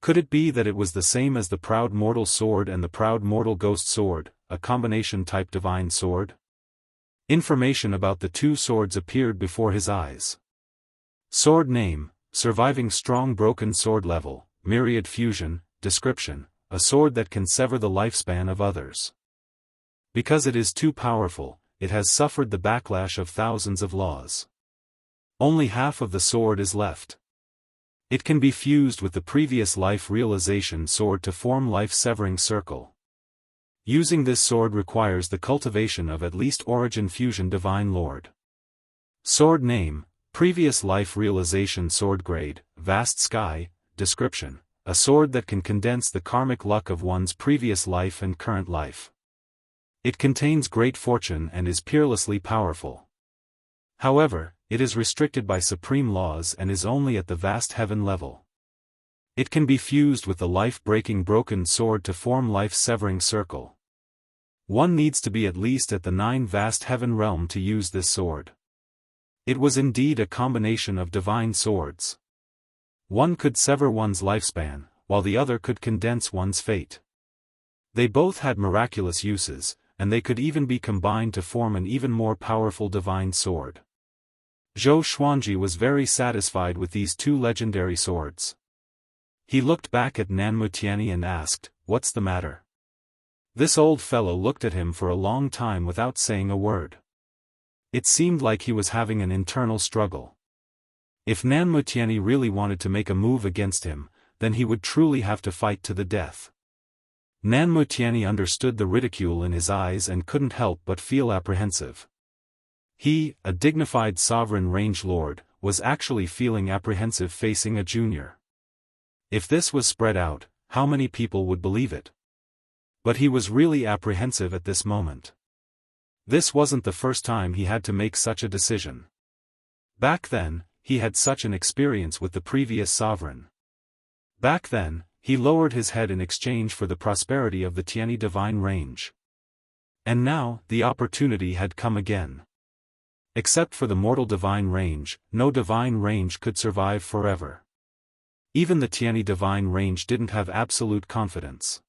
Could it be that it was the same as the Proud Mortal Sword and the Proud Mortal Ghost Sword, a combination-type divine sword? Information about the two swords appeared before his eyes. Sword name, Surviving Strong Broken Sword Level, Myriad Fusion, Description, a sword that can sever the lifespan of others. Because it is too powerful, it has suffered the backlash of thousands of laws. Only half of the sword is left. It can be fused with the previous life realization sword to form life-severing circle. Using this sword requires the cultivation of at least Origin Fusion Divine Lord. Sword name, Previous Life Realization Sword Grade, Vast Sky, Description, a sword that can condense the karmic luck of one's previous life and current life. It contains great fortune and is peerlessly powerful. However, it is restricted by supreme laws and is only at the vast heaven level. It can be fused with the life-breaking broken sword to form life-severing circle. One needs to be at least at the 9 vast heaven realm to use this sword. It was indeed a combination of divine swords. One could sever one's lifespan, while the other could condense one's fate. They both had miraculous uses, and they could even be combined to form an even more powerful divine sword. Zhou Xuanji was very satisfied with these two legendary swords. He looked back at Nanmutiani and asked, "What's the matter?" This old fellow looked at him for a long time without saying a word. It seemed like he was having an internal struggle. If Nanmutiani really wanted to make a move against him, then he would truly have to fight to the death. Nanmutiani understood the ridicule in his eyes and couldn't help but feel apprehensive. He, a dignified sovereign range lord, was actually feeling apprehensive facing a junior. If this was spread out, how many people would believe it? But he was really apprehensive at this moment. This wasn't the first time he had to make such a decision. Back then, he had such an experience with the previous sovereign. Back then, he lowered his head in exchange for the prosperity of the Tianyi divine range. And now, the opportunity had come again. Except for the mortal divine range, no divine range could survive forever. Even the Tianyi divine range didn't have absolute confidence.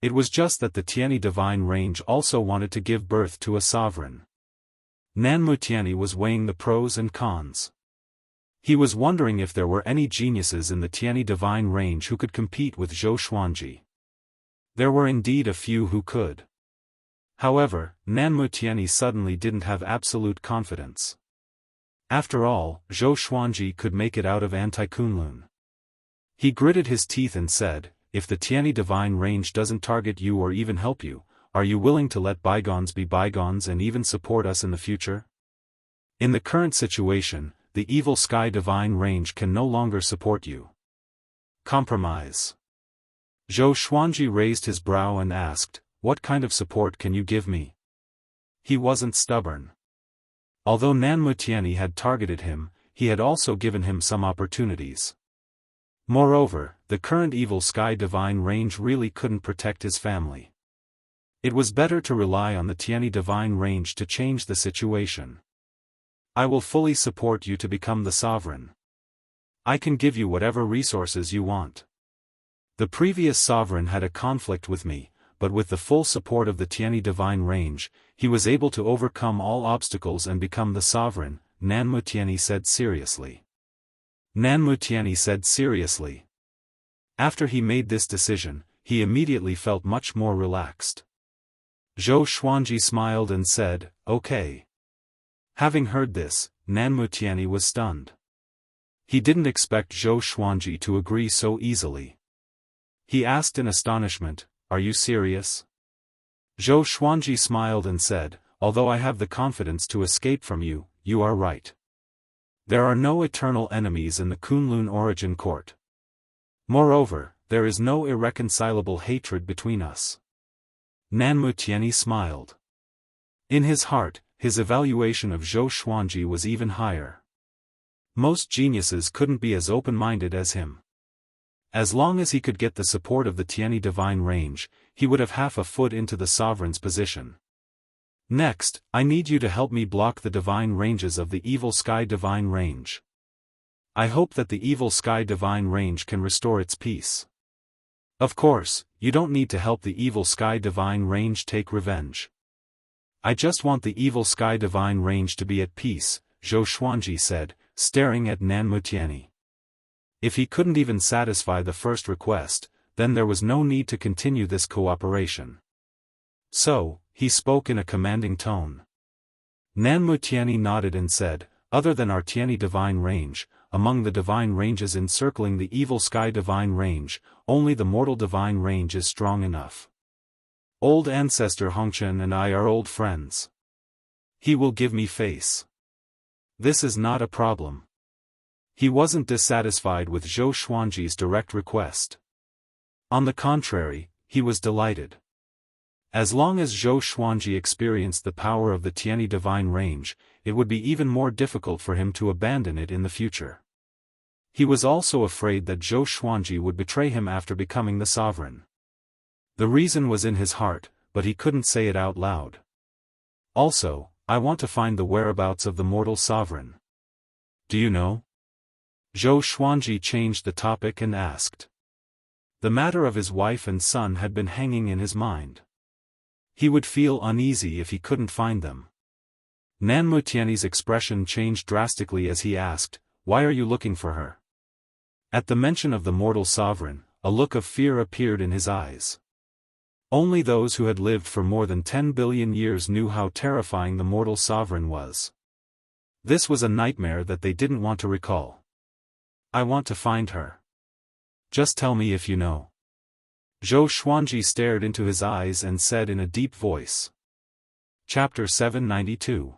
It was just that the Tianyi divine range also wanted to give birth to a sovereign. Nanmu Tianyi was weighing the pros and cons. He was wondering if there were any geniuses in the Tianyi divine range who could compete with Zhou Xuanji. There were indeed a few who could. However, Nanmu Tianyi suddenly didn't have absolute confidence. After all, Zhou Xuanji could make it out of Anti-Kunlun. He gritted his teeth and said, if the Tianyi divine range doesn't target you or even help you, are you willing to let bygones be bygones and even support us in the future? In the current situation, the evil sky divine range can no longer support you. Compromise. Zhou Xuanji raised his brow and asked, what kind of support can you give me? He wasn't stubborn. Although Nanmu Tianyi had targeted him, he had also given him some opportunities. Moreover, the current evil sky divine range really couldn't protect his family. It was better to rely on the Tianyi divine range to change the situation. I will fully support you to become the sovereign. I can give you whatever resources you want. The previous sovereign had a conflict with me, but with the full support of the Tianyi divine range, he was able to overcome all obstacles and become the sovereign, Nanmu Tianyi said seriously. Nanmu Tianyi said seriously. After he made this decision, he immediately felt much more relaxed. Zhou Xuanji smiled and said, okay. Having heard this, Nanmu Tianyi was stunned. He didn't expect Zhou Xuanji to agree so easily. He asked in astonishment, are you serious? Zhou Xuanji smiled and said, although I have the confidence to escape from you, you are right. There are no eternal enemies in the Kunlun origin court. Moreover, there is no irreconcilable hatred between us. Nanmu Tianyi smiled. In his heart, his evaluation of Zhou Xuanji was even higher. Most geniuses couldn't be as open-minded as him. As long as he could get the support of the Tianyi divine range, he would have half a foot into the sovereign's position. Next, I need you to help me block the divine ranges of the evil sky divine range. I hope that the evil sky divine range can restore its peace. Of course, you don't need to help the evil sky divine range take revenge. I just want the evil sky divine range to be at peace, Zhou Xuanji said, staring at Nanmu Tianyi. If he couldn't even satisfy the first request, then there was no need to continue this cooperation. So, he spoke in a commanding tone. Nanmu Tianyi nodded and said, other than our Tianyi divine range, among the divine ranges encircling the evil sky divine range, only the mortal divine range is strong enough. Old ancestor Hongchen and I are old friends. He will give me face. This is not a problem. He wasn't dissatisfied with Zhou Xuanji's direct request. On the contrary, he was delighted. As long as Zhou Xuanji experienced the power of the Tianyi divine range, it would be even more difficult for him to abandon it in the future. He was also afraid that Zhou Xuanji would betray him after becoming the sovereign. The reason was in his heart, but he couldn't say it out loud. Also, I want to find the whereabouts of the mortal sovereign. Do you know? Zhou Xuanji changed the topic and asked. The matter of his wife and son had been hanging in his mind. He would feel uneasy if he couldn't find them. Nanmu Tianyi's expression changed drastically as he asked, why are you looking for her? At the mention of the mortal sovereign, a look of fear appeared in his eyes. Only those who had lived for more than 10 billion years knew how terrifying the mortal sovereign was. This was a nightmare that they didn't want to recall. I want to find her. Just tell me if you know. Zhou Xuanji stared into his eyes and said in a deep voice. Chapter 792.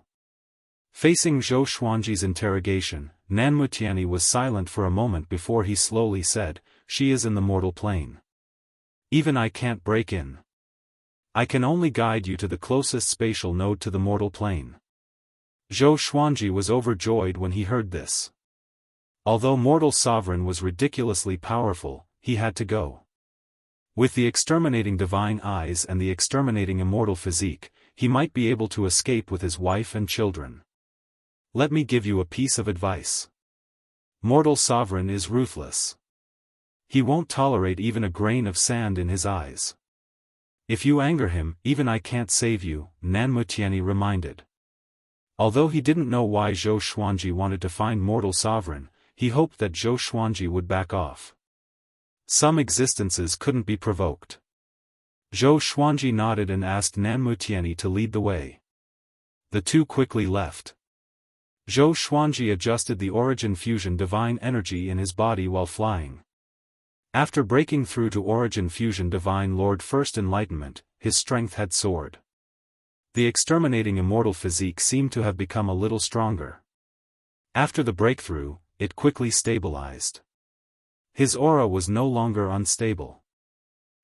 Facing Zhou Xuanji's interrogation, Nanmutiani was silent for a moment before he slowly said, "She is in the mortal plane. Even I can't break in. I can only guide you to the closest spatial node to the mortal plane." Zhou Xuanji was overjoyed when he heard this. Although mortal sovereign was ridiculously powerful, he had to go. With the exterminating divine eyes and the exterminating immortal physique, he might be able to escape with his wife and children. Let me give you a piece of advice. Mortal sovereign is ruthless. He won't tolerate even a grain of sand in his eyes. If you anger him, even I can't save you, Nanmutiani reminded. Although he didn't know why Zhou Xuanji wanted to find mortal sovereign, he hoped that Zhou Xuanji would back off. Some existences couldn't be provoked. Zhou Xuanji nodded and asked Nanmutiani to lead the way. The two quickly left. Zhou Xuanji adjusted the origin fusion divine energy in his body while flying. After breaking through to origin fusion divine Lord First Enlightenment, his strength had soared. The exterminating immortal physique seemed to have become a little stronger. After the breakthrough, it quickly stabilized. His aura was no longer unstable.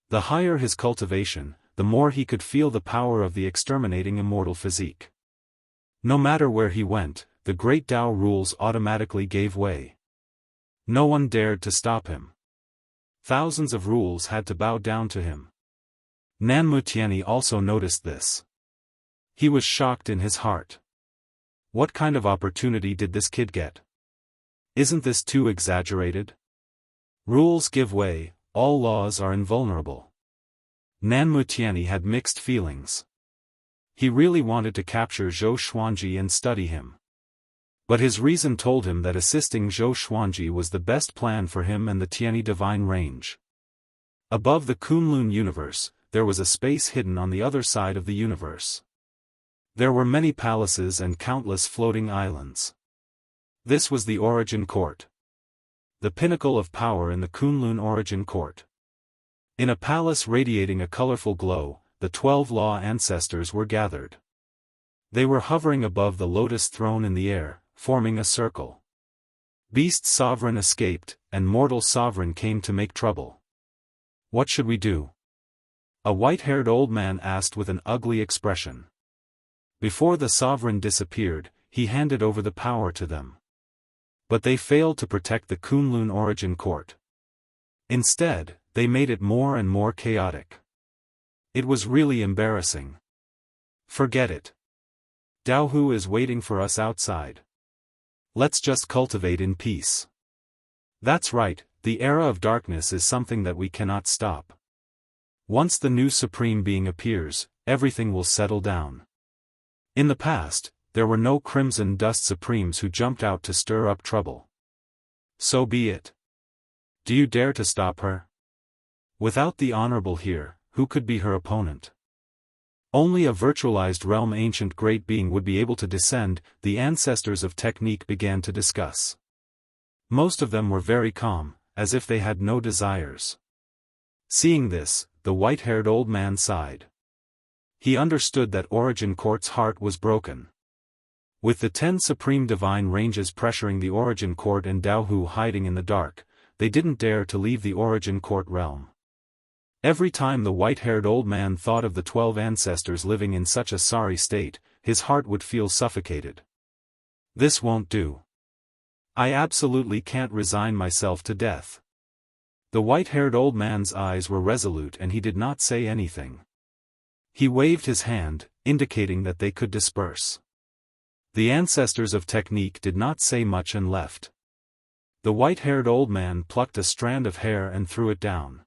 The higher his cultivation, the more he could feel the power of the exterminating immortal physique. No matter where he went, the great Tao rules automatically gave way. No one dared to stop him. Thousands of rules had to bow down to him. Nanmutiani also noticed this. He was shocked in his heart. What kind of opportunity did this kid get? Isn't this too exaggerated? Rules give way, all laws are invulnerable. Nanmutiani had mixed feelings. He really wanted to capture Zhou Xuanji and study him. But his reason told him that assisting Zhou Xuanji was the best plan for him and the Tianyi divine range. Above the Kunlun universe, there was a space hidden on the other side of the universe. There were many palaces and countless floating islands. This was the Origin Court. The pinnacle of power in the Kunlun Origin Court. In a palace radiating a colorful glow, the 12 law ancestors were gathered. They were hovering above the lotus throne in the air, forming a circle. Beast sovereign escaped, and mortal sovereign came to make trouble. What should we do? A white-haired old man asked with an ugly expression. Before the sovereign disappeared, he handed over the power to them. But they failed to protect the Kunlun Origin Court. Instead, they made it more and more chaotic. It was really embarrassing. Forget it. Daohu is waiting for us outside. Let's just cultivate in peace. That's right, the era of darkness is something that we cannot stop. Once the new Supreme Being appears, everything will settle down. In the past, there were no Crimson Dust Supremes who jumped out to stir up trouble. So be it. Do you dare to stop her? Without the Honorable here, who could be her opponent? Only a virtualized realm ancient great being would be able to descend, the ancestors of technique began to discuss. Most of them were very calm, as if they had no desires. Seeing this, the white-haired old man sighed. He understood that Origin Court's heart was broken. With the 10 supreme divine ranges pressuring the Origin Court and Daohu hiding in the dark, they didn't dare to leave the Origin Court realm. Every time the white-haired old man thought of the 12 ancestors living in such a sorry state, his heart would feel suffocated. This won't do. I absolutely can't resign myself to death. The white-haired old man's eyes were resolute and he did not say anything. He waved his hand, indicating that they could disperse. The ancestors of technique did not say much and left. The white-haired old man plucked a strand of hair and threw it down.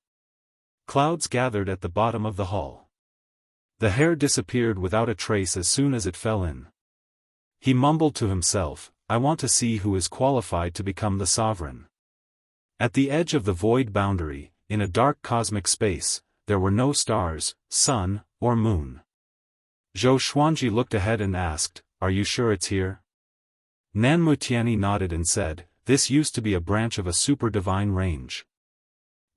Clouds gathered at the bottom of the hall. The hair disappeared without a trace as soon as it fell in. He mumbled to himself, I want to see who is qualified to become the sovereign. At the edge of the void boundary, in a dark cosmic space, there were no stars, sun, or moon. Zhou Xuanji looked ahead and asked, Are you sure it's here? Nanmutiani nodded and said, This used to be a branch of a super divine range.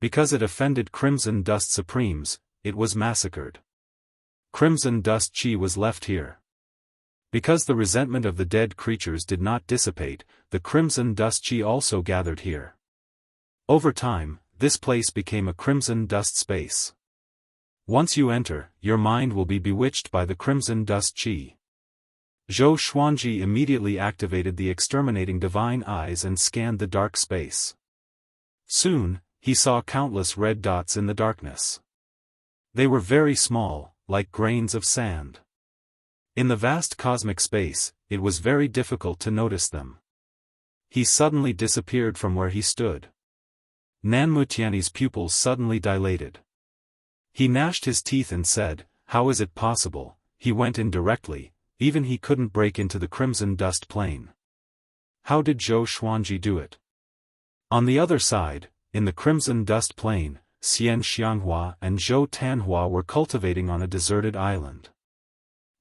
Because it offended Crimson Dust Supremes, it was massacred. Crimson Dust Chi was left here. Because the resentment of the dead creatures did not dissipate, the crimson dust chi also gathered here. Over time, this place became a crimson dust space. Once you enter, your mind will be bewitched by the crimson dust chi. Zhou Xuanji immediately activated the exterminating divine eyes and scanned the dark space. Soon, he saw countless red dots in the darkness. They were very small, like grains of sand. In the vast cosmic space, it was very difficult to notice them. He suddenly disappeared from where he stood. Nanmutiani's pupils suddenly dilated. He gnashed his teeth and said, "How is it possible?" He went in directly, even he couldn't break into the crimson dust plane. How did Zhou Xuanji do it? On the other side, in the crimson dust plane, Xianxia and Zhou Tanhua were cultivating on a deserted island.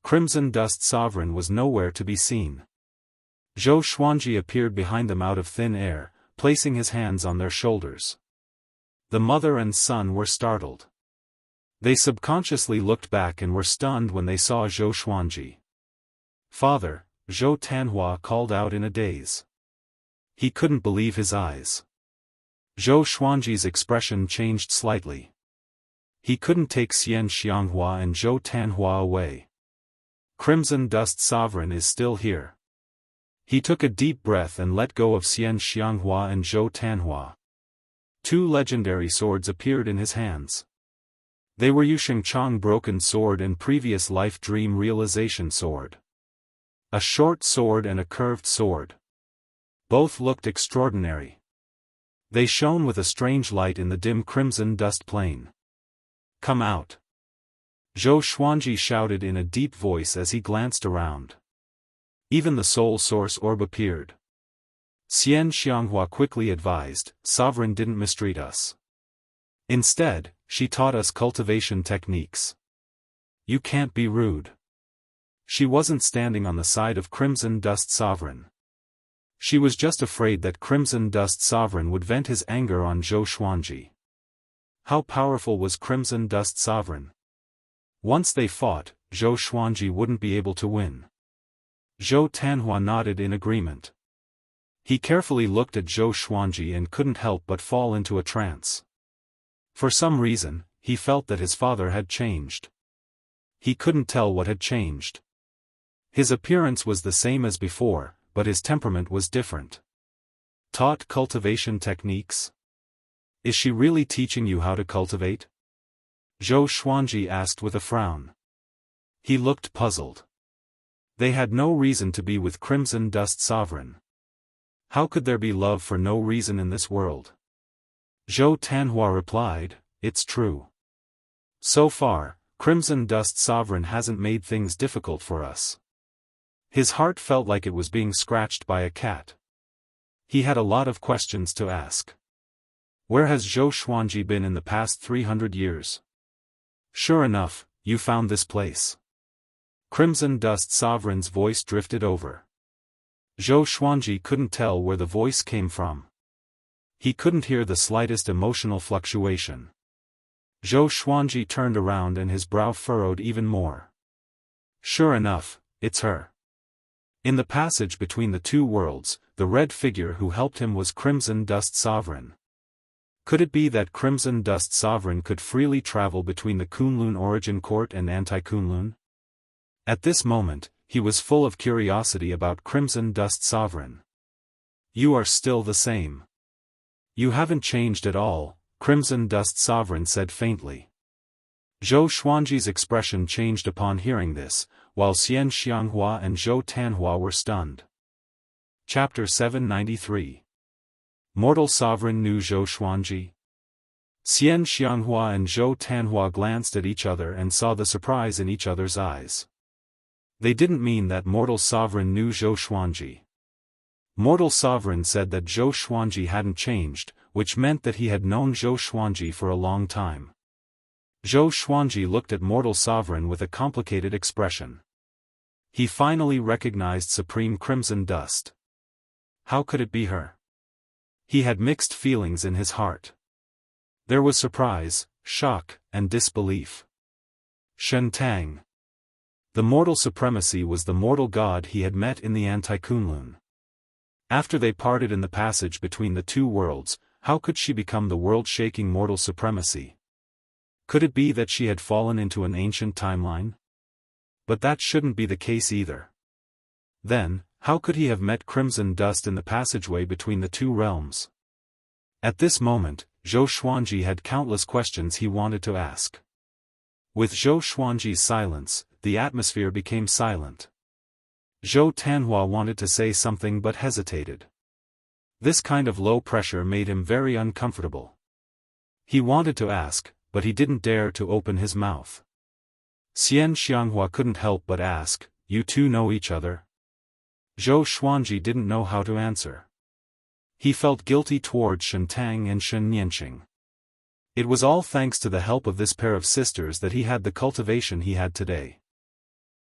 Crimson Dust Sovereign was nowhere to be seen. Zhou Xuanji appeared behind them out of thin air, placing his hands on their shoulders. The mother and son were startled. They subconsciously looked back and were stunned when they saw Zhou Xuanji. "Father," Zhou Tanhua called out in a daze. He couldn't believe his eyes. Zhou Xuanji's expression changed slightly. He couldn't take Xianxia and Zhou Tanhua away. Crimson Dust Sovereign is still here. He took a deep breath and let go of Xianxia and Zhou Tanhua. Two legendary swords appeared in his hands. They were Yu Shengchang Broken Sword and Previous Life Dream Realization Sword. A short sword and a curved sword. Both looked extraordinary. They shone with a strange light in the dim crimson dust plane. "Come out!" Zhou Xuanji shouted in a deep voice as he glanced around. Even the soul source orb appeared. Xianxia quickly advised, "Sovereign didn't mistreat us. Instead, she taught us cultivation techniques. You can't be rude." She wasn't standing on the side of Crimson Dust Sovereign. She was just afraid that Crimson Dust Sovereign would vent his anger on Zhou Xuanji. How powerful was Crimson Dust Sovereign? Once they fought, Zhou Xuanji wouldn't be able to win. Zhou Tanhua nodded in agreement. He carefully looked at Zhou Xuanji and couldn't help but fall into a trance. For some reason, he felt that his father had changed. He couldn't tell what had changed. His appearance was the same as before, but his temperament was different. Taught cultivation techniques? Is she really teaching you how to cultivate? Zhou Xuanji asked with a frown. He looked puzzled. They had no reason to be with Crimson Dust Sovereign. How could there be love for no reason in this world? Zhou Tanhua replied, "It's true. So far, Crimson Dust Sovereign hasn't made things difficult for us." His heart felt like it was being scratched by a cat. He had a lot of questions to ask. Where has Zhou Xuanji been in the past 300 years? Sure enough, you found this place. Crimson Dust Sovereign's voice drifted over. Zhou Xuanji couldn't tell where the voice came from. He couldn't hear the slightest emotional fluctuation. Zhou Xuanji turned around and his brow furrowed even more. Sure enough, it's her. In the passage between the two worlds, the red figure who helped him was Crimson Dust Sovereign. Could it be that Crimson Dust Sovereign could freely travel between the Kunlun Origin Court and Anti-Kunlun? At this moment, he was full of curiosity about Crimson Dust Sovereign. "You are still the same. You haven't changed at all," Crimson Dust Sovereign said faintly. Zhou Xuanji's expression changed upon hearing this, while Xianxia and Zhou Tanhua were stunned. Chapter 793. Mortal Sovereign knew Zhou Xuanji? Xianxia and Zhou Tanhua glanced at each other and saw the surprise in each other's eyes. They didn't mean that Mortal Sovereign knew Zhou Xuanji. Mortal Sovereign said that Zhou Xuanji hadn't changed, which meant that he had known Zhou Xuanji for a long time. Zhou Xuanji looked at Mortal Sovereign with a complicated expression. He finally recognized Supreme Crimson Dust. How could it be her? He had mixed feelings in his heart. There was surprise, shock, and disbelief. Shen Tang. The mortal supremacy was the mortal god he had met in the Anti-Kunlun. After they parted in the passage between the two worlds, how could she become the world-shaking mortal supremacy? Could it be that she had fallen into an ancient timeline? But that shouldn't be the case either. Then, how could he have met Crimson Dust in the passageway between the two realms? At this moment, Zhou Xuanji had countless questions he wanted to ask. With Zhou Xuanji's silence, the atmosphere became silent. Zhou Tanhua wanted to say something but hesitated. This kind of low pressure made him very uncomfortable. He wanted to ask, but he didn't dare to open his mouth. Xianxia couldn't help but ask, "You two know each other?" Zhou Xuanji didn't know how to answer. He felt guilty towards Shentang and Shen Nianqing. It was all thanks to the help of this pair of sisters that he had the cultivation he had today.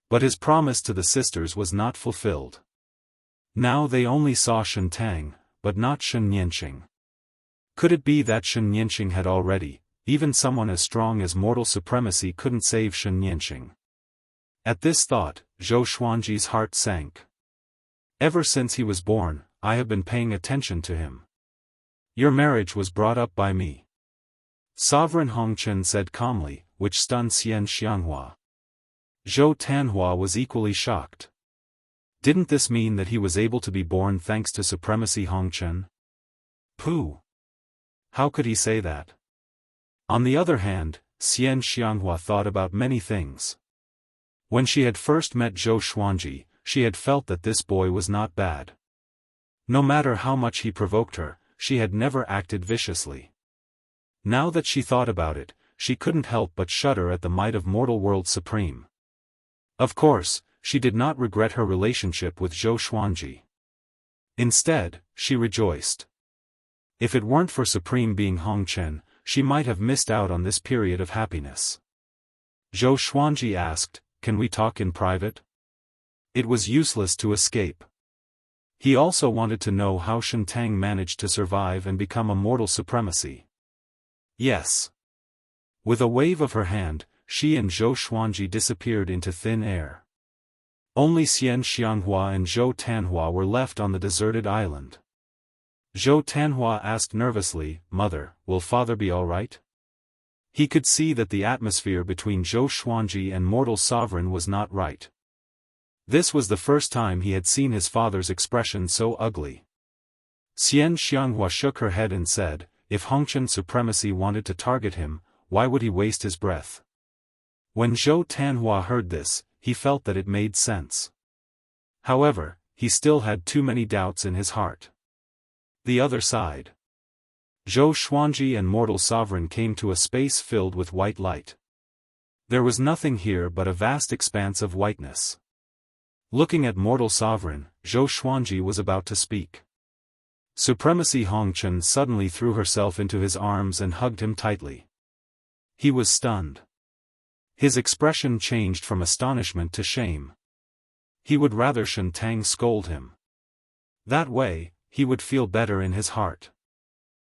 But his promise to the sisters was not fulfilled. Now they only saw Shentang, but not Shen Nianqing. Could it be that Shen Nianqing had already, even someone as strong as mortal supremacy couldn't save Shen Nianqing? At this thought, Zhou Xuanji's heart sank. Ever since he was born, I have been paying attention to him. Your marriage was brought up by me. Sovereign Hongchen said calmly, which stunned Xianxia. Zhou Tanhua was equally shocked. Didn't this mean that he was able to be born thanks to supremacy Hongchen? Pooh! How could he say that? On the other hand, Xianxia thought about many things. When she had first met Zhou Xuanji, she had felt that this boy was not bad. No matter how much he provoked her, she had never acted viciously. Now that she thought about it, she couldn't help but shudder at the might of mortal world supreme. Of course, she did not regret her relationship with Zhou Xuanji. Instead, she rejoiced. If it weren't for Supreme Being Hongchen, she might have missed out on this period of happiness. Zhou Xuanji asked, "Can we talk in private?" It was useless to escape. He also wanted to know how Shentang managed to survive and become a mortal supremacy. Yes. With a wave of her hand, she and Zhou Xuanji disappeared into thin air. Only Xianxia and Zhou Tanhua were left on the deserted island. Zhou Tanhua asked nervously, "Mother, will father be all right?" He could see that the atmosphere between Zhou Xuanji and mortal sovereign was not right. This was the first time he had seen his father's expression so ugly. Xianxia shook her head and said, "If Hongchen's supremacy wanted to target him, why would he waste his breath?" When Zhou Tanhua heard this, he felt that it made sense. However, he still had too many doubts in his heart. The other side. Zhou Xuanji and mortal sovereign came to a space filled with white light. There was nothing here but a vast expanse of whiteness. Looking at mortal sovereign, Zhou Xuanji was about to speak. Supremacy Hongchen suddenly threw herself into his arms and hugged him tightly. He was stunned. His expression changed from astonishment to shame. He would rather Shentang scold him. That way, he would feel better in his heart.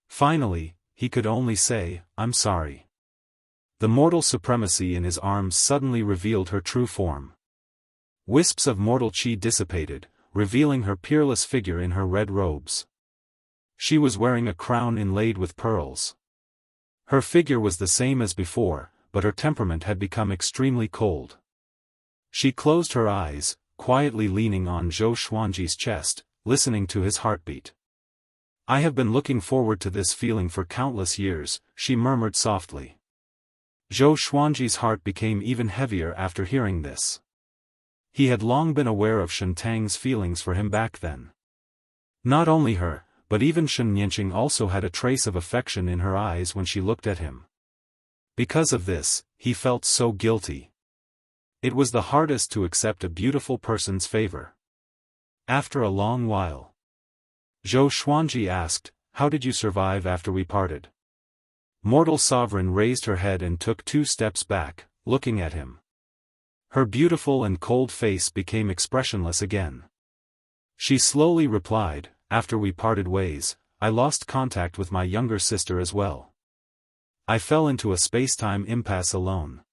Finally, he could only say, "I'm sorry." The mortal supremacy in his arms suddenly revealed her true form. Wisps of mortal chi dissipated, revealing her peerless figure in her red robes. She was wearing a crown inlaid with pearls. Her figure was the same as before, but her temperament had become extremely cold. She closed her eyes, quietly leaning on Zhou Xuanji's chest, listening to his heartbeat. "I have been looking forward to this feeling for countless years," she murmured softly. Zhou Xuanji's heart became even heavier after hearing this. He had long been aware of Shentang's feelings for him back then. Not only her, but even Shen Nianqing also had a trace of affection in her eyes when she looked at him. Because of this, he felt so guilty. It was the hardest to accept a beautiful person's favor. After a long while, Zhou Xuanji asked, "How did you survive after we parted?" Mortal Sovereign raised her head and took 2 steps back, looking at him. Her beautiful and cold face became expressionless again. She slowly replied, "After we parted ways, I lost contact with my younger sister as well. I fell into a space-time impasse alone.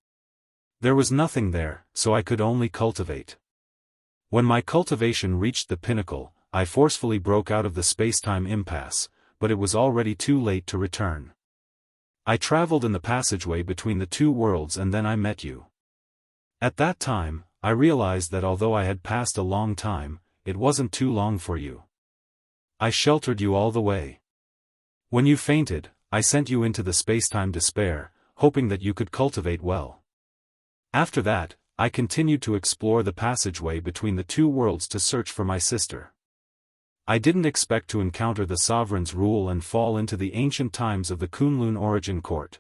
There was nothing there, so I could only cultivate. When my cultivation reached the pinnacle, I forcefully broke out of the space-time impasse, but it was already too late to return. I traveled in the passageway between the two worlds and then I met you. At that time, I realized that although I had passed a long time, it wasn't too long for you. I sheltered you all the way. When you fainted, I sent you into the space-time despair, hoping that you could cultivate well. After that, I continued to explore the passageway between the two worlds to search for my sister. I didn't expect to encounter the sovereign's rule and fall into the ancient times of the Kunlun origin court.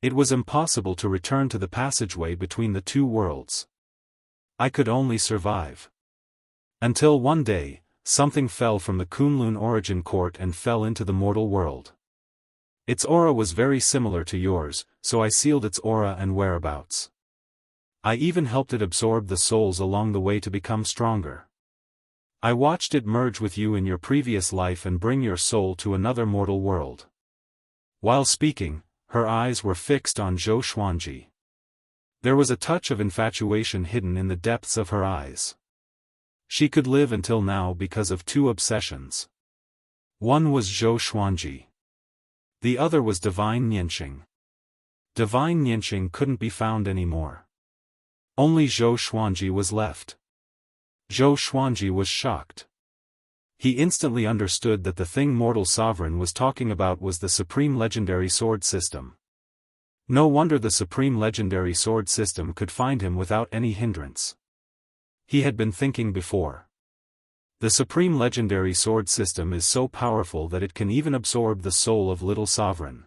It was impossible to return to the passageway between the two worlds. I could only survive. Until one day, something fell from the Kunlun origin court and fell into the mortal world. Its aura was very similar to yours, so I sealed its aura and whereabouts. I even helped it absorb the souls along the way to become stronger. I watched it merge with you in your previous life and bring your soul to another mortal world. While speaking, her eyes were fixed on Zhou Xuanji. There was a touch of infatuation hidden in the depths of her eyes. She could live until now because of two obsessions. One was Zhou Xuanji. The other was Divine Nianxing. Divine Nianxing couldn't be found anymore. Only Zhou Xuanji was left. Zhou Xuanji was shocked. He instantly understood that the thing Mortal Sovereign was talking about was the Supreme Legendary Sword System. No wonder the Supreme Legendary Sword System could find him without any hindrance. He had been thinking before. The Supreme Legendary Sword System is so powerful that it can even absorb the soul of Little Sovereign.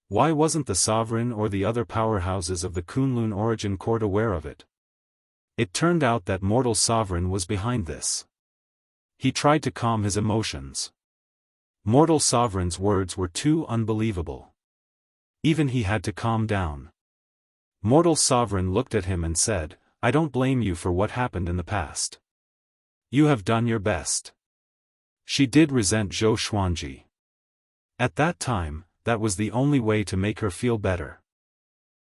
Why wasn't the Sovereign or the other powerhouses of the Kunlun origin court aware of it? It turned out that Mortal Sovereign was behind this. He tried to calm his emotions. Mortal Sovereign's words were too unbelievable. Even he had to calm down. Mortal Sovereign looked at him and said, "I don't blame you for what happened in the past. You have done your best." She did resent Zhou Xuanji. At that time, that was the only way to make her feel better.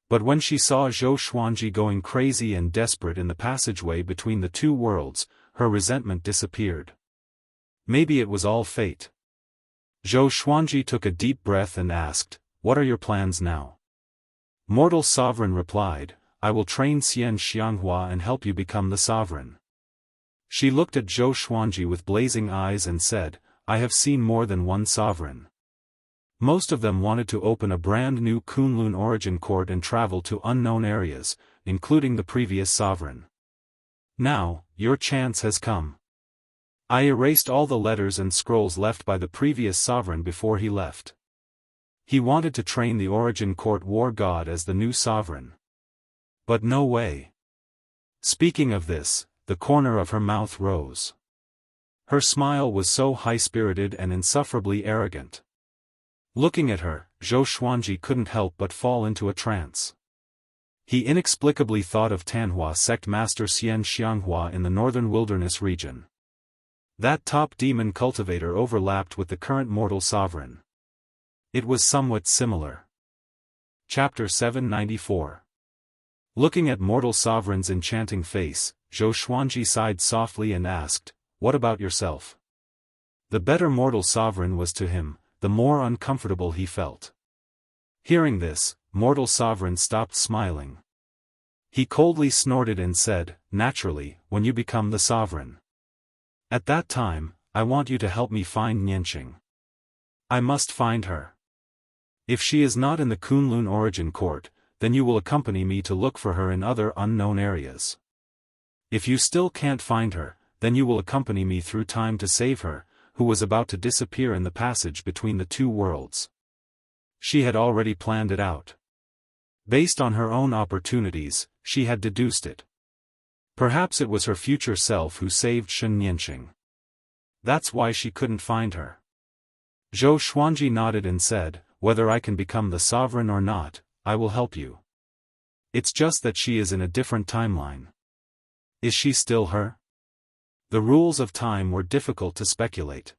But when she saw Zhou Xuanji going crazy and desperate in the passageway between the two worlds, her resentment disappeared. Maybe it was all fate. Zhou Xuanji took a deep breath and asked, "What are your plans now?" Mortal Sovereign replied, "I will train Wuxia Xianxia and help you become the Sovereign." She looked at Zhou Xuanji with blazing eyes and said, "I have seen more than one Sovereign. Most of them wanted to open a brand new Kunlun origin court and travel to unknown areas, including the previous Sovereign. Now, your chance has come." I erased all the letters and scrolls left by the previous Sovereign before he left. He wanted to train the origin court war god as the new Sovereign. But no way. Speaking of this, the corner of her mouth rose. Her smile was so high-spirited and insufferably arrogant. Looking at her, Zhou Xuanji couldn't help but fall into a trance. He inexplicably thought of Tanhua sect master Wuxia Xianxia in the northern wilderness region. That top demon cultivator overlapped with the current mortal sovereign. It was somewhat similar. Chapter 794. Looking at mortal sovereign's enchanting face, Zhou Xuanji sighed softly and asked, "What about yourself?" The better mortal sovereign was to him, the more uncomfortable he felt. Hearing this, mortal sovereign stopped smiling. He coldly snorted and said, "Naturally, when you become the sovereign. At that time, I want you to help me find Nianxing. I must find her. If she is not in the Kunlun origin court, then you will accompany me to look for her in other unknown areas. If you still can't find her, then you will accompany me through time to save her, who was about to disappear in the passage between the two worlds." She had already planned it out. Based on her own opportunities, she had deduced it. Perhaps it was her future self who saved Shen Nianxing. That's why she couldn't find her. Zhou Xuanji nodded and said, "Whether I can become the sovereign or not, I will help you. It's just that she is in a different timeline." Is she still her? The rules of time were difficult to speculate.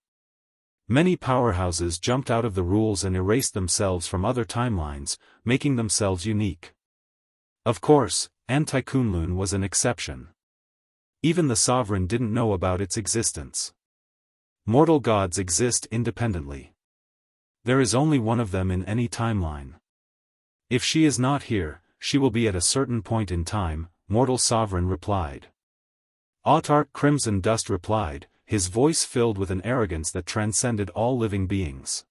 Many powerhouses jumped out of the rules and erased themselves from other timelines, making themselves unique. Of course, Anti-Kunlun was an exception. Even the sovereign didn't know about its existence. Mortal gods exist independently. There is only one of them in any timeline. If she is not here, she will be at a certain point in time, mortal sovereign replied. Autarch Crimson Dust replied, his voice filled with an arrogance that transcended all living beings.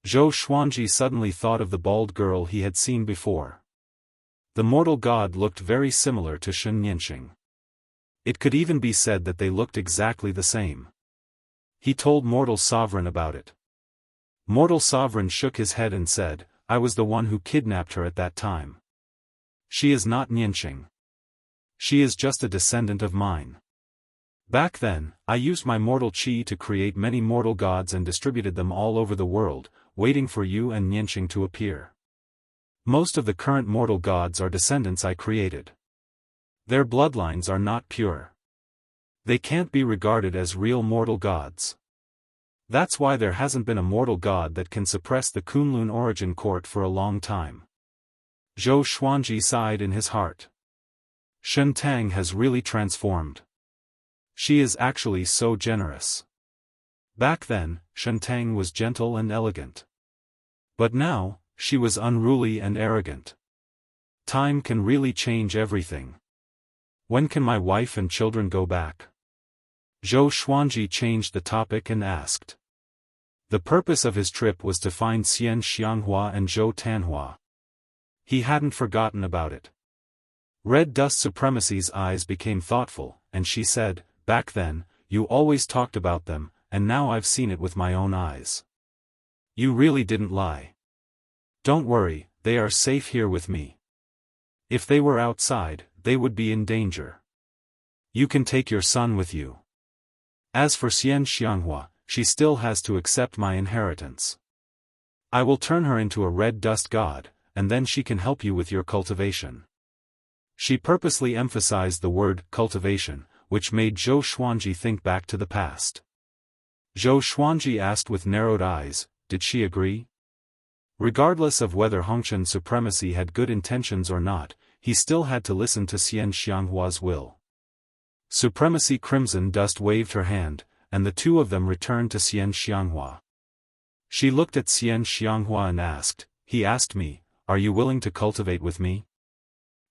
Zhou Xuanji suddenly thought of the bald girl he had seen before. The mortal god looked very similar to Shen Nianxing. It could even be said that they looked exactly the same. He told Mortal Sovereign about it. Mortal Sovereign shook his head and said, I was the one who kidnapped her at that time. She is not Nianxing. She is just a descendant of mine. Back then, I used my mortal chi to create many mortal gods and distributed them all over the world, waiting for you and Nianxing to appear. Most of the current mortal gods are descendants I created. Their bloodlines are not pure. They can't be regarded as real mortal gods. That's why there hasn't been a mortal god that can suppress the Kunlun origin court for a long time. Zhou Xuanji sighed in his heart. Shen Tang has really transformed. She is actually so generous. Back then, Shen Tang was gentle and elegant. But now, she was unruly and arrogant. Time can really change everything. When can my wife and children go back? Zhou Xuanji changed the topic and asked. The purpose of his trip was to find Xian Xianghua and Zhou Tanhua. He hadn't forgotten about it. Red Dust Supremacy's eyes became thoughtful, and she said, back then, you always talked about them, and now I've seen it with my own eyes. You really didn't lie. Don't worry, they are safe here with me. If they were outside, they would be in danger. You can take your son with you. As for Xian Xianghua, she still has to accept my inheritance. I will turn her into a red dust god, and then she can help you with your cultivation. She purposely emphasized the word cultivation, which made Zhou Xuanji think back to the past. Zhou Xuanji asked with narrowed eyes, did she agree? Regardless of whether Hongshan Supremacy had good intentions or not, he still had to listen to Xian Xianghua's will. Supremacy Crimson Dust waved her hand, and the two of them returned to Xian Xianghua. She looked at Xian Xianghua and asked, he asked me, are you willing to cultivate with me?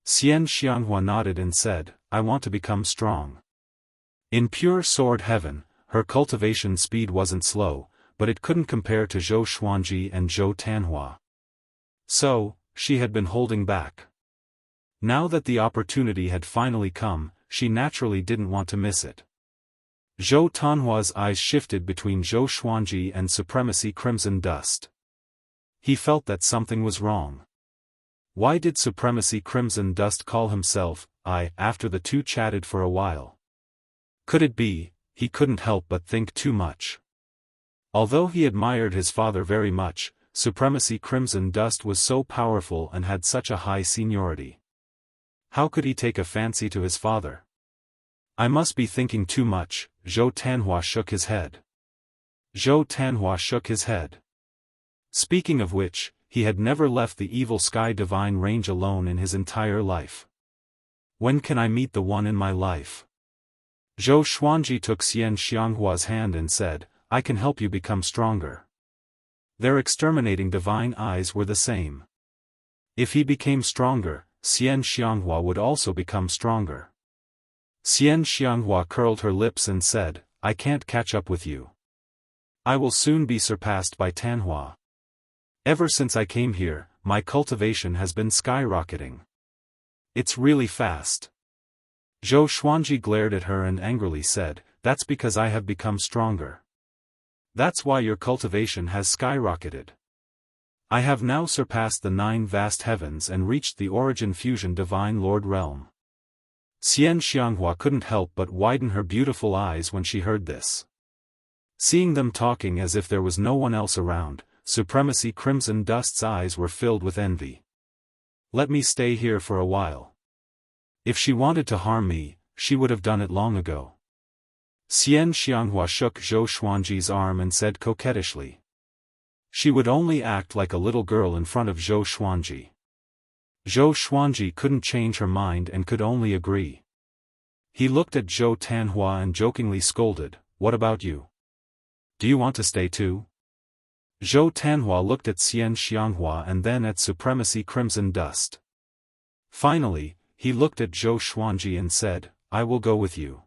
Xian Xianghua nodded and said, I want to become strong. In pure sword heaven, her cultivation speed wasn't slow, but it couldn't compare to Zhou Xuanji and Zhou Tanhua. So, she had been holding back. Now that the opportunity had finally come, she naturally didn't want to miss it. Zhou Tanhua's eyes shifted between Zhou Xuanji and Supremacy Crimson Dust. He felt that something was wrong. Why did Supremacy Crimson Dust call himself I after the two chatted for a while? Could it be, he couldn't help but think too much. Although he admired his father very much, Supremacy Crimson Dust was so powerful and had such a high seniority. How could he take a fancy to his father? I must be thinking too much, Zhou Tanhua shook his head. Zhou Tanhua shook his head. Speaking of which, he had never left the Evil Sky Divine Range alone in his entire life. When can I meet the one in my life? Zhou Xuanji took Xian Xianghua's hand and said, I can help you become stronger. Their exterminating divine eyes were the same. If he became stronger, Xian Xianghua would also become stronger. Xian Xianghua curled her lips and said, I can't catch up with you. I will soon be surpassed by Tanhua. Ever since I came here, my cultivation has been skyrocketing. It's really fast. Zhou Xuanji glared at her and angrily said, that's because I have become stronger. That's why your cultivation has skyrocketed. I have now surpassed the 9 vast heavens and reached the Origin Fusion Divine Lord Realm. Xian Xianghua couldn't help but widen her beautiful eyes when she heard this. Seeing them talking as if there was no one else around, Supremacy Crimson Dust's eyes were filled with envy. Let me stay here for a while. If she wanted to harm me, she would have done it long ago. Xian Xianghua shook Zhou Xuanji's arm and said coquettishly. She would only act like a little girl in front of Zhou Xuanji. Zhou Xuanji couldn't change her mind and could only agree. He looked at Zhou Tanhua and jokingly scolded, "What about you? Do you want to stay too?" Zhou Tanhua looked at Xianxia and then at Supremacy Crimson Dust. Finally, he looked at Zhou Xuanji and said, "I will go with you."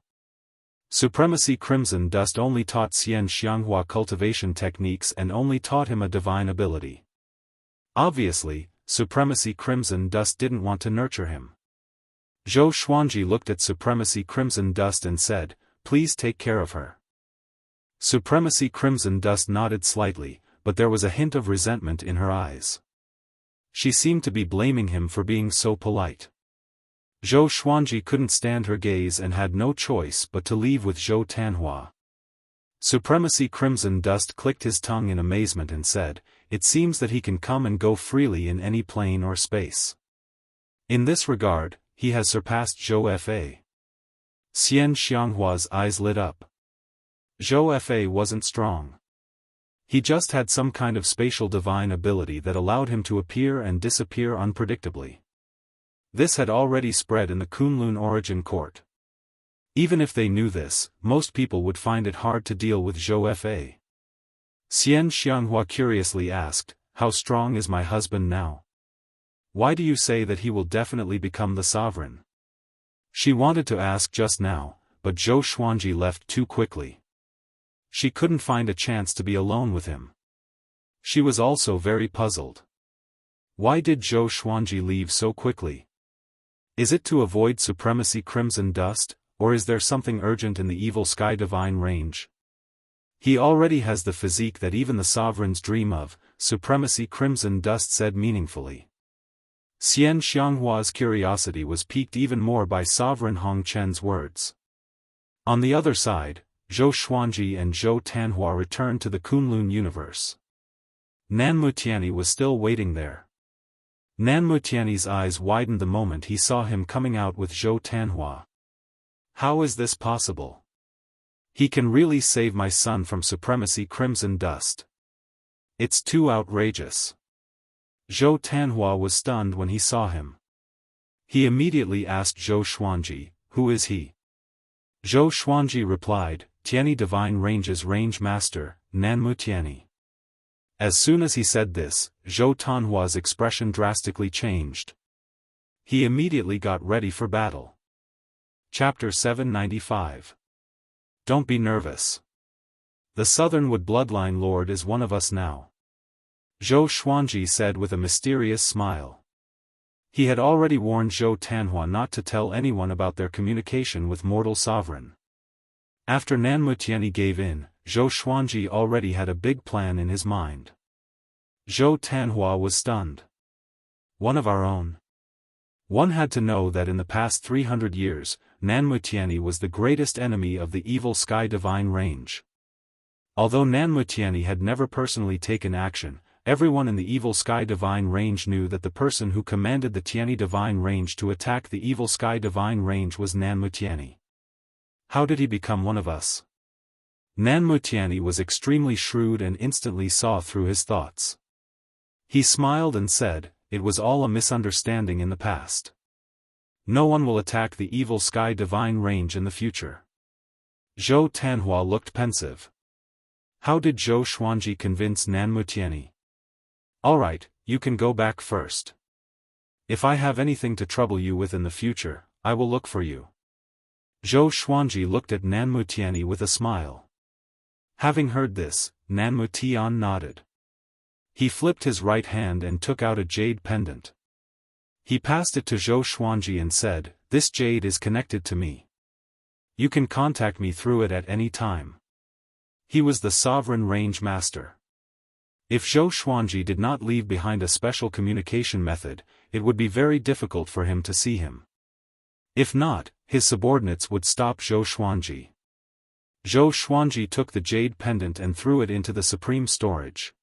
Supremacy Crimson Dust only taught Xianxia cultivation techniques and only taught him a divine ability. Obviously, Supremacy Crimson Dust didn't want to nurture him. Zhou Xuanji looked at Supremacy Crimson Dust and said, "Please take care of her." Supremacy Crimson Dust nodded slightly, but there was a hint of resentment in her eyes. She seemed to be blaming him for being so polite. Zhou Xuanji couldn't stand her gaze and had no choice but to leave with Zhou Tanhua. Supremacy Crimson Dust clicked his tongue in amazement and said, "It seems that he can come and go freely in any plane or space. In this regard, he has surpassed Zhou Fa." Xianxia's eyes lit up. Zhou Fa wasn't strong. He just had some kind of spatial divine ability that allowed him to appear and disappear unpredictably. This had already spread in the Kunlun origin court. Even if they knew this, most people would find it hard to deal with Zhou Fa. Xianxia curiously asked, "How strong is my husband now? Why do you say that he will definitely become the sovereign?" She wanted to ask just now, but Zhou Xuanji left too quickly. She couldn't find a chance to be alone with him. She was also very puzzled. Why did Zhou Xuanji leave so quickly? Is it to avoid Supremacy Crimson Dust, or is there something urgent in the Evil Sky Divine range? He already has the physique that even the sovereigns dream of, Supremacy Crimson Dust said meaningfully. Xianxia's curiosity was piqued even more by Sovereign Hong Chen's words. On the other side, Zhou Xuanji and Zhou Tanhua returned to the Kunlun universe. Nanmutiani was still waiting there. Nanmutiani's eyes widened the moment he saw him coming out with Zhou Tanhua. How is this possible? He can really save my son from Supremacy Crimson Dust. It's too outrageous. Zhou Tanhua was stunned when he saw him. He immediately asked Zhou Xuanji, "Who is he?" Zhou Xuanji replied, "Tiani Divine Range's Range Master, Nanmutiani." As soon as he said this, Zhou Tanhua's expression drastically changed. He immediately got ready for battle. Chapter 795. Don't be nervous. The Southernwood Bloodline Lord is one of us now. Zhou Xuanji said with a mysterious smile. He had already warned Zhou Tanhua not to tell anyone about their communication with Mortal Sovereign. After Nanmutiani gave in, Zhou Xuanji already had a big plan in his mind. Zhou Tanhua was stunned. One of our own. One had to know that in the past 300 years, Nanmutiani was the greatest enemy of the Evil Sky Divine Range. Although Nanmutiani had never personally taken action, everyone in the Evil Sky Divine Range knew that the person who commanded the Tiani Divine Range to attack the Evil Sky Divine Range was Nanmutiani. How did he become one of us? Nanmutiani was extremely shrewd and instantly saw through his thoughts. He smiled and said, "It was all a misunderstanding in the past. No one will attack the Evil Sky Divine Range in the future." Zhou Tanhua looked pensive. How did Zhou Xuanji convince Nanmutiani? "Alright, you can go back first. If I have anything to trouble you with in the future, I will look for you." Zhou Xuanji looked at Nanmutiani with a smile. Having heard this, Nanmutian nodded. He flipped his right hand and took out a jade pendant. He passed it to Zhou Xuanji and said, "This jade is connected to me. You can contact me through it at any time." He was the Sovereign Range Master. If Zhou Xuanji did not leave behind a special communication method, it would be very difficult for him to see him. If not, his subordinates would stop Zhou Xuanji. Zhou Xuanji took the jade pendant and threw it into the supreme storage.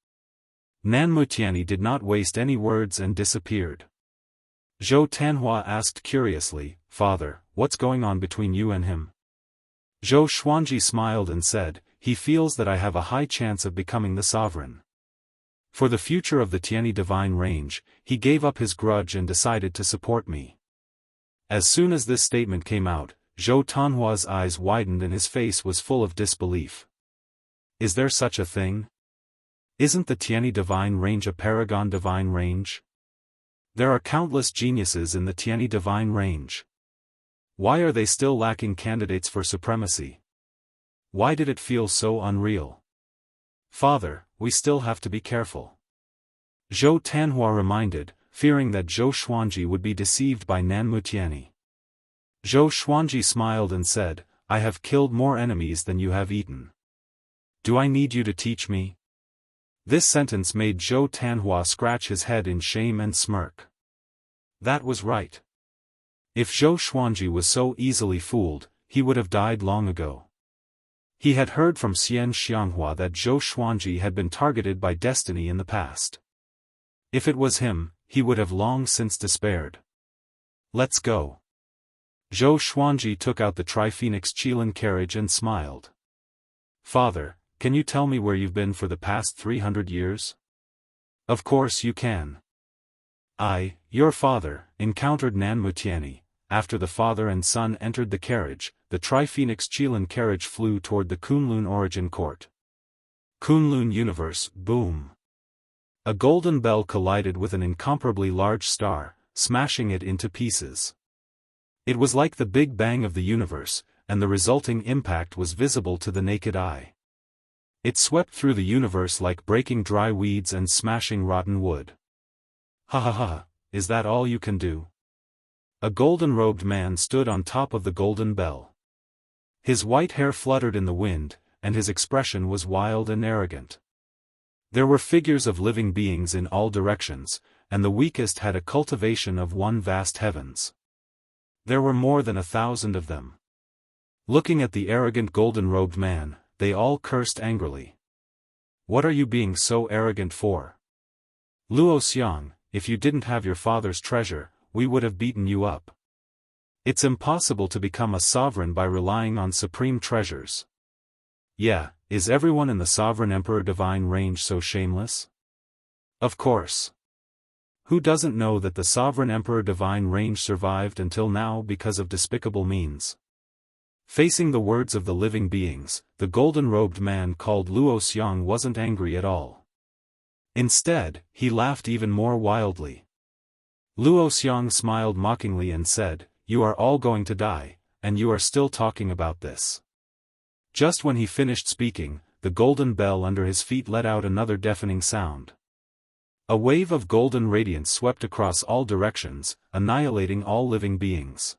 Nanmutiani did not waste any words and disappeared. Zhou Tanhua asked curiously, "Father, what's going on between you and him?" Zhou Xuanji smiled and said, "He feels that I have a high chance of becoming the sovereign." For the future of the Tianyi divine range, he gave up his grudge and decided to support me. As soon as this statement came out, Zhou Tanhua's eyes widened and his face was full of disbelief. Is there such a thing? Isn't the Tianyi divine range a paragon divine range? There are countless geniuses in the Tianyi divine range. Why are they still lacking candidates for supremacy? Why did it feel so unreal? Father, we still have to be careful. Zhou Tanhua reminded, fearing that Zhou Xuanji would be deceived by Nanmu Tianyi. Zhou Xuanji smiled and said, I have killed more enemies than you have eaten. Do I need you to teach me? This sentence made Zhou Tanhua scratch his head in shame and smirk. That was right. If Zhou Xuanji was so easily fooled, he would have died long ago. He had heard from Xian Xianghua that Zhou Xuanji had been targeted by destiny in the past. If it was him, he would have long since despaired. Let's go. Zhou Xuanji took out the Tri-Phoenix Qilin carriage and smiled. Father, can you tell me where you've been for the past 300 years? Of course you can. I, your father, encountered Nanmu Tianyi. After the father and son entered the carriage, the Tri-Phoenix Qilin carriage flew toward the Kunlun origin court. Kunlun universe, boom. A golden bell collided with an incomparably large star, smashing it into pieces. It was like the Big Bang of the universe, and the resulting impact was visible to the naked eye. It swept through the universe like breaking dry weeds and smashing rotten wood. Ha ha ha, is that all you can do? A golden-robed man stood on top of the golden bell. His white hair fluttered in the wind, and his expression was wild and arrogant. There were figures of living beings in all directions, and the weakest had a cultivation of one vast heavens. There were more than 1,000 of them. Looking at the arrogant golden-robed man, they all cursed angrily. What are you being so arrogant for? Luo Xiang, if you didn't have your father's treasure, we would have beaten you up. It's impossible to become a sovereign by relying on supreme treasures. Yeah, is everyone in the Sovereign Emperor Divine range so shameless? Of course. Who doesn't know that the Sovereign Emperor Divine range survived until now because of despicable means? Facing the words of the living beings, the golden-robed man called Luo Xiang wasn't angry at all. Instead, he laughed even more wildly. Luo Xiang smiled mockingly and said, You are all going to die, and you are still talking about this. Just when he finished speaking, the golden bell under his feet let out another deafening sound. A wave of golden radiance swept across all directions, annihilating all living beings.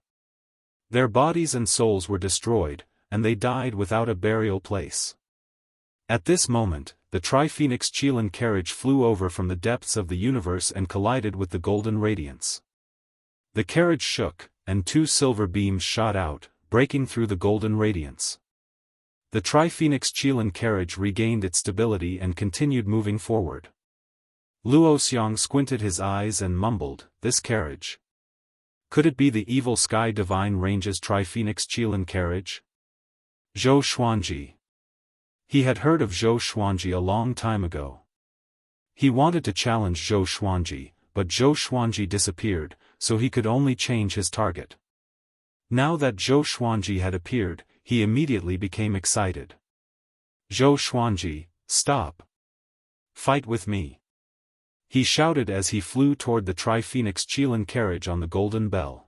Their bodies and souls were destroyed, and they died without a burial place. At this moment, the Tri-Phoenix Qilin carriage flew over from the depths of the universe and collided with the golden radiance. The carriage shook, and 2 silver beams shot out, breaking through the golden radiance. The Tri-Phoenix Qilin carriage regained its stability and continued moving forward. Luo Xiang squinted his eyes and mumbled, This carriage. Could it be the evil Sky Divine Range's Tri-Phoenix Qilin carriage? Zhou Xuanji. He had heard of Zhou Xuanji a long time ago. He wanted to challenge Zhou Xuanji, but Zhou Xuanji disappeared, so he could only change his target. Now that Zhou Xuanji had appeared, he immediately became excited. Zhou Xuanji, stop. Fight with me. He shouted as he flew toward the Tri-Phoenix Qilin carriage on the golden bell.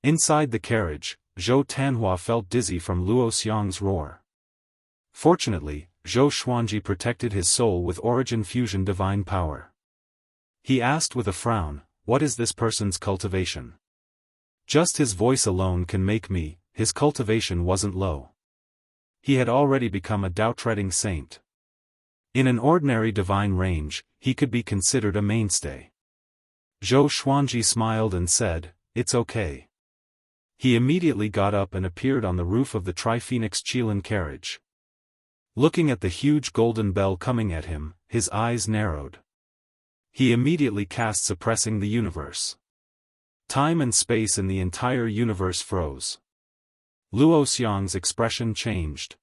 Inside the carriage, Zhou Tanhua felt dizzy from Luo Xiang's roar. Fortunately, Zhou Xuanji protected his soul with Origin Fusion divine power. He asked with a frown, What is this person's cultivation? Just his voice alone can make me. His cultivation wasn't low. He had already become a Dao-treading saint. In an ordinary divine range, he could be considered a mainstay. Zhou Xuanji smiled and said, It's okay. He immediately got up and appeared on the roof of the Tri-Phoenix Qilin carriage. Looking at the huge golden bell coming at him, his eyes narrowed. He immediately cast Suppressing the Universe. Time and space in the entire universe froze. Luo Xiang's expression changed.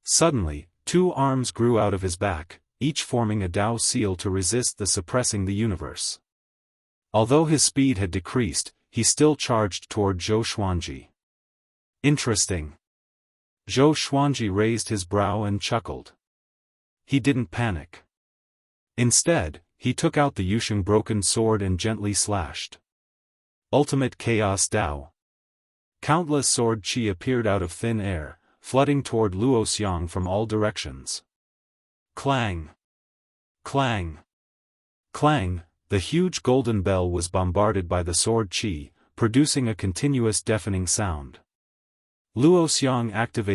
Suddenly, 2 arms grew out of his back, each forming a Dao seal to resist the suppressing the universe. Although his speed had decreased, he still charged toward Zhou Xuanji. Interesting. Zhou Xuanji raised his brow and chuckled. He didn't panic. Instead, he took out the Yusheng broken sword and gently slashed. Ultimate Chaos Dao. Countless sword qi appeared out of thin air, flooding toward Luo Xiang from all directions. Clang! Clang! Clang! The huge golden bell was bombarded by the sword qi, producing a continuous deafening sound. Luo Xiang activated